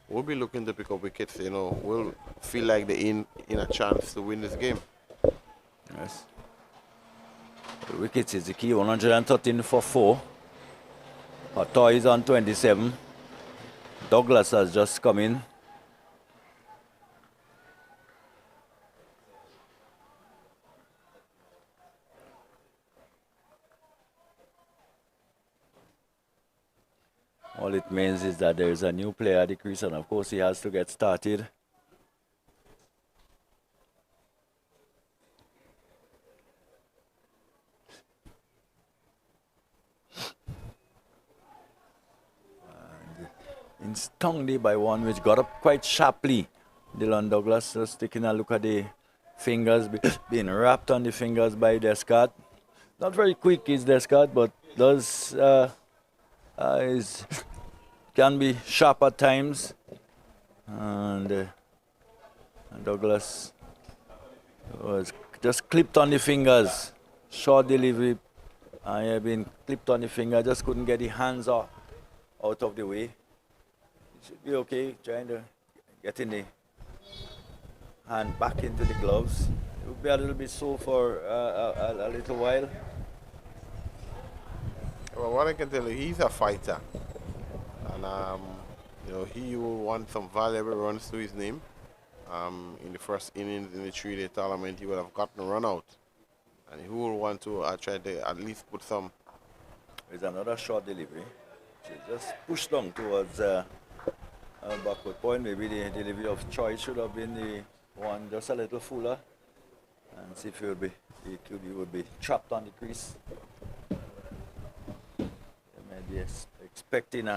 will be looking to pick up wickets. Will feel like they're in a chance to win this game. Yes. The wickets is the key. 113 for 4. Kotoy is on 27. Douglas has just come in. All it means is that there is a new player at the crease, and of course he has to get started. And stung by one which got up quite sharply. Dylan Douglas just taking a look at the fingers, being wrapped on the fingers by Descarte. Not very quick is Descarte, but does can be sharp at times, and Douglas was just clipped on the fingers. Short delivery, I have been clipped on the finger. Just couldn't get the hands out of the way. It should be okay. Trying to get in the hand back into the gloves. It would be a little bit sore for a little while. Well, what I can tell you, he's a fighter. And, he will want some valuable runs to his name. In the first innings in the 3-day tournament, he would have gotten a run out. And he will want to try to at least put some. There's another short delivery. She just pushed down towards a backward point. Maybe the delivery of choice should have been the one just a little fuller. And see if he would be trapped on the crease. Expecting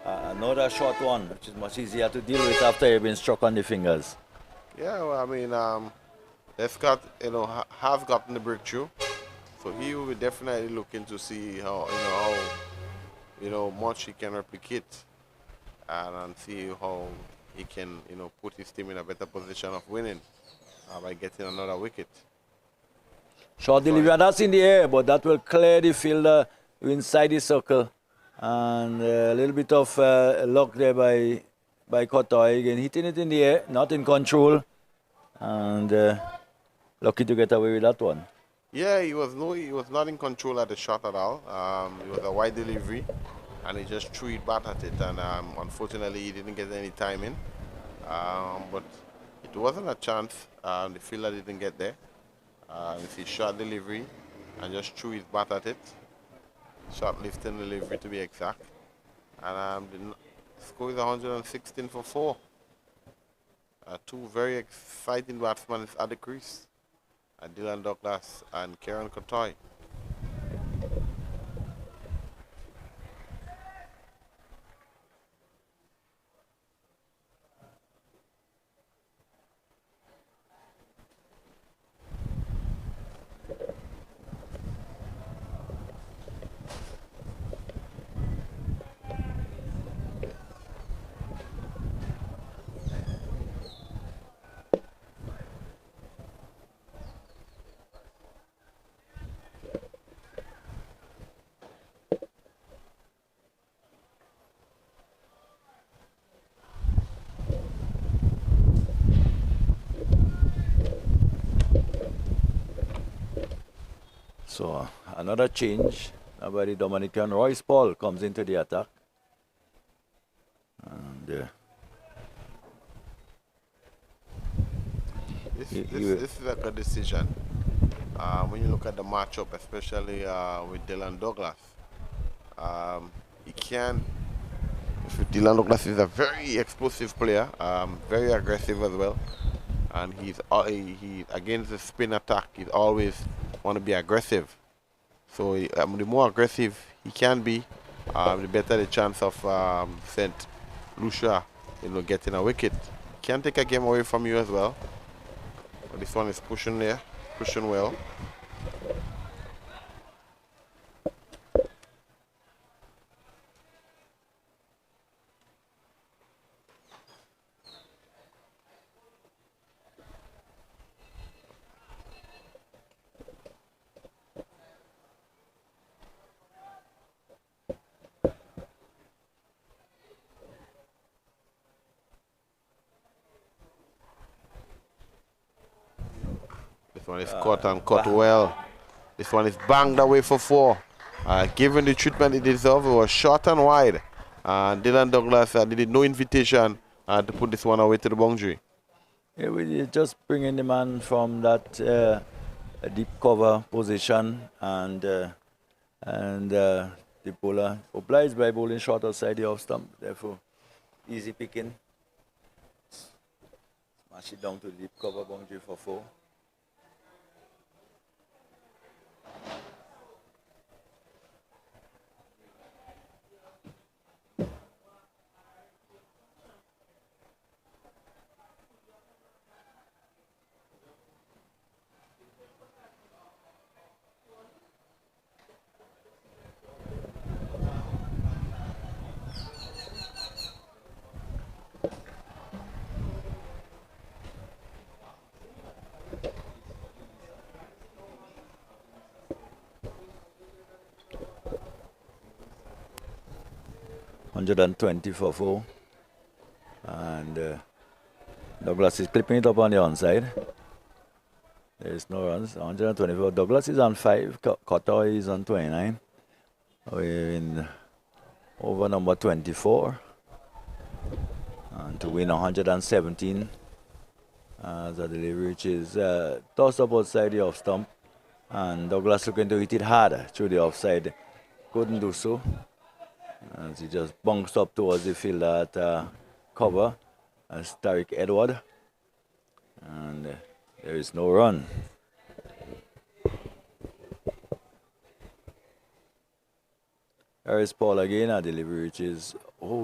another short one, which is much easier to deal with after you've been struck on the fingers. Yeah, well, I mean, Descarte, has gotten the breakthrough, so he will be definitely looking to see how much he can replicate, and see how he can, put his team in a better position of winning by getting another wicket. Short delivery, and that's in the air, but that will clear the fielder inside the circle, and a little bit of luck there by Kotoy, again hitting it in the air, not in control, and lucky to get away with that one. Yeah, he was not in control at the shot at all. It was a wide delivery, and he just threw it back at it, and unfortunately he didn't get any time in. But it wasn't a chance. The fielder didn't get there. It's his short delivery, and just threw his bat at it. Short lifting delivery to be exact. And the score is 116 for 4. Two very exciting batsmen at the crease. Dylan Douglas and Kieran Kotoy. So another change by the Dominican. Royce Paul comes into the attack. And this is a good decision. When you look at the matchup, especially with Dylan Douglas, he can. Dylan Douglas is a very explosive player, very aggressive as well, and he against the spin attack. He always want to be aggressive. So the more aggressive he can be, the better the chance of St. Lucia, getting a wicket. Can take a game away from you as well. But this one is pushing there, pushing well. This one is caught and caught well. This one is banged away for 4. Given the treatment it deserved, it was short and wide. Dylan Douglas needed no invitation to put this one away to the boundary. Yeah, we just bringing the man from that deep cover position, and the bowler obliged by bowling short outside the off stump. Therefore, easy picking. Smash it down to the deep cover boundary for 4. $120 for 4, and Douglas is clipping it up on the onside. There is no runs. 124. Douglas is on 5. Cotter is on 29. We're in over number 24, and to win 117 as a delivery, which is tossed up outside the off stump, and Douglas looking to hit it harder through the offside. Couldn't do so, as he just bounced up towards the fielder at cover as Tariq Edward, and there is no run. Harris Paul again, a delivery which is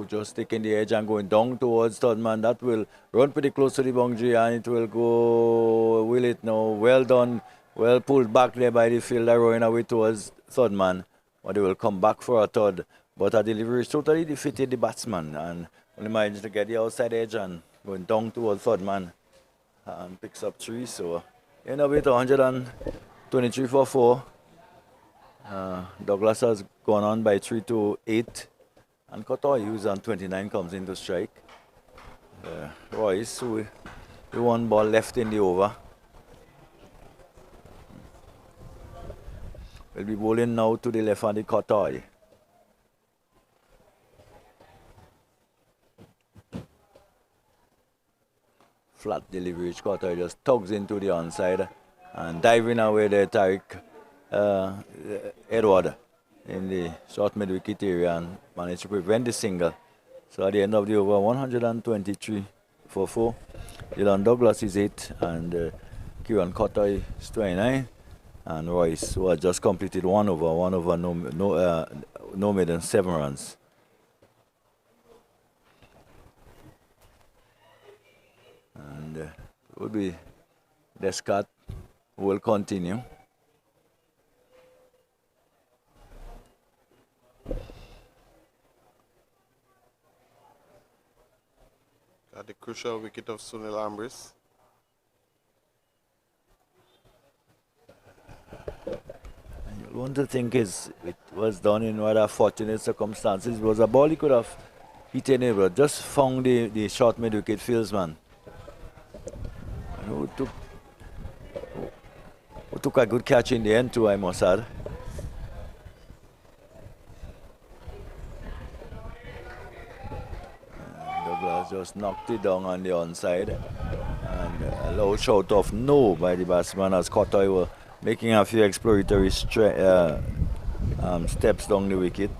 just taking the edge and going down towards Studman. That will run pretty close to the boundary, and it will go, will it now? Well done, well pulled back there by the fielder, rowing away towards Studman, but they will come back for a third. But a delivery totally defeated the batsman, and only managed to get the outside edge and going down towards Studman, and picks up 3. So end up with 123 for 4. Douglas has gone on by 3 to 8, and Cotter, who's on 29, comes in to strike. Royce, who the one ball left in the over, will be bowling now to the left on the Cotter. Flat delivery, which Cotter just tugs into the onside, and diving away there, Tariq Edward in the short mid-wicket area, and managed to prevent the single. So at the end of the over, 123 for 4. Dylan Douglas is 8, and Kieran Cotter is 29, and Royce, who had just completed 1 over, no maiden 7 runs. And it would be Descarte who will continue. At the crucial wicket of Sunil Ambrose. You want to think it was done in rather fortunate circumstances. It was a ball he could have hit anywhere, just found the short mid-wicket fieldsman. And who took a good catch in the end too, I must add. Douglas just knocked it down on the onside. And a low shout of no by the batsman as Cotoy were making a few exploratory steps down the wicket.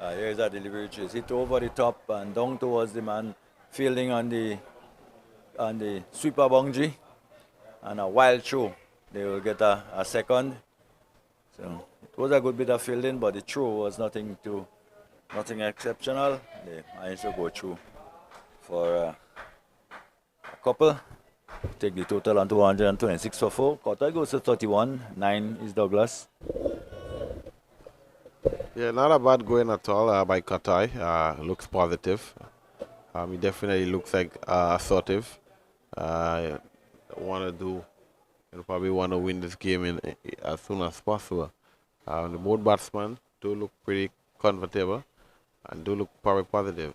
Here's a delivery chase. Hit over the top and down towards the man fielding on the sweeper boundary. And a wild throw. They will get a second. So it was a good bit of fielding, but the throw was nothing exceptional. They managed to go through for a couple. Take the total on 226 for 4. Cotoy goes to 31. 9 is Douglas. Yeah, not a bad going at all by Cotoy. Looks positive. He definitely looks like assertive. Probably want to win this game as soon as possible. The both batsmen do look pretty comfortable and do look probably positive.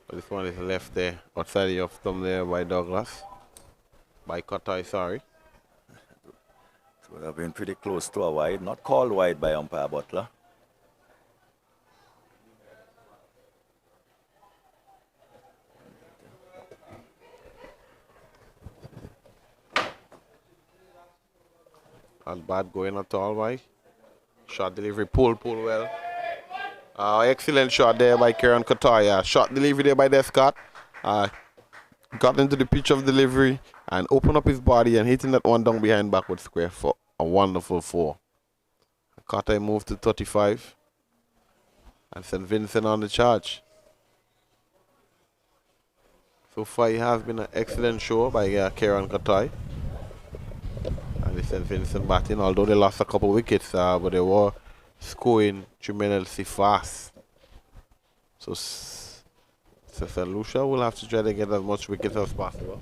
But this one is left there outside the off thumb there by Douglas. By Cotoy, sorry. It would have been pretty close to a wide, not called wide by umpire Butler. Not bad going at all by. Shot delivery, pull well. Excellent shot there by Kieran Cotoy. Shot delivery there by Descarte. Got into the pitch of delivery and opened up his body and hitting that one down behind backward square for a wonderful 4. Cotoy moved to 35. And St. Vincent on the charge. So far, it has been an excellent show by Kieran Cotoy. And the St. Vincent batting, although they lost a couple wickets, but they were scoring tremendously fast. So St. Lucia will have to try to get as much wickets as possible.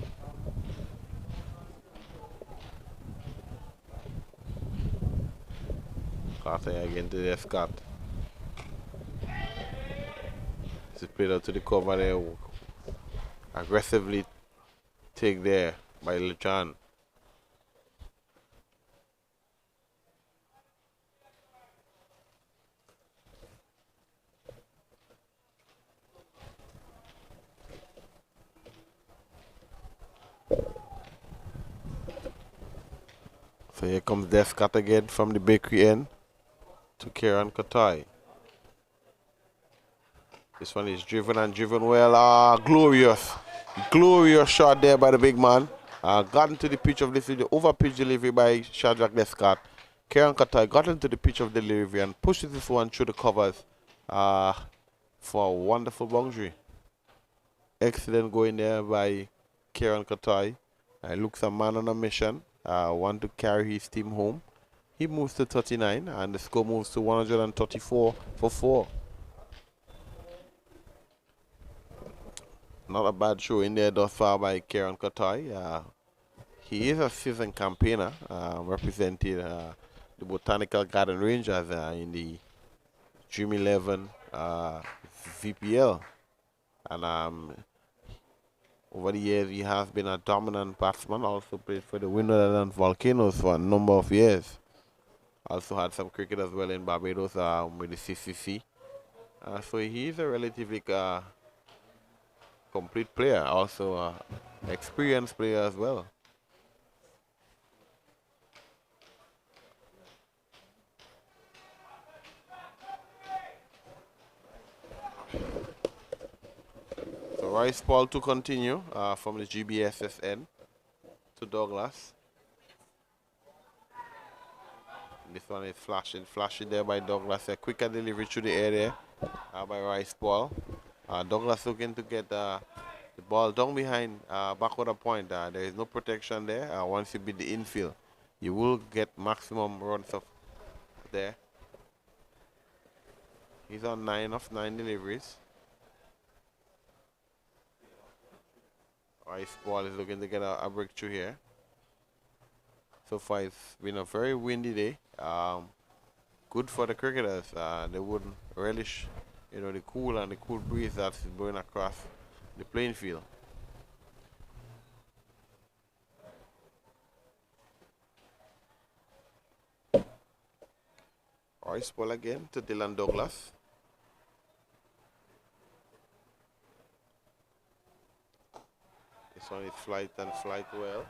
Cotoy again to the Descarte. It's played out to the cover there. Aggressively take there by Lechan. So here comes Descarte again from the bakery end to Kieran Cotoy. This one is driven well. Glorious shot there by the big man. Got into the pitch of delivery, the over pitch delivery by Shadrack Descarte. Kieran Cotoy got into the pitch of delivery and pushed this one through the covers for a wonderful boundary. Excellent going there by Kieran Cotoy. Looks a man on a mission. Want to carry his team home. He moves to 39 and the score moves to 134 for 4. Not a bad show in there thus far by Kieran Cotoy. He is a seasoned campaigner, representing the Botanical Garden Rangers in the Dream 11 VPL. And over the years, he has been a dominant batsman. Also played for the Windward and Volcanoes for a number of years. Also had some cricket as well in Barbados with the CCC. So he is a relatively complete player, also experienced player as well. So rice ball to continue from the GBSSN to Douglas. This one is flashing there by Douglas. A quicker delivery through the air there by rice ball. Douglas looking to get the ball down behind backward a point. There is no protection there. Once you beat the infield, you will get maximum runs of there. He's on 9 of 9 deliveries. Ice Ball is looking to get a breakthrough here. So far, it's been a very windy day. Good for the cricketers. They wouldn't relish, the cool and the cool breeze that's blowing across the playing field. Ice Ball again to Dylan Douglas. This one is flight well.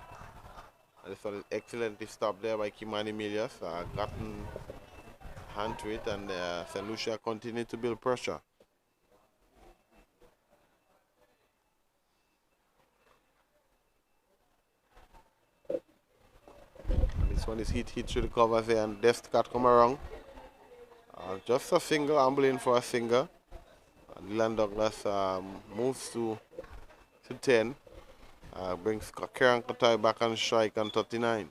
And this one is excellently stopped there by Kimani Milias. Gotten hand to it, and St. Lucia continued to build pressure. And this one is hit through the covers there, and Descarte come around. Just a single, ambling for a single. Dylan Douglas moves to 10. Brings Kieran Katai back on strike on 39.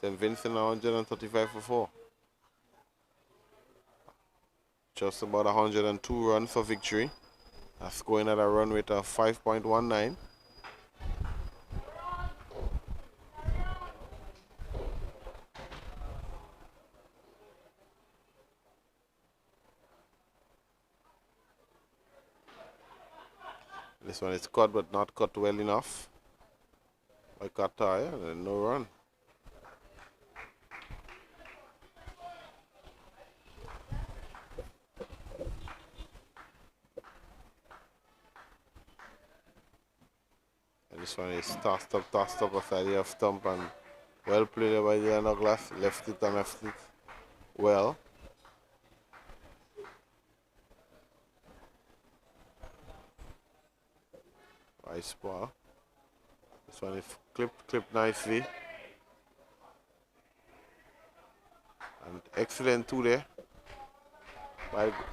Then Vincent 135 for 4. Just about 102 runs for victory. Scoring at a run rate of 5.19. This one is cut, but not cut well enough. By Qatar, and no run. And this one is tossed up outside the off stump, and well played by Dylan Douglas. Left it and left it well. Ice Ball. This one is clipped nicely. And excellent two there.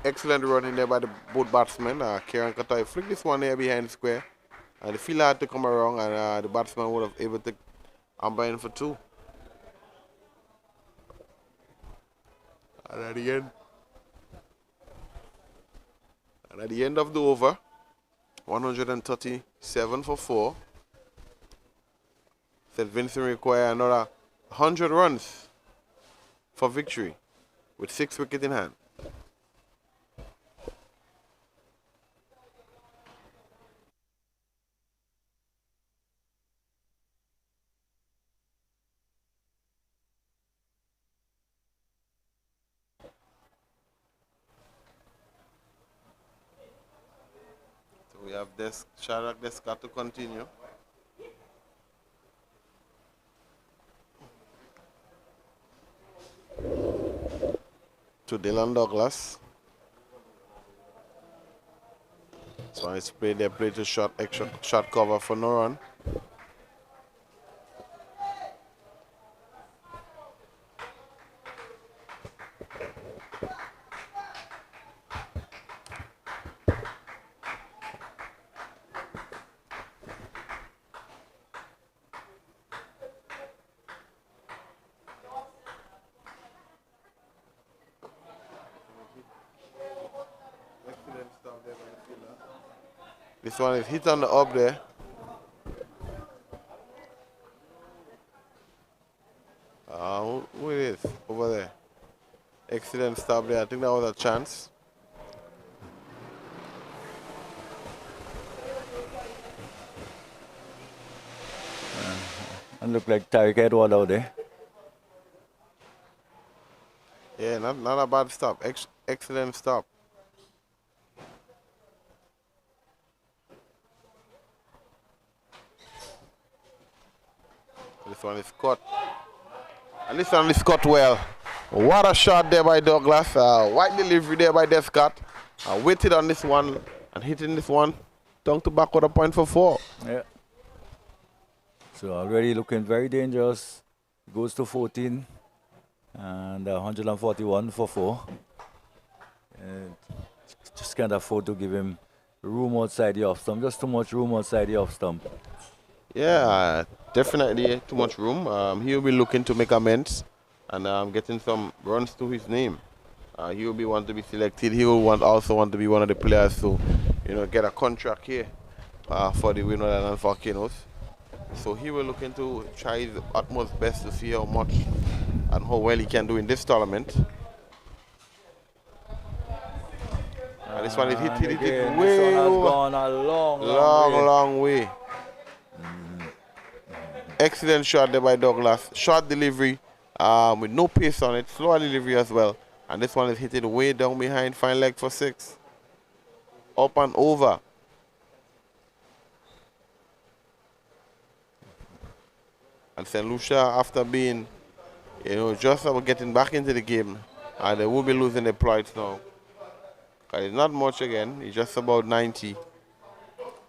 Excellent running there by the both batsmen. Kieran Katai flicked this one here behind the square. And the fielder had to come around, and the batsman would have able to umpire in for 2. And at the end of the over, 137 for 4. St. Vincent require another 100 runs for victory with 6 wickets in hand. We have Shadrack Descarte to continue. To Dylan Douglas. So it's played there, played to extra shot cover for no run. This one is hit on the up there. Who it is over there? Excellent stop there. I think that was a chance. And look like Tariq Edward out there. Yeah, not a bad stop. Excellent stop. This one is caught. And this one is caught well. What a shot there by Douglas. White delivery there by Descarte. Waited on this one and hitting this one. Down to back with a point for 4. Yeah. So already looking very dangerous. Goes to 14. And 141 for 4. And just can't afford to give him room outside the off stump. Just too much room outside the off stump. Yeah, definitely too much room. He'll be looking to make amends and getting some runs to his name. He will be want to be selected. He will also want to be one of the players to, get a contract here for the Windward and Volcanoes. So he will look into try his utmost best to see how much and how well he can do in this tournament. And this one is hit Again, this way one has over. gone a long way. Long way. Excellent shot there by Douglas. Short delivery with no pace on it. Slower delivery as well. And this one is hit it way down behind. Fine leg for 6. Up and over. And St. Lucia, after being, just about getting back into the game, they will be losing their points now. It's not much again. It's just about 90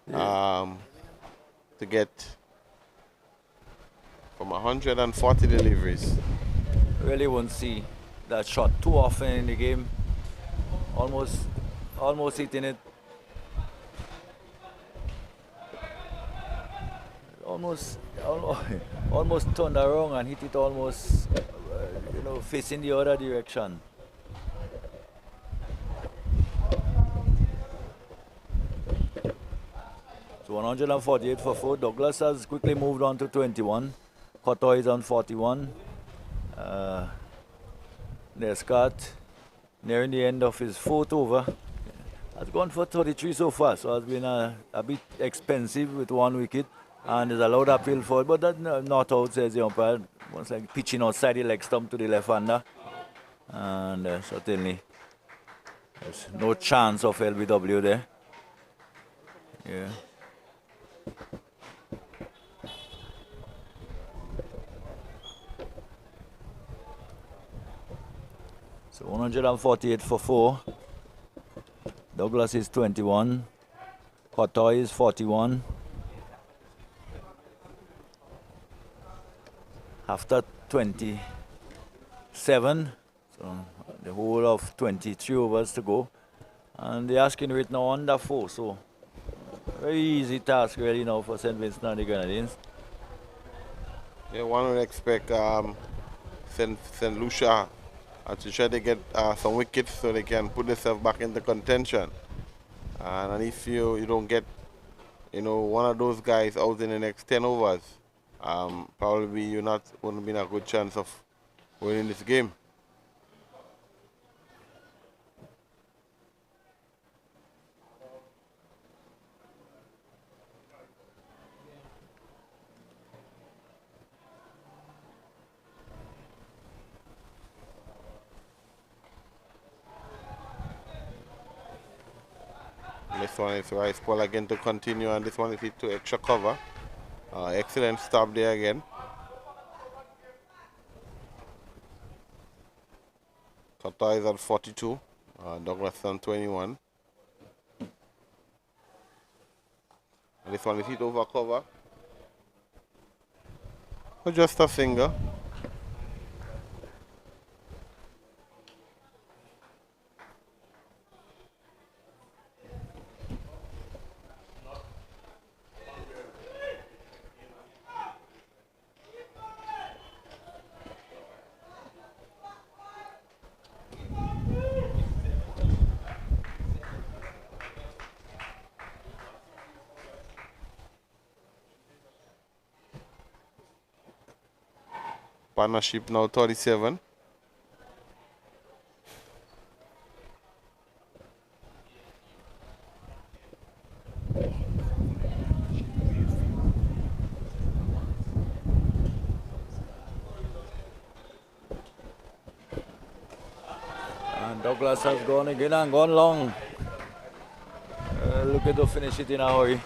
to get from 140 deliveries. Really won't see that shot too often in the game. Almost hitting it. Almost turned around and hit it almost, facing the other direction. So 148 for 4. Douglas has quickly moved on to 21. Cotoy is on 41. Descarte nearing the end of his 4th over. Has gone for 33 so far, so has been a bit expensive with 1 wicket. And is allowed appeal for it, but that's not out, says the umpire. It's like pitching outside the leg stump to the left-hander. And certainly there's no chance of LBW there. Yeah. So 148 for 4. Douglas is 21. Cotoy is 41. After 27, so the whole of 23 overs to go. And the asking rate now under 4, so very easy task really now for St. Vincent and the Grenadines. Yeah, one would expect St. Lucia to try to get some wickets so they can put themselves back into contention. And if you don't get, one of those guys out in the next 10 overs, probably you wouldn't be in a good chance of winning this game. This one is Rice Paul again to continue, and this one is hit to extra cover. Excellent stop there again. Kata is at 42. Douglas on 21. And this one is hit over cover. Or just a finger. Partnership now 37. And Douglas has gone again and gone long. Looking to finish it in a hurry.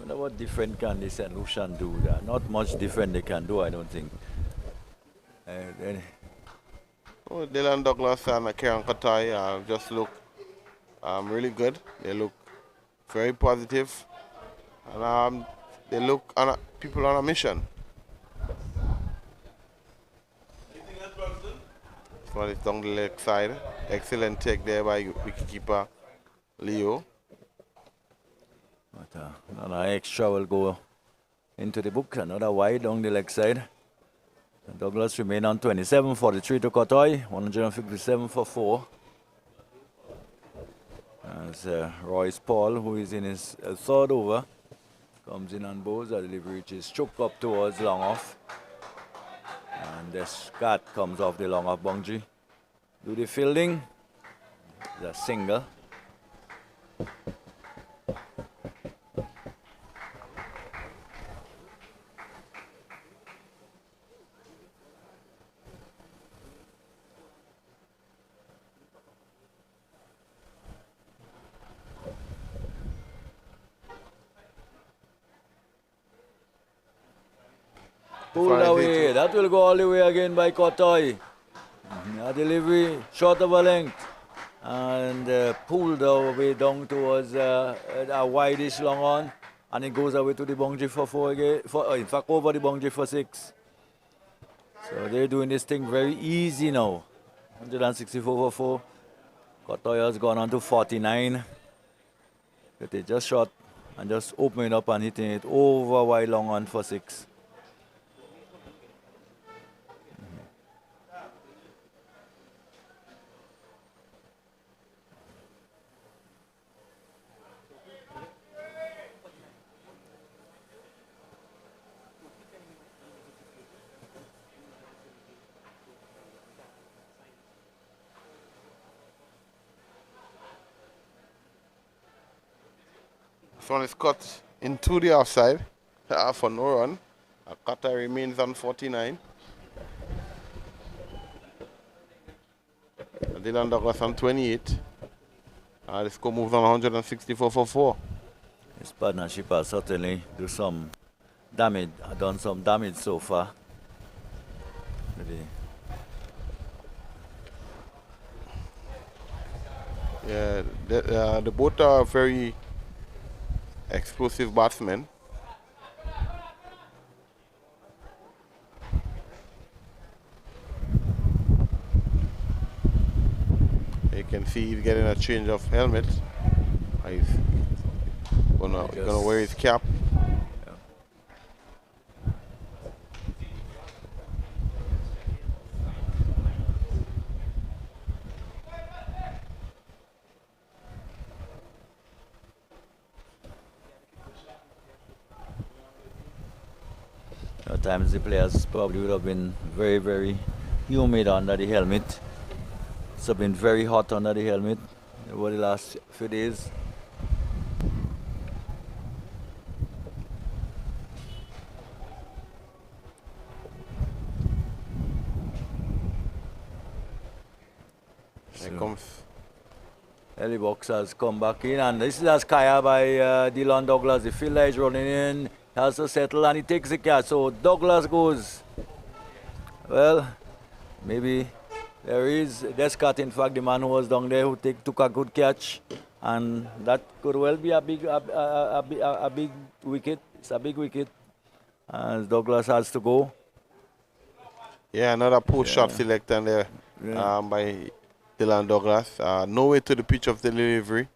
What different can the St. Lucian do? Not much different they can do, I don't think. Dylan Douglas and Karen Katai just look really good. They look very positive, and they look people on a mission. This one is down the leg side. Excellent take there by wicketkeeper Leo. But another extra will go into the book. Another wide down the leg side. And Douglas remain on 27, 43 to Cotoy, 157 for 4. As Royce Paul, who is in his third over, comes in on bows. The delivery is choked up towards long off. And Descarte comes off the long off boundary. Do the fielding. It's a single. Pulled away. That will go all the way again by Cotoy. A delivery short of a length. And pulled away down towards a wideish long on. And it goes away to the boundary for 4 again. In fact, over the boundary for 6. So they're doing this thing very easy now. 164 for 4. Cotoy has gone on to 49. But they just shot and just opening up and hitting it over wide long on for 6. This one is cut into the offside for no run. Qatar remains on 49. Dylan Douglas on 28. The score moves on 164 for 4. This partnership has certainly done some damage so far. Yeah, the both are very explosive batsmen. You can see he's getting a change of helmet. He's gonna wear his cap. At times the players probably would have been very, very humid under the helmet. It's been very hot under the helmet over the last few days. Here comes. Ellie Box has come back in, and this is a Kaya by Dylan Douglas. The fielder is running in, has to settle, and he takes the catch. So Douglas goes. Well, maybe there is Descarte, in fact, the man who was down there who took a good catch, and that could well be a big wicket. It's a big wicket, as Douglas has to go. Yeah, another post shot selected there by Dylan Douglas. No way to the pitch of the delivery.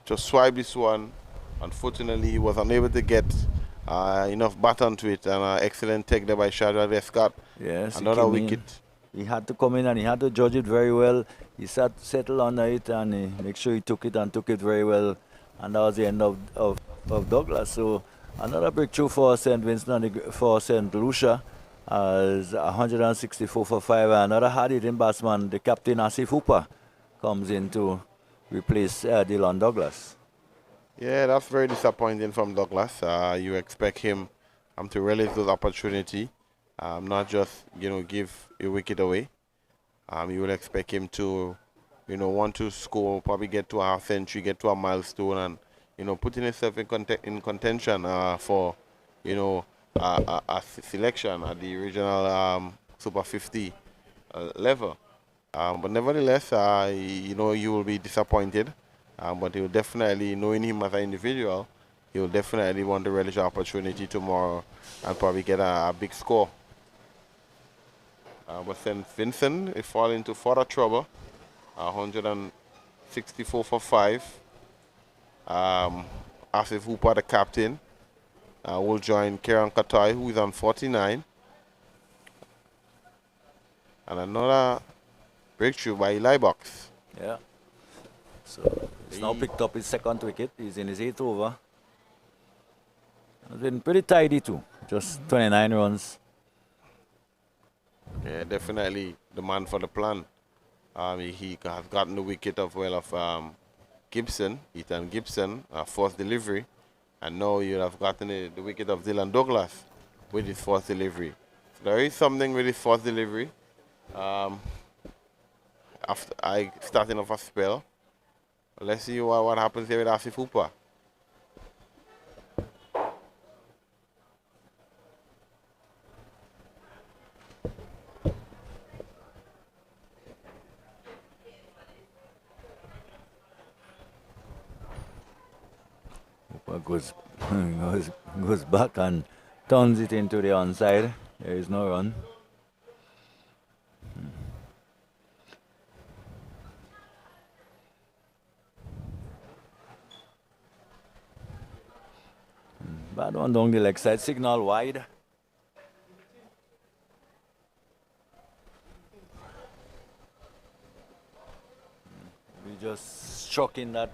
Just swipe this one. Unfortunately, he was unable to get enough bat onto it, and excellent take there by Shadrack Descarte. Yes, another wicket. He had to come in and he had to judge it very well. He settled under it and he make sure he took it very well. And that was the end of Douglas. So another breakthrough for St. Vincent, for St. Lucia, as 164 for 5. Another hard-hitting batsman, the captain Asif Hooper, comes in to replace Dylan Douglas. Yeah, that's very disappointing from Douglas. You expect him to relish those opportunity, not just give a wicket away. You will expect him to want to score, probably get to a half century, get to a milestone, and putting himself in contention for a selection at the regional Super 50 level. But nevertheless, you will be disappointed. But he will definitely, knowing him as an individual, he will definitely want to relish the opportunity tomorrow and probably get a big score. But St. Vincent is falling into further trouble. 164 for 5. Asif Hooper, the captain, will join Kieran Katoy, who is on 49. And another breakthrough by Eli Box. Yeah. So he's now picked up his second wicket. He's in his 8th over. It's been pretty tidy too. Just 29 runs. Yeah, definitely the man for the plan. He has gotten the wicket of Gibson, Ethan Gibson, fourth delivery. And now you have gotten the wicket of Dylan Douglas with his fourth delivery. So there is something with his fourth delivery. After starting off a spell. Let's see what happens here with Asif Hooper. Goes back and turns it into the onside. There is no run. Bad one down the leg side. Signal wide. We just struck in that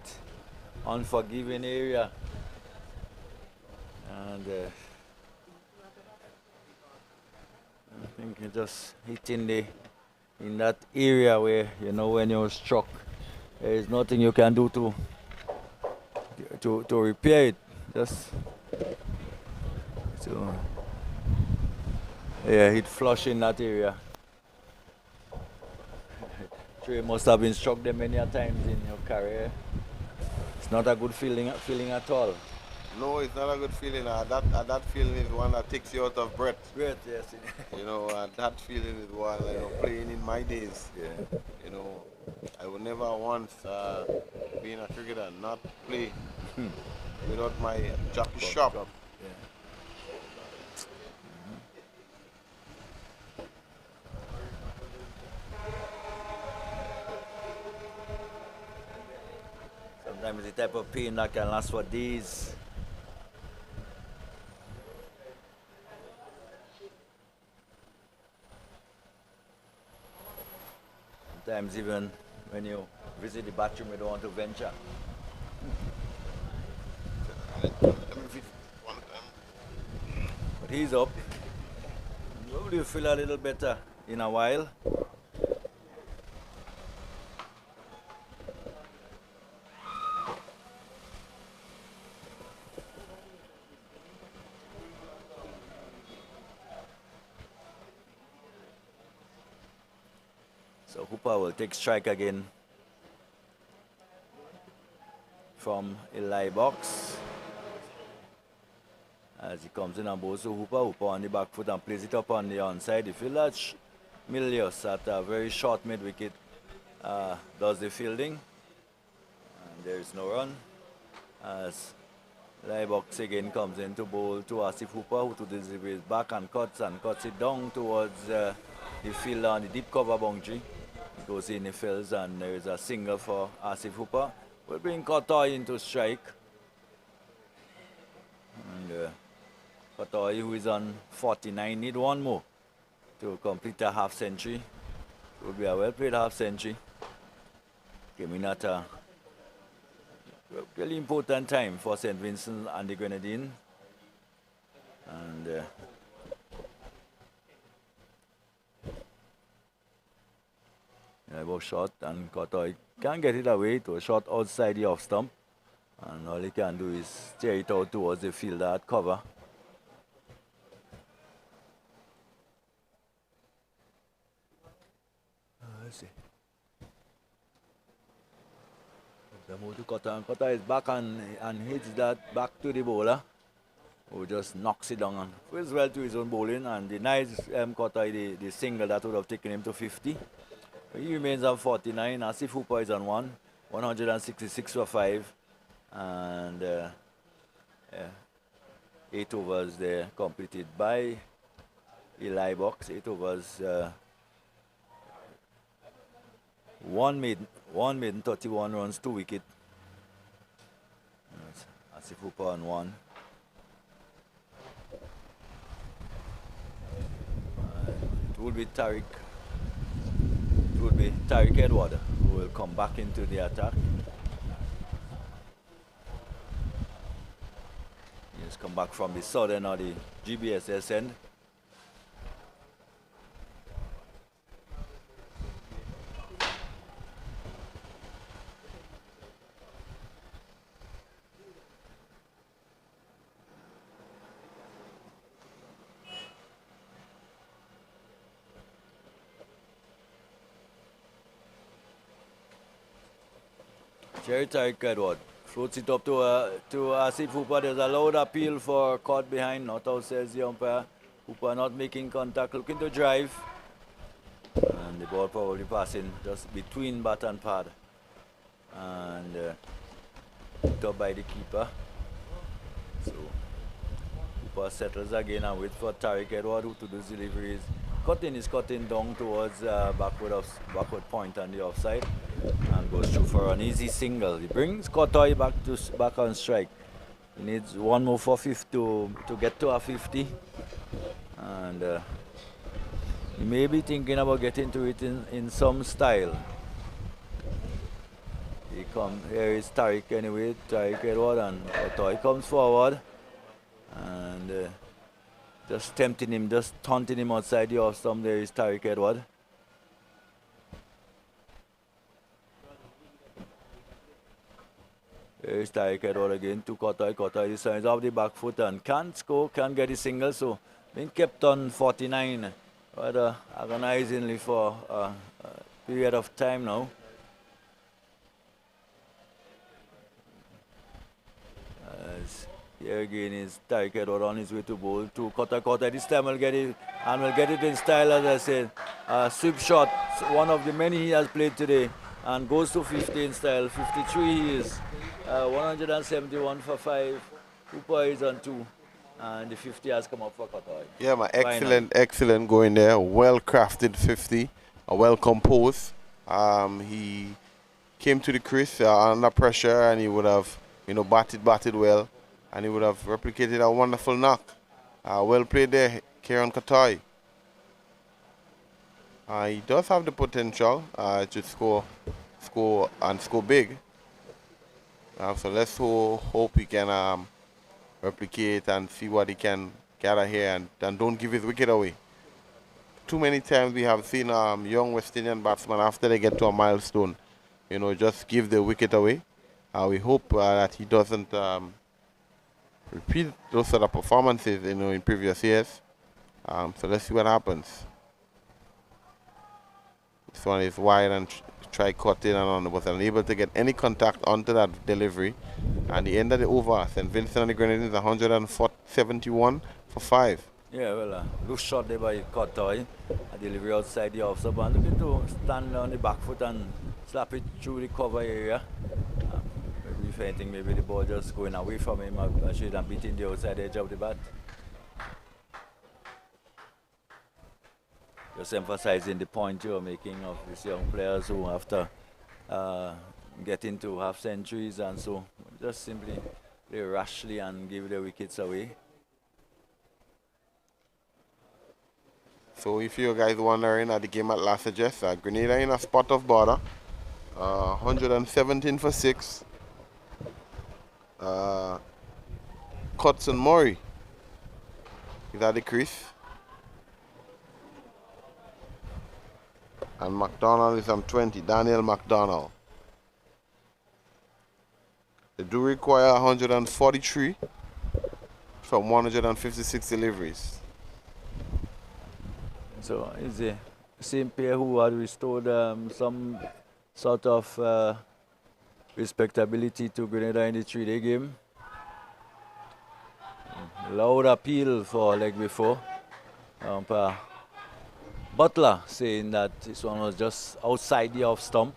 unforgiving area. And I think you just hit in that area where, you know, when you're struck, there is nothing you can do to repair it. Just so yeah, hit flush in that area. You must have been struck there many times in your career. It's not a good feeling at all. No, it's not a good feeling. That feeling is one that takes you out of breath. Breath, yes. You know, that feeling is one, playing in my days. Yeah. You know, I would never once be in a cricketer and not play without my jockey shop. Yeah. Sometimes the type of pain that can last for days. Sometimes even when you visit the bathroom, you don't want to venture. But he's up. Will you feel a little better in a while? So Hooper will take strike again from Eli Box. As he comes in and bowls to Hooper on the back foot and plays it up on the onside. The fielder Milius at a very short mid wicket does the fielding. And there is no run. As Eli Box again comes in to bowl to Asif Hooper, who to deliver his back and cuts it down towards the fielder on the deep cover boundary. He goes in the fields and there is a single for Asif Hooper. Will bring Katoy into strike. And Katoy, who is on 49, need one more to complete a half century. It will be a well played half century. Coming at a really important time for St. Vincent and the Grenadines. And about shot, and Katoy can't get it away to a shot outside the off stump. And all he can do is steer it out towards the fielder at cover. Let's see. The move to Katoy, and Katoy is back and hits that back to the bowler, who just knocks it down and feels well to his own bowling, and denies Katoy the single that would have taken him to 50. He remains on 49. Asif Hooper is on 166 for 5. And 8 overs there completed by Eli Box. 8 overs, 1 maiden, 31 runs, 2 wicket. As if Hooper on one. It will be Tariq. It will be Tariq Edward who will come back into the attack. He has come back from the southern or the GBSS end. Jerry Tariq Edward floats it up to Asif Hooper. There's a loud appeal for caught behind, not out, says the umpire. Hooper not making contact, looking to drive. And the ball probably passing just between bat and pad. And picked up by the keeper. So Hooper settles again and waits for Tariq Edward who to do deliveries. Cutting is cutting down towards backward point on the offside and goes through for an easy single. He brings Kotoy back on strike. He needs one more for 50 to get to a 50, and he may be thinking about getting to it in some style. Here is Tariq anyway, Tariq Edward, and Kotoy comes forward and just tempting him, just taunting him outside the off stump. There is Tariq Edward. There is Tariq Edward again to Kotoy. Kotoy signs off the back foot and can't score, can't get a single, so being kept on 49 rather agonizingly for a period of time now. Here again is Tariq Edward on his way to bowl to Kotoy. Kotoy this time will get it, and will get it in style, as I said. Sweep shot, one of the many he has played today, and goes to 50 in style. 53 he is. 171 for 5. Hooper is on 2, and the 50 has come up for Kotoy. Yeah, man, excellent going there. Well crafted 50, well composed. He came to the crease under pressure, and he would have, batted well. And he would have replicated a wonderful knock. Well played there, Kieran Kotoy. He does have the potential to score big. So let's hope he can replicate and see what he can gather here, and don't give his wicket away. Too many times we have seen young West Indian batsmen, after they get to a milestone, just give the wicket away. We hope that he doesn't repeat those sort of performances, in previous years. So let's see what happens. This one is wide and tried cutting and was unable to get any contact onto that delivery. And the end of the over, St. Vincent and the Grenadines 171 for 5. Yeah, well, loose shot there by Kotoy. A delivery outside the off stump, and looking to stand on the back foot and slap it through the cover area. If anything, maybe the ball just going away from him. I should have beaten the outside edge of the bat. Just emphasizing the point you're making of these young players who, after getting to half centuries and so, just simply play rashly and give the wickets away. So if you guys wondering at the game at last suggest, Grenada in a spot of border, 117 for 6. Cotson Murray is at the crease, and McDonald is on 20. Daniel McDonald. They do require 143 from 156 deliveries. So is the same pair who had restored some sort of respectability to Grenada in the 3-day game. Loud appeal for leg before. Butler saying that this one was just outside the off stump.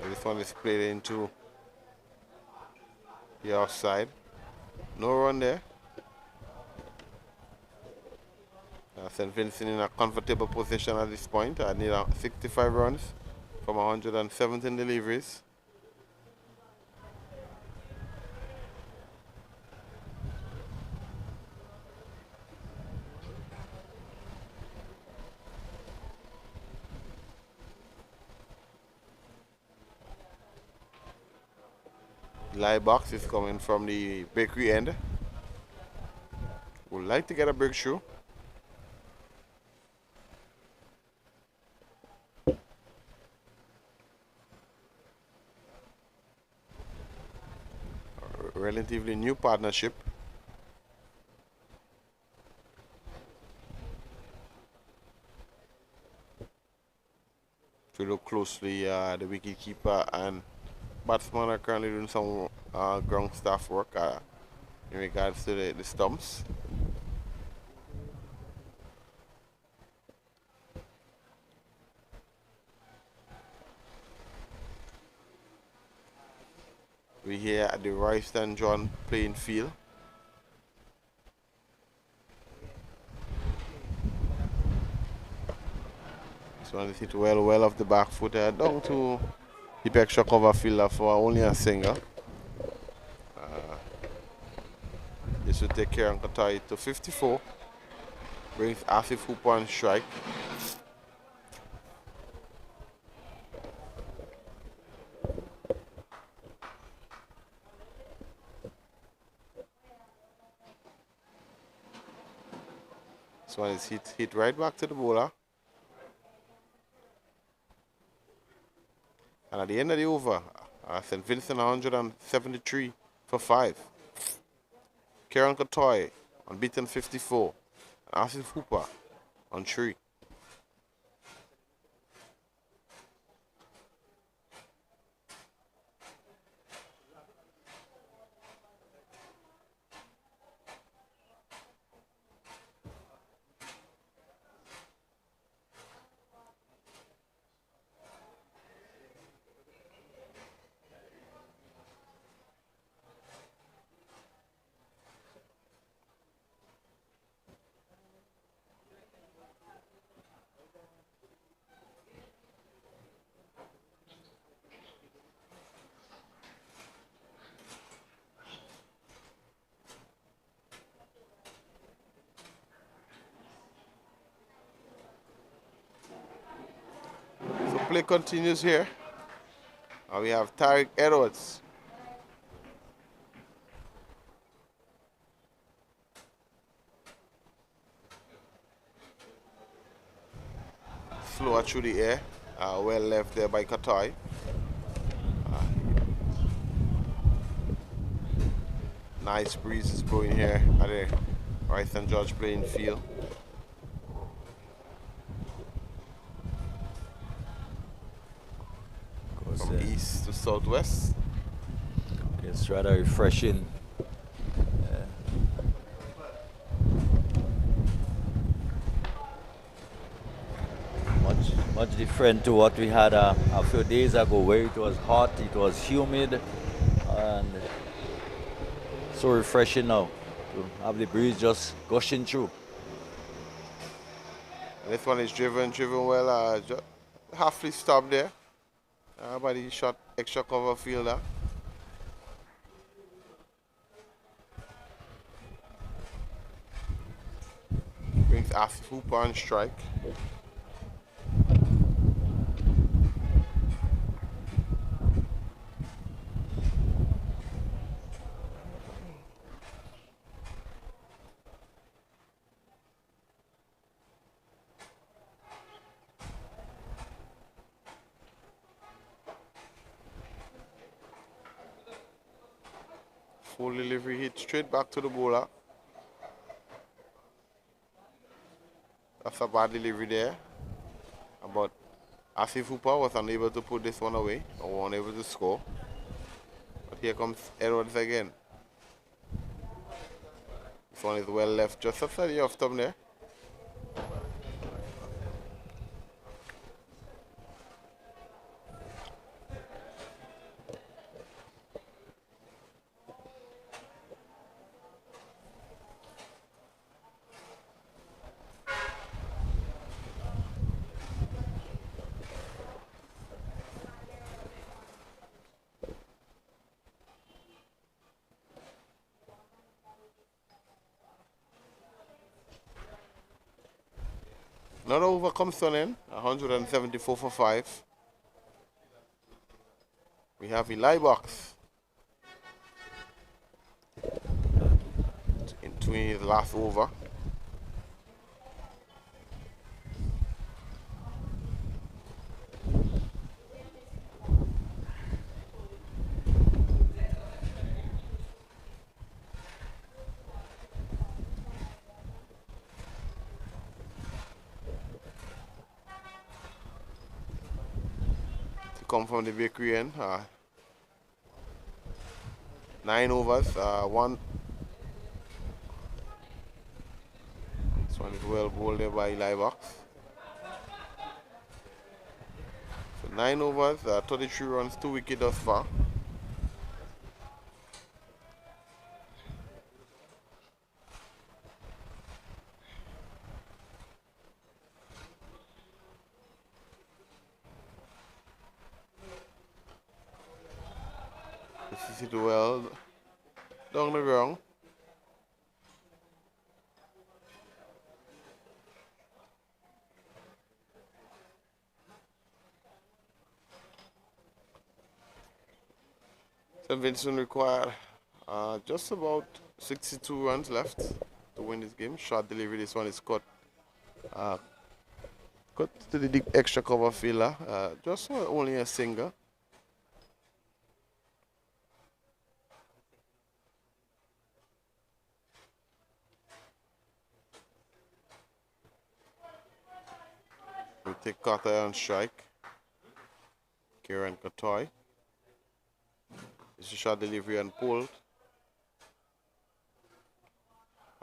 This one is played into Here offside. No run there. St. Vincent in a comfortable position at this point. I need 65 runs from 117 deliveries. Live box is coming from the bakery end. Would like to get a breakthrough. Relatively new partnership. If you look closely, the wicketkeeper and batsman are currently doing some ground staff work in regards to the stumps. We're here at the Royston John playing field. This one is hit well off the back foot, down to the extra cover fielder for only a single. This will take care and tie it to 54. Brings Asif Hooper on strike. This one is hit right back to the bowler. And at the end of the over, St. Vincent 173 for 5. Kieran Katoy unbeaten 54. And Asif Hooper on 3. Play continues here. We have Tariq Edwards. Slower through the air. Well left there by Katai. Nice breeze is blowing here at the St. George playing field. From east to southwest. It's rather refreshing. Much different to what we had a few days ago, where it was hot, it was humid, and so refreshing now to have the breeze just gushing through. This one is driven well. Halfly stopped there. By the shot extra cover fielder. Brings Asif Hooper on strike. Full delivery hit straight back to the bowler. That's a bad delivery there. But Asif Hooper was unable to put this one away or unable to score. But here comes Edwards again. This one is well left, just outside the off stump there. Another over comes on in, 174 for 5. We have Eli Box into his last over. To come from the bakery end, 9 overs, one. This one is well bowled there by Eli Box. So 9 overs, 33 runs, 2 wickets thus far. This is it well down the ground. St. Vincent required just about 62 runs left to win this game. Short delivery, this one is cut. Cut to the deep extra cover fielder. Just only a single. We take Carter on strike. Kieran Katoy. This is a short delivery and pulled.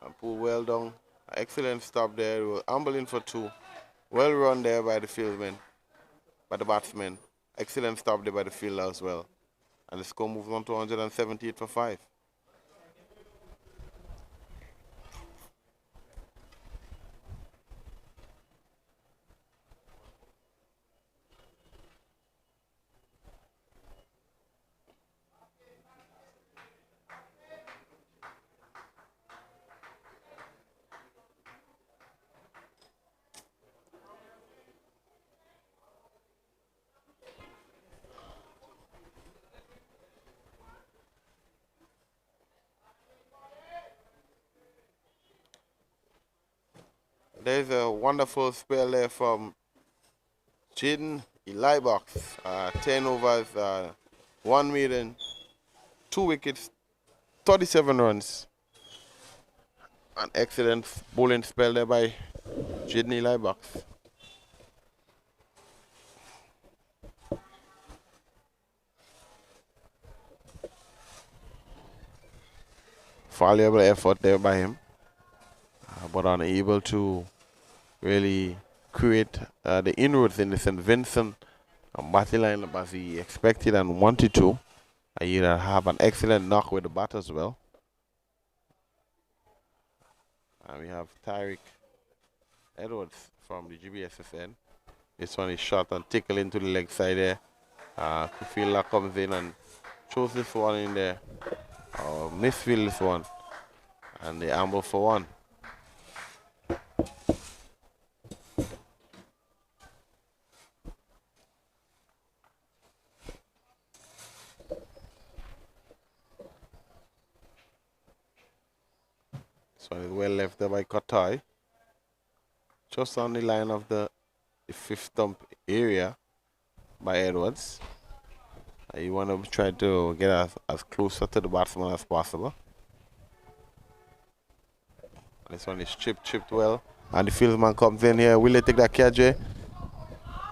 And pulled well down. Excellent stop there. We were ambling for 2. Well run there by the fieldman, by the batsman. Excellent stop there by the fielder as well. And the score moves on to 178 for 5. There's a wonderful spell there from Jaden Eli Box. 10 overs, 1 maiden, 2 wickets, 37 runs. An excellent bowling spell there by Jaden Eli Box. Valuable effort there by him, but unable to really create the inroads in the St. Vincent batting lineup as he expected and wanted to. He have an excellent knock with the bat as well. And we have Tyreek Edwards from the GBSSN. This one is shot and tickle into the leg side there. Kufila comes in and throws this one in there. Misfield this one. And they amble for 1. This one is well left there by Kotai. Just on the line of the 5th stump area by Edwards. You want to try to get as closer to the batsman as possible. And this one is chipped well. And the fieldsman comes in here. Will they take that catch?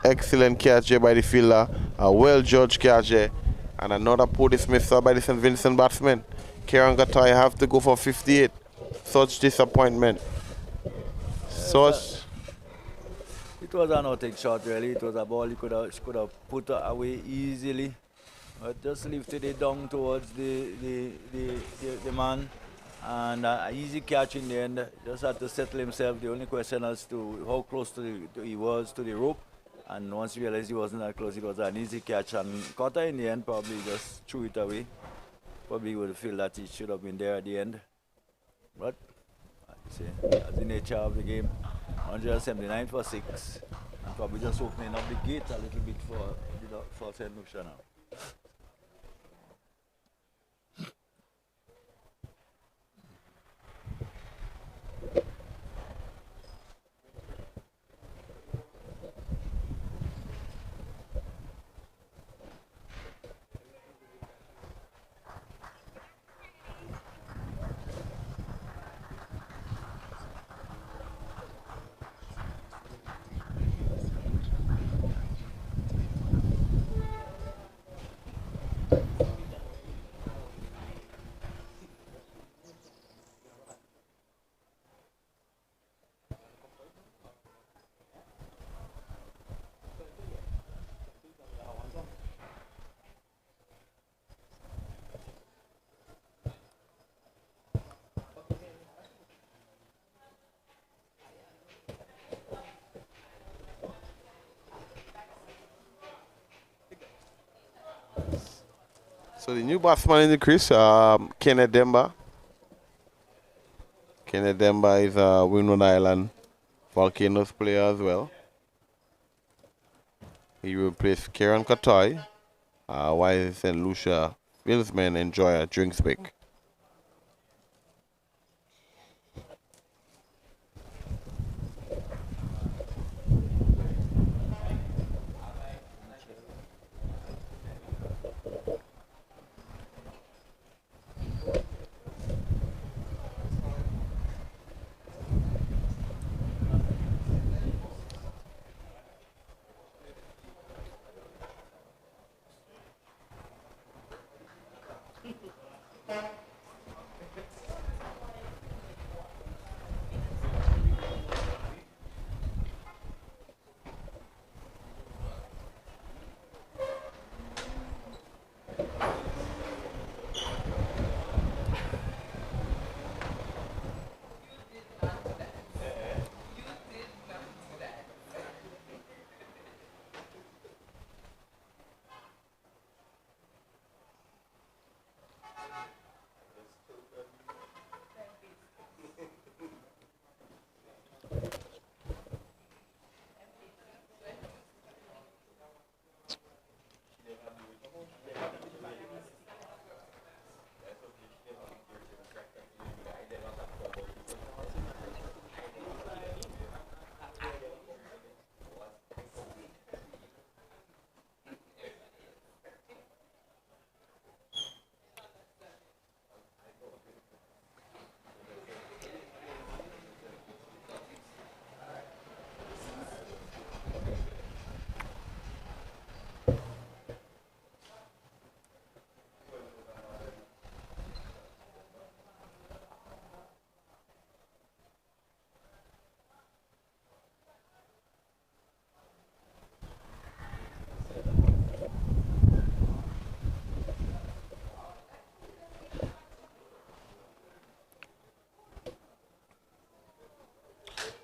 Excellent catch by the fielder. A well judged catch. And another poor dismissal by the St. Vincent batsman. Kieran Gatai have to go for 58. Such disappointment. It was an outing shot really. It was a ball he could have put away easily. But just lifted it down towards the man. And an easy catch in the end. Just had to settle himself. The only question as to how close he was to the rope. And once he realized he wasn't that close, it was an easy catch. And Carter in the end probably just threw it away. Probably would feel that he should have been there at the end. But, like I say, that's the nature of the game. 179 for 6. And probably just opening up the gate a little bit for St. Lucia now. So the new batsman in the crease, Kenneth Demba. Kenneth Demba is a Windward Island Volcanoes player as well. He replaced Kieran Katoy, while St. Lucia Willsmen enjoy a drinks break.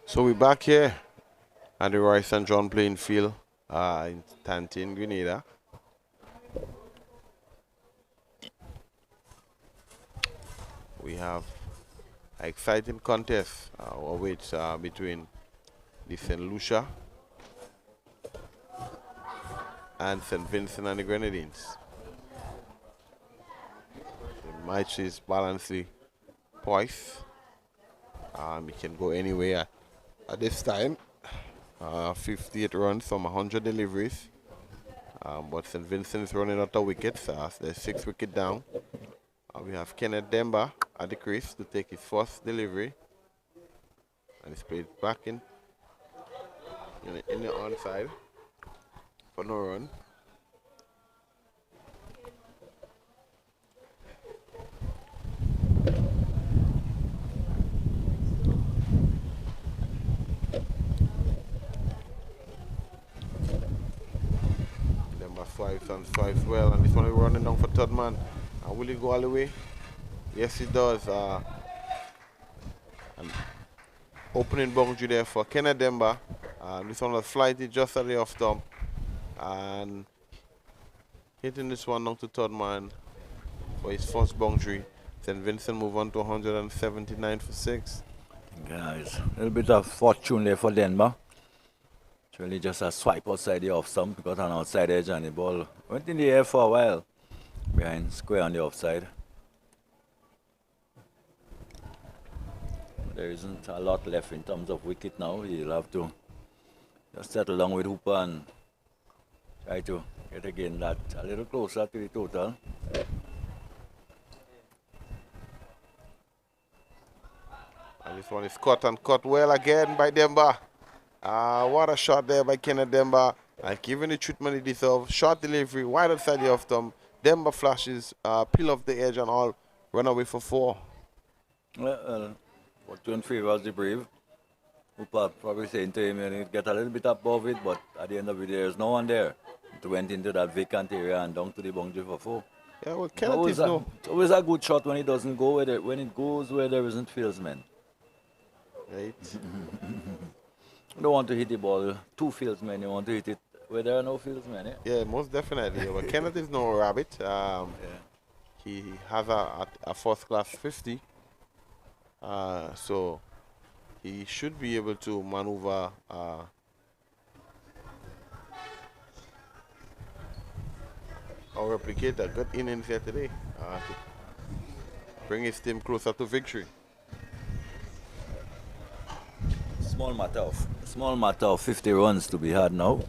So we're back here at the Roy St. John playing field in Tantin, Grenada. We have an exciting contest which between the St. Lucia and St. Vincent and the Grenadines. The match is balancedly poised. It can go anywhere at this time. 58 runs from 100 deliveries. But St. Vincent's running out of wickets. There's 6 wickets down. We have Kenneth Demba at the crease to take his first delivery. And he's played back in the onside for no run. Five well, and this one is running down for third man. Will he go all the way? Yes, he does. An opening boundary there for Kenneth Demba. This one was flighty just at the off stump, and hitting this one down to third man for his first boundary. St. Vincent move on to 179 for 6. Guys, a little bit of fortune there for Denver. It's really just a swipe outside the off stump because on outside edge and the ball went in the air for a while. Behind square on the offside. There isn't a lot left in terms of wicket now. He'll have to just settle down with Hooper and try to get again that a little closer to the total. And this one is cut and cut well again by Demba. What a shot there by Kenneth Demba. Given the treatment he deserves. Short delivery, wide outside the off stump. Demba flashes, peel off the edge and all. Run away for 4. Well, fortune favors the brave. Hooper probably saying to him, you need to get a little bit above it, but at the end of the day, there's no one there. It went into that vacant area and down to the boundary for 4. Yeah, well, Kenneth is no. It's always a good shot when it doesn't go where when it goes where there isn't fieldsmen. Right. You don't want to hit the ball 2 fieldsmen, you want to hit it where there are no fieldsmen. Yeah, most definitely. Well, Kenneth is no rabbit. He has a first class 50. So he should be able to maneuver or replicate a good innings here today to bring his team closer to victory. Small matter of 50 runs to be had now.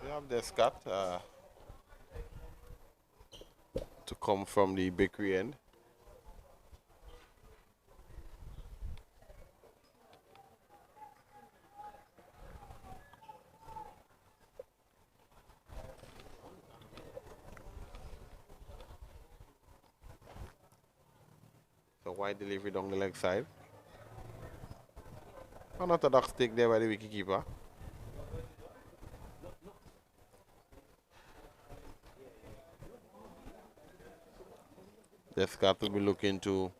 We have Descarte to come from the bakery end. So wide delivery down the leg side. Unorthodox take there by the wicketkeeper. Descarte will be looking to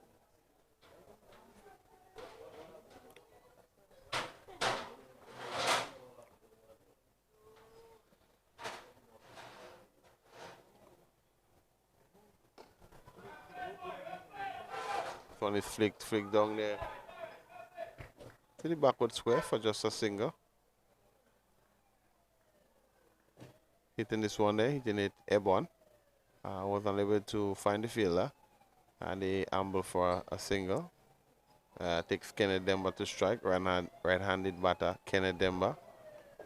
this one is flicked down there to the backward square for just a single. Hitting this one there, hitting it airborne. Was unable to find the fielder. And they amble for a single. Takes Kenneth Demba to strike. Right-handed batter Kenneth Demba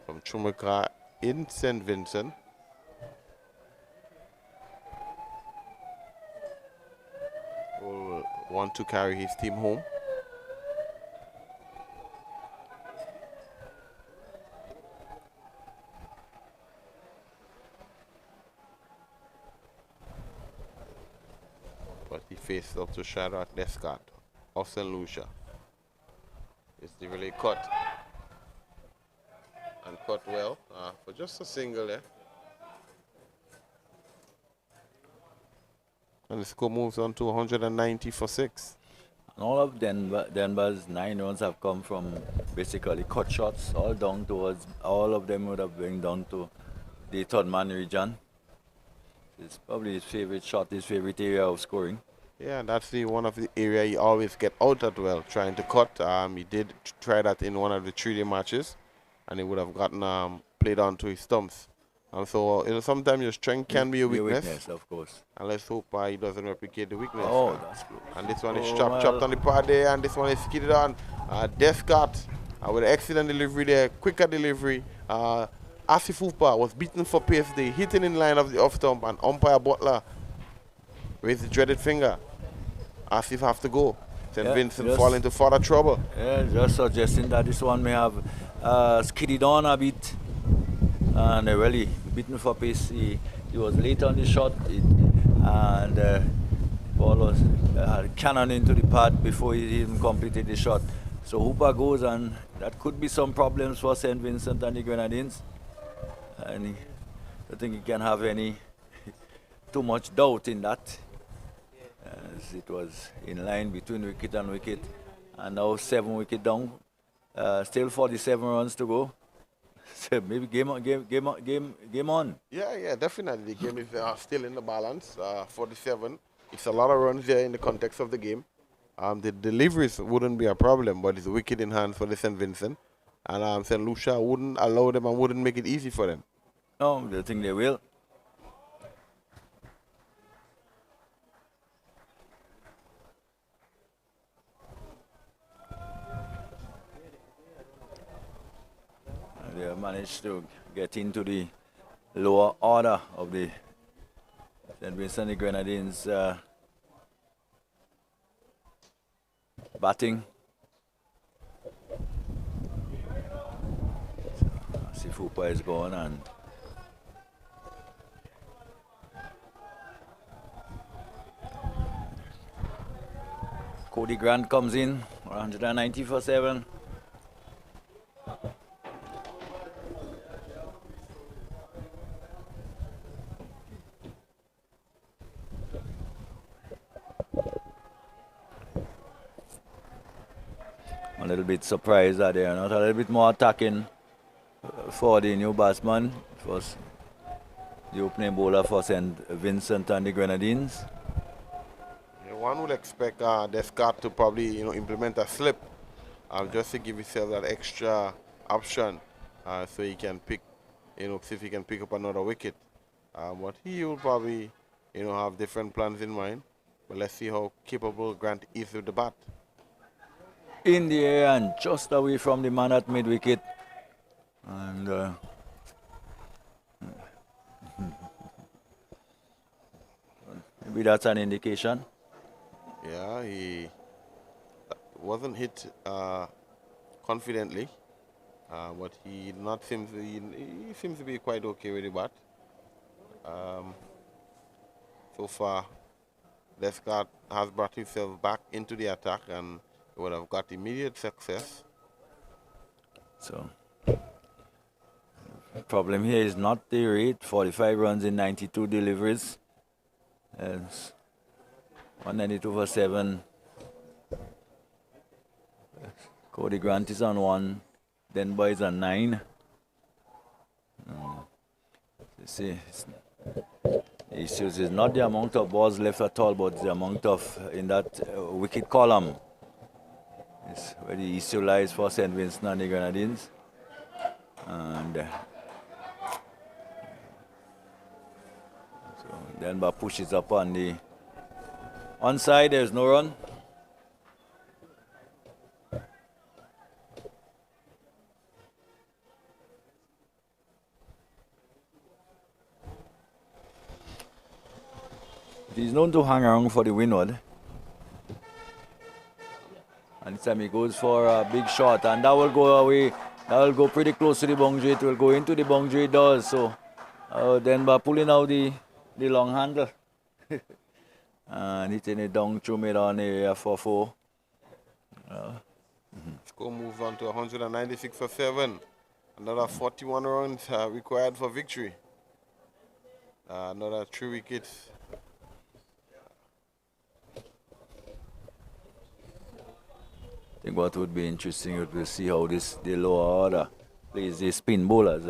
from Dominica in St. Vincent. Will want to carry his team home. But he faced up to Shadrack Descarte of St.Lucia. It's the really cut. And cut well for just a single there. And the score moves on to 190 for 6. And all of Denver's 9 runs have come from basically cut shots, all down towards, all of them would have been down to the third man region. It's probably his favorite shot, his favorite area of scoring. Yeah, and that's one of the area he always get out at well, trying to cut. He did try that in one of the 3-day matches, and he would have gotten played onto his stumps. And so, sometimes your strength can be a weakness. Of course. And let's hope he doesn't replicate the weakness. Oh, that's good. And this one is chopped on the pad there, and this one is skidded on. Descarte with an excellent delivery there, quicker delivery. Asif Hooper was beaten for pace there, hitting in line of the off stump, and umpire Butler raised the dreaded finger. Asif have to go. St. Vincent fall into further trouble. Yeah, just suggesting that this one may have skidded on a bit. And really beaten for pace. He was late on the shot, and the ball was cannon into the pad before he even completed the shot. So Hooper goes, and that could be some problems for St. Vincent and the Grenadines. And I think you can have any too much doubt in that, as it was in line between wicket and wicket, and now 7 wicket down. Still 47 runs to go. So maybe game on. Yeah, definitely. The game is still in the balance. 47. It's a lot of runs there in the context of the game. The deliveries wouldn't be a problem, but it's a wicket in hand for the St. Vincent. And St. Lucia wouldn't allow them and wouldn't make it easy for them. No, I think they will. They have managed to get into the lower order of the St. Vincent the Grenadines batting. See if Hooper is gone, and Cody Grant comes in, 190 for 7. A little bit surprised that they are not a little bit more attacking for the new batsman. It was the opening bowler for St. Vincent and the Grenadines. One would expect Descarte to probably implement a slip just to give himself that extra option so he can pick, see if he can pick up another wicket. But he will probably have different plans in mind. But let's see how capable Grant is with the bat. In the air and just away from the man at mid wicket, and maybe that's an indication. Yeah, he wasn't hit confidently, but he seems to be quite okay with the bat. So far, Descarte has brought himself back into the attack and would have got immediate success. So, the problem here is not the rate. 45 runs in 92 deliveries. It's 192 for 7. Cody Grant is on 1. Denver is on 9. You see, the issues is not the amount of balls left at all, but the amount of in that wicket column. It's where the issue lies for St. Vincent and the Grenadines. And so Denver pushes up on the onside. There's no run. He's known to hang around for the Windward. And this time he goes for a big shot, and that will go away. That will go pretty close to the boundary. It will go into the boundary. It does. So Denver pulling out the long handle and hitting it down through mid-on area for 4. Score moves on to 196 for 7. Another 41 runs required for victory. Another 3 wickets. I think what would be interesting would be to see how the lower order plays the spin bowlers.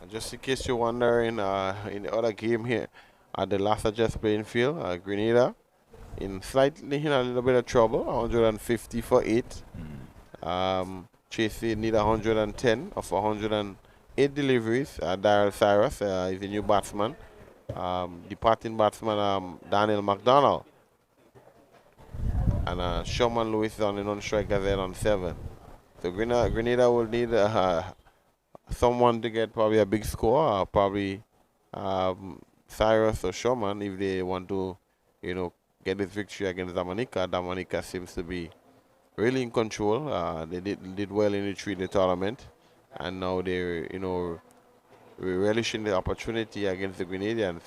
Just in case you're wondering, in the other game here, the last just playing field, Grenada, in a little bit of trouble, 150 for 8. Chasey need 110 of 108 deliveries. Daryl Cyrus is a new batsman. Departing batsman Daniel McDonald. And Sherman Lewis is on the non-strike gazette on 7. So Grenada will need someone to get probably a big score, probably Cyrus or Showman if they want to, get this victory against Dominica. Dominica seems to be really in control. They did well in the 3-day tournament, and now they're, relishing the opportunity against the Grenadines.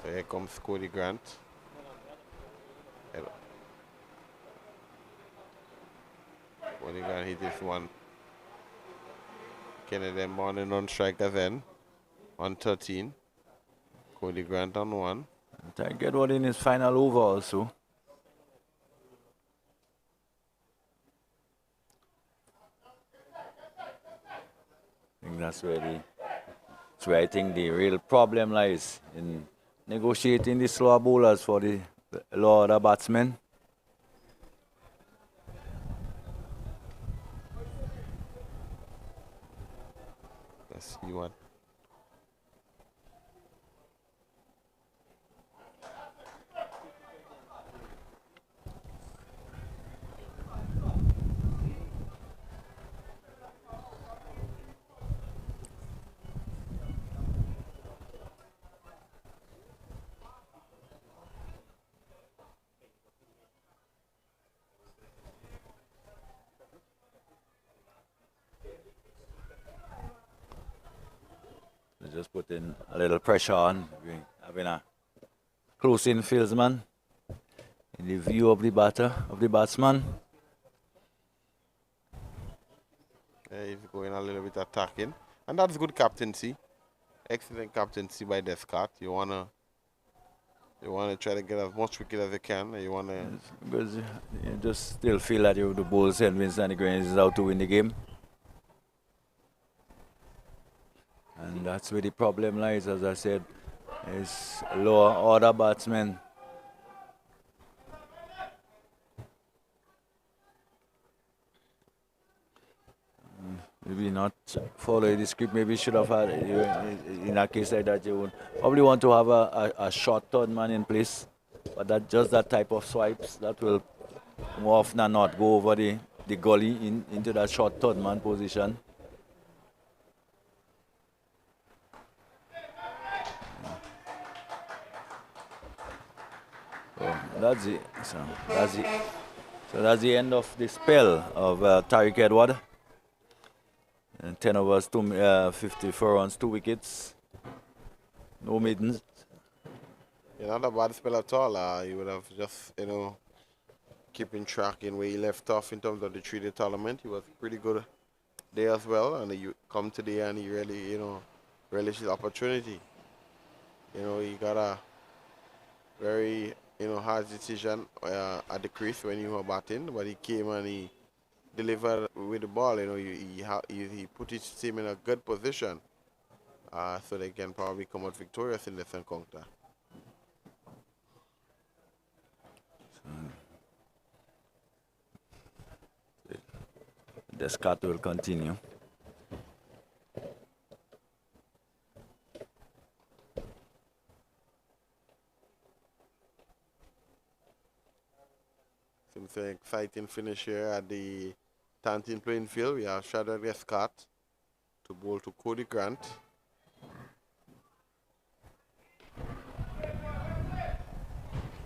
So here comes Cody Grant. Cody Grant hit this one. Kennedy Morning on strike again. On 13. Cody Grant on 1. Try get one in his final over also. I think that's where I think the real problem lies in negotiating the slower bowlers for the lower batsmen. Let's see what. Just putting a little pressure on, having a close-in fieldsman in the view of the batsman. Yeah, he's going a little bit attacking, and that's good captaincy. Excellent captaincy by Descarte. You wanna try to get as much wicket as you can. You wanna because you just still feel that you the Bulls and Vincent and the Grenadines is out to win the game. And that's where the problem lies, as I said, is lower order batsmen. Maybe not follow the script. Maybe should have had, in a case like that, you would probably want to have a short third man in place. But just that type of swipes that will more often than not go over the gully into that short third man position. So that's it. So that's the end of the spell of Tariq Edward. And 10 overs, 54 runs, 2 wickets, no maidens. Yeah, not a bad spell at all. He would have just, keeping track in where he left off in terms of the 3-day tournament. He was pretty good there as well, and he come today and he really, relished his opportunity. He got a very, hard decision at the crease when he was batting, but he came and he delivered with the ball. He put his team in a good position, so they can probably come out victorious in this encounter. Descarte will continue. Seems an exciting finish here at the Tantin playing field. We have Shadrack Descarte to bowl to Cody Grant.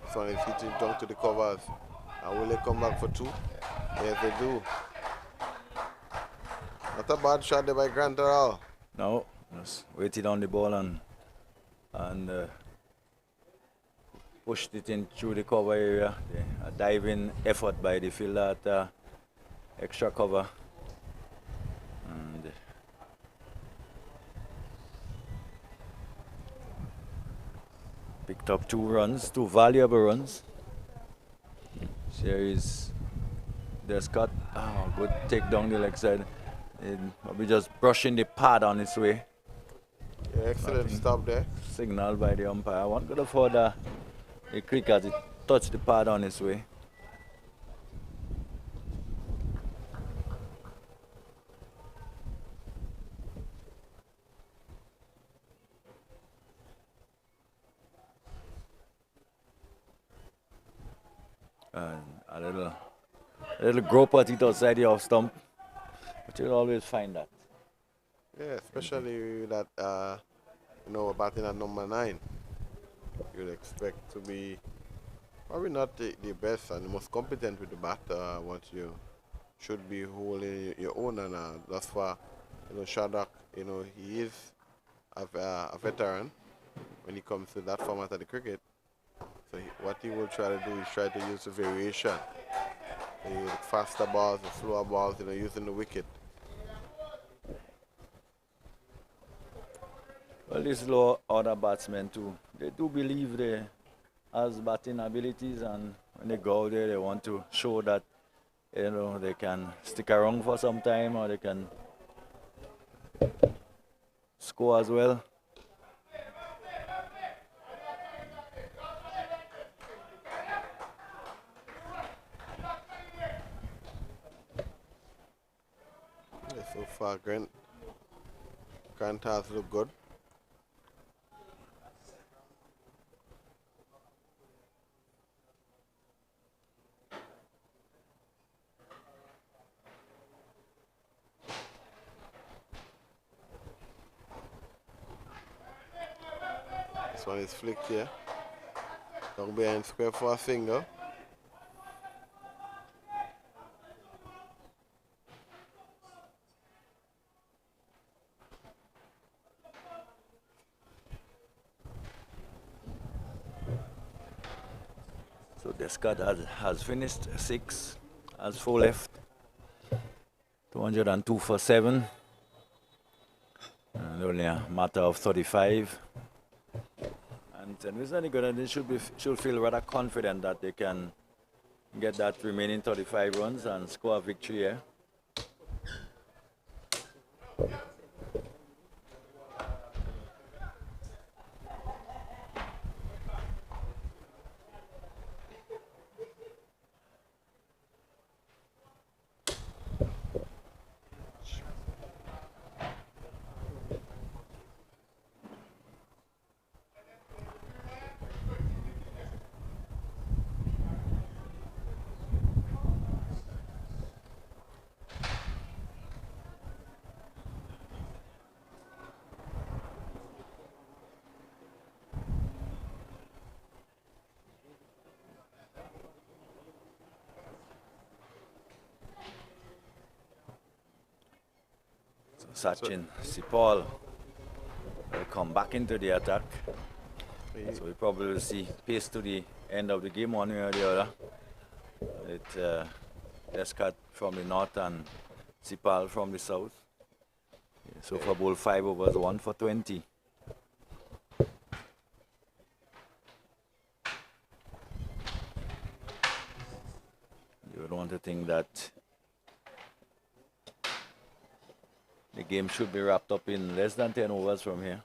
This one is hitting down to the covers. And will they come back for 2? Yes, they do. Not a bad shot there by Grant at all. No, just waited on the ball and pushed it in through the cover area. A diving effort by the fielder at extra cover. And picked up 2 runs, 2 valuable runs. Here is Descarte. Oh, good take down the leg side. Probably just brushing the pad on its way. Yeah, excellent stop there. Signal by the umpire. I want to go for the crick as it touched the pad on its way. and a little grope at it outside the off stump. But you'll always find that. Yeah, especially that batting at number 9. You'd expect to be probably not the best and the most competent with the bat. What you should be holding your own, and thus far, Shadrack, he is a veteran when it comes to that format of the cricket. So what he will try to do is try to use the variation. The faster balls, the slower balls, using the wicket. Well, these low order batsmen too, they do believe they has batting abilities, and when they go out there, they want to show that they can stick around for some time, or they can score as well. Yeah, so far, Grant has looked good. This one is flicked here. Down behind square for a single. So Descarte has finished 6, has 4 left. 202 for 7. And only a matter of 35. And St. Lucia and the Grenadines should feel rather confident that they can get that remaining 35 runs and score a victory here. Sachin Sipal will come back into the attack. So we probably will see pace to the end of the game one way or the other. With Descarte from the north and Sipal from the south. So for bowl 5 overs, 1 for 20. You would want to think that the game should be wrapped up in less than 10 overs from here.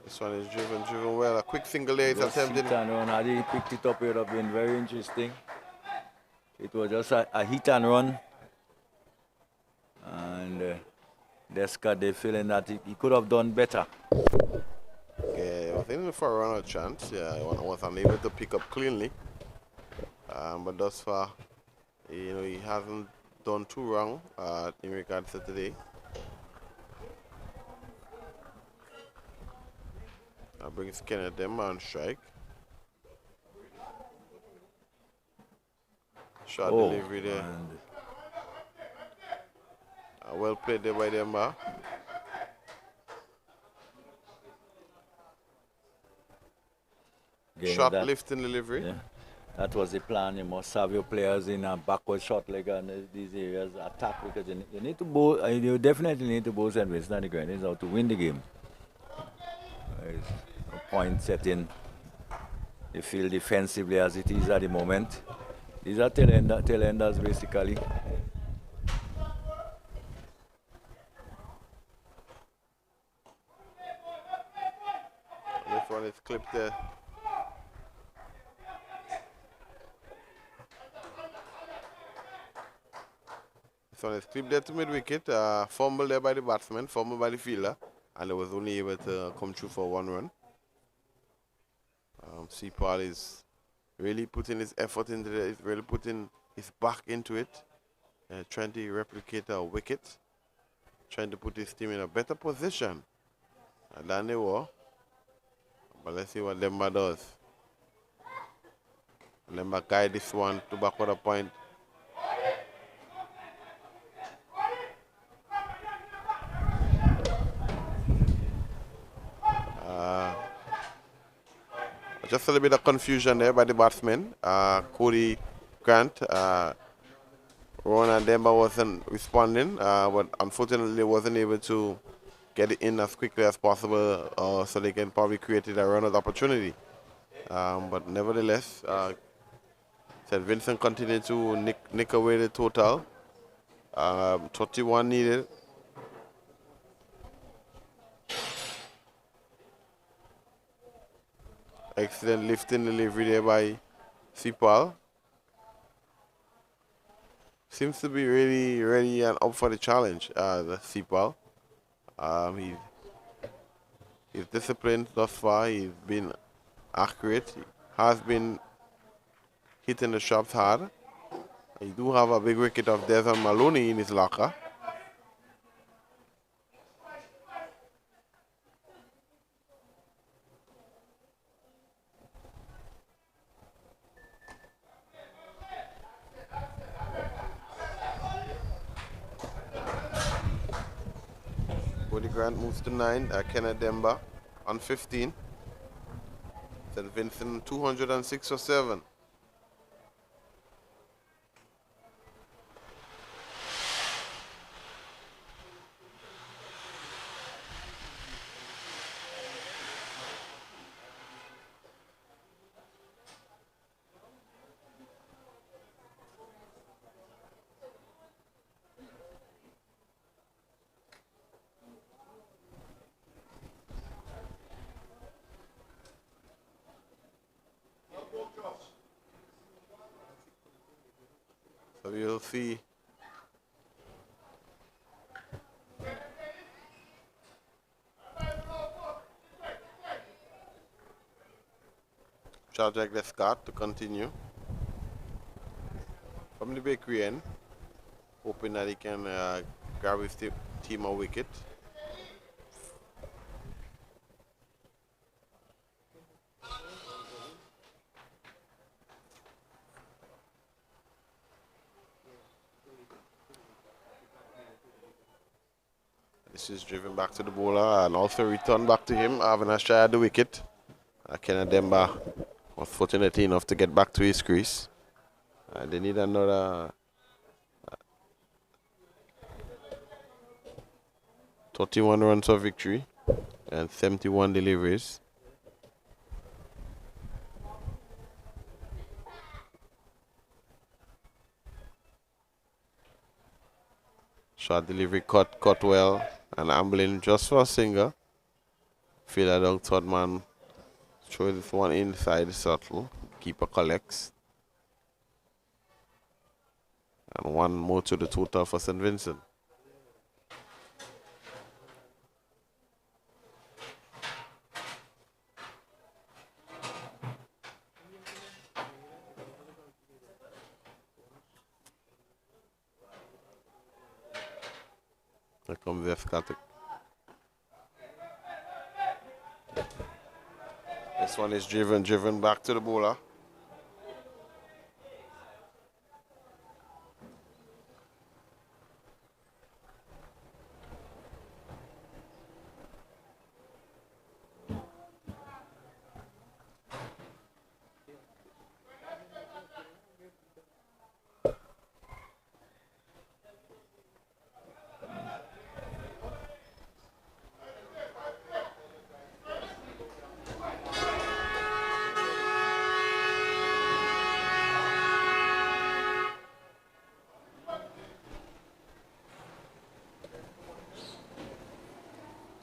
This one is driven well. A quick single there is attempted. Had he picked it up, it would have been very interesting. It was just a hit and run. And Descarte, they feeling that he could have done better. Yeah, I was aiming for a runner chance. Yeah, I was unable to pick up cleanly. But thus far, he hasn't done too wrong in regards to today. That brings Kenneth them on strike. Shot delivery there. Well played there by them. Shot lifting delivery. Yeah, that was the plan. You must have your players in a backward shot leg and these areas attack, because you need to bowl. You definitely need to bowl St. Vincent and the Grenadines out to win the game. There's no point setting the field defensively as it is at the moment. These are tail enders basically. This one is clipped there. This one is clipped there to mid wicket. Fumble there by the batsman, fumble by the fielder, and they was only able to come through for 1 run. Paul is really putting his effort into it, really putting his back into it, trying to replicate a wicket, trying to put his team in a better position than they were. But let's see what Lemba does. Lemba guide this one to backward a point. Just a little bit of confusion there by the batsmen. Cody Grant, Rona Demba wasn't responding, but unfortunately wasn't able to get it in as quickly as possible, so they can probably create a run-out opportunity. But nevertheless, St. Vincent continued to nick away the total. 31 needed. Excellent lifting delivery there by Sipal. Seems to be really ready and up for the challenge, the Sipal. He's disciplined thus far. He's been accurate. He has been hitting the shots hard. He do have a big wicket of Desmond Maloney in his locker. Cody Grant moves to 9. Kenneth Demba on 15. St. Vincent 206 for 7. So you'll see Shadrack Descarte to continue from the bakery end, hoping that he can grab his team a wicket. This is driven back to the bowler and also returned back to him, having a try at the wicket. Kenneth Demba was fortunate enough to get back to his crease. They need another 31 runs of victory and 71 deliveries. Short delivery cut well and ambling just for a single. Fielder down third man. Throw this one inside the circle. Keeper collects. And one more to the total for St. Vincent. Here comes Descarte. This one is driven back to the bowler.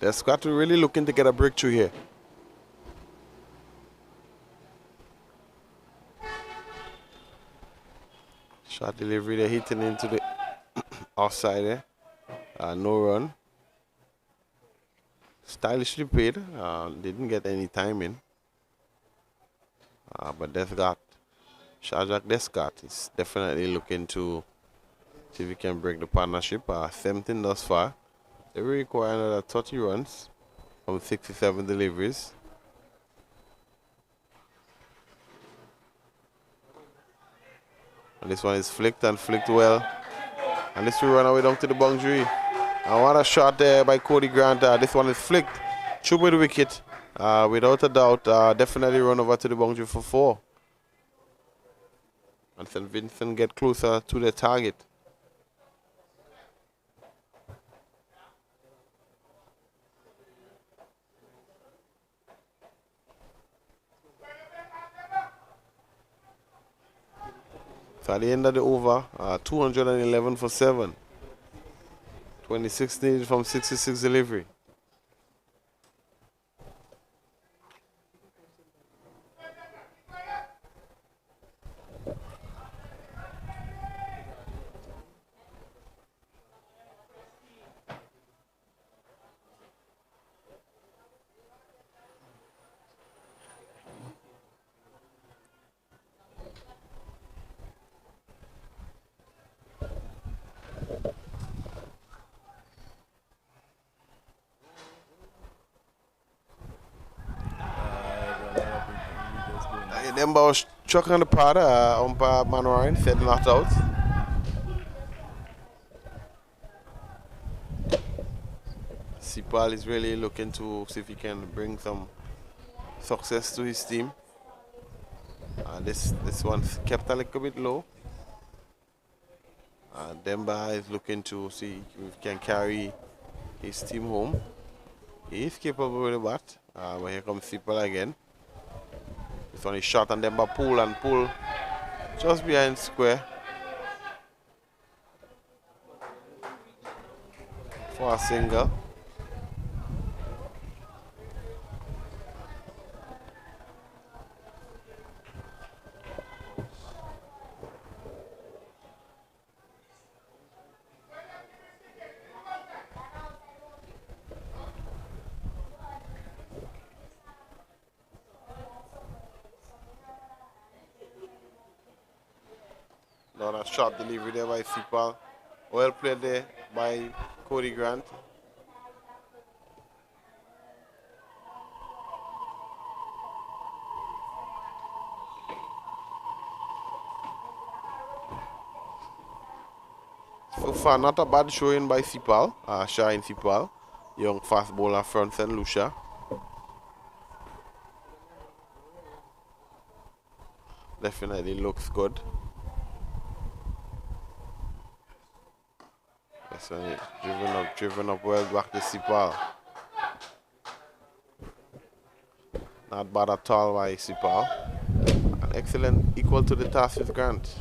Descarte really looking to get a breakthrough here. Shot delivery, they're hitting into the Offside there. No run. Stylishly played. Didn't get any time in. But Shadrack Descarte is definitely looking to see if he can break the partnership. 17 thus far. They will require another 30 runs from 67 deliveries. And this one is flicked and flicked well. And this will run away down to the boundary. And what a shot there by Cody Grant. This one is flicked through with the wicket. Without a doubt, definitely run over to the boundary for 4. And St. Vincent get closer to the target. So at the end of the over, 211 for 7. 26 needed from 66 delivery. Them was chucking on the pad, umpire Manwarin said not out. Sipal is really looking to see if he can bring some success to his team. This one's kept a little bit low. Demba is looking to see if he can carry his team home. He is capable with the bat, but here comes Sipal again. This one is shot and Demba pull just behind square for a single. Another shot delivery there by Sipal. Well played there by Cody Grant. So far, not a bad showing by Sipal, Shine Sipal, young fast bowler from St. Lucia. Definitely looks good. This one is driven up well back to Sipal. Not bad at all by Sipal. An excellent, equal to the task with Grant.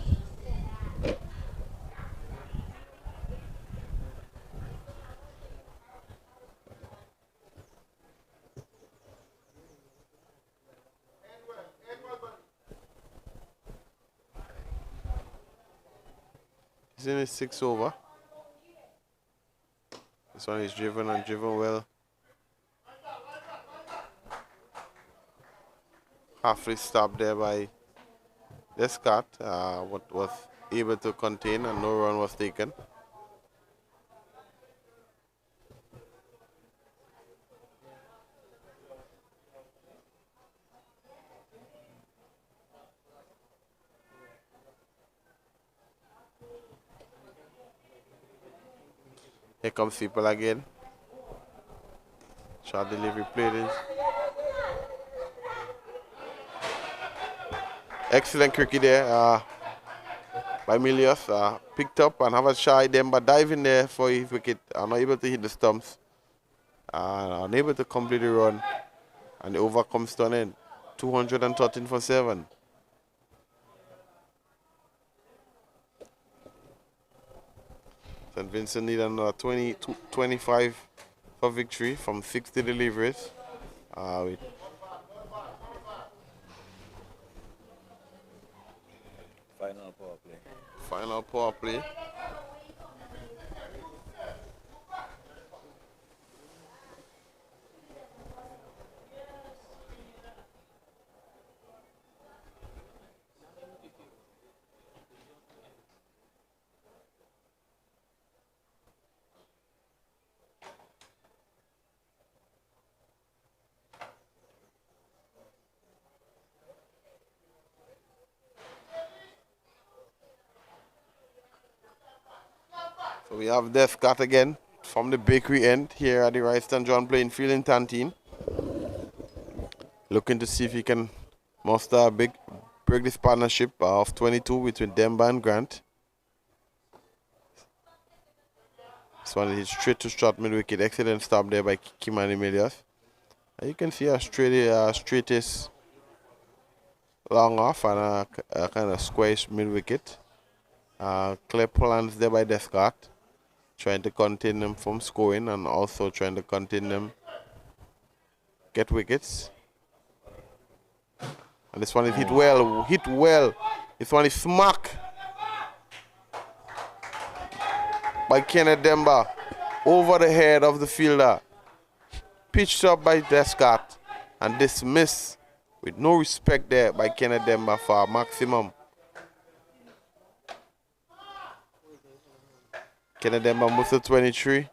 He's in his 6th over. This one is driven well. Halfway stop there by Descarte, what was able to contain and no run was taken. Here comes people again. Shot delivery played. Excellent cricket there by Milius. Picked up and have a shy them, but diving there for his wicket. Unable to hit the stumps. Unable to complete the run. And the over comes to an end. 213 for 7. St. Vincent need another 25 for victory from 60 deliveries. With Final power play. final power play. We have Descarte again from the bakery end here at the Rice St. John playing field in Tantine. Looking to see if he can muster a break this partnership of 22 between Demba and Grant. This one is straight to short mid wicket. Excellent stop there by Kimani Milias. You can see a straightest long off and a kind of squarish mid wicket. Clear plans there by Descarte, trying to contain them from scoring and also trying to contain them get wickets. And this one is hit well. This one is smack by Kenneth Demba over the head of the fielder. Pitched up by Descarte and dismissed with no respect there by Kenneth Demba for a maximum. Kenneth Demba moves to 23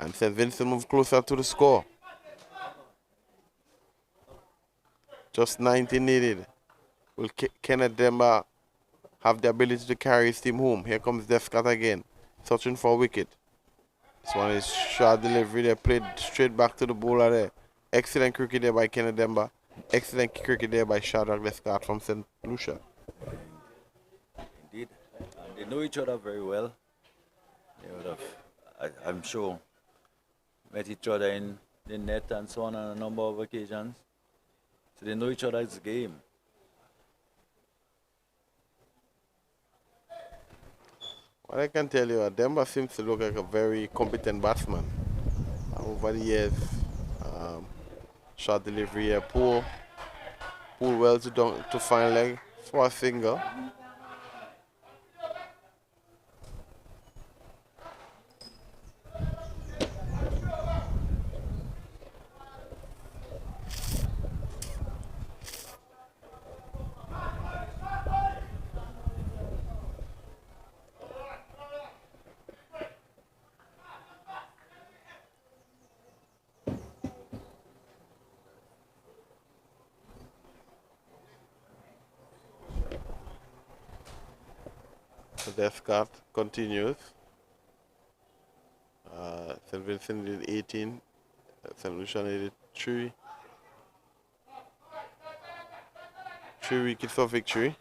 and St. Vincent moves closer to the score. Just 90 needed. Will Kenneth Demba have the ability to carry his team home? Here comes Descarte again, searching for a wicket. This one is short delivery there, played straight back to the bowler there. Excellent cricket there by Kenneth Demba. Excellent cricket there by Shadrack Descarte from St. Lucia. Indeed. And they know each other very well. They would have, I'm sure, met each other in the net and so on a number of occasions. So they know each other's game. What I can tell you, Demba seems to look like a very competent batsman. Over the years, short delivery here, pull well to fine leg for a single. Descarte continues. St. Vincent did 18, St. Lucia did 3. 3 wickets for victory.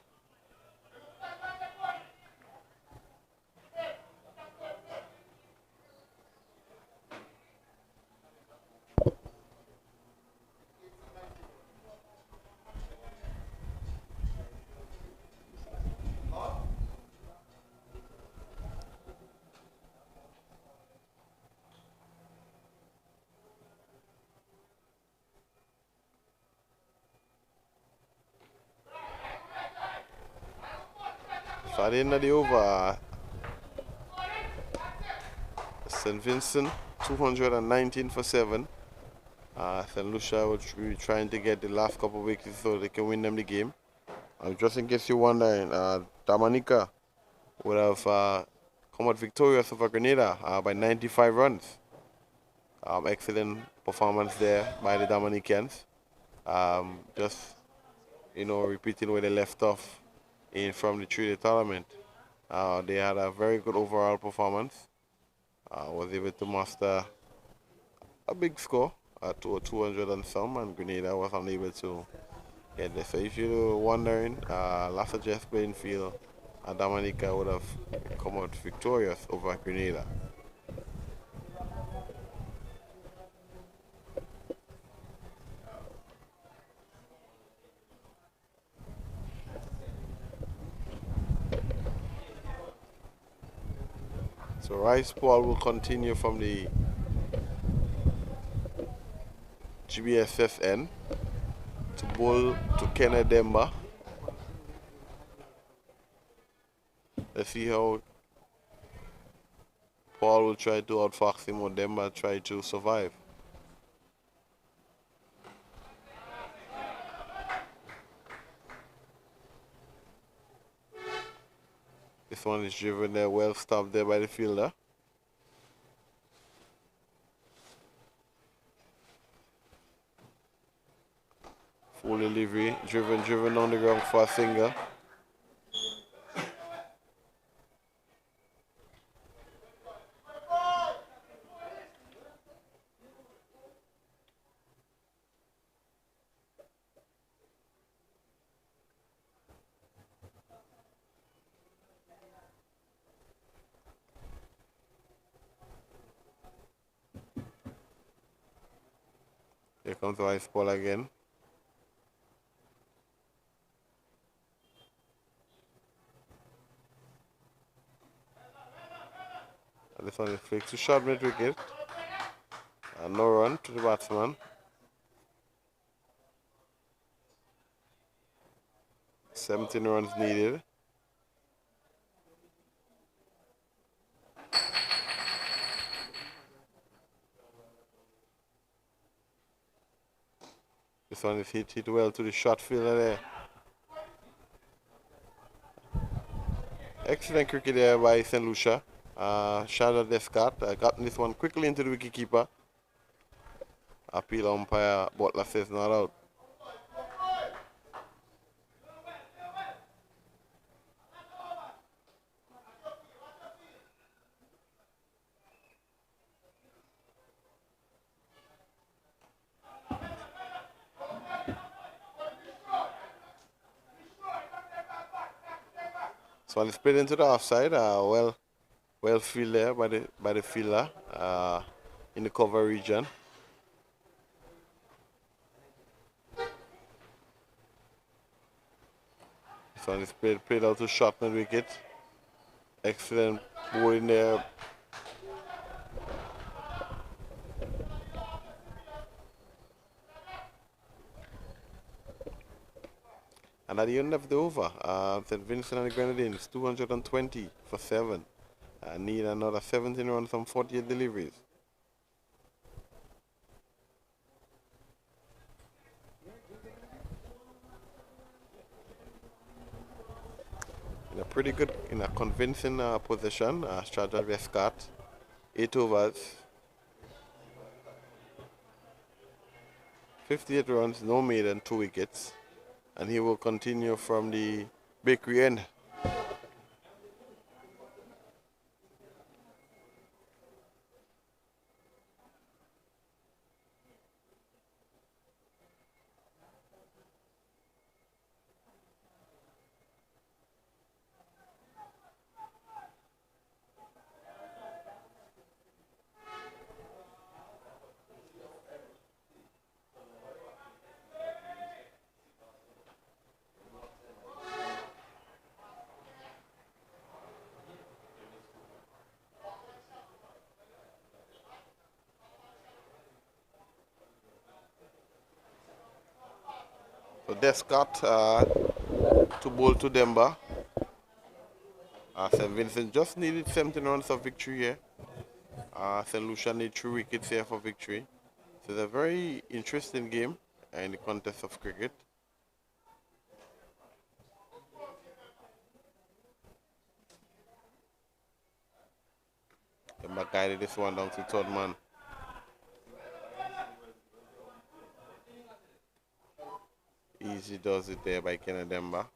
So at the end of the over, St. Vincent 219 for 7. St. Lucia will be trying to get the last couple of wickets so they can win them the game. Just in case you're wondering, Dominica would have come out victorious over Grenada by 95 runs. Excellent performance there by the Dominicans. Just, repeating where they left off from the 3-day tournament. They had a very good overall performance. Was able to master a big score at 200 and some, and Grenada was unable to get there. So if you're wondering, last just playing field, Dominica would have come out victorious over Grenada. So Rice Paul will continue from the GBSSN to bowl to Kenneth Demba. Let's see how Paul will try to outfox him or Demba try to survive. This one is driven there, well stopped there by the fielder. Full delivery, driven on the ground for a single. Here comes the ice ball again. And this one is flicked to short mid wicket. And no run to the batsman. 17 runs needed. This one is hit well to the short fielder there. Excellent cricket there by St. Lucia. Shadrack Descarte got this one quickly into the wicketkeeper. Appeal umpire Butler says not out. This one is played into the offside. Well fielded there by the fielder in the cover region. This one is played out to short mid wicket. Excellent bowling there. And at the end of the over, St. Vincent and the Grenadines 220 for 7. Need another 17 runs from 48 deliveries. In a convincing position, Shadrack Descarte, 8 overs, 58 runs, no maiden, 2 wickets, and he will continue from the bakery end. So Descarte to bowl to Demba. St. Vincent just needed 17 runs of victory here. St. Lucia need 3 wickets here for victory. So it's a very interesting game in the contest of cricket. Demba guided this one down to third man. Easy does it there by Demba.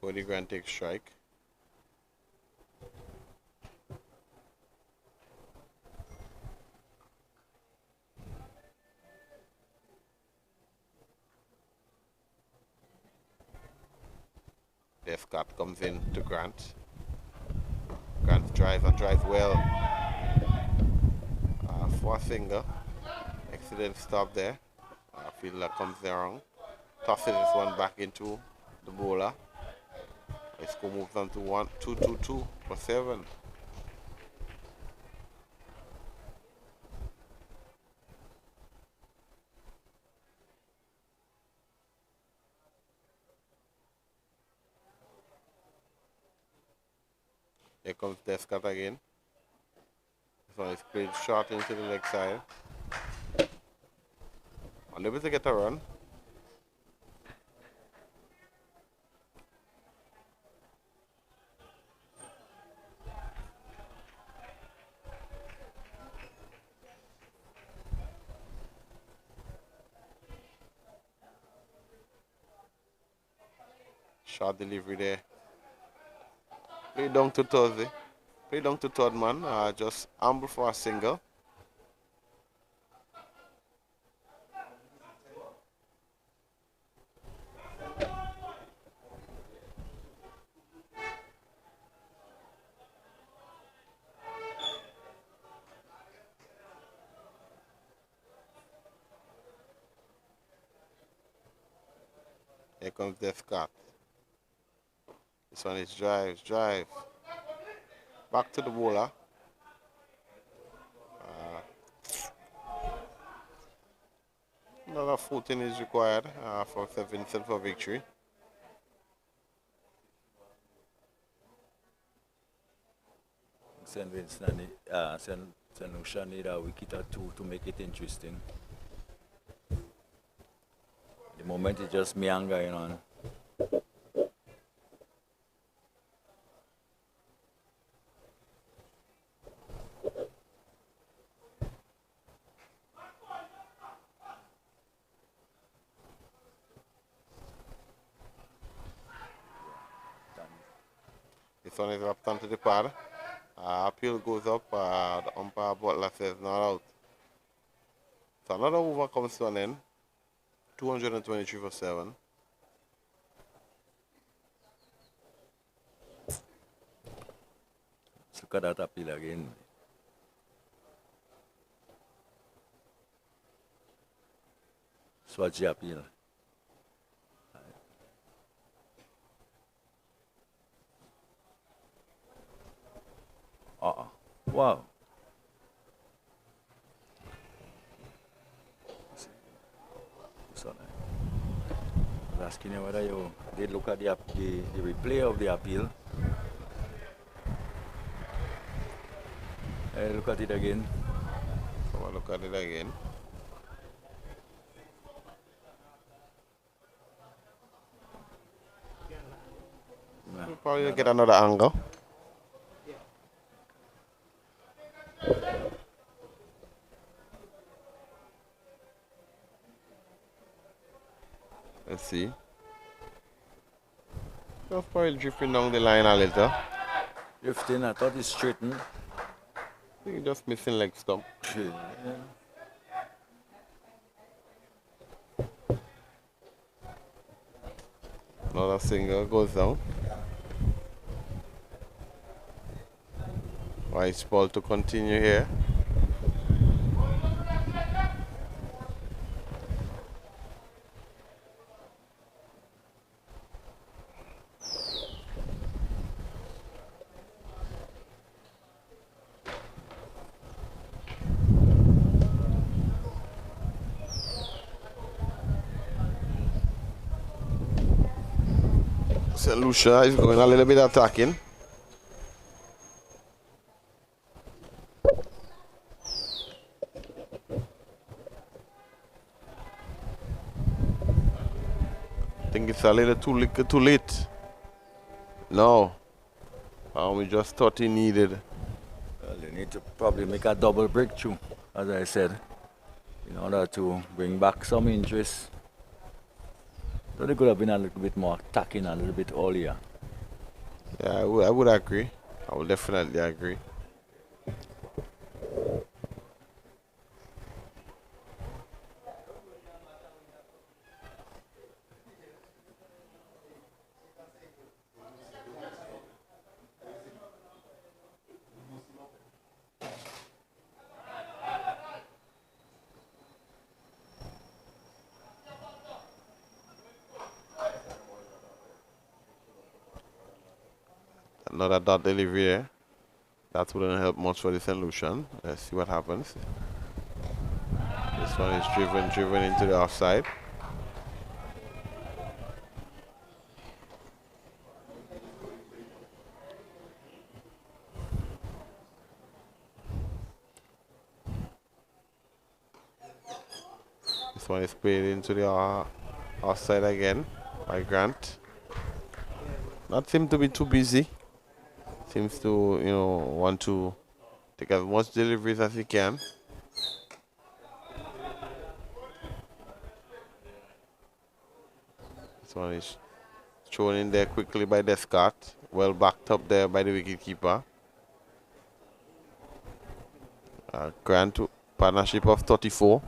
Cody Grant takes strike. Descarte comes in to Grant. Grant drives and drives well for a single. Excellent stop there. Fielder comes there wrong. Tosses this one back into the bowler. The score moves on to 2-2-2 for 7. Here comes Descarte again. This one is played short into the leg side. Unable to get a run. Short delivery there. Play down to Thursday. Play down to third man. Just amble for a single. Here comes Descarte. This one is drive. Back to the bowler. Another 14 is required for St. Vincent for victory. St. Vincent, St. Lucia need a wicket or two to make it interesting. The moment it's just Miang going on. This one is up onto the pad. Appeal goes up. The umpire Butler says not out. So another over comes to an end. 223 for 7. Let's look at that appeal again. Swatch the appeal. Wow. So, I was asking you whether you did look at the replay of the appeal. Look at it again. Come on, look at it again. We'll probably get another angle. Let's see. Just probably drifting down the line a little. Drifting, I thought it's straightened. I think just missing leg stump. Yeah. Another single goes down. Nice ball to continue here. St. Lucia is going a little bit attacking. I think it's a little too late. No. We just thought he needed. Well, they need to probably make a double breakthrough, as I said, in order to bring back some interest. So they could have been a little bit more attacking a little bit earlier. Yeah, I would agree. I would definitely agree. Another dot delivery here. That wouldn't help much for the St. Lucian. Let's see what happens. This one is driven into the offside. This one is played into the offside again by Grant. Not seem to be too busy. Seems to, want to take as much deliveries as he can. This one is thrown in there quickly by Descarte. Well backed up there by the wicketkeeper. Grant partnership of 34.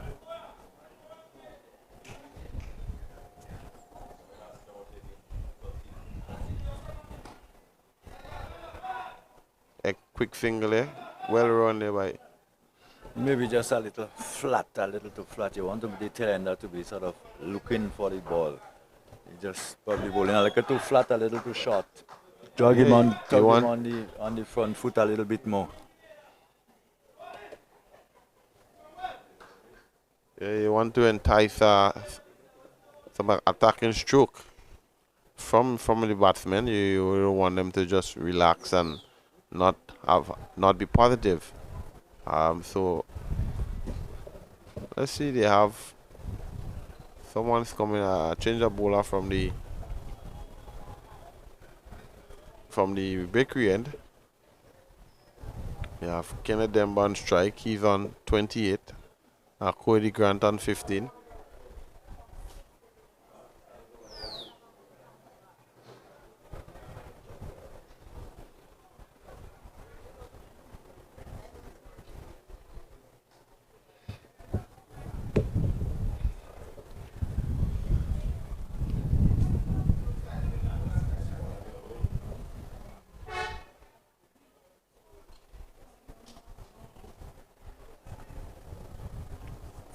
A quick single there. Well run there by. Maybe just a little too flat. You want the tail ender to be sort of looking for the ball. He just probably bowling a little too flat, a little too short. Tug him Yeah, on, you tug him want on the front foot a little bit more. you want to entice some attacking stroke from the batsmen. You don't want them to just relax and not be positive. So let's see. They have someone's coming. Change a bowler from the bakery end. We have Kenneth Demba on strike. He's on 28. Cody Grant on 15.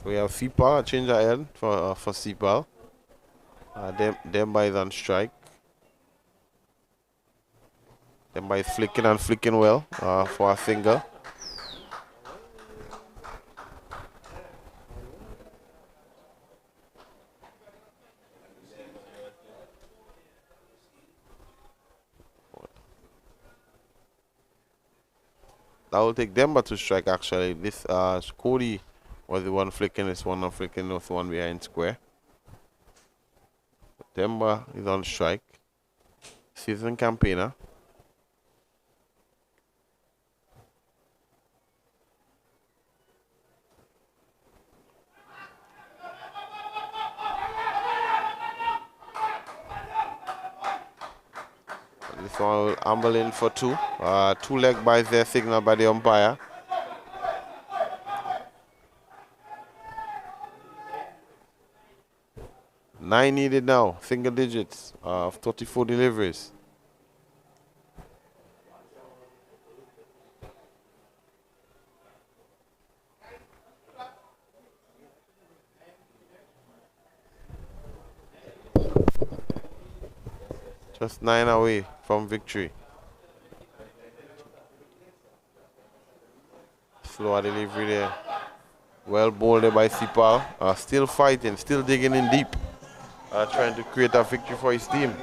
We have Sipal, change our end for Sipal. Demba is on strike. Demba is flicking and flicking well for a single. That will take Demba to strike actually. This Cody was the one flicking, this one not flicking, this one behind square. Demba is on strike. Season campaigner. This one will amble in for two. Two leg buys there signaled by the umpire. Nine needed now, single digits of 34 deliveries. Just 9 away from victory. Slower delivery there. Well bowled there by Sipal. Still fighting, still digging in deep. Trying to create a victory for his team.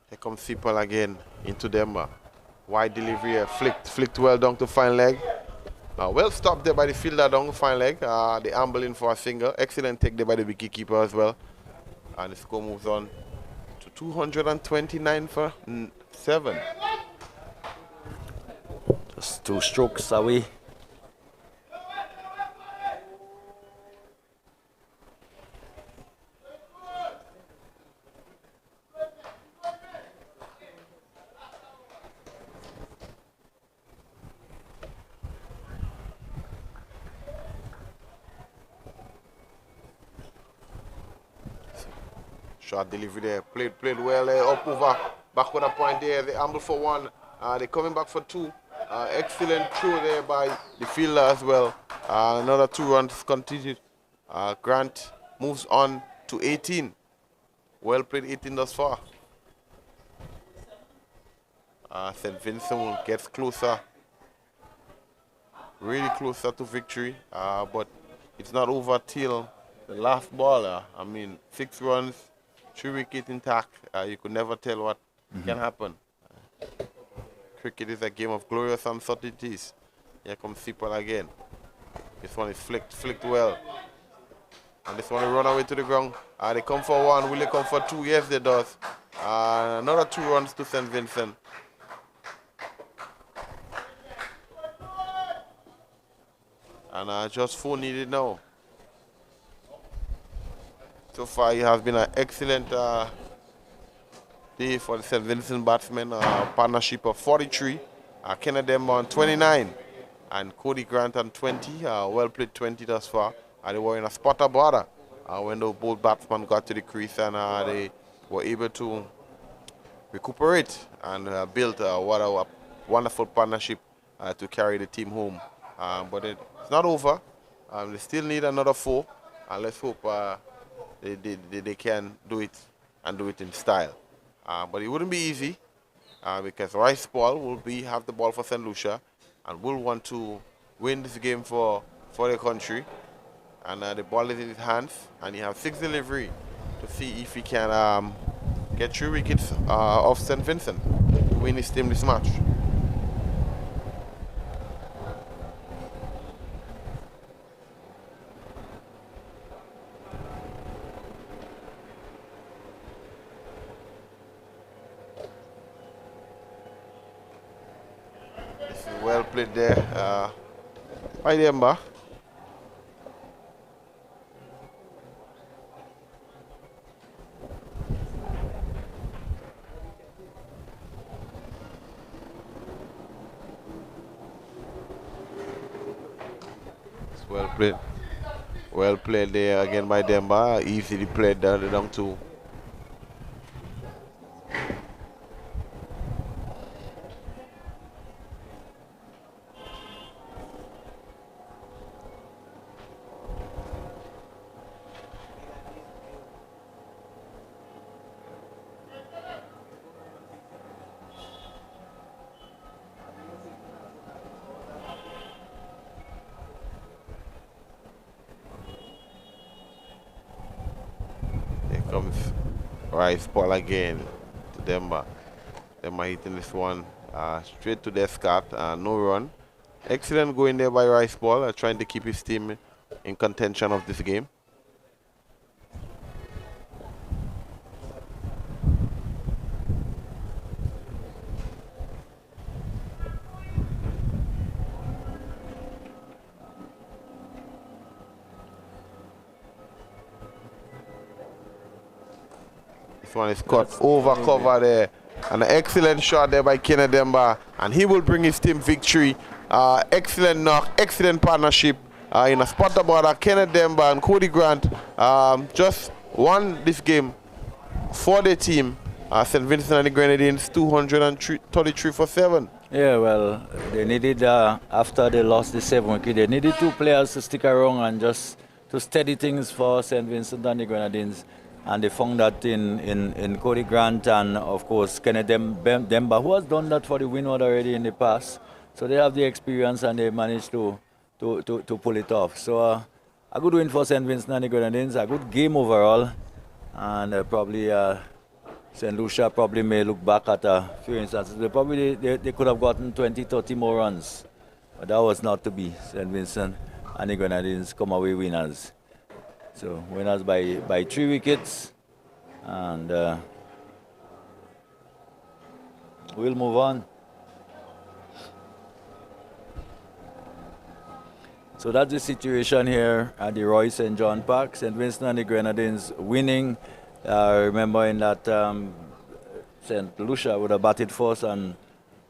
Here comes Sipal again into Demba. Wide delivery here, flicked well down to fine leg. Well stopped there by the fielder down to fine leg. The amble in for a single. Excellent take there by the wicketkeeper as well. And the score moves on to 229 for 7. Just 2 strokes away. Short delivery there, played well there, up over, back with a point there, they amble for 1, they're coming back for 2. Excellent throw there by the fielder as well. Another 2 runs continued. Grant moves on to 18. Well played 18 thus far. St. Vincent gets closer, really closer to victory, but it's not over till the last ball. 6 runs. 3 wickets intact. You could never tell what can happen. Cricket is a game of glorious uncertainties. Here comes Sipal again. This one is flicked well. And this one will run away to the ground. They come for 1. Will they come for 2? Yes, they does. Another 2 runs to St. Vincent. And just 4 needed now. So far, it has been an excellent day for the St. Vincent batsmen, partnership of 43, Kenneth Demba on 29, and Cody Grant on 20, well played 20 thus far. They were in a spotter border when the both batsmen got to the crease, and they were able to recuperate and build what a wonderful partnership to carry the team home. But it's not over. They still need another 4, and let's hope they can do it and do it in style. But it wouldn't be easy because Rice Paul will have the ball for St. Lucia and will want to win this game for their country. And the ball is in his hands, and he has 6 delivery to see if he can get 3 wickets off St. Vincent to win his team this match. This is well played there by Demba. Well played there again by Demba. Easily played down the down 2. Comes Rice Paul again to Demba. Demba hitting this one straight to Descarte, no run. Excellent going there by Rice Paul, trying to keep his team in contention of this game. One is cut over cover there, and an excellent shot there by Kenneth Demba, and he will bring his team victory. Excellent knock, excellent partnership in a spotter border. Kenneth Demba and Cody Grant just won this game for the team. St. Vincent and the Grenadines 233 for 7. Yeah, well, they needed, after they lost the 7 wicket, they needed 2 players to stick around and just to steady things for St. Vincent and the Grenadines. And they found that in Cody Grant and, of course, Kenneth Demba, who has done that for the Windward already in the past. So they have the experience and they managed to pull it off. So a good win for St. Vincent and the Grenadines, a good game overall. And probably St. Lucia probably may look back at a few instances. They could have gotten 20, 30 more runs. But that was not to be. St. Vincent and the Grenadines come away winners. So winners by 3 wickets, and we'll move on. So that's the situation here at the Roy St. John Park. St. Vincent and the Grenadines winning. Remember in that St. Lucia would have batted first and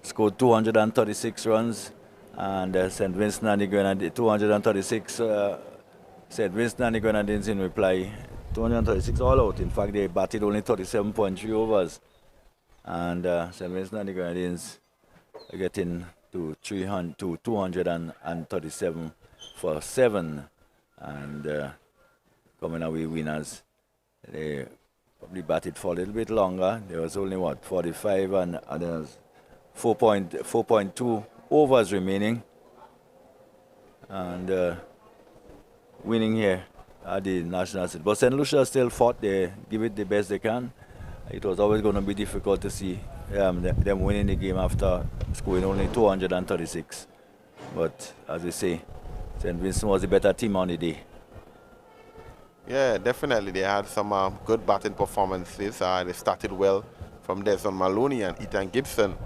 scored 236 runs, and St. Vincent and the Grenadines 236. St. Vincent and the Grenadines in reply, 236 all out. In fact, they batted only 37.3 overs. And St. Vincent and the Grenadines are getting to 237 for 7. And coming away winners. They probably batted for a little bit longer. There was only, 45 and there's 4.2 overs remaining. And winning here at the national city. But St. Lucia still fought. They give it the best they can. It was always going to be difficult to see them winning the game after scoring only 236. But as they say, St. Vincent was the better team on the day. Yeah, definitely. They had some good batting performances. They started well from Desmond Maloney and Ethan Gibson.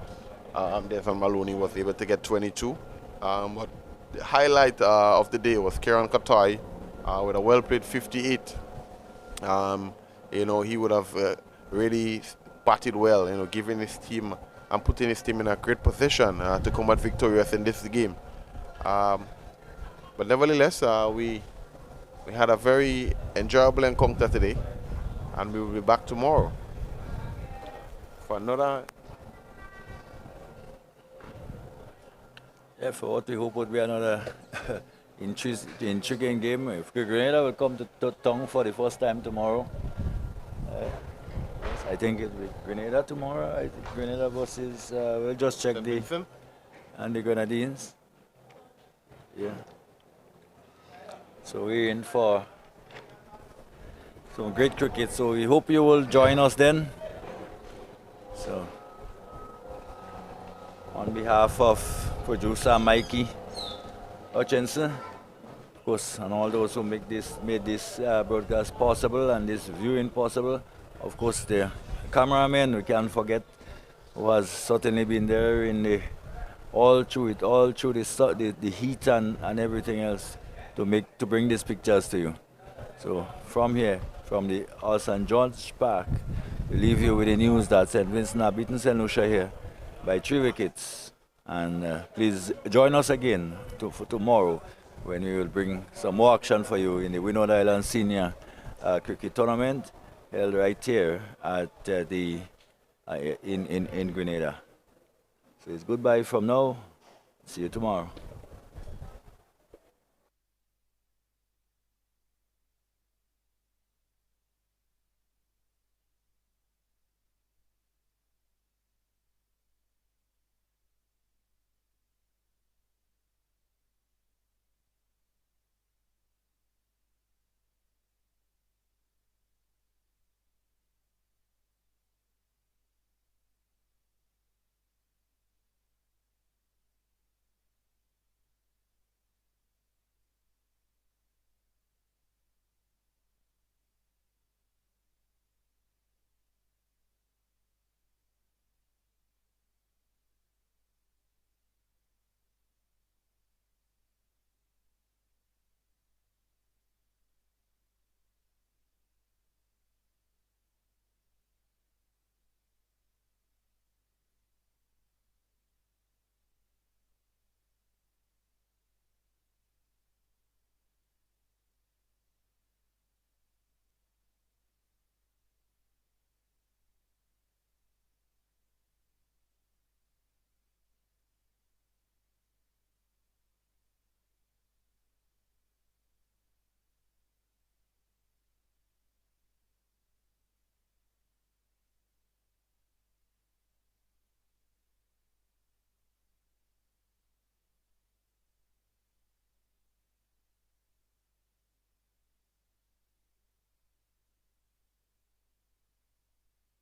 Desmond Maloney was able to get 22. But the highlight of the day was Kieran Katai with a well-played 58. You know, he would have really batted well, giving his team and putting his team in a great position to come out victorious in this game. But nevertheless, we had a very enjoyable encounter today, and we will be back tomorrow for another. Yeah, for what we hope would be another intriguing game. If Grenada will come to town for the first time tomorrow, yes, I think it will be Grenada tomorrow. I think Grenada versus, we'll just check St. the, Vincent. and the Grenadines. Yeah. So we're in for some great cricket. So we hope you will join us then. So, on behalf of producer Mikey Hutchinson, of course, and all those who made this broadcast possible and this viewing possible, of course, the cameraman we can't forget, who has certainly been there in the all through the heat and everything else to bring these pictures to you. So from here, from the St. George Park, we leave you with the news that St. Vincent have beaten St. Lucia here by 3 wickets. And please join us again for tomorrow when we will bring some more action for you in the Windward Island Senior Cricket Tournament held right here at in Grenada. So it's goodbye from now. See you tomorrow.